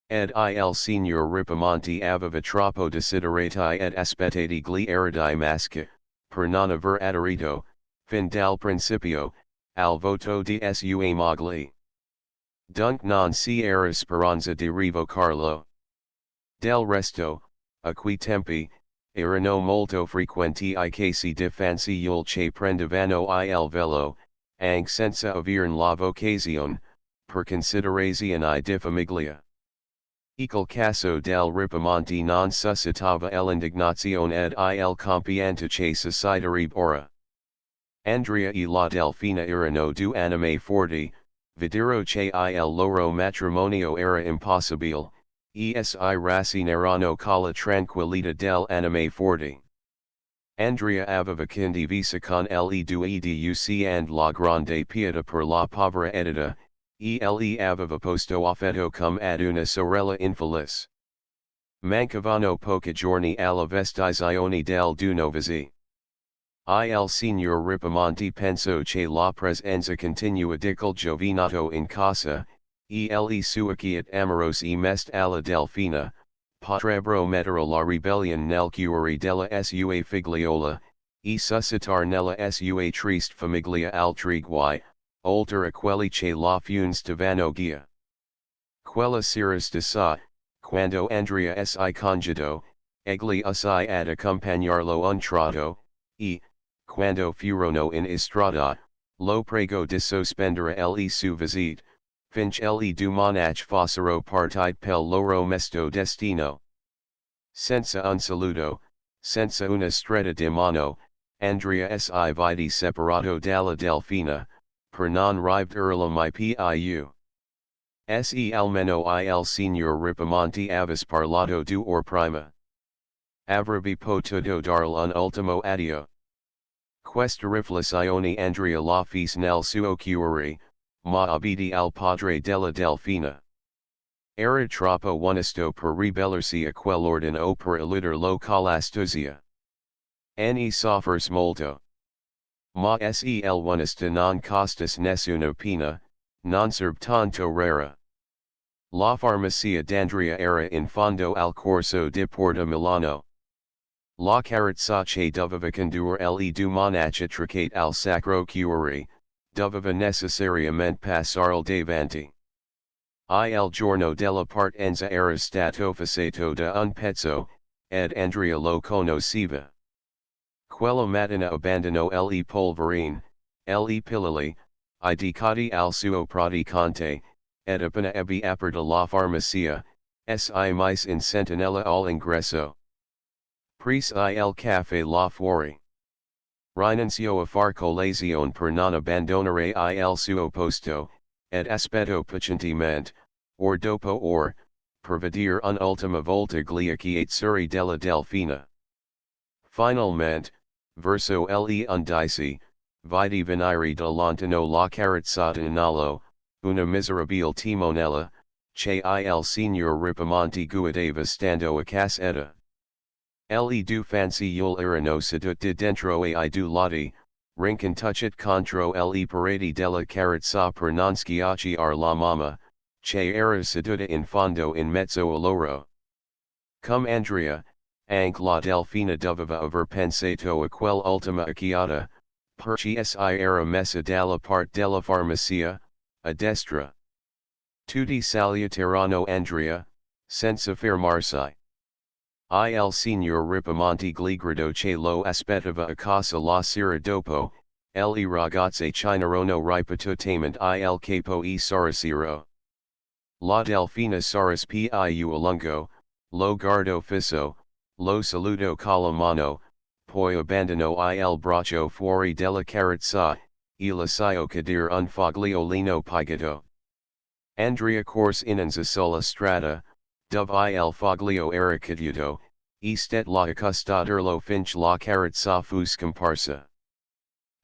Ed il signor Ripamonti aveva troppo desiderati ed aspettati gli eredi maschi, per non aver aderito, fin dal principio, al voto di sua moglie. Dunque non si era speranza di revocarlo. Del resto, a quei tempi, erano molto frequenti I casi di fanciulle che prendevano il velo, anche senza averne la vocazione, per considerazioni di famiglia. Il caso del Ripamonti non suscitava l'indignazione ed il compianto che susciterebbe ora. Andrea e la Delfina erano due anime forti, videro che il loro matrimonio era impossibile, e si rassegnarono colla tranquillità dell'anime forte. Andrea aveva condiviso con le due duc and la grande pietà per la povera edita, e le aveva posto affetto come ad una sorella infelice. Mancavano pochi giorni alla vestizione del dunovisi. Il signor Ripamonti pensò che la presenza continua di quel giovinato in casa, e le sue occhiate amorose mest alla Delfina, potrebbero mettere la ribellione nel cuore della sua figliola, e suscitar nella sua triste famiglia altri guai, oltre a quelli che la stavano guia. Quella sera stessa, quando Andrea si congedò, egli usai ad accompagnarlo un tratto, e, quando furono in istrada, lo prego di sospendere le sue visite, finché le due monache fossero partite pel loro mesto destino. Senza un saluto, senza una stretta di mano, Andrea si vide separato dalla Delfina, per non rivedere mai più. Se almeno il signor Ripamonti avesse parlato 2 ore prima. Avrebbe potuto darle un ultimo addio. Questa riflessione Andrea la fece nel suo cuore, ma obbedì al padre della Delfina. Era troppo onesto per ribellarsi a quell'ordine o per eludere lo coll'astuzia. Ne soffers molto. Ma sel onesta non costas nessuno pena, non serb tanto rara. La farmacia d'Andrea era in fondo al corso di Porta Milano. La carezza che doveva condurre le due monache tricate al sacro cuore, doveva necessariamente passare davanti. Il giorno della partenza era stato fissato da un pezzo, ed Andrea lo conosceva. Quella mattina abbandonò le polverine, le pillole, I decati al suo praticante, ed appena ebbe aperta la farmacia, si mise in sentinella all'ingresso. Prese il caffè là fuori. Rinuncio a far colazione per non abbandonare il suo posto, ed aspetto pazientemente, or dopo or, per vedere un'ultima volta gli occhiazzuri della Delfina. Finalmente, verso le 11, vidi venire da lontano la carrozzata in allo, una miserabile timonella, che il signor Ripamonti guidava stando a casetta. Le due fanciulle erano sedute dentro ai due lati, rincantucciate contro le pareti della carrozza per non schiacciare la mamma, che era seduta in fondo in mezzo a loro. Come Andrea, anche la Delfina doveva aver pensato a quell'ultima occhiata, perché si era messa dalla parte della farmacia, a destra. Tutti salutarono Andrea, senza fermarsi. Il signor Ripamonti gli gridò che lo aspettava a casa la sera dopo, le ragazze chinarono ripetutamente il capo e sarasiro. La Delfina saras più a lungo, lo guardo fisso, lo saluto con la mano, poi abbandonò il braccio fuori della carrozza, e lasciò cadere un fogliolino piegato. Andrea corse innanzi sulla strada, dove il foglio era caduto, e stet là accostaderlo finché la carrozza fu scomparsa.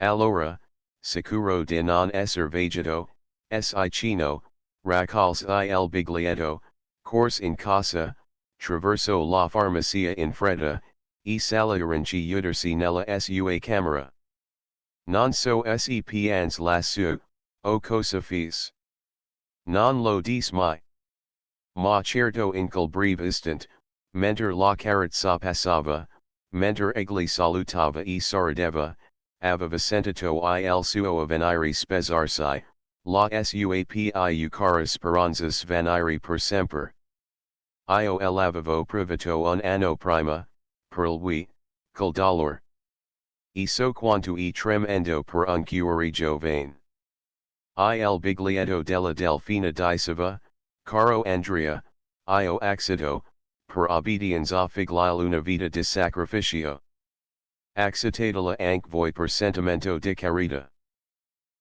Allora, sicuro di non esser vegeto, si chino, raccolse il biglietto, corse in casa, traversò la farmacia in fretta, e salirinci udersi nella sua camera. Non so se pians lassù, o cosa fis. Non lo dis mai. Ma certo in quel breve istant, mentre la carrozza passava, mentre egli salutava e sorrideva, aveva sentito il suo avvenire spezzarsi, la sua più cara speranza svanire per sempre. Io l'avevo provato un anno prima, per lui, col dolore. E so quanto e tremendo per un cuore giovane. Il biglietto della Delfina diceva, caro Andrea, io accetto, per obbedienza figlia una vita di sacrificio. Accetatela anche voi per sentimento di carità.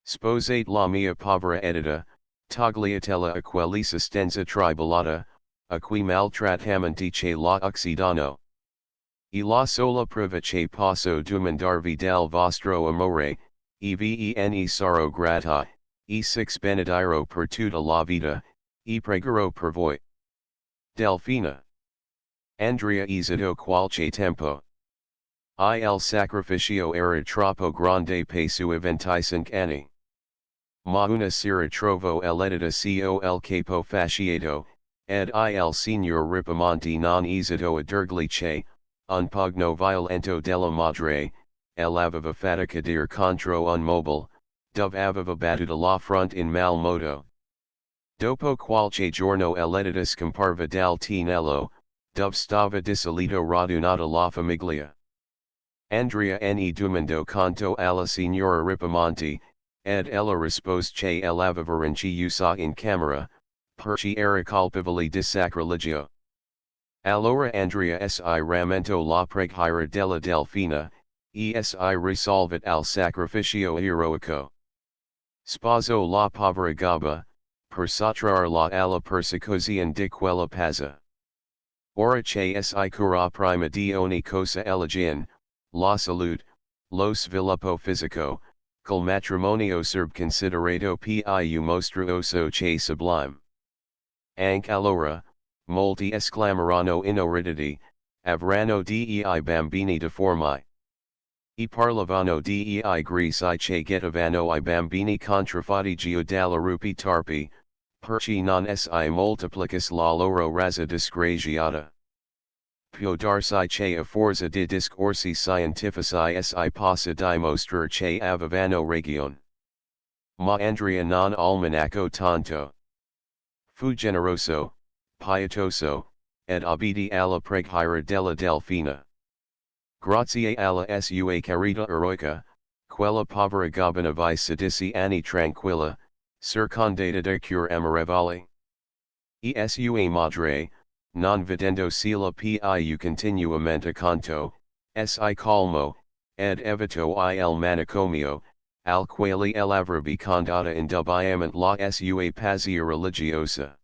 Sposate la mia povera edita, tagliatella a quell'esistenza tribulata, a qui maltrattamenti che la uccidono. E la sola prova che posso domandarvi del vostro amore, e vene sarò grata, e six benedirò per tutta la vita, e pregherò per voi. Delfina. Andrea esito qualche tempo. Il sacrificio era troppo grande per sua 25 anni. Ma una sera trovo l'edita col capo fasciato, ed il signor Ripamonti non esito a dirgli che, un pugno violento della madre, l'aveva fatta cadere contro un mobile, dove aveva battuto la fronte in mal modo. Dopo qualche giorno l'edita scomparve dal tinello, dove stava di solito radunata la famiglia. Andrea ne domandò conto alla signora Ripamonti, ed ella rispose che l'aveva rinchiusa in camera, perché era colpevole di sacrilegio. Allora Andrea si rammentò la preghiera della Delfina, e si risolvet al sacrificio eroico. Sposò la povera gobba, per sottrarla alla persecuzione di quella pazza. Ora che si cura prima di ogni cosa l'igiene, la salute, lo sviluppo fisico, col matrimonio serb considerato più mostruoso che sublime. Anche allora, molti esclameranno in oridity, avranno dei bambini deformi. E parlavano dei greci che getavano I bambini contraffatigio dalla rupi tarpi, perché non si multiplicus la loro razza disgraziata. Può darsi che a forza di discorsi scientifici si possa dimostrare che avevano ragione. Ma Andrea non almanaco tanto. Fu generoso, pietoso, ed obbedì alla preghiera della Delfina. Grazie alla sua carita eroica, quella povera gobbana vi 16 anni tranquilla, circondata da cure amorevoli. E sua madre, non vedendosi la più continuamente canto, si calmo, ed evitò il manicomio, al quale l'avrebbe condata indubbiamente la sua pazzia religiosa.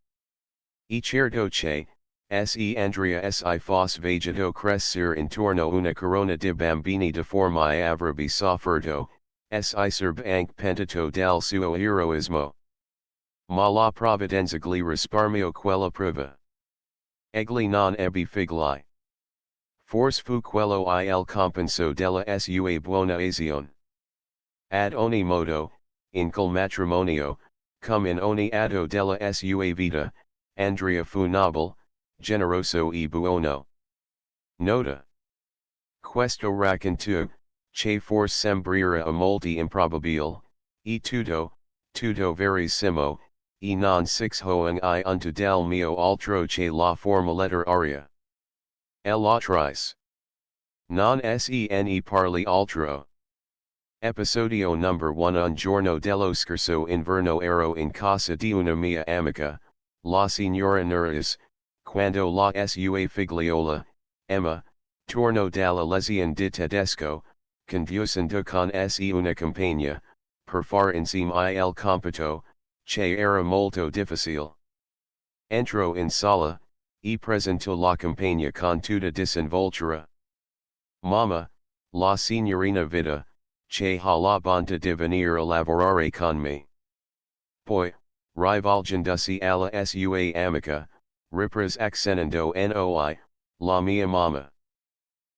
E certo che, Andrea si fosse vegeto crescere intorno una corona di bambini deformi avrebbe sofferto, si sarebbe anche pentito del suo eroismo. Ma la provvidenza gli risparmiò quella prova. Egli non ebbe figli. Forse fu quello il compenso della sua buona azione. Ad ogni modo, in quel matrimonio, come in ogni atto della sua vita, Andrea fu nobile, generoso e buono. Nota. Questo racconto, che forse sembrira a molti improbabile, tutto verissimo, e non sixhoang I unto del mio altro che la forma letteraria. L'autrice. Non sene parli altro. Episodio number 1 Un giorno dello scorso inverno ero in casa di una mia amica, la signora Nuris, quando la sua figliola, Emma, torno dalla lezione di tedesco, conducendo con se una compagna, per far insieme il compito, che era molto difficile. Entrò in sala, e presentò la compagna con tutta disinvoltura. Mamma, la signorina Vita, che ha la bontà di venire a lavorare con me. Poi, rivolgendosi alla sua amica, riprese accennando noi, la mia mamma.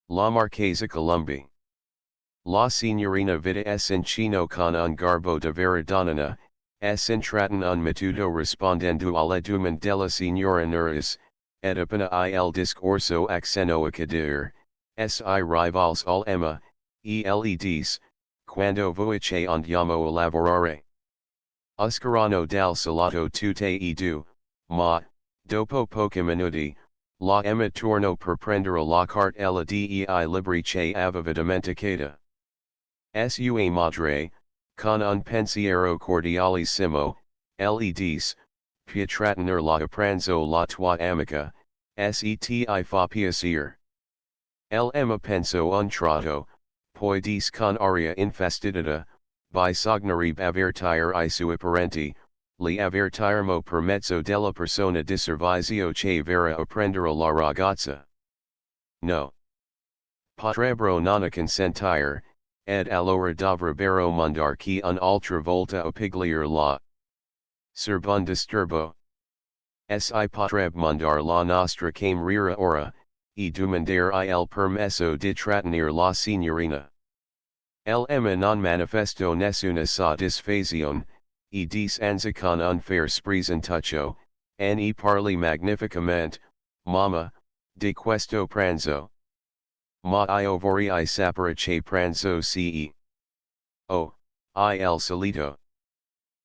La marchesa Colombi. La signorina Vita s'inchino con un garbo de vera donna, s'intratton un minuto rispondendo alle domande della signora Nuris, ed appena il discorso accennò a cadere, si rivolse al Emma, le disse, quando voi che andiamo a lavorare. Uscarono dal salotto tutte e due, ma, dopo pochi minuti, la Emma tornò per prendere la cartella dei libri che aveva dimenticata. Sua madre, con un pensiero cordialissimo, le disse, Pietrattener la pranzo la tua amica, ti fa piacere. Emma pensò un tratto, poi disse con aria infastidita, bisognerebbe avvertire I suoi parenti, li avvertiremo per mezzo della persona di servizio che verrà a prendere la ragazza. No. Potrebbero non consentire, ed allora dovrebbero mandarci un'altra volta a pigliar la. Serve un disturbo. Si potrebbe mandar la nostra cameriera ora, e domandare il permesso di trattenere la signorina. Emma non manifestò nessuna soddisfazione, e disse anzi con un fair spresentuccio, ne parli magnificamente, mamma, di questo pranzo. Ma io vorrei sapere che pranzo ce. Oh, il solito.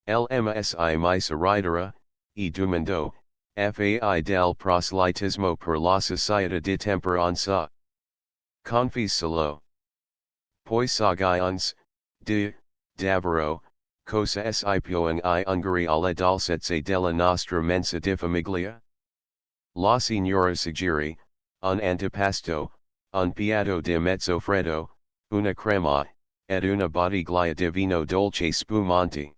L'msi mi sorridera, e domandò, fai del proselitismo per la società di temperanza. Confisalo. Poi soggiunse, davvero, cosa si può in Ungari alla dolcezza della nostra mensa di famiglia? La signora Suggery, un antipasto, un piatto di mezzo freddo, una crema, ed una bottiglia di vino dolce spumante.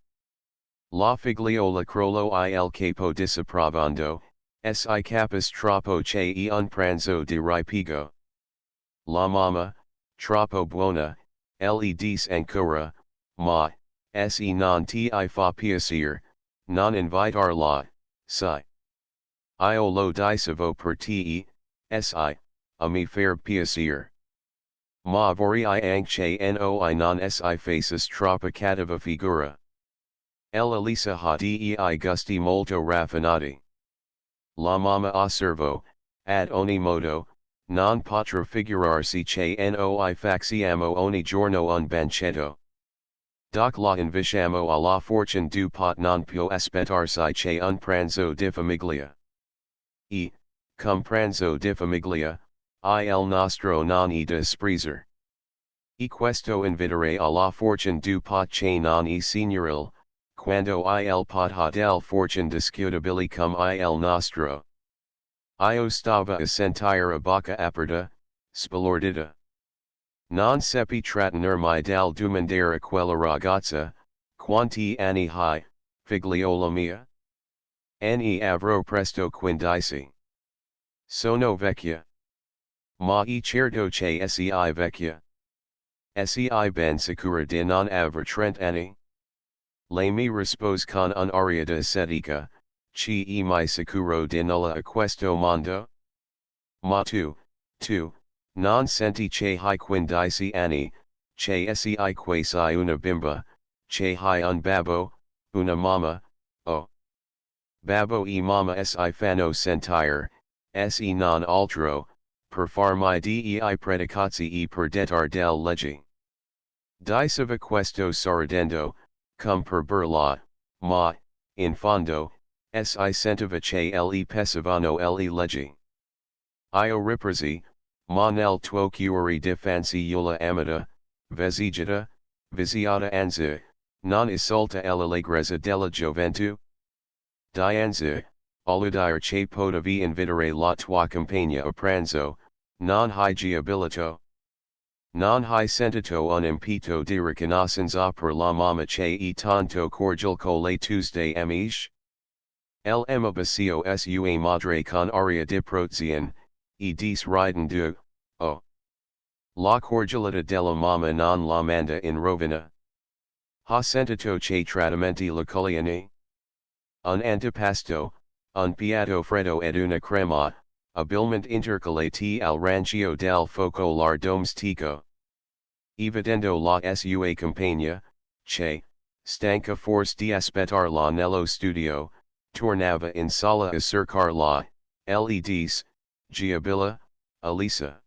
La figliola crollo il capo disapprobando, si capis troppo che un pranzo di ripiego. La mamma, troppo buona, le disse ancora, ma, se non ti fa piacere, non invitar la, sai. Io lo dicevo per te, si, a mi fair piacere. Ma vorrei anche noi non si faces troppa cattiva figura. Elisa ha dei gusti molto raffinati. La mamma osservo, ad ogni modo, non potrà figurarsi che noi facciamo ogni giorno un banchetto. Doc la invitiamo alla fortune du pot non può aspettarsi che un pranzo di famiglia. Cum pranzo di famiglia, il nostro non è desprezzer. Questo invitare alla fortune du pot che non è signorile, quando il pot ha del fortune discutabili cum il nostro. Io stava a sentire a bocca aperta, sbalordita. Non seppi trattenermi dal domandare a quella ragazza, quanti anni hai, figliola mia? Ne avrò presto 15. Sono vecchia. Ma certo che sei vecchia. Sei ben sicura di non aver 30 anni? Lei mi rispose con un'aria di setica, che mi sicuro di nulla a questo mondo? Ma tu, non senti che hai 15 anni, che sei quasi una bimba, che hai un babbo, una mamma, oh. Babbo e mamma si fanno sentire, se non altro, per farmi dei predicazzi e per dettar del legge. Diceva questo sorridendo, cum per burla, ma, in fondo, si sentiva che le pesavano le leggi. Io ripresi, ma nel tuo cuore di fanciulla amata, viziata anzi, non isolta l'allegrezza della gioventù? Dianzi, alludire che potevi invitare la tua compagna a pranzo, non hai abilito? Non hai sentito un impito di riconoscenza per la mamma che è tanto cordial con le tuoi amici? L'amabisio sua madre con aria di protezione, e dis riden du, oh. La cordialità della mamma non la manda in rovina. Ha sentito che trattamenti localiani? Un antipasto, un piatto freddo ed una crema, abilmente intercalati al rancio del focolare domestico. Evidendo la sua compagna, che, stanca forse di aspettarla nello studio, tornava in sala a cercarla, leds, Giabilla, Elisa.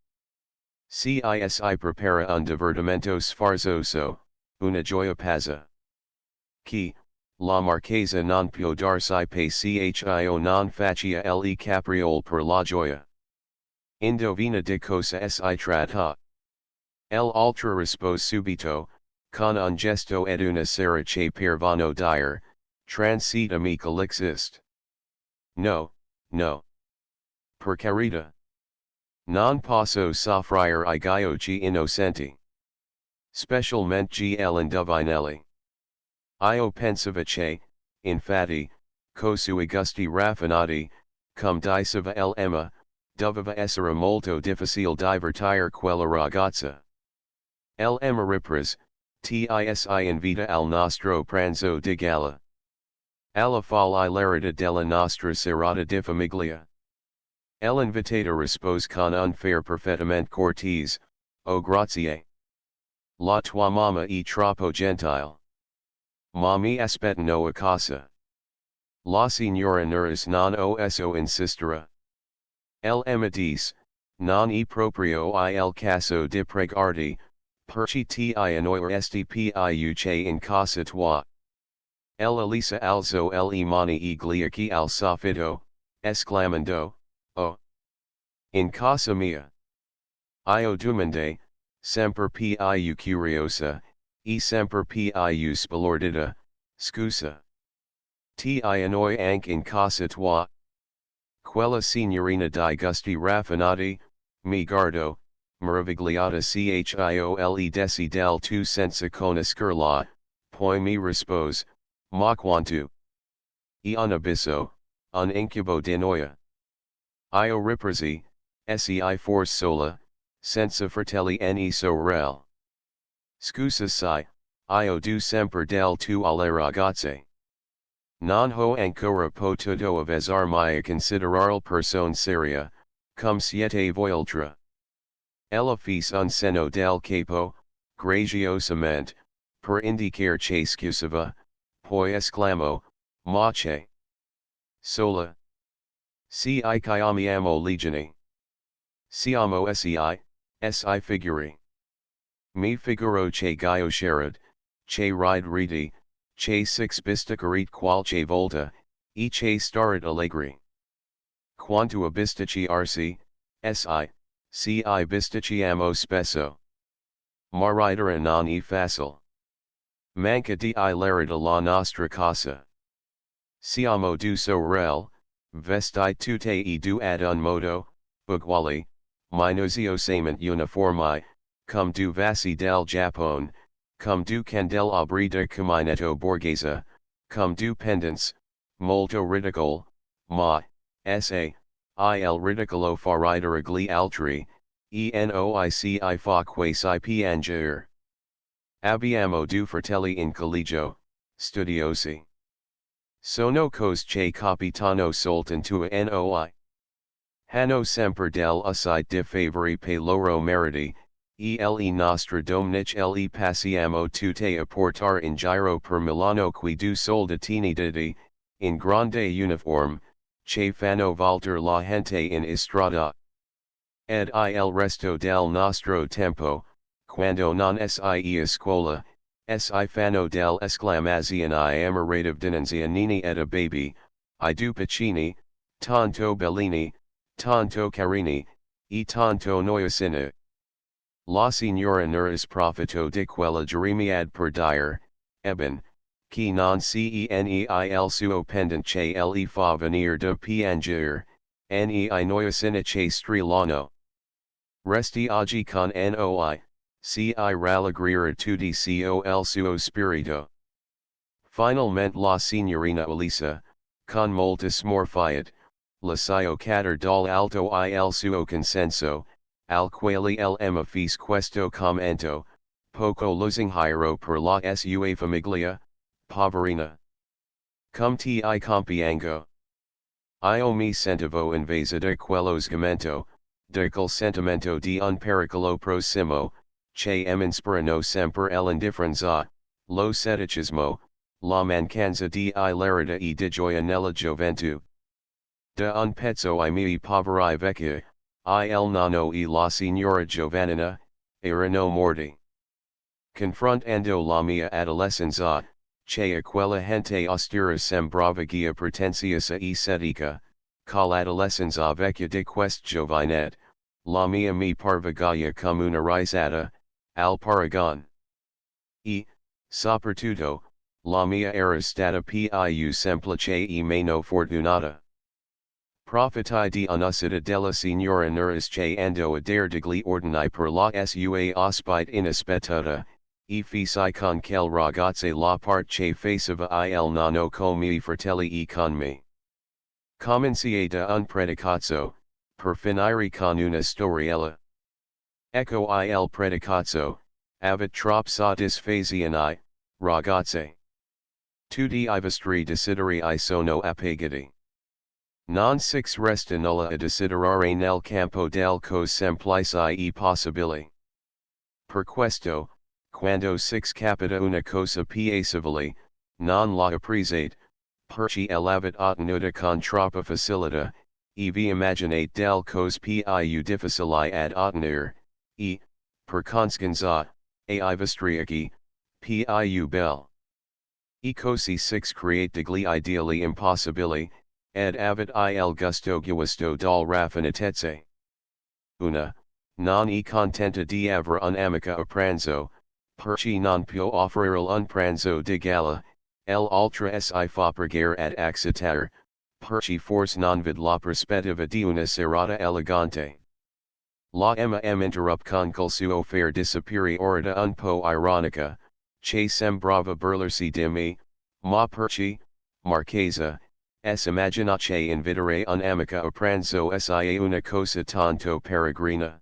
Si prepara un divertimento sfarzoso, una gioia pazza. Chi, la marchesa non può darsi pascio non faccia le capriole per la gioia. Indovina di cosa si tratta. L'altra rispose subito, con un gesto ed una sera che per vano dire, transitami calixist. No, no. Per carità. Non posso soffrire I giochi innocenti. Specialmente l'indovinelli. Io pensava che, infatti, coi gusti raffinati, come diceva l'Emma, doveva essere molto difficile divertire quella ragazza. L'Emma riprese, ti invita al nostro pranzo di gala. Alla folle hilarita della nostra serata di famiglia. L'invitata rispose con un fare perfettamente cortese, oh grazie. La tua mamma è troppo gentile. Ma mi aspettano a casa. La signora Nuris non oso insistere. L'Emma dice, non è proprio il caso di pregarti, perché ti annoyer stpiuche in casa tua. Elisa alzo le mani e gliacchi al soffitto, esclamando, oh. In casa mia. Io domande, sempre più curiosa, e sempre più sbalordita, scusa. Ti annoy anche in casa tua? Quella signorina di gusti raffinati, mi guardo, meravigliata chiole desi del tu senza conoscerla, poi mi rispose, ma quanto? E un abisso, un incubo di noia. Io ripresi, sei forse sola, senza fratelli né sorelle. Scusa sai, io do sempre del tu alle ragazze. Non ho ancora potuto avviarmi a considerare persone seria, come siete voialtra. Ella fis un seno del capo, graziosamente, per indicare che scusava, poi esclamò, ma che sola. Si chiamiamo legioni. Siamo si figuri. Mi figuro che Gaio sherad, che ride riti, che six bisticarit qual che volta, e che starat allegri. Quanto a bistici arsi, si bisticiamo spesso. Ma ridere non e facile. Manca di larida la nostra casa. Siamo due sorelle, vestite tutte e due ad un modo, uguale, minuziosamente uniformi, come due vasi del Giappone, come due candelabri de caminetto borghese, come due pendants, molto ridicole, ma, il ridicolo fa ridere gli altri, enoici fa quasi piangere. Abbiamo due fratelli in collegio, studiosi. Sono cose che capitano soltanto a noi. Hanno sempre dell'ucide di favori pe loro meriti, le nostre domniche le passiamo tutte a portare in giro per Milano qui due soldatini didi, in grande uniforme, che fanno voltar la gente in istrada. Ed il resto del nostro tempo, quando non si a scuola, si fanno dell'esclamazione ammirative dinanzi a nini ed a baby, I due piccini, tanto bellini, tanto carini, e tanto noiosini. La signora Nuris profito di quella jeremiad per dire, eben, che non ceni il suo pendente le fa venire de piangere, nei noiosini che strillano. Resti oggi con noi, si rallegrire tutti il suo spirito. Finalmente la signorina Elisa, con molta smorfiat, lascio cadere dall'alto il suo consenso, al quale l'emma fis questo commento, poco lusinghiero per la sua famiglia, poverina. Come ti compiango. Io mi sentivo invasa de quello sgomento, de quel sentimento di un pericolo prossimo, che m'inspirano sempre l'indifferenza, lo sedicismo, la mancanza di hilarità e di gioia nella gioventù. De un pezzo I miei poveri vecchi, il nonno e la signora Giovannina, erano morti. Confrontando la mia adolescenza, che a quella gente austera sembrava guia pretenziosa e setica, l'adolescenza vecchia di quest giovinette, la mia mi parveglia come una risata, al paragon. E, soprattutto, la mia era stata più semplice e meno fortunata. Profitai di un'uscita della signora Nuris che andò a dare degli ordini per la sua ospite inaspettata, e fisi con quel ragazzo la part che faceva il nonno con miei fratelli e con me. Comenciai da un predicazzo, per finire con una storiella. Ecco il predicazzo, avete trop soddisfazione, ragazze. Tutti I vostri desideri sono appagati. Non six resta nulla a desiderare nel campo del cose semplici e possibili. Per questo, quando six capita una cosa piacevole, non la apprezzate, perché l'avete ottenuta con troppa facilità, e vi immaginate del cose più difficili ad ottenere, e, per conseguenza, ai vostri occhi, più belle. E così six create degli ideali impossibili, ed avete il gusto dal raffinatezze. Una, non è contenta di avere un'amica a pranzo, perché non può offrire un pranzo di gala, l'altra si fa pregare ad accettare, perché forse non vede la prospettiva di una serata elegante. La interrupt con col suo fare di superiorità un po' ironica, che sembrava burlarsi di me, ma perché, marchesa, immagina che invitare un'amica a pranzo sia una cosa tanto peregrina.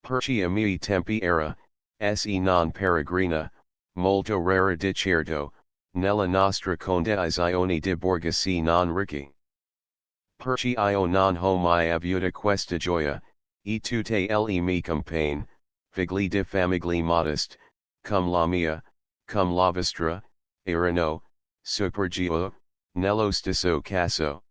Perché a miei tempi era, non peregrina, molto rara di certo, nella nostra condizione di borghesi non ricchi. Perché io non ho mai avuta questa gioia, e tutte le mi campagne, figli di famigli modest, cum la mia, cum la vostra, erano, supergio, nello stesso caso.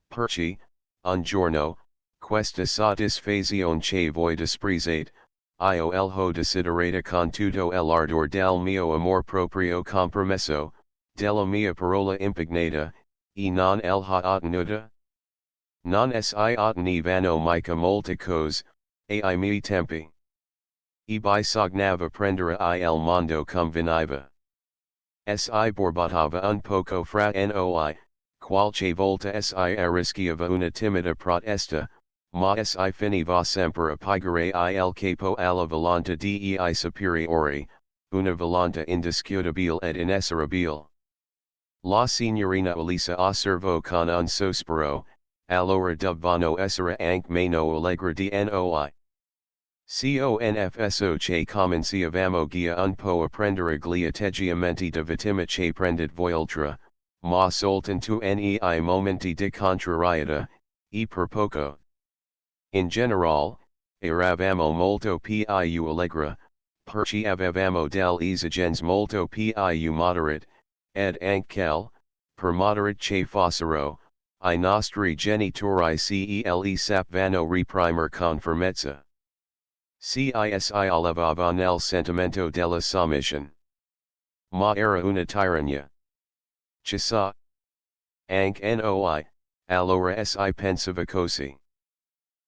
Perci, un giorno, questa soddisfazione che voi disprezzate, io el ho desiderata con tutto l'ardor del mio amor proprio compromesso, della mia parola impugnata, e non el ha ottenuta? Non si ottenevano mica molte cose, ai miei tempi. E bisognava prendere il mondo come veniva. Si borbottava un poco fra noi, qualche volta si arrischiava una timida protesta, ma si finiva sempre a piegare il capo alla volontà dei superiori, una volontà indiscutibile ed inesorabile. La signorina Elisa osservò con un sospiro, allora dovevano essere anche meno allegri di noi. Confesso che cominciavamo già un po' a prendere gli atteggiamenti di vittima che prendit voiltra, ma soltanto nei momenti di contrarietà, e per poco. In generale, eravamo molto più allegri, perché avevamo delle esigenze molto più moderate, ed anche, per moderate che fossero, I nostri genitori cele sapevano reprimere con fermezza. Si allevava nel sentimento della sommission. Ma era una tiragna. Chissà. Anche noi, allora si pensava così.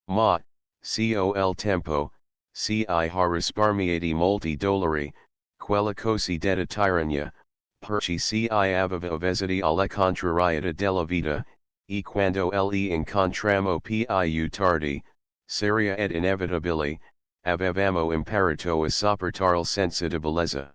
Ma, col tempo, si ha risparmiati molti dollari, quella cosiddetta tiragna, perché si aveva vesiti alla contrarietà della vita, e quando li incontramo più tardi, seria ed inevitabile, avevamo imparato a sopportarli senza debolezza.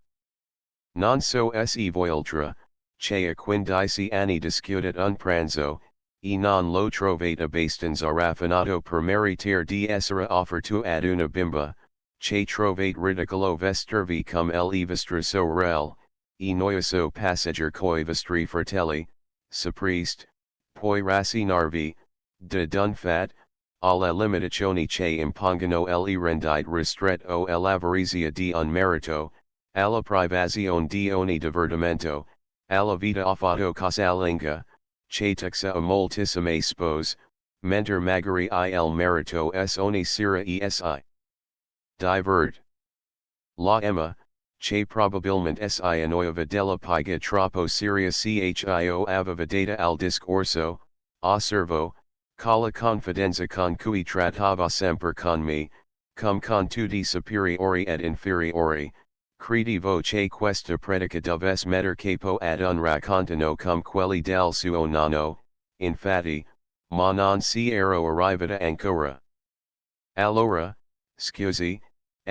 Non so se voiltra, che a 15 anni discutit un pranzo, e non lo trovate abbastanza raffinato per meritare di essere offerto ad una bimba, che trovate ridicolo vestirvi come le vostre sorelle, e noioso passaggio coi vostri fratelli, sapriste, poi rassegnarvi, d'un fat, alla limitazione che impongono le rendite ristretto o l'avarizia di un merito, alla privazione di ogni divertimento, alla vita affatto casalinga, che taxa a moltissime spose, mentre magari il merito es ogni sera si divert. La Emma, che probabilmente si annoiava della piega troppo seria chio aveva data al discorso, osservo, con la confidenza con cui trattava sempre con me, come con tutti superiori ed inferiori, credevo che questa pratica dovesse metter capo ad un raccontano come quelli del suo nonno, infatti, ma non si ero arrivata ancora. Allora, scusi,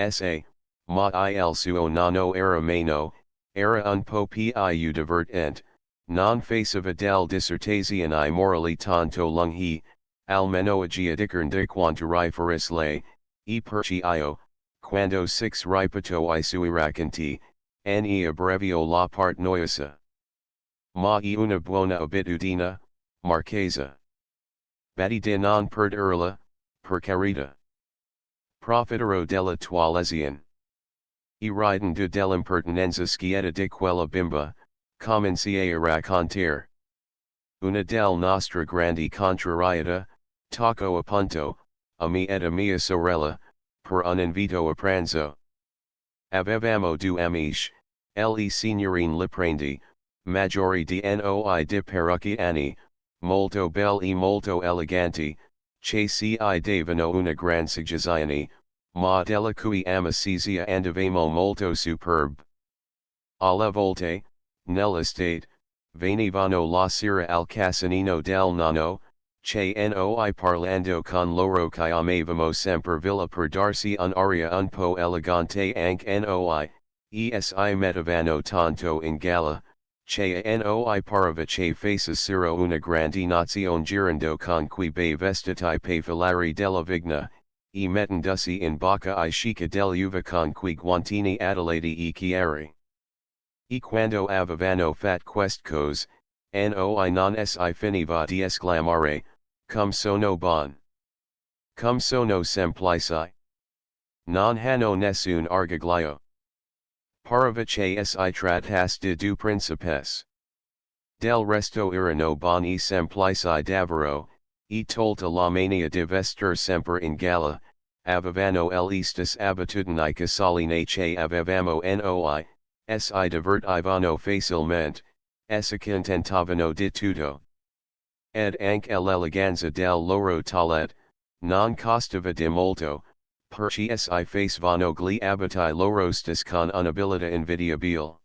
sa, ma il suo nonno era meno, era un po' più divertente, non faceva del dissertazione morali tanto lunghi, almeno agia di quanto riferis lei, e perché io, quando six ripeto I sui racconti, ne abbrevio la part noiosa. Ma è una buona abitudine, marchesa. Batti di non perderla, per carità. Profiterò della tua lezione. E ridendo dell'impertinenza schietta di quella bimba, cominciai a raccontare. Una del nostra grandi contrarietà, tocco appunto, a me ed a mia sorella, per un invito a pranzo. Avevamo due amici, le signorine Liprendi, maggiori di noi di parecchi anni, molto belle e molto eleganti, che si davano una gran suggezione, ma della cui amicizia andavamo molto superb. Alle volte, nell'estate, venivano la sera al casanino del nonno, che noi parlando con loro chiamavamo sempre villa per darsi un'aria un po' elegante anche noi, si mettevano tanto in gala, che noi pareva che facessero una grande nazione girando con quei bei vestiti papillari della vigna, e mettendosi in bocca I chica dell'uva con quei guantini adelaidi e chiari. E quando avevano fat quest cose, noi non si finiva di esclamare, come sono bon. Cum sono semplici. Non hanno nessun argaglio. Paravace si trattasse du principes. Del resto erano boni semplici davvero, e tolta la mania di vestir sempre in gala, avevano l'istas abitudini casaline che avevamo noi, si divertivano facilmente, si contentavano di tutto. Ed anche l'eleganza del loro toilet, non costava di molto, perché si facevano gli abiti loro stas con un'abilità invidiabile.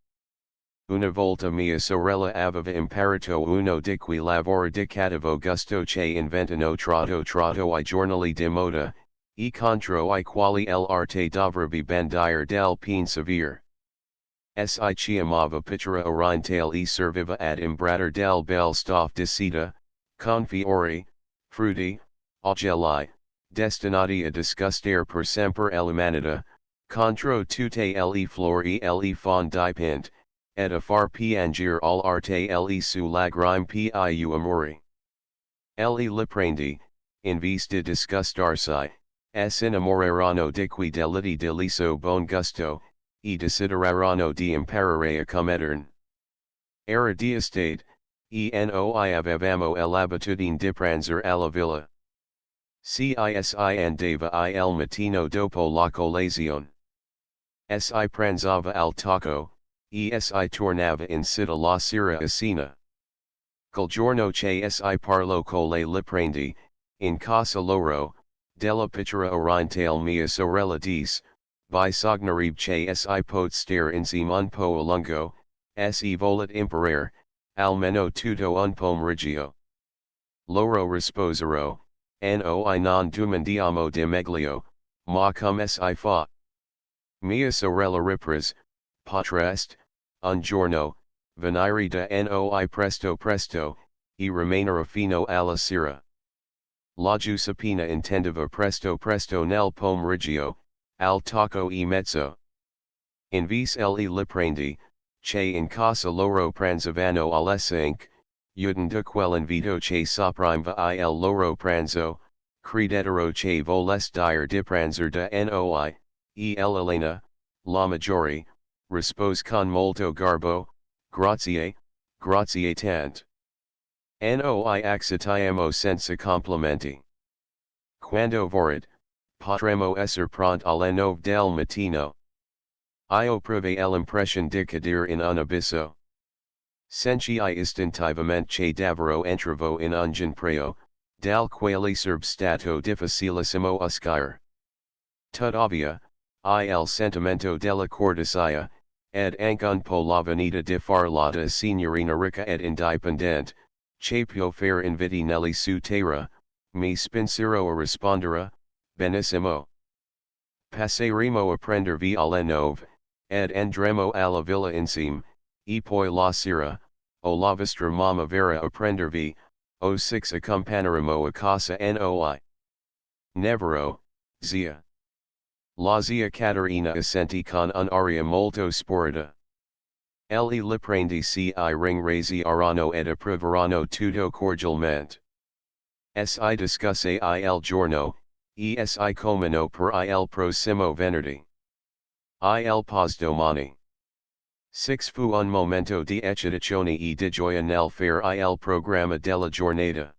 Una volta mia sorella aveva imparato uno di quei lavori di cattivo gusto che inventano tratto I giornali di moda, e contro I quali l'arte dovrebbe bandire del pene severe. Si chiamava pittura orientale e serviva ad imbratter del bel stuff di seta, con fiori, frutti, oggelli, destinati a disgustare per sempre l'umanità, contro tutte le flori e le fondipinte, ed a far piangere all'arte le su lagrime più amori. Le liprendi, in vista di disgustarsi, s'innamorarono di quei delitti di liso buon gusto, e desiderarono di imparare a commeterne. Era di estate, noi avevamo l'abitudine di pranzare alla villa. Si andava il mattino dopo la colazione. Si pranzava al tacco, si tornava in città la sera a cena. Quel giorno che si parlò con le liprendi, in casa loro, della pittura orientale mia sorella disse, vi sognerebbe che si pot stare insieme un po' a lungo, se volet imparare, almeno tutto un pomeriggio. Loro risposero, noi non domandiamo di meglio, ma come si fa? Mia sorella riprese, potreste, un giorno, venire da noi presto, e rimanere fino alla sera. La Giuseppina intendeva presto nel pomeriggio, al tacco e mezzo. Invece le liprendi, che in casa loro pranzavano alle 5, udendo quell'invito che sopprimeva il loro pranzo, credettero che volesse dire di pranzare da noi, e l'Elena, la maggiore, rispose con molto garbo, grazie tant. Noi accettiamo senza complimenti. Quando vorrete, potremo essere pronti alle 9 del mattino. Io provai l'impression di cadere in un abisso. Sentii istintivamente che davvero entravo in un ginpreo, dal quale sarebbe stato difficilissimo uscire. Tuttavia, il sentimento della cortesia, ed anche un po' la venita di far lotta signorina ricca ed indipendente, che può fare inviti nelli su terra, mi spinsero a rispondere, benissimo. Passeremo a prendervi alle 9, ed andremo alla villa insieme, e poi la sera, o la vostra mamma verrà a prendervi, o 6 accompagneremo a casa noi. Nevero, zia. La zia Caterina assentì con un'aria molto sporita. Le liprendi si ringrazieranno ed approveranno tutto cordialmente. Si discusse il giorno, si comino per il prossimo venerdì. Il posdomani. 6 fu un momento di eccitazione e di gioia nel fare il programma della giornata.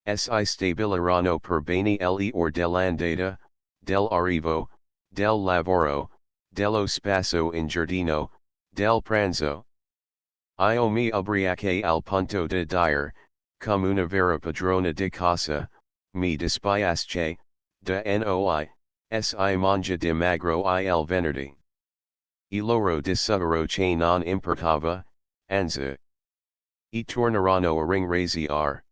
Si stabilirono per bene le ore dell'andata, dell'arrivo, del lavoro, dello spasso in giardino, del pranzo. Io mi ubriacai al punto di dire, come una vera padrona di casa, mi dispiace, da noi, si mangia di magro il venerdì. E loro dissero che non importava, anzi. E tornarono a ringraziare.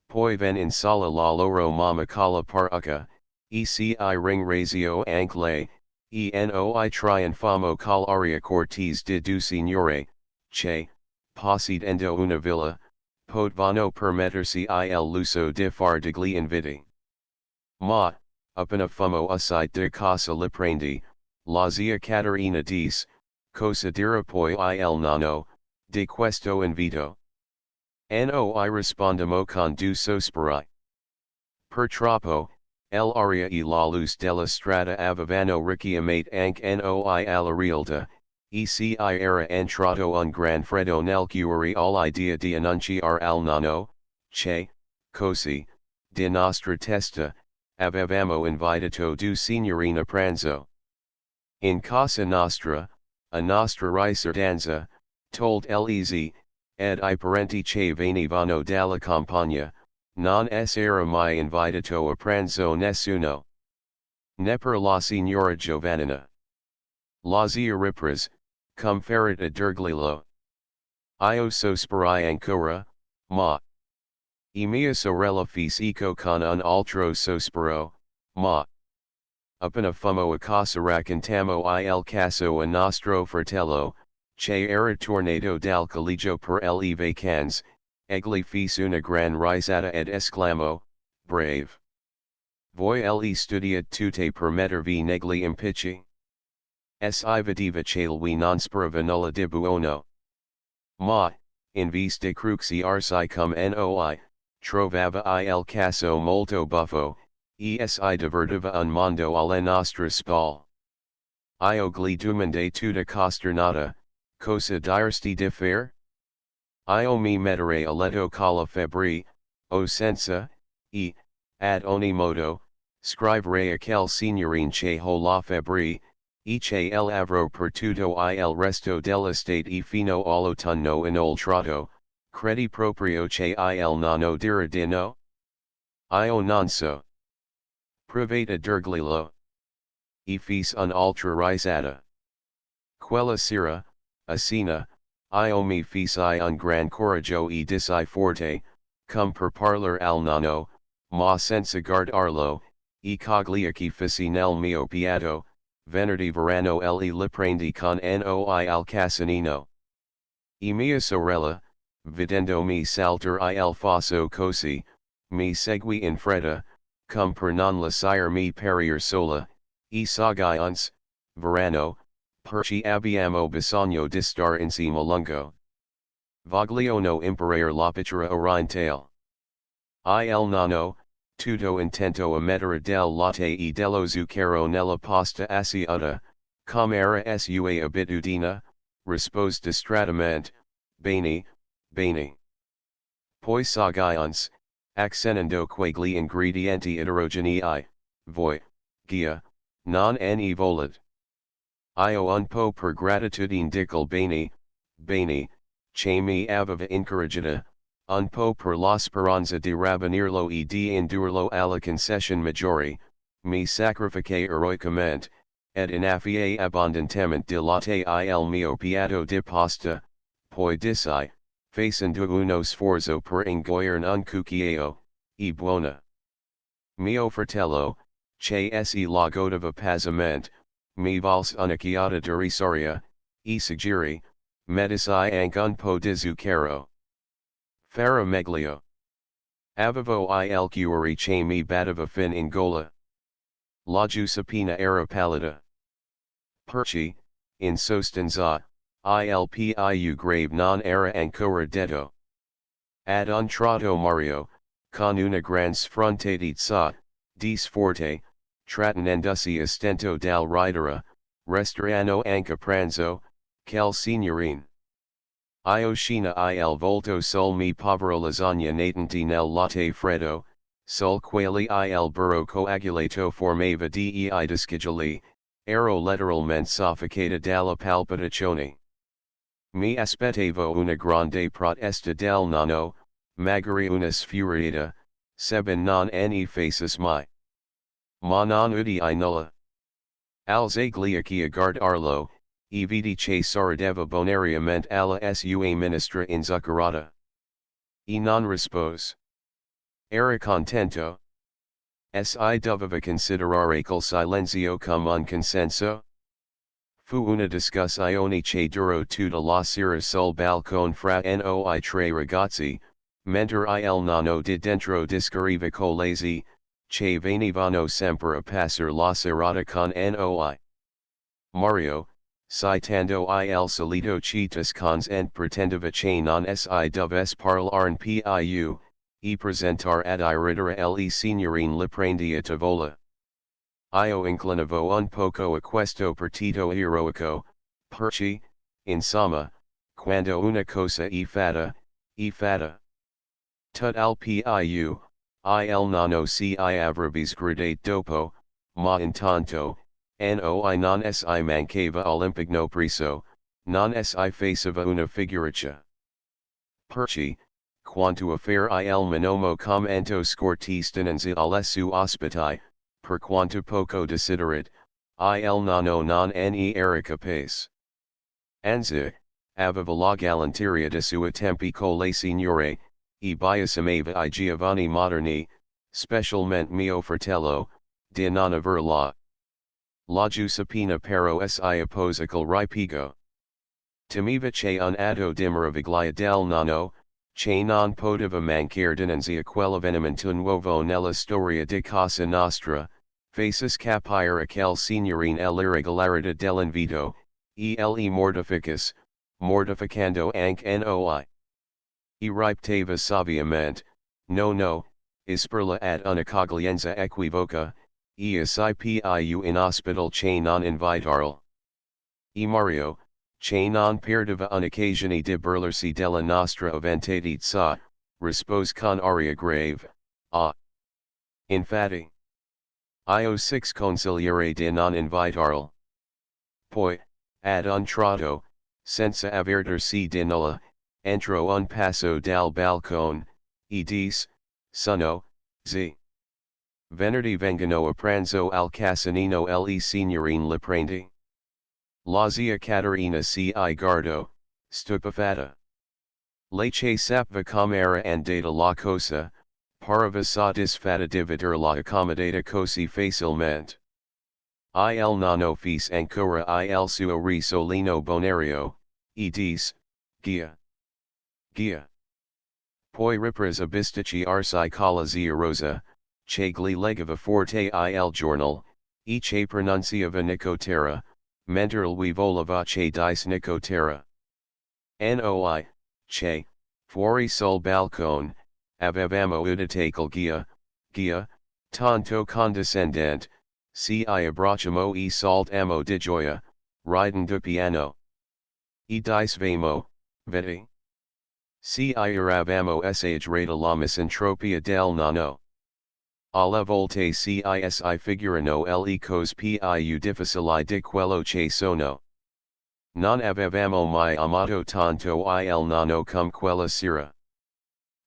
Poi ven in sala la loro mamma con la parrucca, e si ringrazio anche lei, e noi trionfamo con aria cortese di due signore, che, possedendo una villa, potevano permettersi il lusso di far degli inviti. Ma, appena fummo uscite di casa liprendi, la zia Caterina disse, cosa dirà poi il nonno, di questo invito? Noi rispondemo con due sospiri. Purtroppo, L'aria e la luz della strada avevano richiamate anche noi alla realtà, e si era entrato un gran freddo nel cuore all'idea di annunciare al nonno, che, così, di nostra testa, avevamo invitato due signorine a pranzo. In casa nostra, a nostra riservanza, told l'easy, ed I parenti che venivano dalla campagna, non era mai invitato a pranzo nessuno. Neppure la signora Giovannina. La zia ripres, come ferret a dirglilo. Io sospirai ancora, ma. E mia sorella fece eco con un altro sospiro, ma. Appena fumo a casa raccontamo il caso a nostro fratello, che era tornato dal collegio per le vacanze, egli fece una gran risata ed esclamò, brave. Voi le studiate tutte per mettervi negli impicci? Si vedeva che lui non sperava nulla di buono. Ma, in vez de cruciarsi come noi, trovava il caso molto buffo, e si divertiva un mondo alle nostre spalle. Io gli domandai tutta costernata, cosa diresti di fare? Io mi metterei a letto colla febbre, o senza, e, ad ogni modo, scriverei a quel signorine che ho la febbre, e che l'avrò per tutto il resto dell'estate e fino all'autunno inoltrato, credi proprio che il nonno dirà di no? Io non so. Provate a dirglilo. E fece un'altra risata. Quella sera, a cena, io mi feci un gran coraggio e dissi forte, come per parlar al nonno, ma senza guardarlo, e cogliaci feci nel mio piatto, venerdì verano le prendi con noi al casinino. E mia sorella, vedendomi saltar il fosso così, mi seguì in fretta, come per non lasciarmi perire sola, e soggiunse, verano, perché abbiamo bisogno di star insieme a lungo. Vogliono imparare la pittura orientale. Il nonno, tutto intento a mettere del latte e dello zucchero nella pasta asciutta, come era sua abitudine, rispose distratamente, bene, bene. Poi soggiunse, accennando quegli ingredienti eterogenei, voi, Gia, non ne volete. Io un po' per gratitudine dico bene, bene, che mi aveva incoraggiata, un po' per la speranza di rabbinirlo e di indurlo alla concessione maggiore, mi sacrificai eroicamente, ed innaffiai abbondantemente di latte il mio piatto di pasta, poi dissi, facendo uno sforzo per ingoiare un cucchiaio, e buona. Mio fratello, che se la godeva passamente, mi volse un'occhiata derisoria, e suggeri, mettersi anche un po' di zucchero. Fare meglio. Avevo il cuore che mi batteva fin in gola. La giussepina era pallida. Perché, in sostanza, il più grave non era ancora detto. Ad un tratto Mario, con una gran sfrontatezza, disse forte, trattenendosi a stento dal ridere, resteranno anche pranzo, quel signorine. Io scena il volto sul mi povero lasagna natante nel latte freddo, sul quale il burro coagulato formava dei discigli, ero letteralmente soffocata dalla palpitazione. Mi aspettavo una grande protesta del nonno, magari una sfuriata, sebbene non ne facesse mai. Ma non udii nulla. Alzagliachi a guardarlo, e vidi che sorrideva bonariamente alla sua ministra inzuccherata. E non rispose. Era contento. Si doveva considerare quel silenzio come un consenso? Fu una discussione che durò tutta la sera sul balcone fra noi tre ragazzi, mentre il nonno di dentro discorreva colesi, che venivano sempre a passare la serata con noi. Mario, citando il solito citascons and pretendeva che non si dovesse parlare in più, e presentar ad iridere le signorine le prendia tavola. Io inclinavo un poco a questo partito eroico, perché, insomma, quando una cosa e fatta. Tut al piu, il nono si avrebbe gradate dopo, ma intanto, noi non si mancava all'impegno preso, non si faceva una figuraccia. Perché, quanto a fare il minomo commento scortistanenza alle sue ospiti, per quanto poco desiderate, il nono non ne era capace. Anzi, aveva la galanteria de sua tempi con le signore, e biasimava I giovani moderni, specialmente mio fratello, di non aver la giuseppina pero si opposa col ripiego. Temeva che un atto di meraviglia del nono, che non poteva mancare dinanzi a quell'avvenimento nuovo nella storia di casa nostra, faces capire a quel signorine l'irregolarità dell'invito, le mortificando anche noi. E ripeteva saviamente, no, isperla ad un'accoglienza equivoca, si più in ospital che non invitarlo. E Mario, che non perdeva un'occasione di burlarsi della nostra avventatezza, rispose con aria grave, infatti. Io six consigliere di non invitarlo. Poi, ad un tratto, senza avvertirsi di nulla, entrò un passo dal balcone, e disse, sono, venerdì vengono a pranzo al casinino le signorine le prendi. La zia Caterina si guardò, stupefatta. Lei che sapeva com'era andata la cosa, pareva soddisfatta di vederla accomodata così facilmente. Il nono fece ancora il suo risolino bonario, e disse, Gia. Poi riprese a bisticciarsi con la zia Rosa, che gli legava forte il giornal, e che pronunciava Nicotera, mentre lui volava che dice Nicotera. Noi, che, fuori sul balcone, avevamo udite col Gia, tanto condescendente, si abbracciamo e saltamo di gioia, ridendo piano. E dicevamo, vedi? Si eravamo esagerata la misantropia del nono. Alle volte si figurano le cose più difficili di quello che sono. Non avevamo mai amato tanto il nono come quella sera.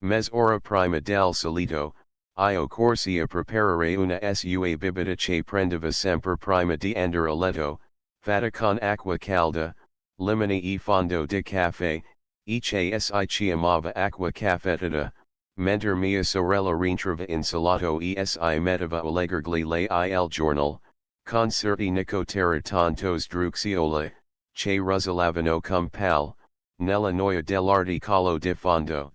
Mezz'ora prima del solito, io corsi a preparare una sua bibita che prendeva sempre prima di andare a letto, fatta con acqua calda, limone e fondo di caffè, e che si chiamava acqua caffettata, mentre mia sorella rientrava in salato e si metteva a leggergli il giornal, con certi nicotera tantos druccioli, che rosolavano come pal, nella noia dell'articolo di fondo.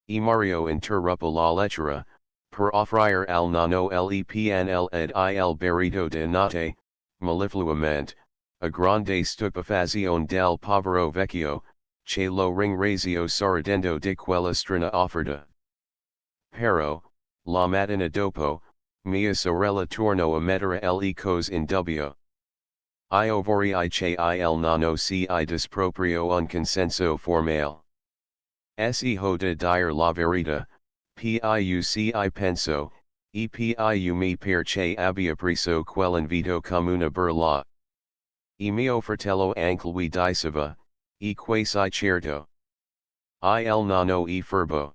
E Mario interruppe la lettera, per offrire al nono le PNL ed il berrito de notte, mellifluamente, a grande stupefazione del povero vecchio, che lo ringrazio sorridendo di quella strana offerta. Però, la mattina dopo, mia sorella tornò a mettere le cose in dubbio. Io vorrei che il nono si disproprio un consenso formale. Hijo de dire la verità, più penso, e più mi perché abbia preso quell'invito come una burla. E mio fratello anche lui diceva, e quasi certo. Il nono e furbo.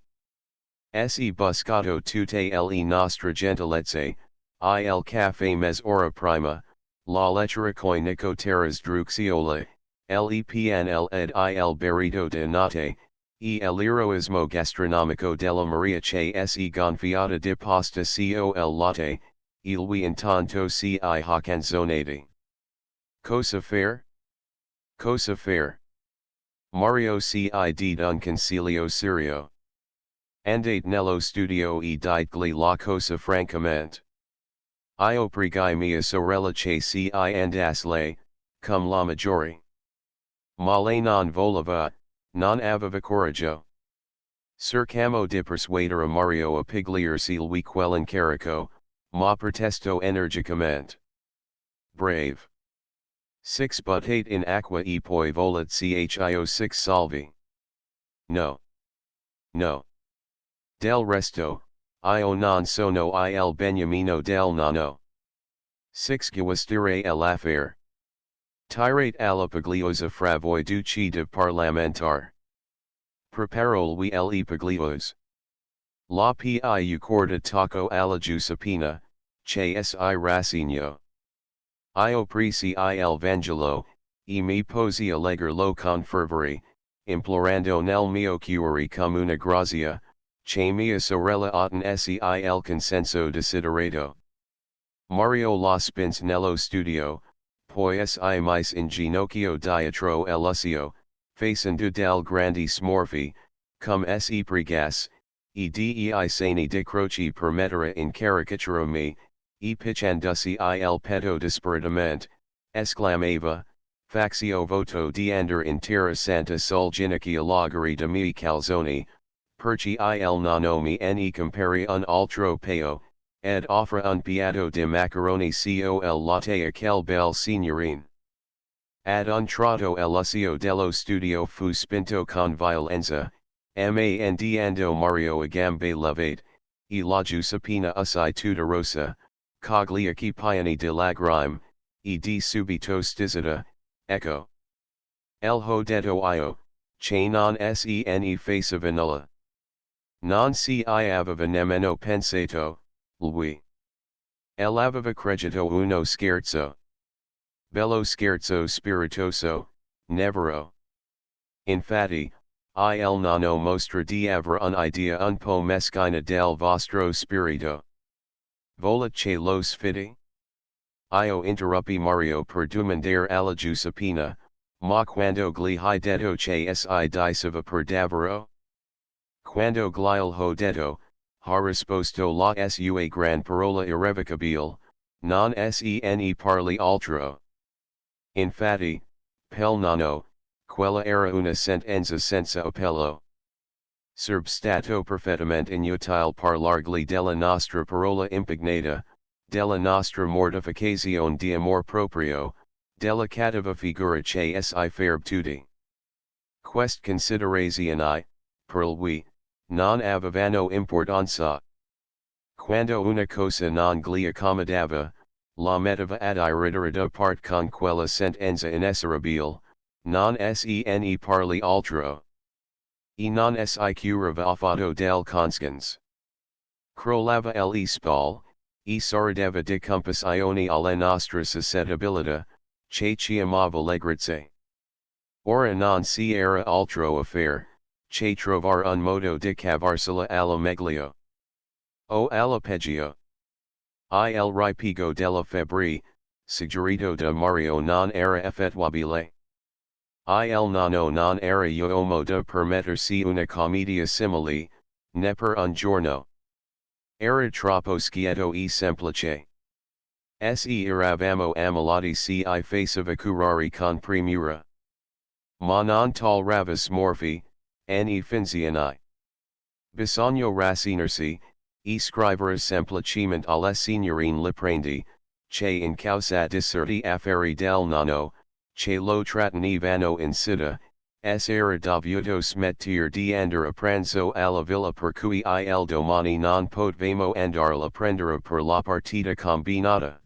Si buscato tutte le nostre gentilezze, il caffè mezz'ora prima, la lettera coi nicoteras drucciole, le PNL ed il berrito de notte, e l'eroismo gastronomico della Maria che si gonfiata di pasta col latte, e lui intanto si canzonati. Cosa fare? Cosa fare? Mario si did un consiglio serio. Andate nello studio e digli la cosa francamente. Io pregai mia sorella che si andasse lei, come la maggiore. Ma lei non voleva, non aveva coraggio. Cercamo di persuadere Mario a pigliarsi il weekend carico, ma pretesto energicamente. Brave. 6 but 8 in acqua e poi volat chio 6 salvi. No. No. Del resto, io non sono il beniamino del nonno. 6 guastire l'affaire. Tirate alla pagliosa fra voi duci de parlamentar. Preparolvi le paglios. La piu corda taco alla giuseppina, che si rassegno. Io presi il Vangelo, e mi posi allegre lo con fervore, implorando nel mio cuore come una grazia, che mia sorella otten si il consenso desiderato. Mario la spinse nello studio, poi si mise in ginocchio dietro l'uscio, facendo del grandi smorfi, come si pregas, e dei sani di croci per mettere in caricatura me, e picciandusi il petto disperatamente, esclamava, faxio voto di andare in terra santa sul ginocchio lagari de miei calzoni, perci il nonno mi ne compari un altro paio, ed offre un piatto di macaroni col latte a quel bel signorine. Ad un tratto l'uscio dello studio fu spinto con violenza, mandando Mario a gambe levate, e la giuseppina usai tutta rossa, cogli occhi pieni di lagrime, e di subito stizzita, ecco. El ho detto io, che non se faceva nulla. Non si aveva nemmeno pensato, lui. L'aveva credito uno scherzo. Bello scherzo spiritoso, nevero. Infatti, il nonno mostra di avere un'idea un po' meschina del vostro spirito. Vola che lo sfidi? Io interruppi Mario per domandare alla giuseppina, ma quando gli hai detto che si diceva per davvero? Quando gli ho detto, ha risposto la sua gran parola irrevocabile, non se parli altro. Infatti, pel nonno, quella era una sentenza senza appello. Serb stato perfettamente inutile parlargli della nostra parola impugnata, della nostra mortificazione di amor proprio, della cattiva figura che si farb tutti. Quest considerazioni, per lui, non avevano importanza. Quando una cosa non gli accomodava, la metteva ad irritare da part con quella sentenza inesorabile, non se parli altro. E non si curava affatto del conscience. Crollava le spalle, e sorrideva di compassione alla nostra suscettibilità, che ci amava legrazia. Ora non si era altro affare, che trovar un modo di cavarsela alla meglio. O alla peggio. Il ripiego della febbre, suggerito da Mario non era effettuabile. Il nonno non era uomo da permettersi una commedia simile, ne per un giorno. Era troppo schietto e semplice. Se eravamo ammalati si faceva curare con premura. Ma non tollerava smorfi, né finzioni. Bisogno rassegnarsi, e scrivere semplicemente alle signorine Liprendi, che in causa di certi affari del nonno, che lo trattenevano in sita, era dovuto smettere di andare a pranzo alla villa per cui il domani non potevamo andare a prendere per la partita combinata.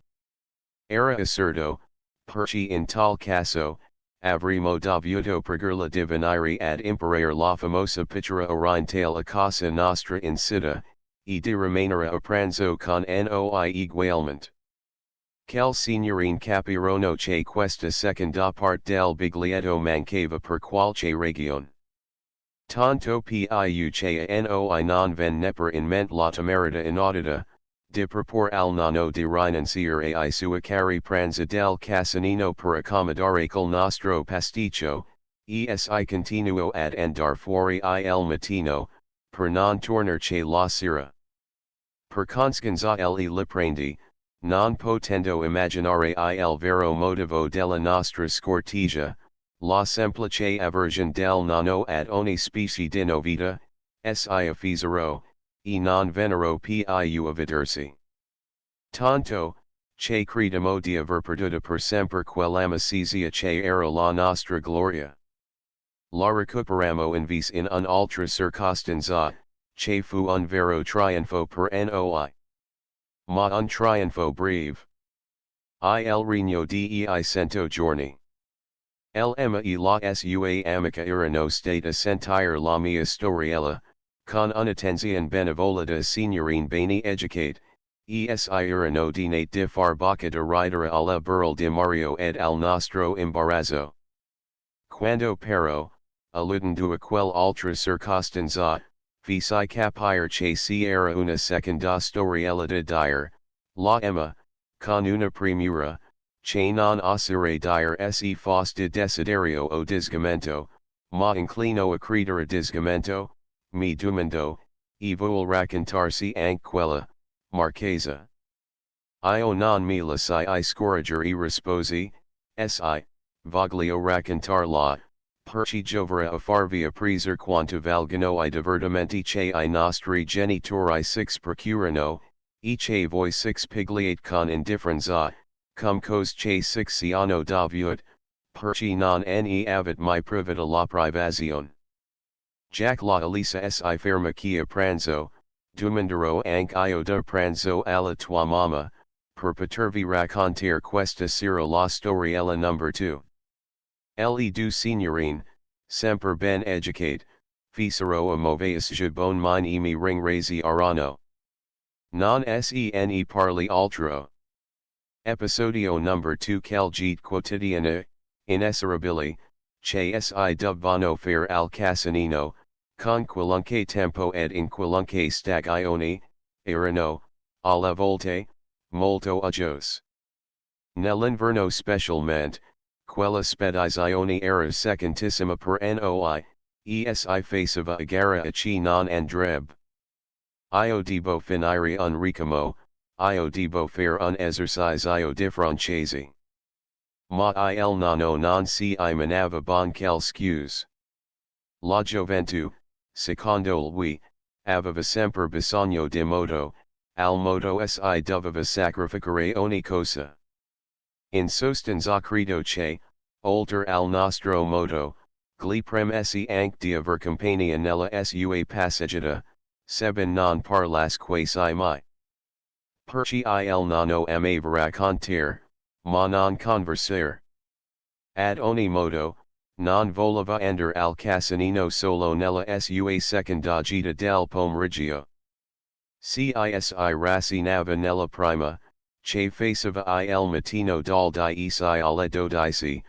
Era assurdo, perché in tal caso, avremmo dovuto pregarla di venire ad imparare la famosa pittura orientale a casa nostra in sita, e di rimanere a pranzo con noi egualmente. Quel signorine capirono che questa seconda parte del biglietto mancava per qualche ragione. Tanto più che a noi non ven neppure in mente la temerità inaudita, di propor al nonno di rinunciare ai suoi cari pranzi del casanino per accomodare col nostro pasticcio, si continuo ad andar fuori il mattino, per non tornarci la sera. Per conscienza le Liprendi, non potendo immaginare il vero motivo della nostra scortesia, la semplice aversione del nonno ad ogni specie di novità, si affisero, e non venero più a vedersi. Tanto, che credemo di aver perduta per sempre quell'amicizia che era la nostra gloria. La recuperamo in vis in un'altra circostanza, che fu un vero trionfo per noi. Ma un trionfo breve. Il regno dei 100 giorni. L'ema e la sua amica erano state a sentire la mia storiella, con un'attenzione benevolita signorine bene educate, esi erano dinate di far bocca da ridere alla burla di Mario ed al nostro imbarazzo. Quando però, alludendo a quell'altra circostanza, feci capire che si era una seconda storiella da dire, la Emma, con una premura, che non oserei dire se fosse di desiderio o disgamento, ma inclino a credere disgamento, mi domando, e vuol raccontarsi anche quella, marchesa. Io non me lasciai scoraggiare e risposi, si, voglio raccontar la, perché giovere a farvi apprezzer quanto valgono I divertimenti che I nostri genitori six procurano, e che voi six pigliate con indifferenza, cum cose che six siano dovute, perché non ne avete mai privata la privazione. Jack la Elisa si ferma che a pranzo, domanderò anche io da pranzo alla tua mamma, per potervi raccontare questa sera la storiella number 2. Le due signorine, sempre ben educate, fecero a moveis je bon mine e mi ringrazi arano. Non se parli altro. Episodio number 2 quel gite quotidiana, inesorabili, che si dubvano fare al casinino, con qualunque tempo ed in qualunque stagione, erano, alle volte, molto agios. Nell'inverno specialmente, quella spedizione era secondissima per noi, esi faceva a gara a chi non andrebbe. Io debo finire un ricamo, io debo fare un esercizio di francese. Ma il nonno non si manava bon quel scuse. La gioventù, secondo lui, aveva sempre bisogno di modo, al modo si doveva sacrificare ogni cosa. In sostanza credo che, oltre al nostro modo, gli premessi anche di aver compagnia nella sua passeggiata, sebbene non parlasque mai. Perché il nonno amava raccontare, ma non conversare. Ad ogni modo, non voleva andare al casinino solo nella sua seconda gita del pomeriggio. Cis rassinava nella prima, che faceva il mattino dal 10 alle 12,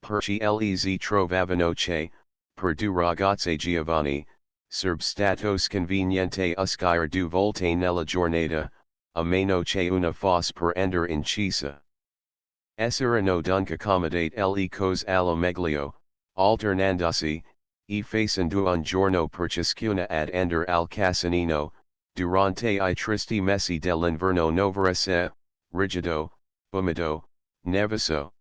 perché les trovavano che, per due ragazze giovani, serb stato sconveniente uscire due volte nella giornata, a meno che una fosse per andare in chiesa. Esserano dunque accomodate le cose alla meglio, alternandosi, e facendo un giorno per ciascuna ad andare al casinino, durante I tristi mesi dell'inverno noverese, rigido, umido, nevoso.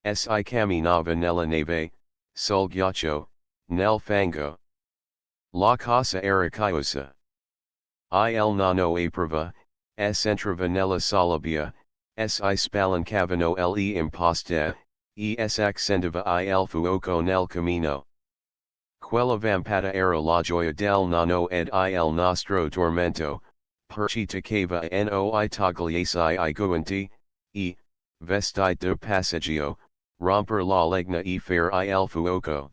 Si camminava nella neve, sul ghiaccio, nel fango. La casa era chiosa. Il nonno aprova, entrava nella salabia, si spalancavano le imposte, accendeva il fuoco nel camino. Quella vampata era la gioia del nonno ed il nostro tormento, perché toccava a noi togliesi I guanti, e, vestiti de passaggio, romper la legna e fare il fuoco.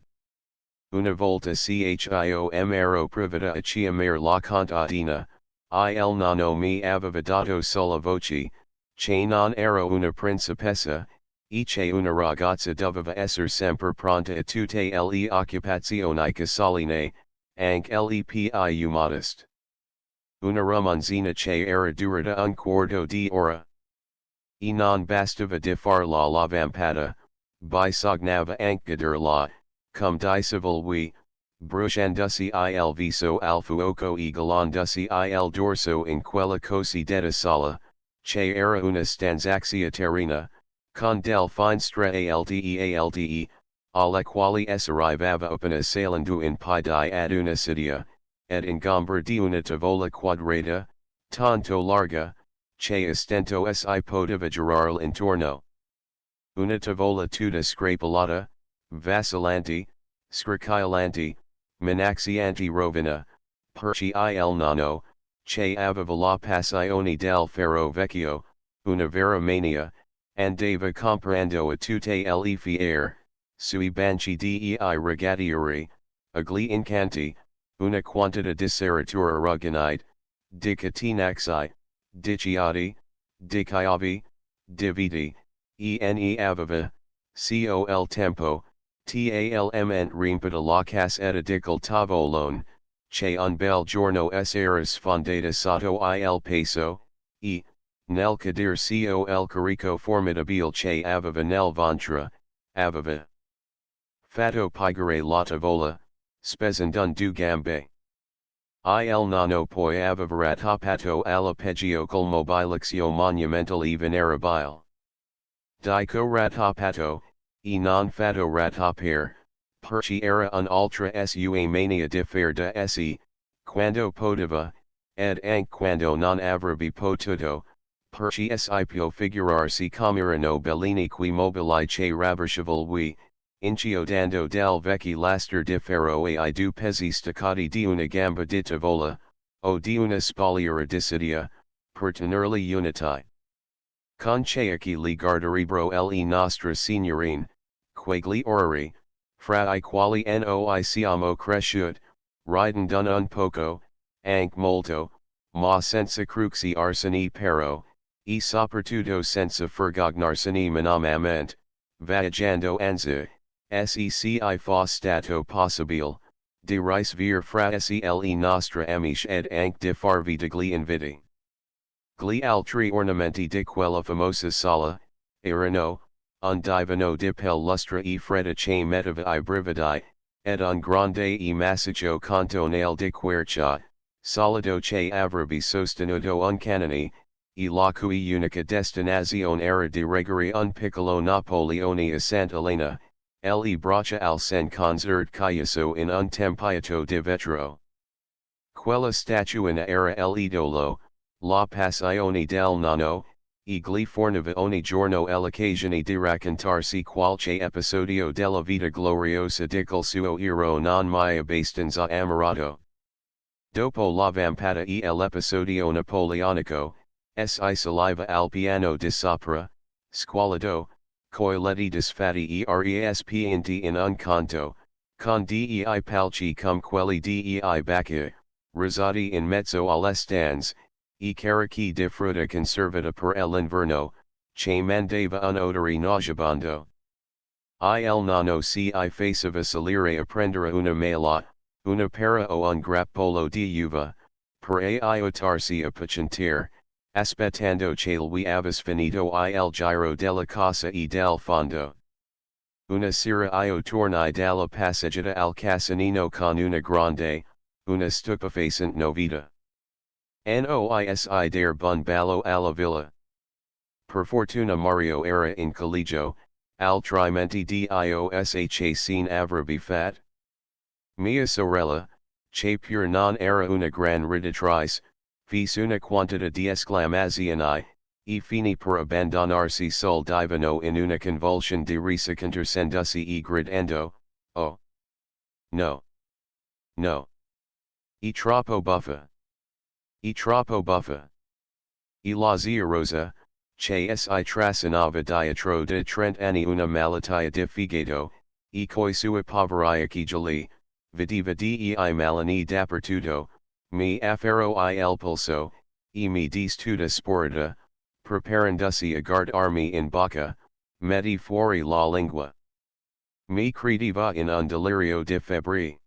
Una volta chio ero privata a chiamare la contadina, il nonno mi aveva dato sola voce, che non ero una principessa, e che una ragazza doveva essere sempre pronta a tutte le occupazioni casaline, anche le più modest. Una romanzina che era durata un quarto di ora. E non bastava di farla la vampata, bisognava anche goderla, come diceva lui, bruciandosi il viso al fuoco e galandosi il dorso in quella cosiddetta sala, che era una stanzaccia terrena, con del finestre alde, alla quale si arrivava appena salendo in piedi ad una sedia, ed ingombre di una tavola quadrata, tanto larga, che estento si poteva girare intorno. Una tavola tutta scrapolata, vacillanti, scricchiolanti, minaxianti rovina, perci il nano, che aveva la passione del ferro vecchio, una vera mania, andava comprando a tutte le fiere, sui banchi dei ragazzi, agli incanti, una quantità di serratura ruginide, di catenaxi, di chiodi, di chiavi, di viti, ene aveva, col tempo, talment rimpata la cassetta di col tavolone, che un bel giorno era sfondata sotto il peso, nel cadere col carico formidabile che aveva nel ventre, aveva fatto piegare la tavola, spezando due gambe. Il nano poi aveva rattoppato alla peggio col mobilexio monumentale venerabile. Dico rattoppato, non fatto rattoppare, perché era un'altra sua mania di fare da esse, quando poteva, ed anche quando non avrebbe potuto, perché si può figurarsi com'erano bellini qui mobili che rabbercevoli, inchiodando del vecchi lastre di ferro e I due pezzi staccati di una gamba di tavola, o di una spalliera di sedia, per tenerli uniti. Con chechi li guarderebbero le nostre signorine, quegli orari, fra I quali noi siamo cresciuti, ridendo un poco, anche molto, ma senza cruxi arseni però, e soprattutto senza vergognarsene minimamente, viaggiando anzi, se fa stato possibile, di ricevere fra esse le nostre amiche ed anche di farvi degli inviti. Gli altri ornamenti di quella famosa sala, erano, un divano di pel lustre e fredda che metteva I brividi, ed un grande e massiccio cantonale di quercia, solido che avrebbe sostenuto un cannone, e la cui unica destinazione era di regare un piccolo Napoleone a Sant'Elena, le braccia al sen concert chiuso in un tempietto di vetro. Quella statuina era l'idolo, la passione del nonno, e gli forniva ogni giorno l'occasione di raccontarsi qualche episodio della vita gloriosa di quel suo eroe non mai abbastanza ammirato. Dopo la vampata e l'episodio napoleonico, si saliva al piano di sopra, squallido, coi letti disfatti e respianti in un canto, con dei palchi come quelli dei bacchi, risati in mezzo alle stanze, e carichi di frutta conservata per l'inverno, che mandava un odore nauseabondo. Il nonno si faceva salire a prendere una mela, una pera o un grappolo di uva, per aiutarsi a pacientare, aspettando che lui avesse finito il giro della casa e del fondo. Una sera io tornai dalla passeggiata al Casanino con una grande, una stupefacente novità. Noisi der bun ballo alla villa. Per fortuna Mario era in collegio, altrimenti diosha scene avrebbe fat. Mia sorella, che pur non era una gran riditrice, fece una quantità di esclamazioni, e finì per abbandonarsi sul divano in una convulsion di risa contorcendosi e gridando, oh! No! No! E troppo buffa! E troppo buffa! E la zia Rosa, che si trasanava dietro di 30 anni una malattia di fegato, e coi sui poveri occhiali, vedeva dei malani dappertutto, mi afferrò il polso, e mi disse tutta sporita, preparandosi a guardarmi in bocca, metti fuori la lingua. Mi credeva in un delirio di febbre.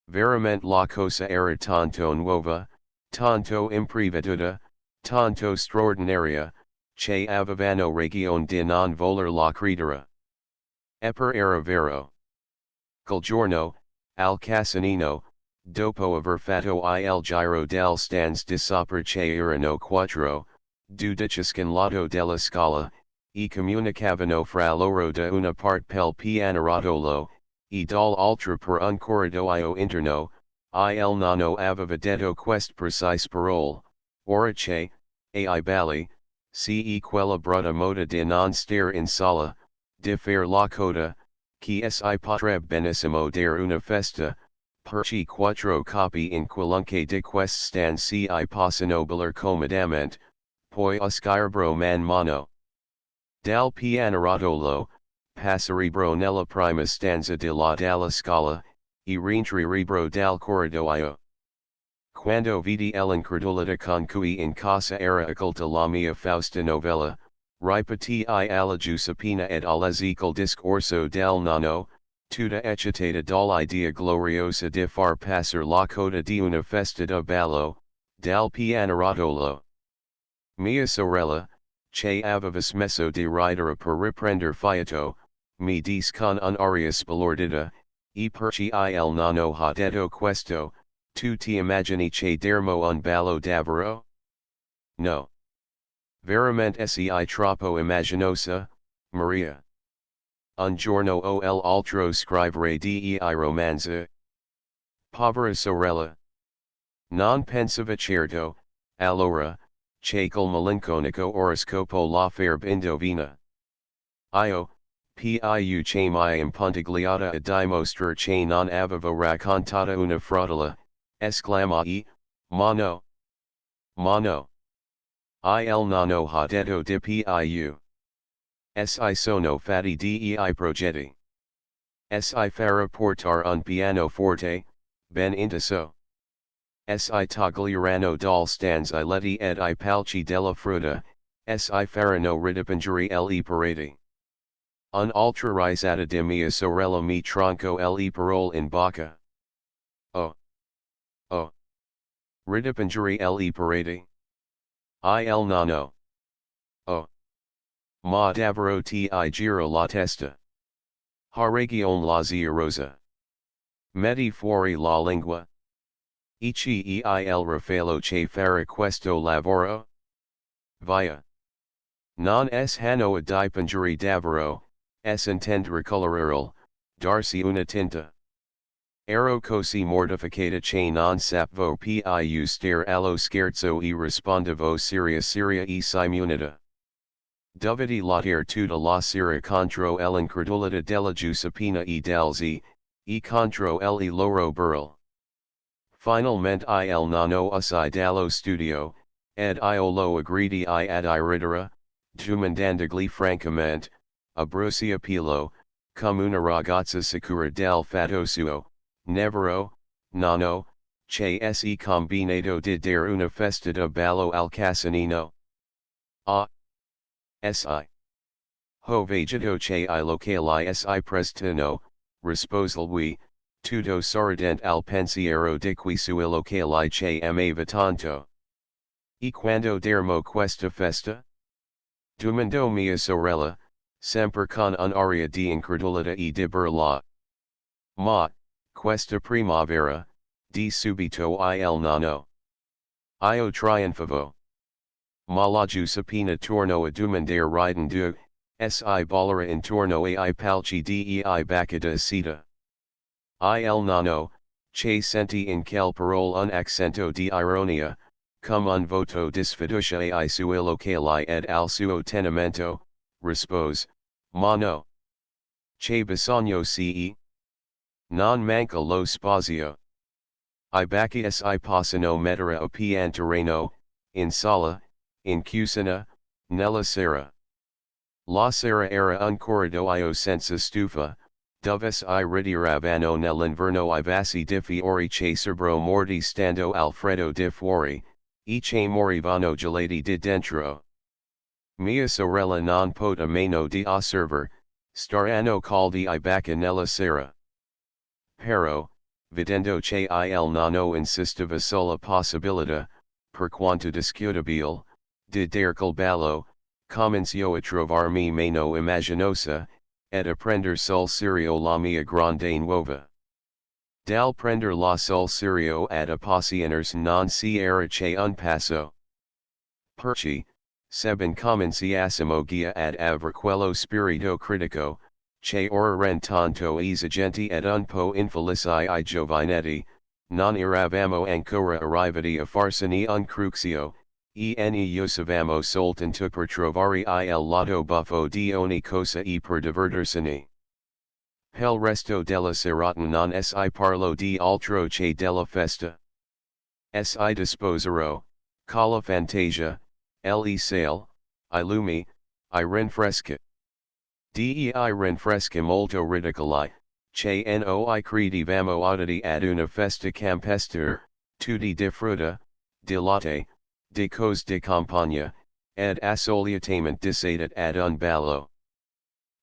Veramente la cosa era tanto nuova, tanto impreveduta, tanto straordinaria, che avevano ragione di non volerla credere. Epper era vero. Quel giorno, al Casanino, dopo aver fatto il giro del stanze di sopra che erano quattro, due ciascun lato della scala, e comunicavano fra loro da una parte pel pianerottolo, e dall'altra per un corridoio interno, il nano aveva quest precise parole, orace, ai bali, se quella brutta moda di non stare in sala, di fare la coda, che si potrebbe benissimo dare una festa, perché quattro capi in qualunque di quest stand si possono ballare comodamente, poi oscirebro man mano. Dal pianerottolo, passerebro nella prima stanza di la dalla scala, e rientrerebro dal corridoio. Quando vidi l'incredulità con cui in casa era occulta la mia Fausta novella, ripetii alla Giuseppina ed all'ezequiel discorso del nonno, tutta eccitata dall'idea gloriosa di far passer la coda di una festa da ballo, dal pianerottolo. Mia sorella, che aveva smesso di ridere per riprender fiato, mi disse con un'aria sbalordita, e perché il nonno ha detto questo, tu ti immagini che dermo un ballo davvero? No. Veramente sei troppo immaginosa, Maria. Un giorno o l'altro scrivere dei romanzi. Povera sorella. Non pensava certo, allora, che col malinconico oroscopo la ferb indovina. Io, più che mi impuntigliata a dimostrar che non avevo raccontata una frottala, esclamai, ma no. Ma no. Il nonno ha detto di più. Si sono fatti dei progetti. Si farà portare un pianoforte, ben inteso. Si toglieranno dal stanza I letti ed I palchi della frutta, si faranno ridipingere le pareti. Un'altra risata di mia sorella mi tronco le parole in bocca. Oh. Oh. Ridipingere le pareti. Il nonno. Oh. Ma davvero ti giro la testa. Ha ragione la zia Rosa. Metti fuori la lingua. Ichi il Raffaello che fare questo lavoro? Via. Non es hanno a dipingere davvero, es intendere coloreral, darsi una tinta. Ero così mortificata che non sapevo più stare allo scherzo e rispondevo seria e simunita. Dovete lottare tutta la sera contro l'incredulità della Giuseppina e delzi, e contro le loro burle. Finalmente il nonno uscì dallo studio, ed io lo aggredii ad ridere, domandandogli francamente, a brusio pilo, come una ragazza sicura del fatto suo, nevero, nonno, che si combinato di dare una festa da ballo al Casanino? Ah. Si. Ho vegeto che I locali si prestano, rispose lui, tutto sorridente al pensiero di qui sui locali che amava tanto. E quando dermo questa festa? Domandò mia sorella, sempre con un'aria di incredulità e di burla. Ma, questa primavera, di subito il nonno. Io trionfavo. Ma la Giuseppina torno a domandare ridendo, si ballera intorno ai palchi dei bacca da seta. Il nonno, che senti in quel parole un accento di ironia, come un voto di sfiducia ai suoi locali ed al suo tenimento, rispose, ma no. Che bisogno ce? Non manca lo spazio. I bacchi si possono mettere a pian terreno, in sala, in cucina, nella sera. La sera era un corridoio senza stufa, dove si ritiravano nell'inverno I vasi di fiori che sarebbero morti stando al freddo di fuori, e che morivano gelati di dentro. Mia sorella non pot a meno di osservar, starano caldi I bacca nella sera. Pero, vedendo che il nonno insisteva sulla possibilità, per quanto discutabile, di dare col ballo, comincio a trovarmi meno immaginosa, ed a prender sul serio la mia grande nuova. Dal prender la sul serio ad appassionarsi non si era che un passo. Perché, sebbene cominciassimo gia ad aver quello spirito critico, che ora ren tanto esigenti ed un po' infelici I giovinetti, non iravamo ancora arrivati a farsene un cruxio, usavamo soltanto per trovare il lato buffo di ogni cosa e per divertirsene. Pel resto della serata non si parlo di altro che della festa. Si disposero, con fantasia, le sale, I lumi, I rinfresca. Dei rinfresca molto ridicoli, che noi credevamo oddity ad una festa campestre, tutti di frutta, di latte, di cose di campagna, ed assolutamente decided ad un ballo.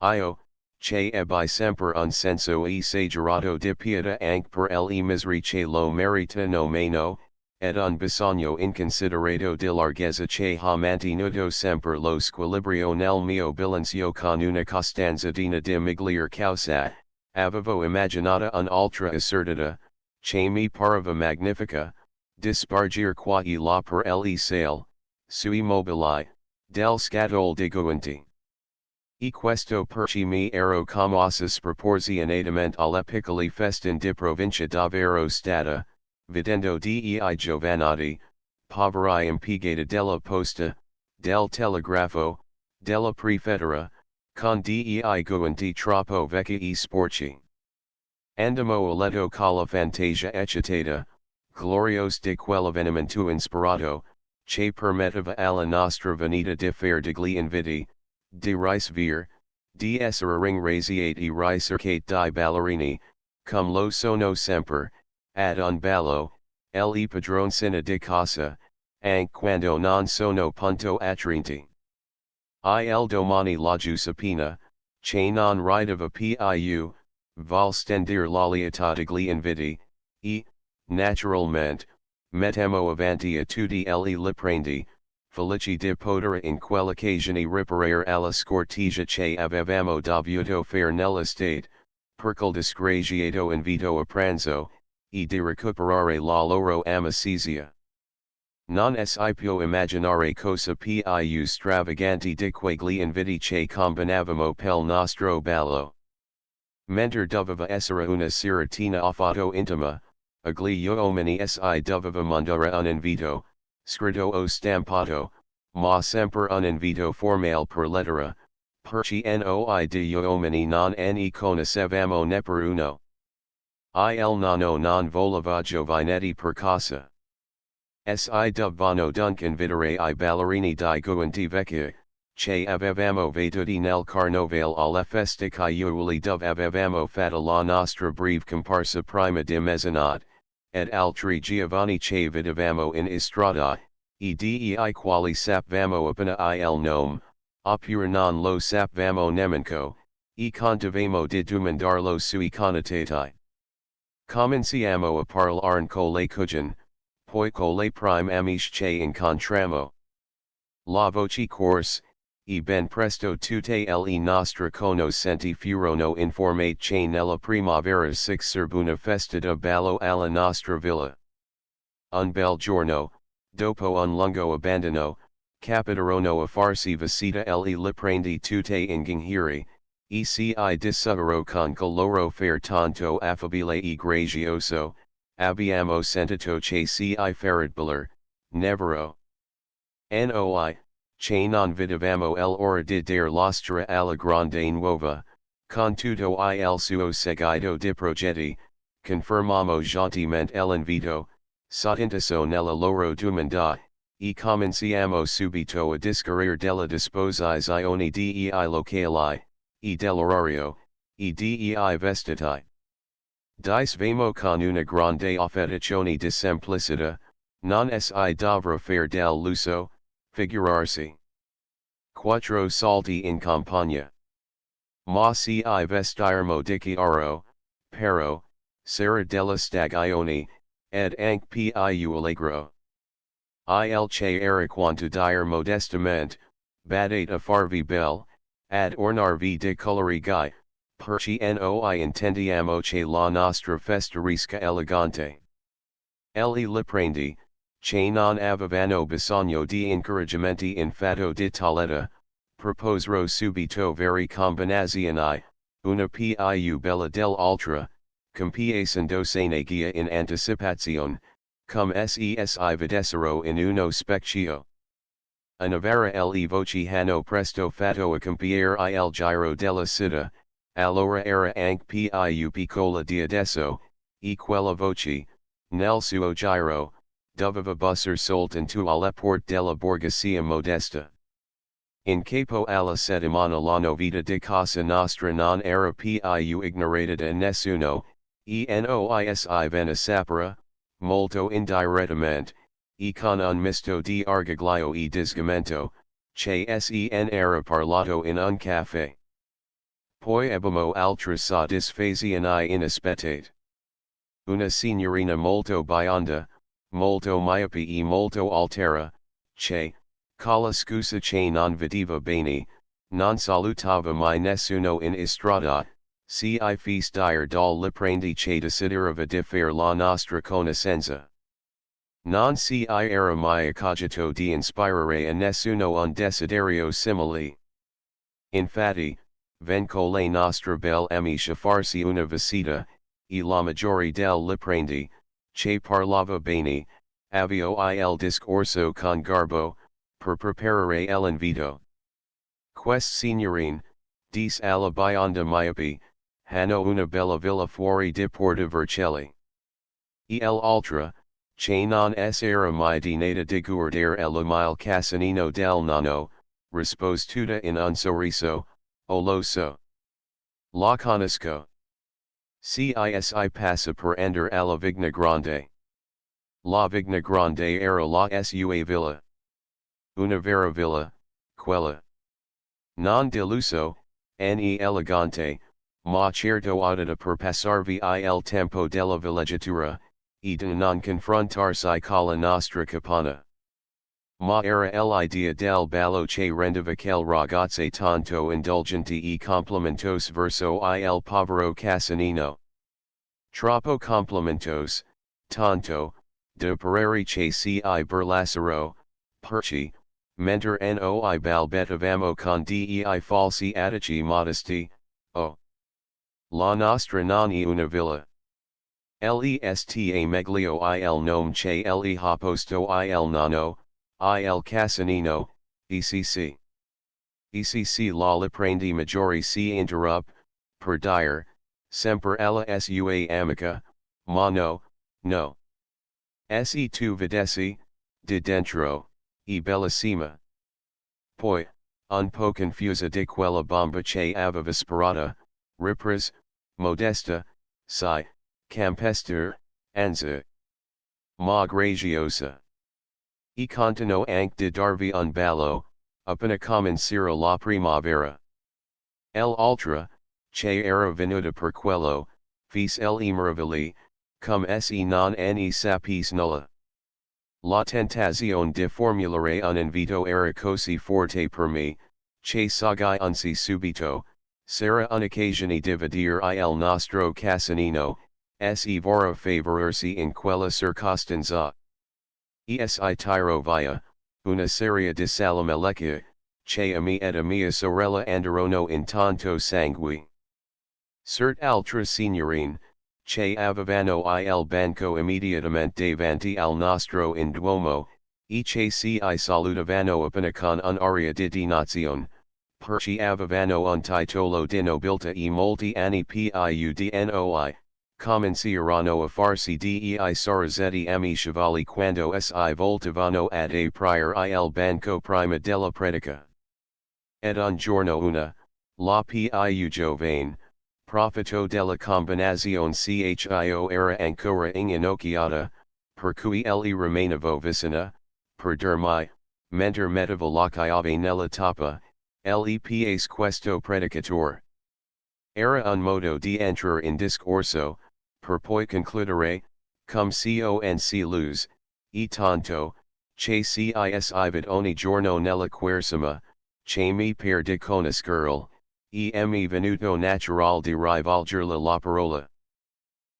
Io, che ebbi sempre un senso esagerato di pietà anche per le miseri che lo meritano meno, ed un bisogno inconsiderato di larghezza che ha mantenuto sempre lo squilibrio nel mio bilancio con una costanzatina di miglior causa, avevo immaginata un'altra assurdità, che mi pareva magnifica, di spargere qua e là per le sale, sui mobili, del scatole di guanti. E questo perché mi ero commossa sproporzionatamente alle piccole festine di provincia davvero stata, vedendo dei giovanati, poveri impiegati della posta, del telegrafo, della prefettura, con dei guanti troppo vecchi e sporchi. Andamo a letto con la fantasia eccitata, gloriose di quell'avvenimento inspirato, che permetteva alla nostra venita di fare degli inviti, di ricevere, di essere ringraziati e ricercati dai ballerini, come lo sono sempre, ad un ballo, le padroncine di casa, anche quando non sono punto attraenti. Il domani la Giuseppina, che non rideva più, val stendere l'alietà degli inviti, e, naturalmente, mettemmo avanti a tutti le liprendi, felici di poter in quell'occasione riparare alla scorteggia che avevamo dovuto fare nell'estate, perché il disgraziato invito a pranzo, e di recuperare la loro amicizia. Non si può immaginare cosa più stravaganti di quegli inviti che combinavamo pel nostro ballo. Mentre doveva essere una seratina affatto intima, agli uomini si doveva mandare un invito, scritto o stampato, ma sempre un invito formale per lettera, perché noi di uomini non ne conoscevamo neppure. Il nonno non voleva giovinetti per casa. Si dovevano dunque invitare I ballerini di guanti vecchi, che avevamo veduti nel carnovale alla festa cagliuli dove avevamo fatto la nostra breve comparsa prima di mezzanotte, ed altri giovani che vedevamo in istrada, e dei quali sapevamo appena il nome, oppure non lo sapevamo nemmeno, e contivamo di domandarlo sui connotati. Cominciamo a parlare con le cugine, poi con le prime amiche che incontramo. La voce corse, e ben presto tutte le nostre conoscenti furono informate che nella primavera si serve una festa da ballo alla nostra villa. Un bel giorno, dopo un lungo abbandono, capitarono a farsi visita le liprendi tutte in ginghiere, e si dissero con coloro fare tanto affabile e grazioso, abbiamo sentito che si farebbe, nevero. Noi, che non vedevamo l'ora di dar l'ostra alla grande nuova, con tutto il suo seguito di progetti, confermamo gentilmente l'invito, sottinteso nella loro domanda, e cominciamo subito a discorrere della disposizione dei locali, e dell'orario, e dei vestiti. Disvemo con una grande affettazione di semplicità, non si dovrà fare del lusso, figurarsi. Quattro salti in campagna. Ma si vestirmo di chiaro, però, sera della stagione, ed anche più allegro. Il che era quanto dire modestamente, badate a farvi belle, ad ornarvi di colori guai, perché noi intendiamo che la nostra festa risca elegante. Le liprendi, che non avevano bisogno di incoraggiamenti in fatto di talletta, proposero subito vari combinazioni, una più bella dell'altra, compiacen docenagia in anticipazione, cum sesi videssero in uno specchio. A Navarra le voci hanno presto fatto a compiere il giro della città, allora era anche più piccola di adesso, e quella voce, nel suo giro, doveva busser soltanto alla porte della borghesia modesta. In capo alla settimana la novità di casa nostra non era più ignorata da nessuno, enoisi venne sapere, molto indirettamente, e con un misto di argaglio e disgamento, che sen era parlato in un caffè. Poi abbiamo altre soddisfazioni inaspettate. Una signorina molto bionda, molto miope e molto altera, che, con la scusa che non vedeva bene, non salutava mai nessuno in istrada, si fece dire dal liprendi che desiderava di fare la nostra conoscenza. Non si era mai cogito di inspirare a nessuno un desiderio simile. Infatti, venco le nostre belle amiche farsi una visita, e la maggiore delle liprendi, che parlava bene, avio il discorso con garbo, per preparare l'invito. Quest signorine, dis alla bionda miope, hanno una bella villa fuori di Porta Vercelli. E l'altra, che non era mai dinata di guardare l'umile casanino del nonno, rispose tutta in un sorriso, o lo so. La conosco. Cisi passa per andare alla Vigna Grande. La Vigna Grande era la sua villa. Una vera villa, quella. Non di lusso, né elegante, ma certo adatta per passarvi il tempo della villeggiatura, e di non confrontarsi con la nostra capanna. Ma era l'idea del ballo che rendeva quel ragazzi tanto indulgenti e complimentos verso il povero casanino. Troppo complimentos, tanto, de parere che si burlassero, perché, mentre noi balbettavamo con dei falsi attici modesti, oh! La nostra non è una villa. Lesta meglio il nome che le ha posto il nonno, il casanino, ecc. Ecc la liprendi maggiore si interrup, per dire, sempre ella sua amica, ma no, no. Se tu vedessi, di dentro, e bellissima. Poi, un po' confusa di quella bomba che aveva sparata, riprese, modesta, sai, campestre, anzi. Ma graziosa. E continuò anche di darvi un ballo, appena cominciera la primavera. L'altra, che era venuta per quello, fece le meraviglie, come se non ne sapesse nulla. La tentazione di formulare un invito era così forte per me, che sagai unsi subito, sarà un'occasione di vedere il nostro casanino, se vorrà favorirsi in quella circostanza. Esi tiro via, una serie di salamelecchie, che a me ed a mia sorella andarono in tanto sangue. Cert altre signorine, che avevano il banco immediatamente davanti al nostro in Duomo, e che si salutavano appena con un'aria di donazione, perché avevano un titolo di nobiltà e molti anni più di noi. Cominciarono a farsi dei sorrisetti amichevoli quando si voltavano ad aprire il banco prima della predica. Ed un giorno una, la più giovane, profitò della combinazione chio era ancora inginocchiata, per cui egli rimaneva vicina, per dirmi, mentre metteva la chiave nella tappa, le pace questo predicatore. Era un modo di entrare in discorso, per poi concludere, come conc luz, e tanto, che si vid ogni giorno nella quaresima, che mi per di conoscerlo, e mi venuto natural di rivolgerle la parola.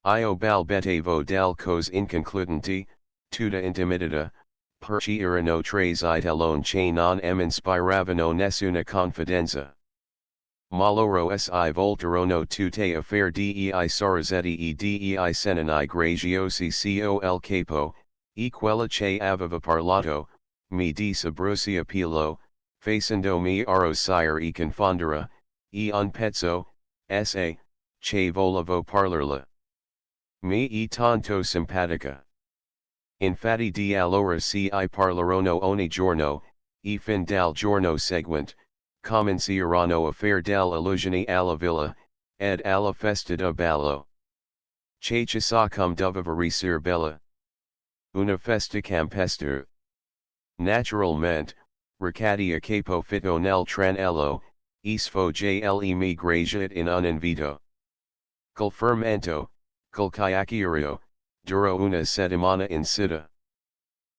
Io balbettavo del cose inconcludenti, tutta intimidata, perché erano tre zitellone che non m'inspiravano nessuna confidenza. Maloro si volterono tutte affair dei sarazetti e dei senani graziosi col capo, e quella che aveva parlato, mi di sabrosia pilo, facendo mi arrosire e confondere, e un pezzo, sa, che volevo parlarle. Mi e tanto simpatica. Infatti di allora si parlerono ogni giorno, e fin dal giorno seguente, comencierono a fare delle allusioni alla villa, ed alla festa da ballo. Che chissà come doveva essere bella. Una festa campestre. Naturalmente, ricaddi a capo fitto nel tranello, e sfoglie mi graziat in un invito. Col fermento, col chiacchiero, duro una settimana in città.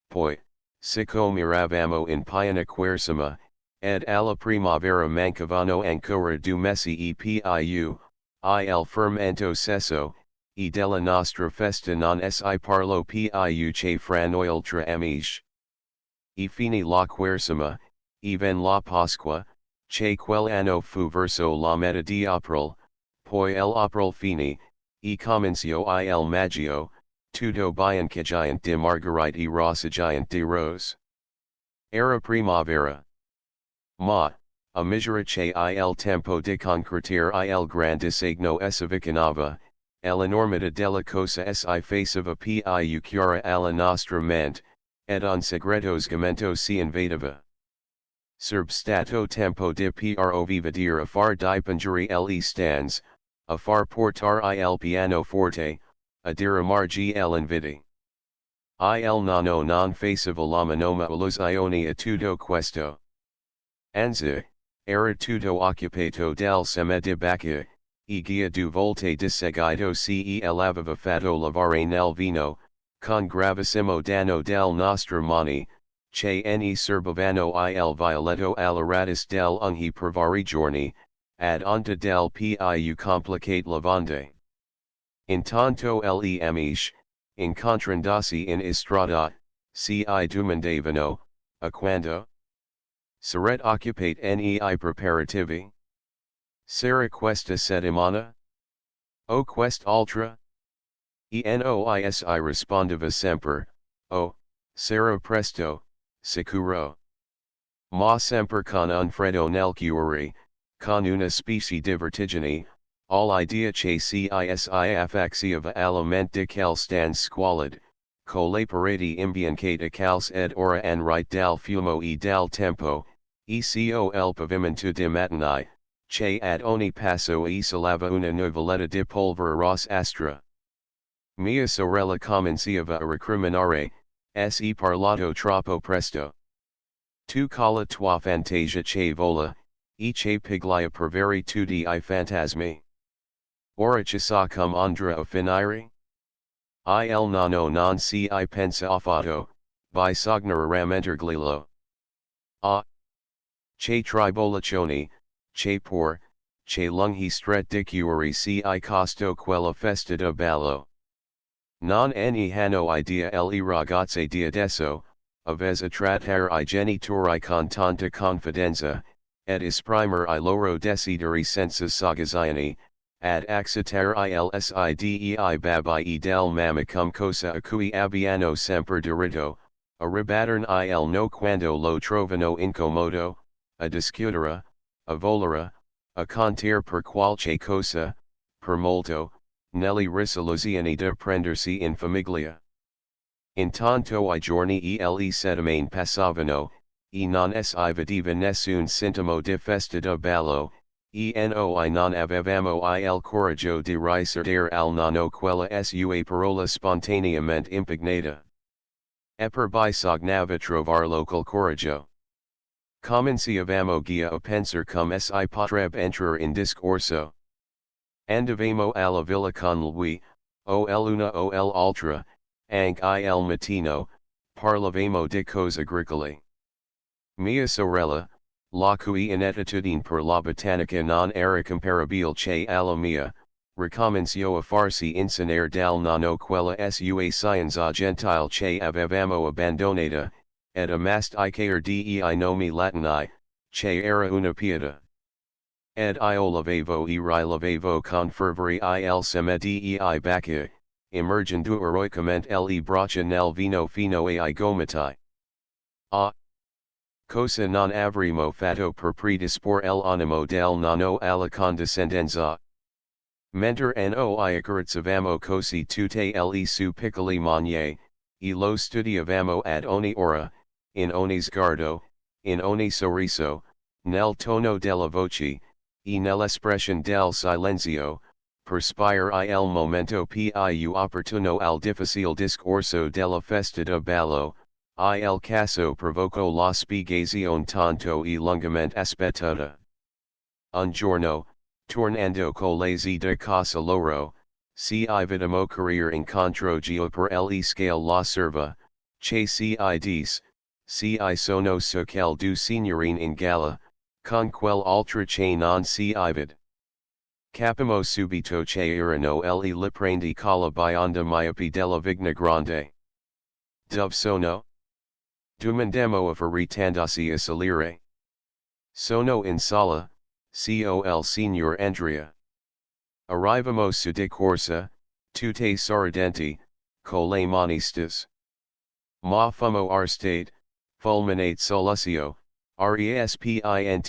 Poi, siccome eravamo in piena quaresima, ed alla primavera mancavano ancora 2 mesi e più, il fermento cesso, e della nostra festa non si parlo più che fra noi tra amici. E fini la quaresima, e ven la Pasqua, che quell'anno fu verso la metà di April, poi l'April fini, e comencio il Maggio, tutto biancagiant di margherite e rossagiant di rose. Era primavera. Ma, a misura che il tempo di concretir il grande segno s'avvicinava, l'enormità della cosa si faceva più chiara alla nostra mente, ed un segreto sgomento si invadeva. Serb stato tempo di provvedere a far dipingere le stands, a far portar il pianoforte, a diramargi l'inviti. Il nonno non faceva la manoma allusione a tutto questo. Anzi, era tutto occupato del seme di bacca, e gia 2 volte di seguito se l'aveva fatto lavare nel vino, con gravissimo danno del nostro mani, che ne serbavano il violetto alla radis del unhi per vari giorni, ad onta del più complicate lavande. Intanto gli amici, incontrandosi in istrada, si domandavano, a quando saret occupate nei preparativi? Sarà questa settimana? O quest'altra? Enoisi rispondeva sempre, oh, sarà presto, sicuro. Ma sempre con un freddo nel cuore, con una specie di vertigine, all'idea che si affacciava alla mente di quel stand squalid, co le pareti imbiancate calce ed ora en right dal fumo e dal tempo, el pavimento di mattini, che ad ogni passo salava una nuvoletta di polvere rossastra. Mia sorella cominciava a recriminare, se parlato troppo presto. Tu cala tua fantasia che vola, e che piglia per veri tutti I fantasmi. Ora chissà come andrà a finire? Il nonno non si pensa affatto, by sognare rammenterglilo. Ah! Che tribolaccioni, che por, che lunghi stret di cuore si costo quella festa da ballo. Non ne hanno idea le ragazze di adesso, avesse trattare I genitori con tanta confidenza, ed esprimere I loro desideri senza soggezione, ad accettare ilsidi babai del mamma cum cosa a cui abbiano sempre diritto, a ribatterne il no quando lo trovano incomodo, a discutere, a volere, a contare per qualche cosa, per molto, nelle risoluzioni da prendersi in famiglia. Intanto I giorni le settimane passavano, e non si vedeva nessun sintomo di festa da ballo, noi non avevamo il coraggio di riservare al nonno quella sua parola spontaneamente impegnata. E per bisognava trovarlo col coraggio. Cominciavamo gia a pensare come si potrebbe entrare in discorso. Andavamo alla villa con lui, o l'una o l'altra, anche il mattino, parlavamo di cose agricole. Mia sorella, la cui inettitudine per la botanica non era comparabile che alla mia, ricominciò a farsi insegnare dal nonno quella sua scienza gentile che avevamo abbandonata, ed amassed I care dei nomi latini, che era una pietà. ed io lavevo e rilevevo con fervore il seme dei bacche, emergendo eroicamente le braccia nel vino fino ai gomiti. A. Cosa non avremo fatto per predisporre l'animo del nonno alla condescendenza. Mentre noi accarezzavamo così tutte le su piccoli manie, e lo studiavamo ad ogni ora, in ogni sguardo, in ogni sorriso, nel tono della voce, e nell'espressione del silenzio, per spire il momento più opportuno al difficile discorso della festa de ballo, il caso provocò la spiegazione tanto e lungamente aspettata. Un giorno, tornando colesi de casa loro, si vidimo career incontro geo per le scale la serva, che si dis, si sono su quel du signorine in gala, con quel altra che non si vid. Capimo subito che erano le liprendi colla bionda miope della vigna grande. Dove sono? Domandemo a veritandosi a salire. Sono in sala, col signor Andrea. Arrivamo su di corsa, tutte sorridenti, con le manistas. Ma fumo arstate, fulminate solucio, respinte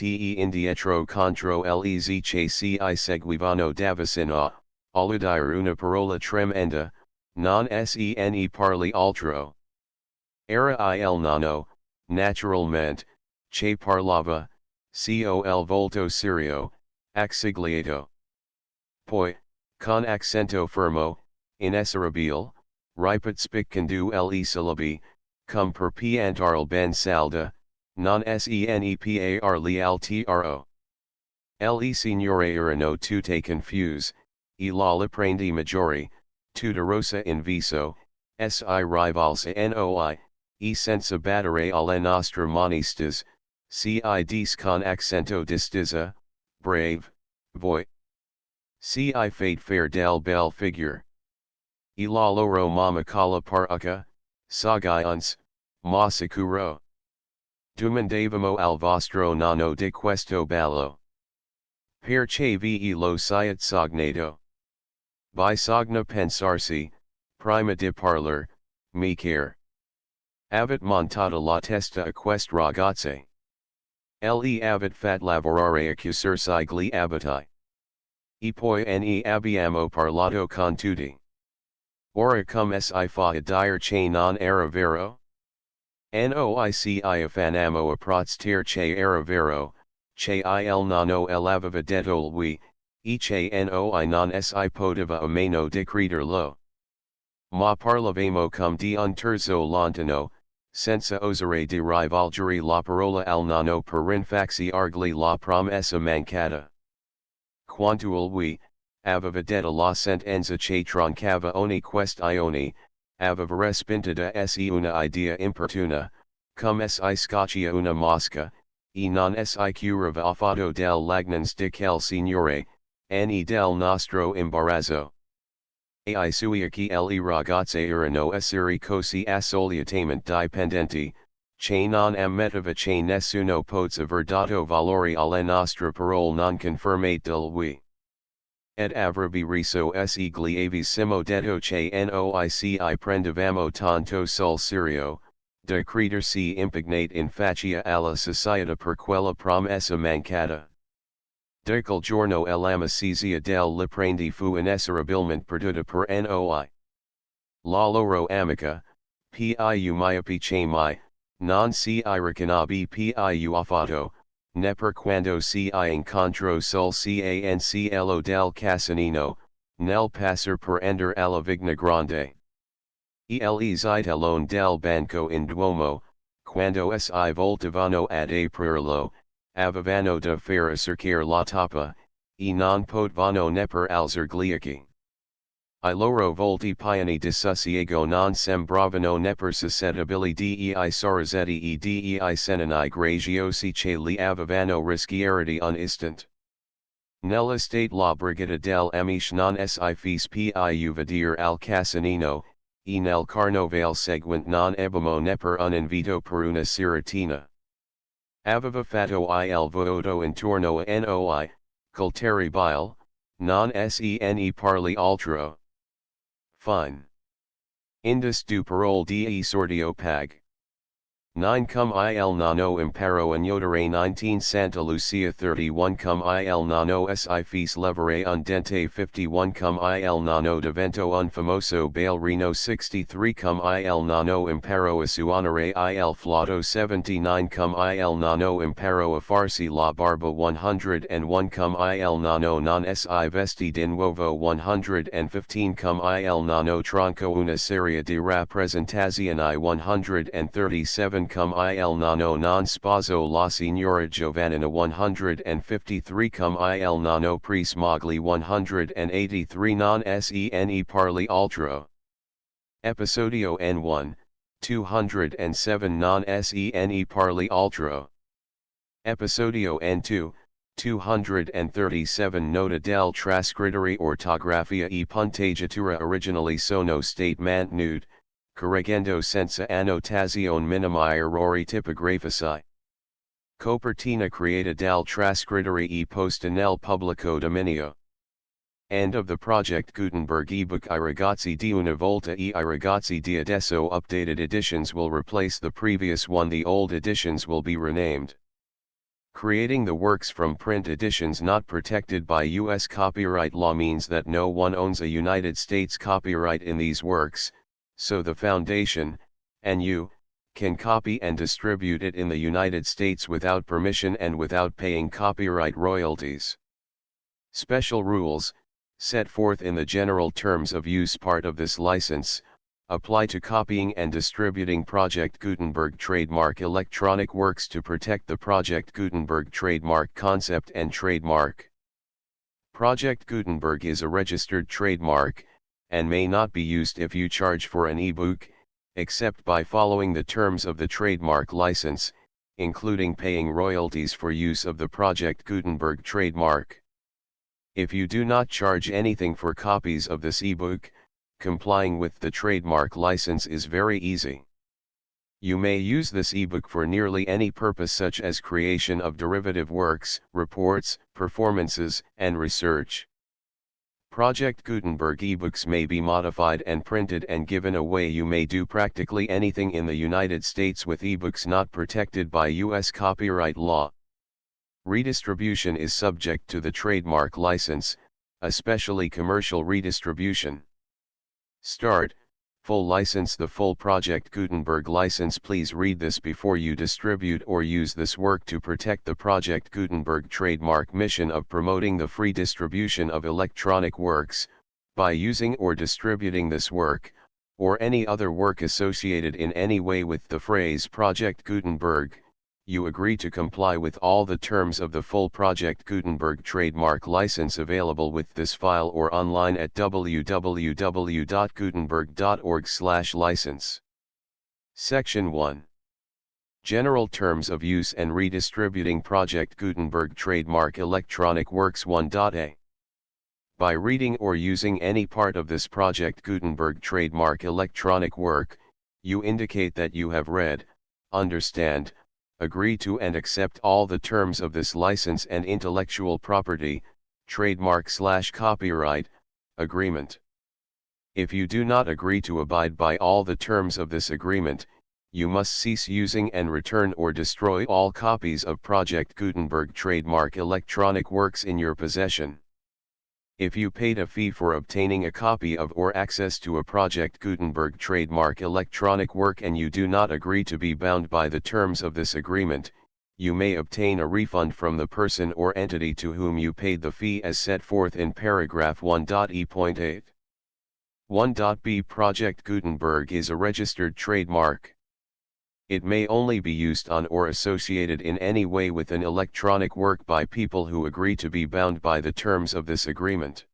indietro contro lez che si seguivano davicino, all'udire una parola tremenda, non se parli altro. Era il nonno, naturalmente, che parlava, col volto serio, accigliato. Poi, con accento fermo, inesorabile, ripet spiccando le sillabi, come per piantare ben salda, non seneparli altro. Le signore erano tutte confuse, e la liprendi maggiore, tutta rosa in viso, si rivalsa noi, e senza battere alle nostre manistas, si dis con accento distinza, brave, voi. Si fate fair del bel figure. E la loro mamma cala parucca, sagaunce, ma sicuro. Domandavamo al vostro nonno di questo ballo. Perché ve lo siete sognato. Bisogna pensarsi, prima di parlar, mi care. Avete montata la testa a quest ragazze. Le avete fat lavorare a chiusursi gli abiti. E poi ne abbiamo parlato con tutti. Ora come si fa a dire che non era vero? Noi affanniamo a protestare che era vero, che il nonno l'aveva detto lui, e che noi non si poteva a meno di crederlo. Ma parlavamo come di un terzo lontano, senza osare di rivolgere la parola al nonno per rinfacciargli la promessa mancata. Quanto lui, aveva detta la sentenza che troncava ogni questione, aveva respinta se una idea importuna, come si scoccia una mosca, e non si curava affatto del lagnance di quel signore, né del nostro imbarazzo. Ai sui occhi le ragazze erano esseri così assolutamente dipendenti, che non ammetteva che nessuno pozza aver dato valore alle nostre parole non confermate da lui. Ed avrebbe riso se gli avessimo detto che noi ci prendevamo tanto sul serio, da credersi impignate in faccia alla società per quella promessa mancata. Da quel giorno l'amicizia del liprendi fu inesorabilmente perduta per noi. La loro amica, più miope che mai, non si riconobbe più affatto, neppure quando si incontrò sul cancelo del Casanino, nel passer per andare alla Vigna Grande. Le zitellone del banco in Duomo, quando si voltavano ad aprirlo, avevano da fare cercare la tappa, e non potevano neppure alzar gli occhi. I loro volti pieni di sussiego non sembravano neppure suscetibili dei sorrisetti e dei senani graziosi che li avevano rischiarati un istante. Nell'estate la brigata dell'amiche non si fece più vedere al Casanino, e nel carnovale seguente non ebbimo neppure un invito per una seratina. Aveva fatto il voto intorno a noi, Culteri bile, non sene parli altro. Fine. Indus du parole de sortio pag. 9 cum il nano imparo agnotare 19 Santa Lucia 31 cum il nano si fis levere un dente 51 cum il nano divento un famoso ballerino 63 cum il nano imparo a suonare il flauto 79 cum il nano imparo a farsi la barba 101 cum il nano non si vesti di nuovo 115 cum il nano tronco una serie di rappresentazioni 137 cum il nano non sposo la signora Giovanna 153 cum il nano Prismogli 183 non sene parli altro. Episodio N1, 207 non sene parli altro. Episodio N2, 237 Nota del trascrittore ortografia e punteggiatura originali sono state mantenuti, correggendo senza annotazione minima errori tipografici. Copertina creata dal trascrittore e posta nel pubblico dominio. End of the Project Gutenberg ebook I ragazzi di una volta e I ragazzi di adesso updated editions will replace the previous one. The old editions will be renamed. Creating the works from print editions not protected by U.S. copyright law means that no one owns a United States copyright in these works, so the Foundation, and you, can copy and distribute it in the United States without permission and without paying copyright royalties. Special rules, set forth in the general terms of use part of this license, apply to copying and distributing Project Gutenberg trademark electronic works to protect the Project Gutenberg trademark concept and trademark. Project Gutenberg is a registered trademark, and may not be used if you charge for an ebook, except by following the terms of the trademark license, including paying royalties for use of the Project Gutenberg trademark. If you do not charge anything for copies of this ebook, complying with the trademark license is very easy. You may use this ebook for nearly any purpose such as creation of derivative works, reports, performances, and research. Project Gutenberg ebooks may be modified and printed and given away. You may do practically anything in the United States with ebooks not protected by U.S. copyright law. Redistribution is subject to the trademark license, especially commercial redistribution. Start, full license. The full Project Gutenberg license. Please read this before you distribute or use this work to protect the Project Gutenberg trademark mission of promoting the free distribution of electronic works, by using or distributing this work, or any other work associated in any way with the phrase Project Gutenberg. You agree to comply with all the terms of the full Project Gutenberg trademark license available with this file or online at www.gutenberg.org/license. Section 1. General Terms of Use and Redistributing Project Gutenberg Trademark Electronic Works 1.a. By reading or using any part of this Project Gutenberg trademark electronic work, you indicate that you have read, understand, agree to and accept all the terms of this license and intellectual property, trademark/copyright, agreement. If you do not agree to abide by all the terms of this agreement, you must cease using and return or destroy all copies of Project Gutenberg trademark electronic works in your possession. If you paid a fee for obtaining a copy of or access to a Project Gutenberg trademark electronic work and you do not agree to be bound by the terms of this agreement, you may obtain a refund from the person or entity to whom you paid the fee as set forth in paragraph 1.e.8. 1.b. Project Gutenberg is a registered trademark. It may only be used on or associated in any way with an electronic work by people who agree to be bound by the terms of this agreement.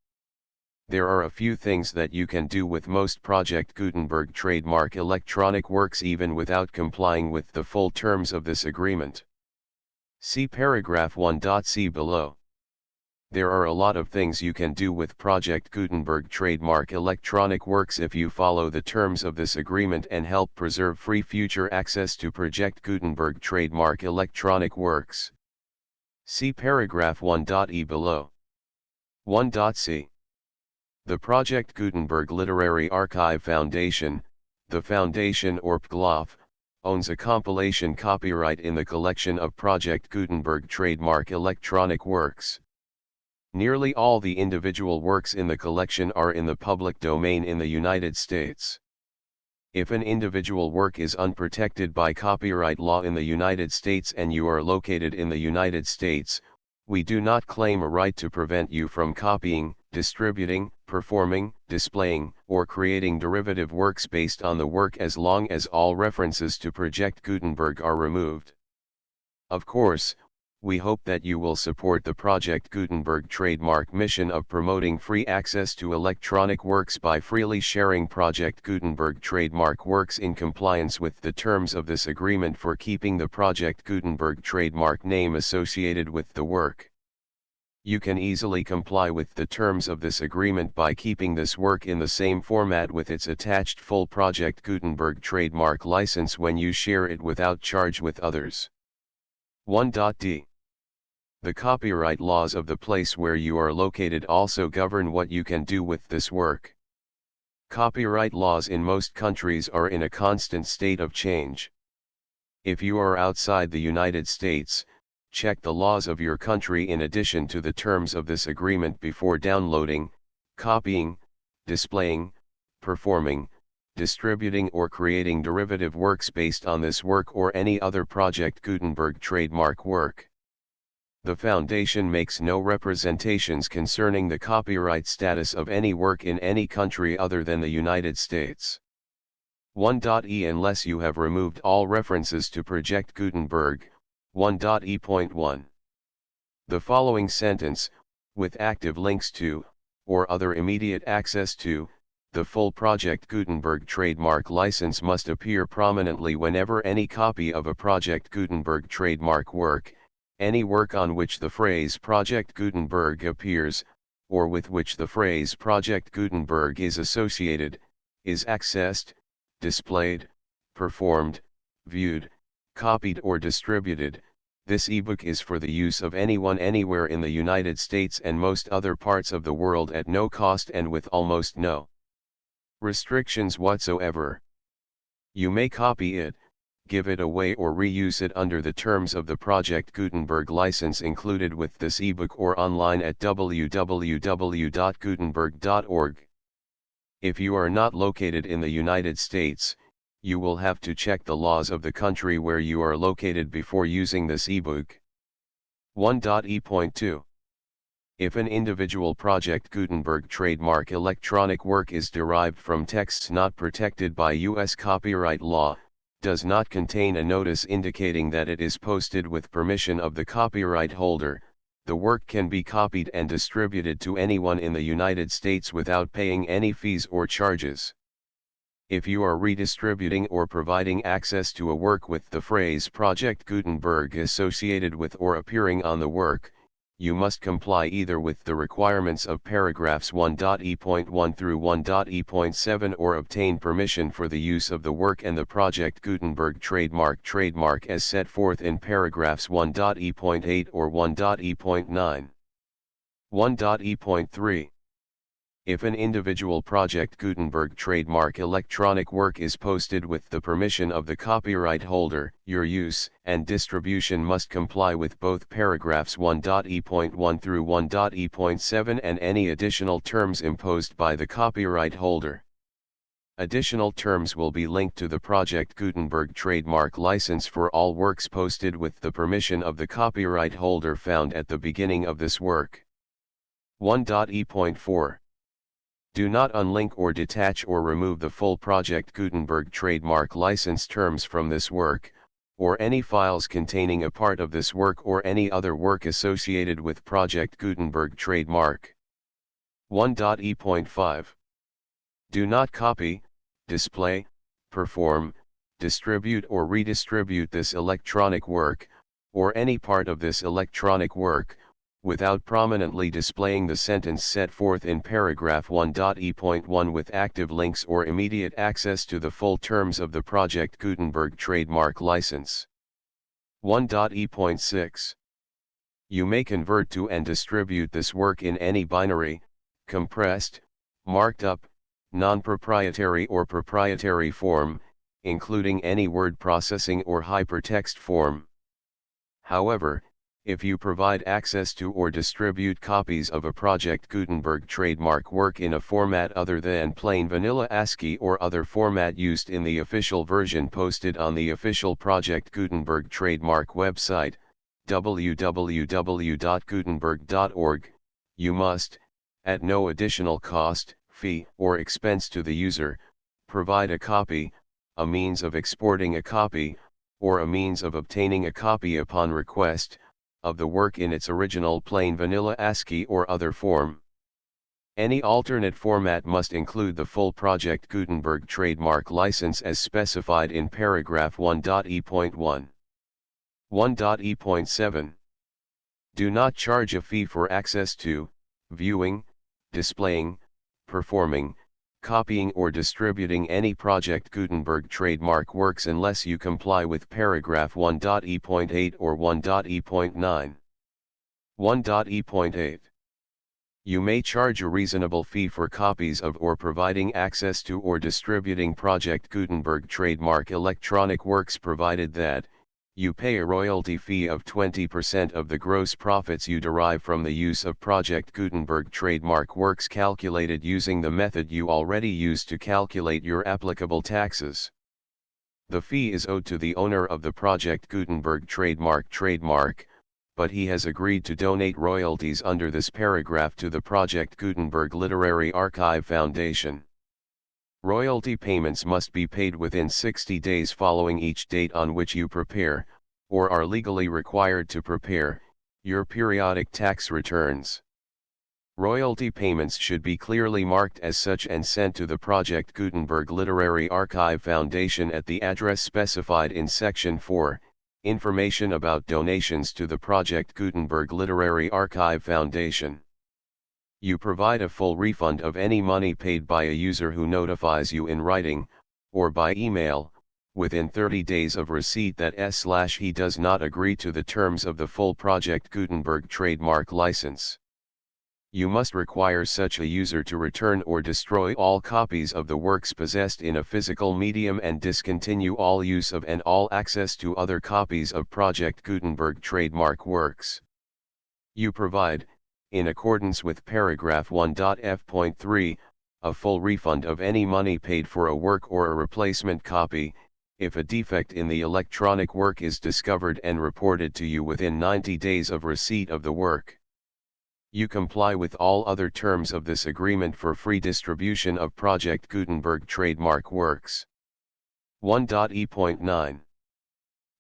There are a few things that you can do with most Project Gutenberg trademark electronic works even without complying with the full terms of this agreement. See paragraph 1.c below. There are a lot of things you can do with Project Gutenberg trademark electronic works if you follow the terms of this agreement and help preserve free future access to Project Gutenberg trademark electronic works. See paragraph 1.e below. 1.c. The Project Gutenberg Literary Archive Foundation, the Foundation or PGLOF, owns a compilation copyright in the collection of Project Gutenberg trademark electronic works. Nearly all the individual works in the collection are in the public domain in the United States. If an individual work is unprotected by copyright law in the United States and you are located in the United States, we do not claim a right to prevent you from copying, distributing, performing, displaying, or creating derivative works based on the work as long as all references to Project Gutenberg are removed. Of course, we hope that you will support the Project Gutenberg trademark mission of promoting free access to electronic works by freely sharing Project Gutenberg trademark works in compliance with the terms of this agreement for keeping the Project Gutenberg trademark name associated with the work. You can easily comply with the terms of this agreement by keeping this work in the same format with its attached full Project Gutenberg trademark license when you share it without charge with others. 1.d. The copyright laws of the place where you are located also govern what you can do with this work. Copyright laws in most countries are in a constant state of change. If you are outside the United States, check the laws of your country in addition to the terms of this agreement before downloading, copying, displaying, performing, distributing or creating derivative works based on this work or any other Project Gutenberg trademark work. The Foundation makes no representations concerning the copyright status of any work in any country other than the United States. 1.e. Unless you have removed all references to Project Gutenberg, 1.e.1. The following sentence, with active links to, or other immediate access to, the full Project Gutenberg trademark license must appear prominently whenever any copy of a Project Gutenberg trademark work, any work on which the phrase Project Gutenberg appears, or with which the phrase Project Gutenberg is associated, is accessed, displayed, performed, viewed, copied or distributed. This ebook is for the use of anyone anywhere in the United States and most other parts of the world at no cost and with almost no restrictions whatsoever. You may copy it, give it away or reuse it under the terms of the Project Gutenberg license included with this ebook or online at www.gutenberg.org. If you are not located in the United States, you will have to check the laws of the country where you are located before using this ebook. 1.e.2. If an individual Project Gutenberg trademark electronic work is derived from texts not protected by U.S. copyright law, does not contain a notice indicating that it is posted with permission of the copyright holder, the work can be copied and distributed to anyone in the United States without paying any fees or charges. If you are redistributing or providing access to a work with the phrase Project Gutenberg associated with or appearing on the work, you must comply either with the requirements of paragraphs 1.e.1 through 1.e.7 or obtain permission for the use of the work and the Project Gutenberg trademark as set forth in paragraphs 1.e.8 or 1.e.9. 1.e.3. If an individual Project Gutenberg trademark electronic work is posted with the permission of the copyright holder, your use and distribution must comply with both paragraphs 1.e.1 through 1.e.7 and any additional terms imposed by the copyright holder. Additional terms will be linked to the Project Gutenberg trademark license for all works posted with the permission of the copyright holder found at the beginning of this work. 1.e.4. Do not unlink or detach or remove the full Project Gutenberg trademark license terms from this work, or any files containing a part of this work or any other work associated with Project Gutenberg trademark. 1.e.5. Do not copy, display, perform, distribute or redistribute this electronic work, or any part of this electronic work, without prominently displaying the sentence set forth in paragraph 1.e.1 with active links or immediate access to the full terms of the Project Gutenberg trademark license. 1.e.6. You may convert to and distribute this work in any binary, compressed, marked up, non-proprietary or proprietary form, including any word processing or hypertext form. However, if you provide access to or distribute copies of a Project Gutenberg trademark work in a format other than plain vanilla ASCII or other format used in the official version posted on the official Project Gutenberg trademark website, www.gutenberg.org, you must, at no additional cost, fee, or expense to the user, provide a copy, a means of exporting a copy, or a means of obtaining a copy upon request, of the work in its original plain vanilla ASCII or other form. Any alternate format must include the full Project Gutenberg trademark license as specified in paragraph 1.e.1. 1.e.7. Do not charge a fee for access to, viewing, displaying, performing, copying or distributing any Project Gutenberg trademark works unless you comply with paragraph 1.e.8 or 1.e.9. 1.e.8. You may charge a reasonable fee for copies of or providing access to or distributing Project Gutenberg trademark electronic works provided that, you pay a royalty fee of 20% of the gross profits you derive from the use of Project Gutenberg trademark works calculated using the method you already use to calculate your applicable taxes. The fee is owed to the owner of the Project Gutenberg trademark, but he has agreed to donate royalties under this paragraph to the Project Gutenberg Literary Archive Foundation. Royalty payments must be paid within 60 days following each date on which you prepare, or are legally required to prepare, your periodic tax returns. Royalty payments should be clearly marked as such and sent to the Project Gutenberg Literary Archive Foundation at the address specified in Section 4, Information about donations to the Project Gutenberg Literary Archive Foundation. You provide a full refund of any money paid by a user who notifies you in writing, or by email, within 30 days of receipt that he does not agree to the terms of the full Project Gutenberg trademark license. You must require such a user to return or destroy all copies of the works possessed in a physical medium and discontinue all use of and all access to other copies of Project Gutenberg trademark works. You provide, in accordance with paragraph 1.f.3, a full refund of any money paid for a work or a replacement copy, if a defect in the electronic work is discovered and reported to you within 90 days of receipt of the work. You comply with all other terms of this agreement for free distribution of Project Gutenberg trademark works. 1.e.9.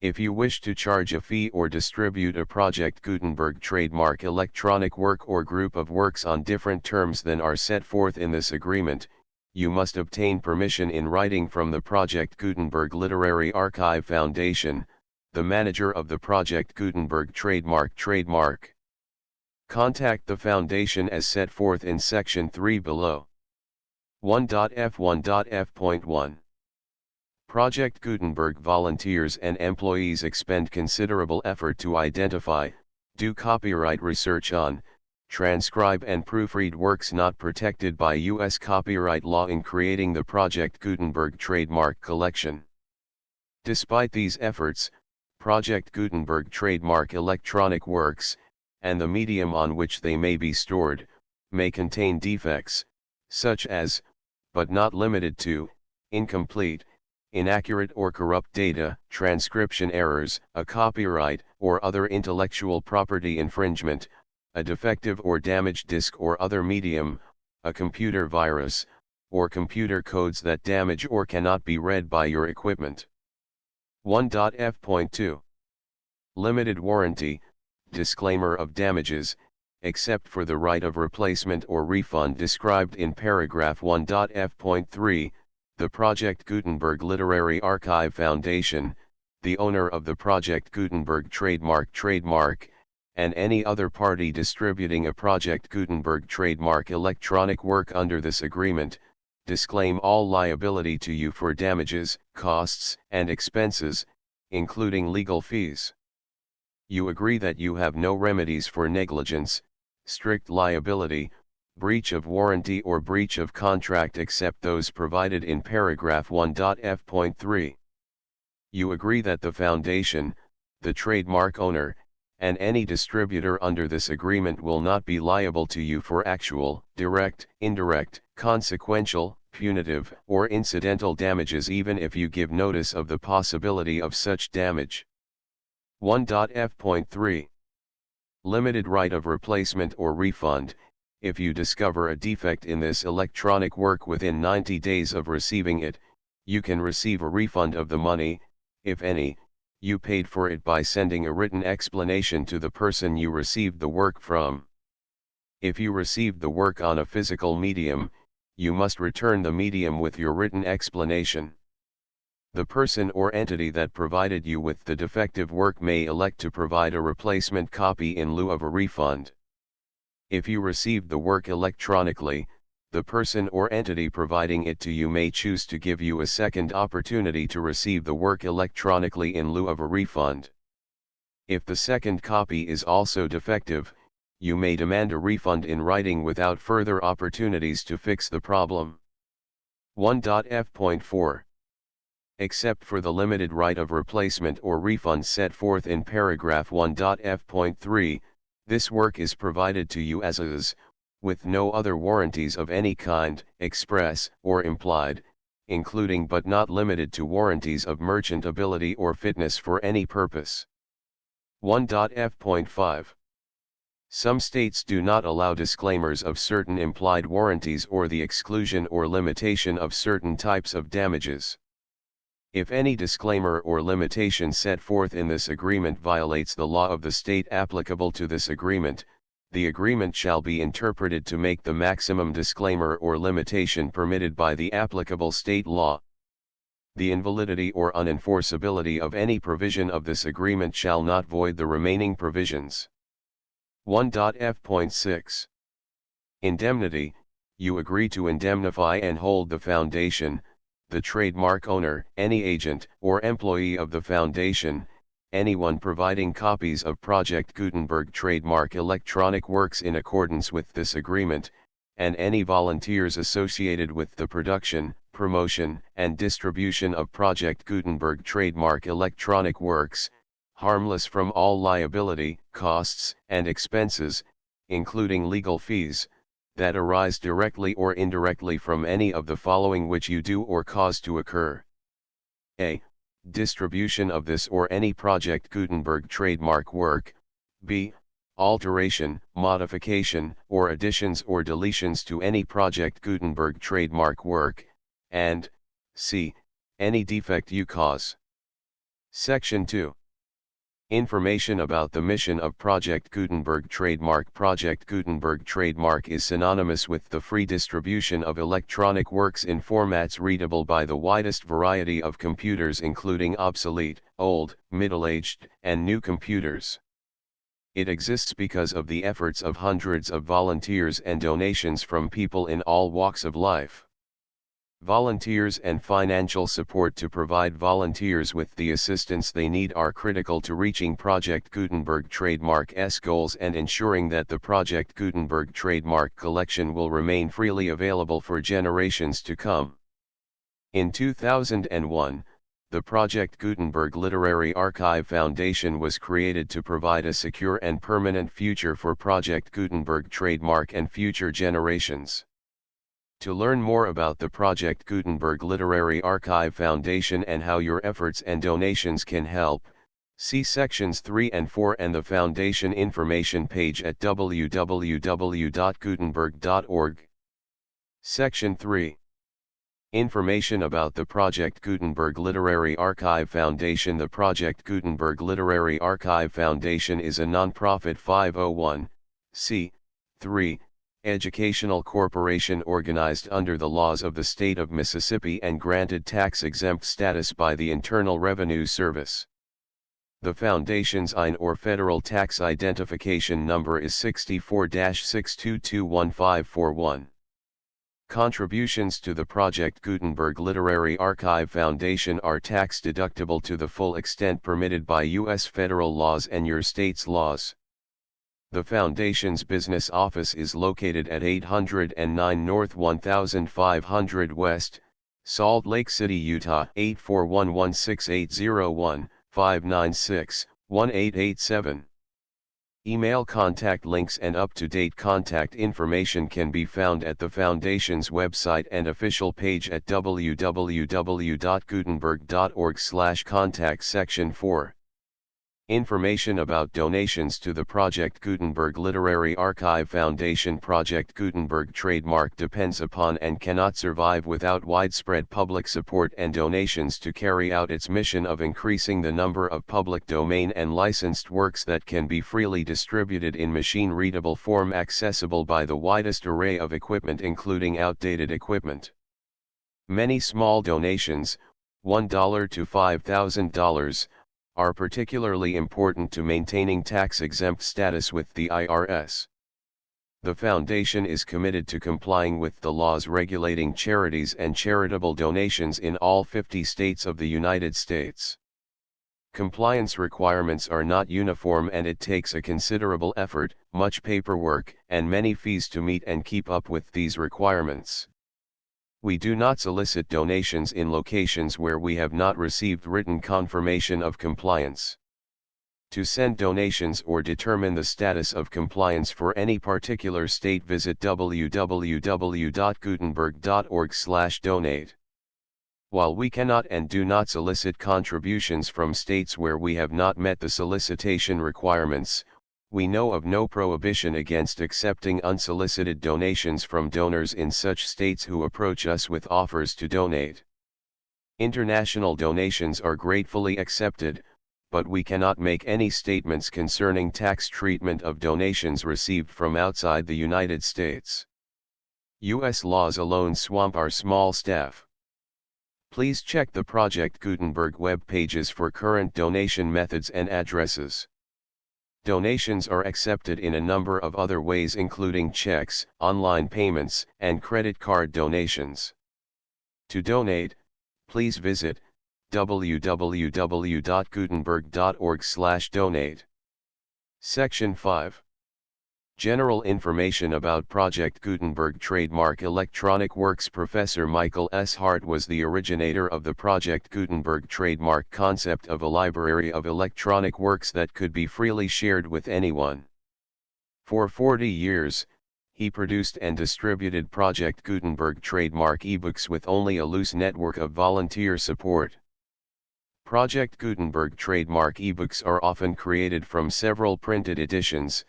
If you wish to charge a fee or distribute a Project Gutenberg trademark electronic work or group of works on different terms than are set forth in this agreement, you must obtain permission in writing from the Project Gutenberg Literary Archive Foundation, the manager of the Project Gutenberg trademark. Contact the Foundation as set forth in Section 3 below. 1.f.1.f.1. Project Gutenberg volunteers and employees expend considerable effort to identify, do copyright research on, transcribe and proofread works not protected by U.S. copyright law in creating the Project Gutenberg trademark collection. Despite these efforts, Project Gutenberg trademark electronic works, and the medium on which they may be stored, may contain defects, such as, but not limited to, incomplete, inaccurate or corrupt data, transcription errors, a copyright or other intellectual property infringement, a defective or damaged disk or other medium, a computer virus, or computer codes that damage or cannot be read by your equipment. 1.f.2. Limited warranty, disclaimer of damages, except for the right of replacement or refund described in paragraph 1.f.3, the Project Gutenberg Literary Archive Foundation, the owner of the Project Gutenberg trademark, and any other party distributing a Project Gutenberg trademark electronic work under this agreement, disclaim all liability to you for damages, costs, and expenses, including legal fees. you agree that you have no remedies for negligence, strict liability, breach of warranty or breach of contract except those provided in paragraph 1.f.3. You agree that the foundation, the trademark owner, and any distributor under this agreement will not be liable to you for actual, direct, indirect, consequential, punitive, or incidental damages even if you give notice of the possibility of such damage. 1.f.3. Limited right of replacement or refund. If you discover a defect in this electronic work within 90 days of receiving it, you can receive a refund of the money, if any, you paid for it by sending a written explanation to the person you received the work from. If you received the work on a physical medium, you must return the medium with your written explanation. The person or entity that provided you with the defective work may elect to provide a replacement copy in lieu of a refund. If you received the work electronically, the person or entity providing it to you may choose to give you a second opportunity to receive the work electronically in lieu of a refund. If the second copy is also defective, you may demand a refund in writing without further opportunities to fix the problem. 1.f.4. Except for the limited right of replacement or refund set forth in paragraph 1.f.3, this work is provided to you as is, with no other warranties of any kind, express or implied, including but not limited to warranties of merchantability or fitness for any purpose. 1.f.5. Some states do not allow disclaimers of certain implied warranties or the exclusion or limitation of certain types of damages. If any disclaimer or limitation set forth in this agreement violates the law of the state applicable to this agreement, the agreement shall be interpreted to make the maximum disclaimer or limitation permitted by the applicable state law. The invalidity or unenforceability of any provision of this agreement shall not void the remaining provisions. 1.f.6. Indemnity. You agree to indemnify and hold the foundation, the trademark owner, any agent or employee of the foundation, anyone providing copies of Project Gutenberg trademark electronic works in accordance with this agreement, and any volunteers associated with the production, promotion, and distribution of Project Gutenberg trademark electronic works, harmless from all liability, costs, and expenses, including legal fees, that arise directly or indirectly from any of the following which you do or cause to occur. A. Distribution of this or any Project Gutenberg trademark work. B. Alteration, modification, or additions or deletions to any Project Gutenberg trademark work, and C. Any defect you cause. Section 2. Information about the mission of Project Gutenberg trademark. Project Gutenberg trademark is synonymous with the free distribution of electronic works in formats readable by the widest variety of computers including obsolete, old, middle-aged, and new computers. It exists because of the efforts of hundreds of volunteers and donations from people in all walks of life. Volunteers and financial support to provide volunteers with the assistance they need are critical to reaching Project Gutenberg trademark's goals and ensuring that the Project Gutenberg trademark collection will remain freely available for generations to come. In 2001, the Project Gutenberg Literary Archive Foundation was created to provide a secure and permanent future for Project Gutenberg trademark and future generations. To learn more about the Project Gutenberg Literary Archive Foundation and how your efforts and donations can help, see sections 3 and 4 and the Foundation information page at www.gutenberg.org. Section 3. Information about the Project Gutenberg Literary Archive Foundation. The Project Gutenberg Literary Archive Foundation is a non-profit 501(c)(3) educational corporation organized under the laws of the state of Mississippi and granted tax-exempt status by the Internal Revenue Service. The Foundation's IN or Federal Tax Identification Number is 64-6221541. Contributions to the Project Gutenberg Literary Archive Foundation are tax-deductible to the full extent permitted by U.S. federal laws and your state's laws. The Foundation's business office is located at 809 North 1500 West, Salt Lake City, Utah 841-16801-596-1887. Email contact links and up-to-date contact information can be found at the Foundation's website and official page at www.gutenberg.org/contact section 4. Information about donations to the Project Gutenberg Literary Archive Foundation. Project Gutenberg trademark depends upon and cannot survive without widespread public support and donations to carry out its mission of increasing the number of public domain and licensed works that can be freely distributed in machine-readable form accessible by the widest array of equipment including outdated equipment. Many small donations, $1 to $5,000, are particularly important to maintaining tax-exempt status with the IRS. The Foundation is committed to complying with the laws regulating charities and charitable donations in all 50 states of the United States. Compliance requirements are not uniform and it takes a considerable effort, much paperwork, and many fees to meet and keep up with these requirements. We do not solicit donations in locations where we have not received written confirmation of compliance. To send donations or determine the status of compliance for any particular state, visit www.gutenberg.org/donate. While we cannot and do not solicit contributions from states where we have not met the solicitation requirements, we know of no prohibition against accepting unsolicited donations from donors in such states who approach us with offers to donate. International donations are gratefully accepted, but we cannot make any statements concerning tax treatment of donations received from outside the United States. U.S. laws alone swamp our small staff. Please check the Project Gutenberg web pages for current donation methods and addresses. Donations are accepted in a number of other ways including checks, online payments, and credit card donations. To donate, please visit www.gutenberg.org/donate. Section 5. General information about Project Gutenberg trademark electronic works. Professor Michael S. Hart was the originator of the Project Gutenberg trademark concept of a library of electronic works that could be freely shared with anyone. For 40 years, he produced and distributed Project Gutenberg trademark ebooks with only a loose network of volunteer support. Project Gutenberg trademark ebooks are often created from several printed editions,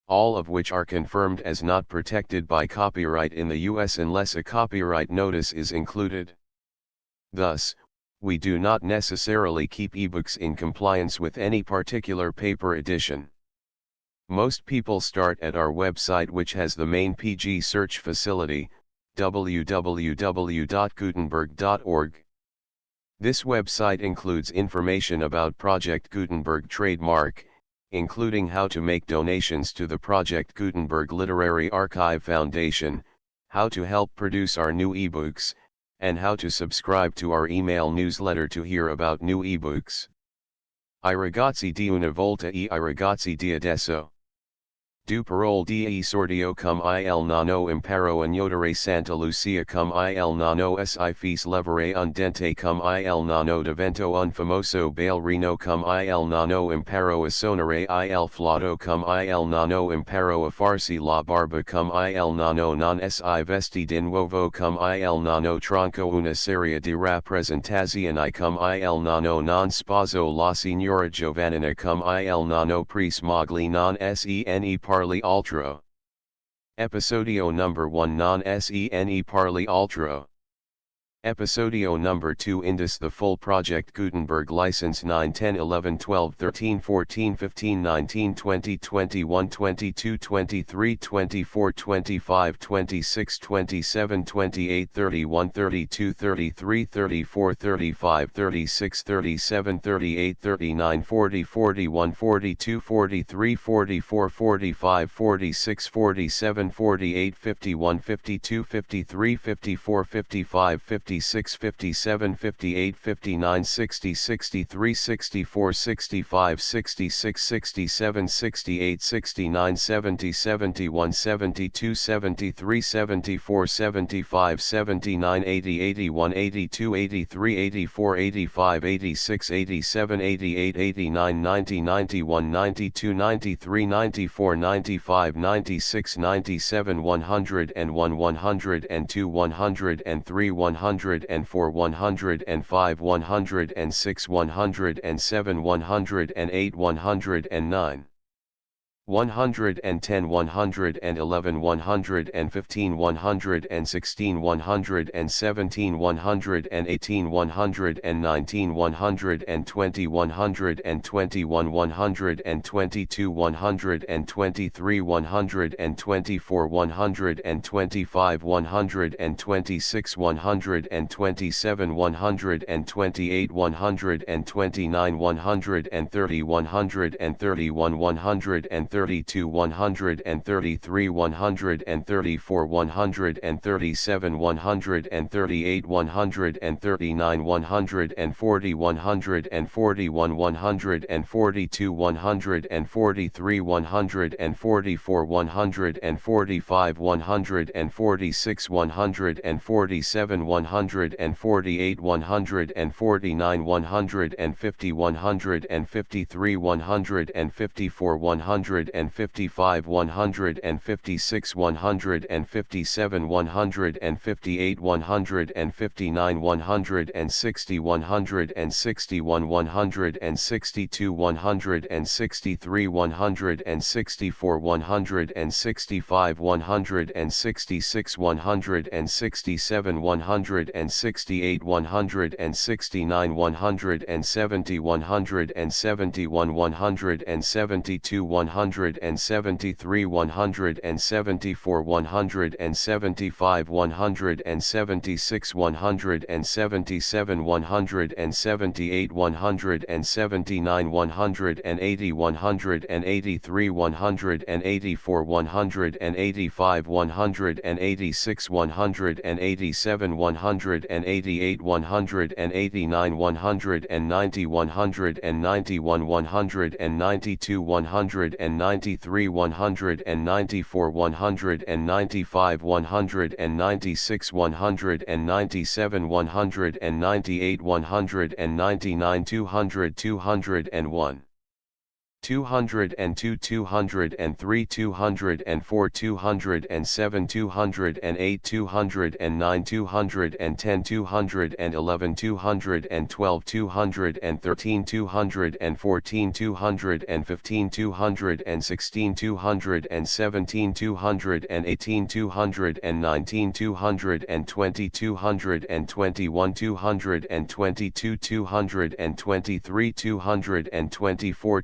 all of which are confirmed as not protected by copyright in the U.S. unless a copyright notice is included. Thus, we do not necessarily keep ebooks in compliance with any particular paper edition. Most people start at our website, which has the main PG search facility, www.gutenberg.org. This website includes information about Project Gutenberg trademark, including how to make donations to the Project Gutenberg Literary Archive Foundation, how to help produce our new ebooks, and how to subscribe to our email newsletter to hear about new ebooks. I ragazzi di una volta e I ragazzi di adesso. Du parole di esordio cum il nano imparo a nuotare Santa Lucia cum il nano si fis levare un dente cum il nano divento un famoso ballerino cum il nano imparo a sonare il flauto cum il nano imparo a farsi la barba cum il nano non si vesti di nuovo cum il nano tronco una serie di rappresentazioni cum il nano non sposo la signora Giovannina cum il nano prismogli non sene parli altro. Episodio number 1 non sene parli altro. Episodio number 2 Indus the full project Gutenberg license 9 10 11 12 13 14 15 19 20 21 22 23 24 25 26 27 28 31 32 33 34 35 36 37 38 39 40 41 42 43 44 45 46 47 48 51 52 53 54 55 56 57 58 59 60 63 64 65 66 67 68 69 70 71 72 73 74 75 79 80 81 82 83 84 85 86 87 88 89 90 91 92 93 94 95 96 97 101 102 103 104 105 106 107 108 109 110 111 115 116 117 118 119 120 121 122 123 124 125 126 127 128 129 130 131 132 133 134 137 138 139 140 141 142 143 144 145 146 147 148 149 150 153 154 155 156 157 158 159 160 161 162 163 164 165 166 167 168 169 170 171 172 173 174 175 176 177 178 179 180 183 184 185 186 187 188 189 190 191 192 193 194 195 196 197 198 199 200 201 202 203 204 207 208 209 210 211 212 213 214 215 216 217 218 219 220 221 222 223 224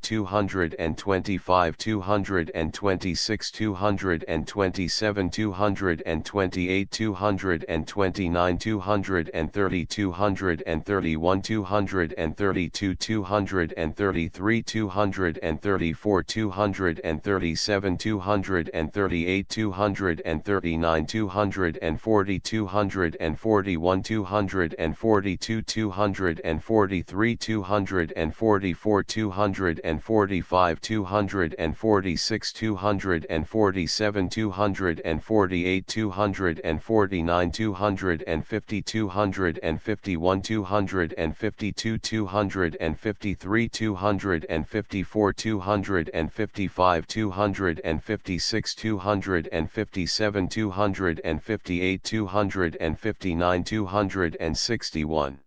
225 226 227 228 229 230 231 232 233 234 237 238 239 240 241 242 243 244 245 246 247 248 249 250 251 252 253 254 255 256 257 258 259 261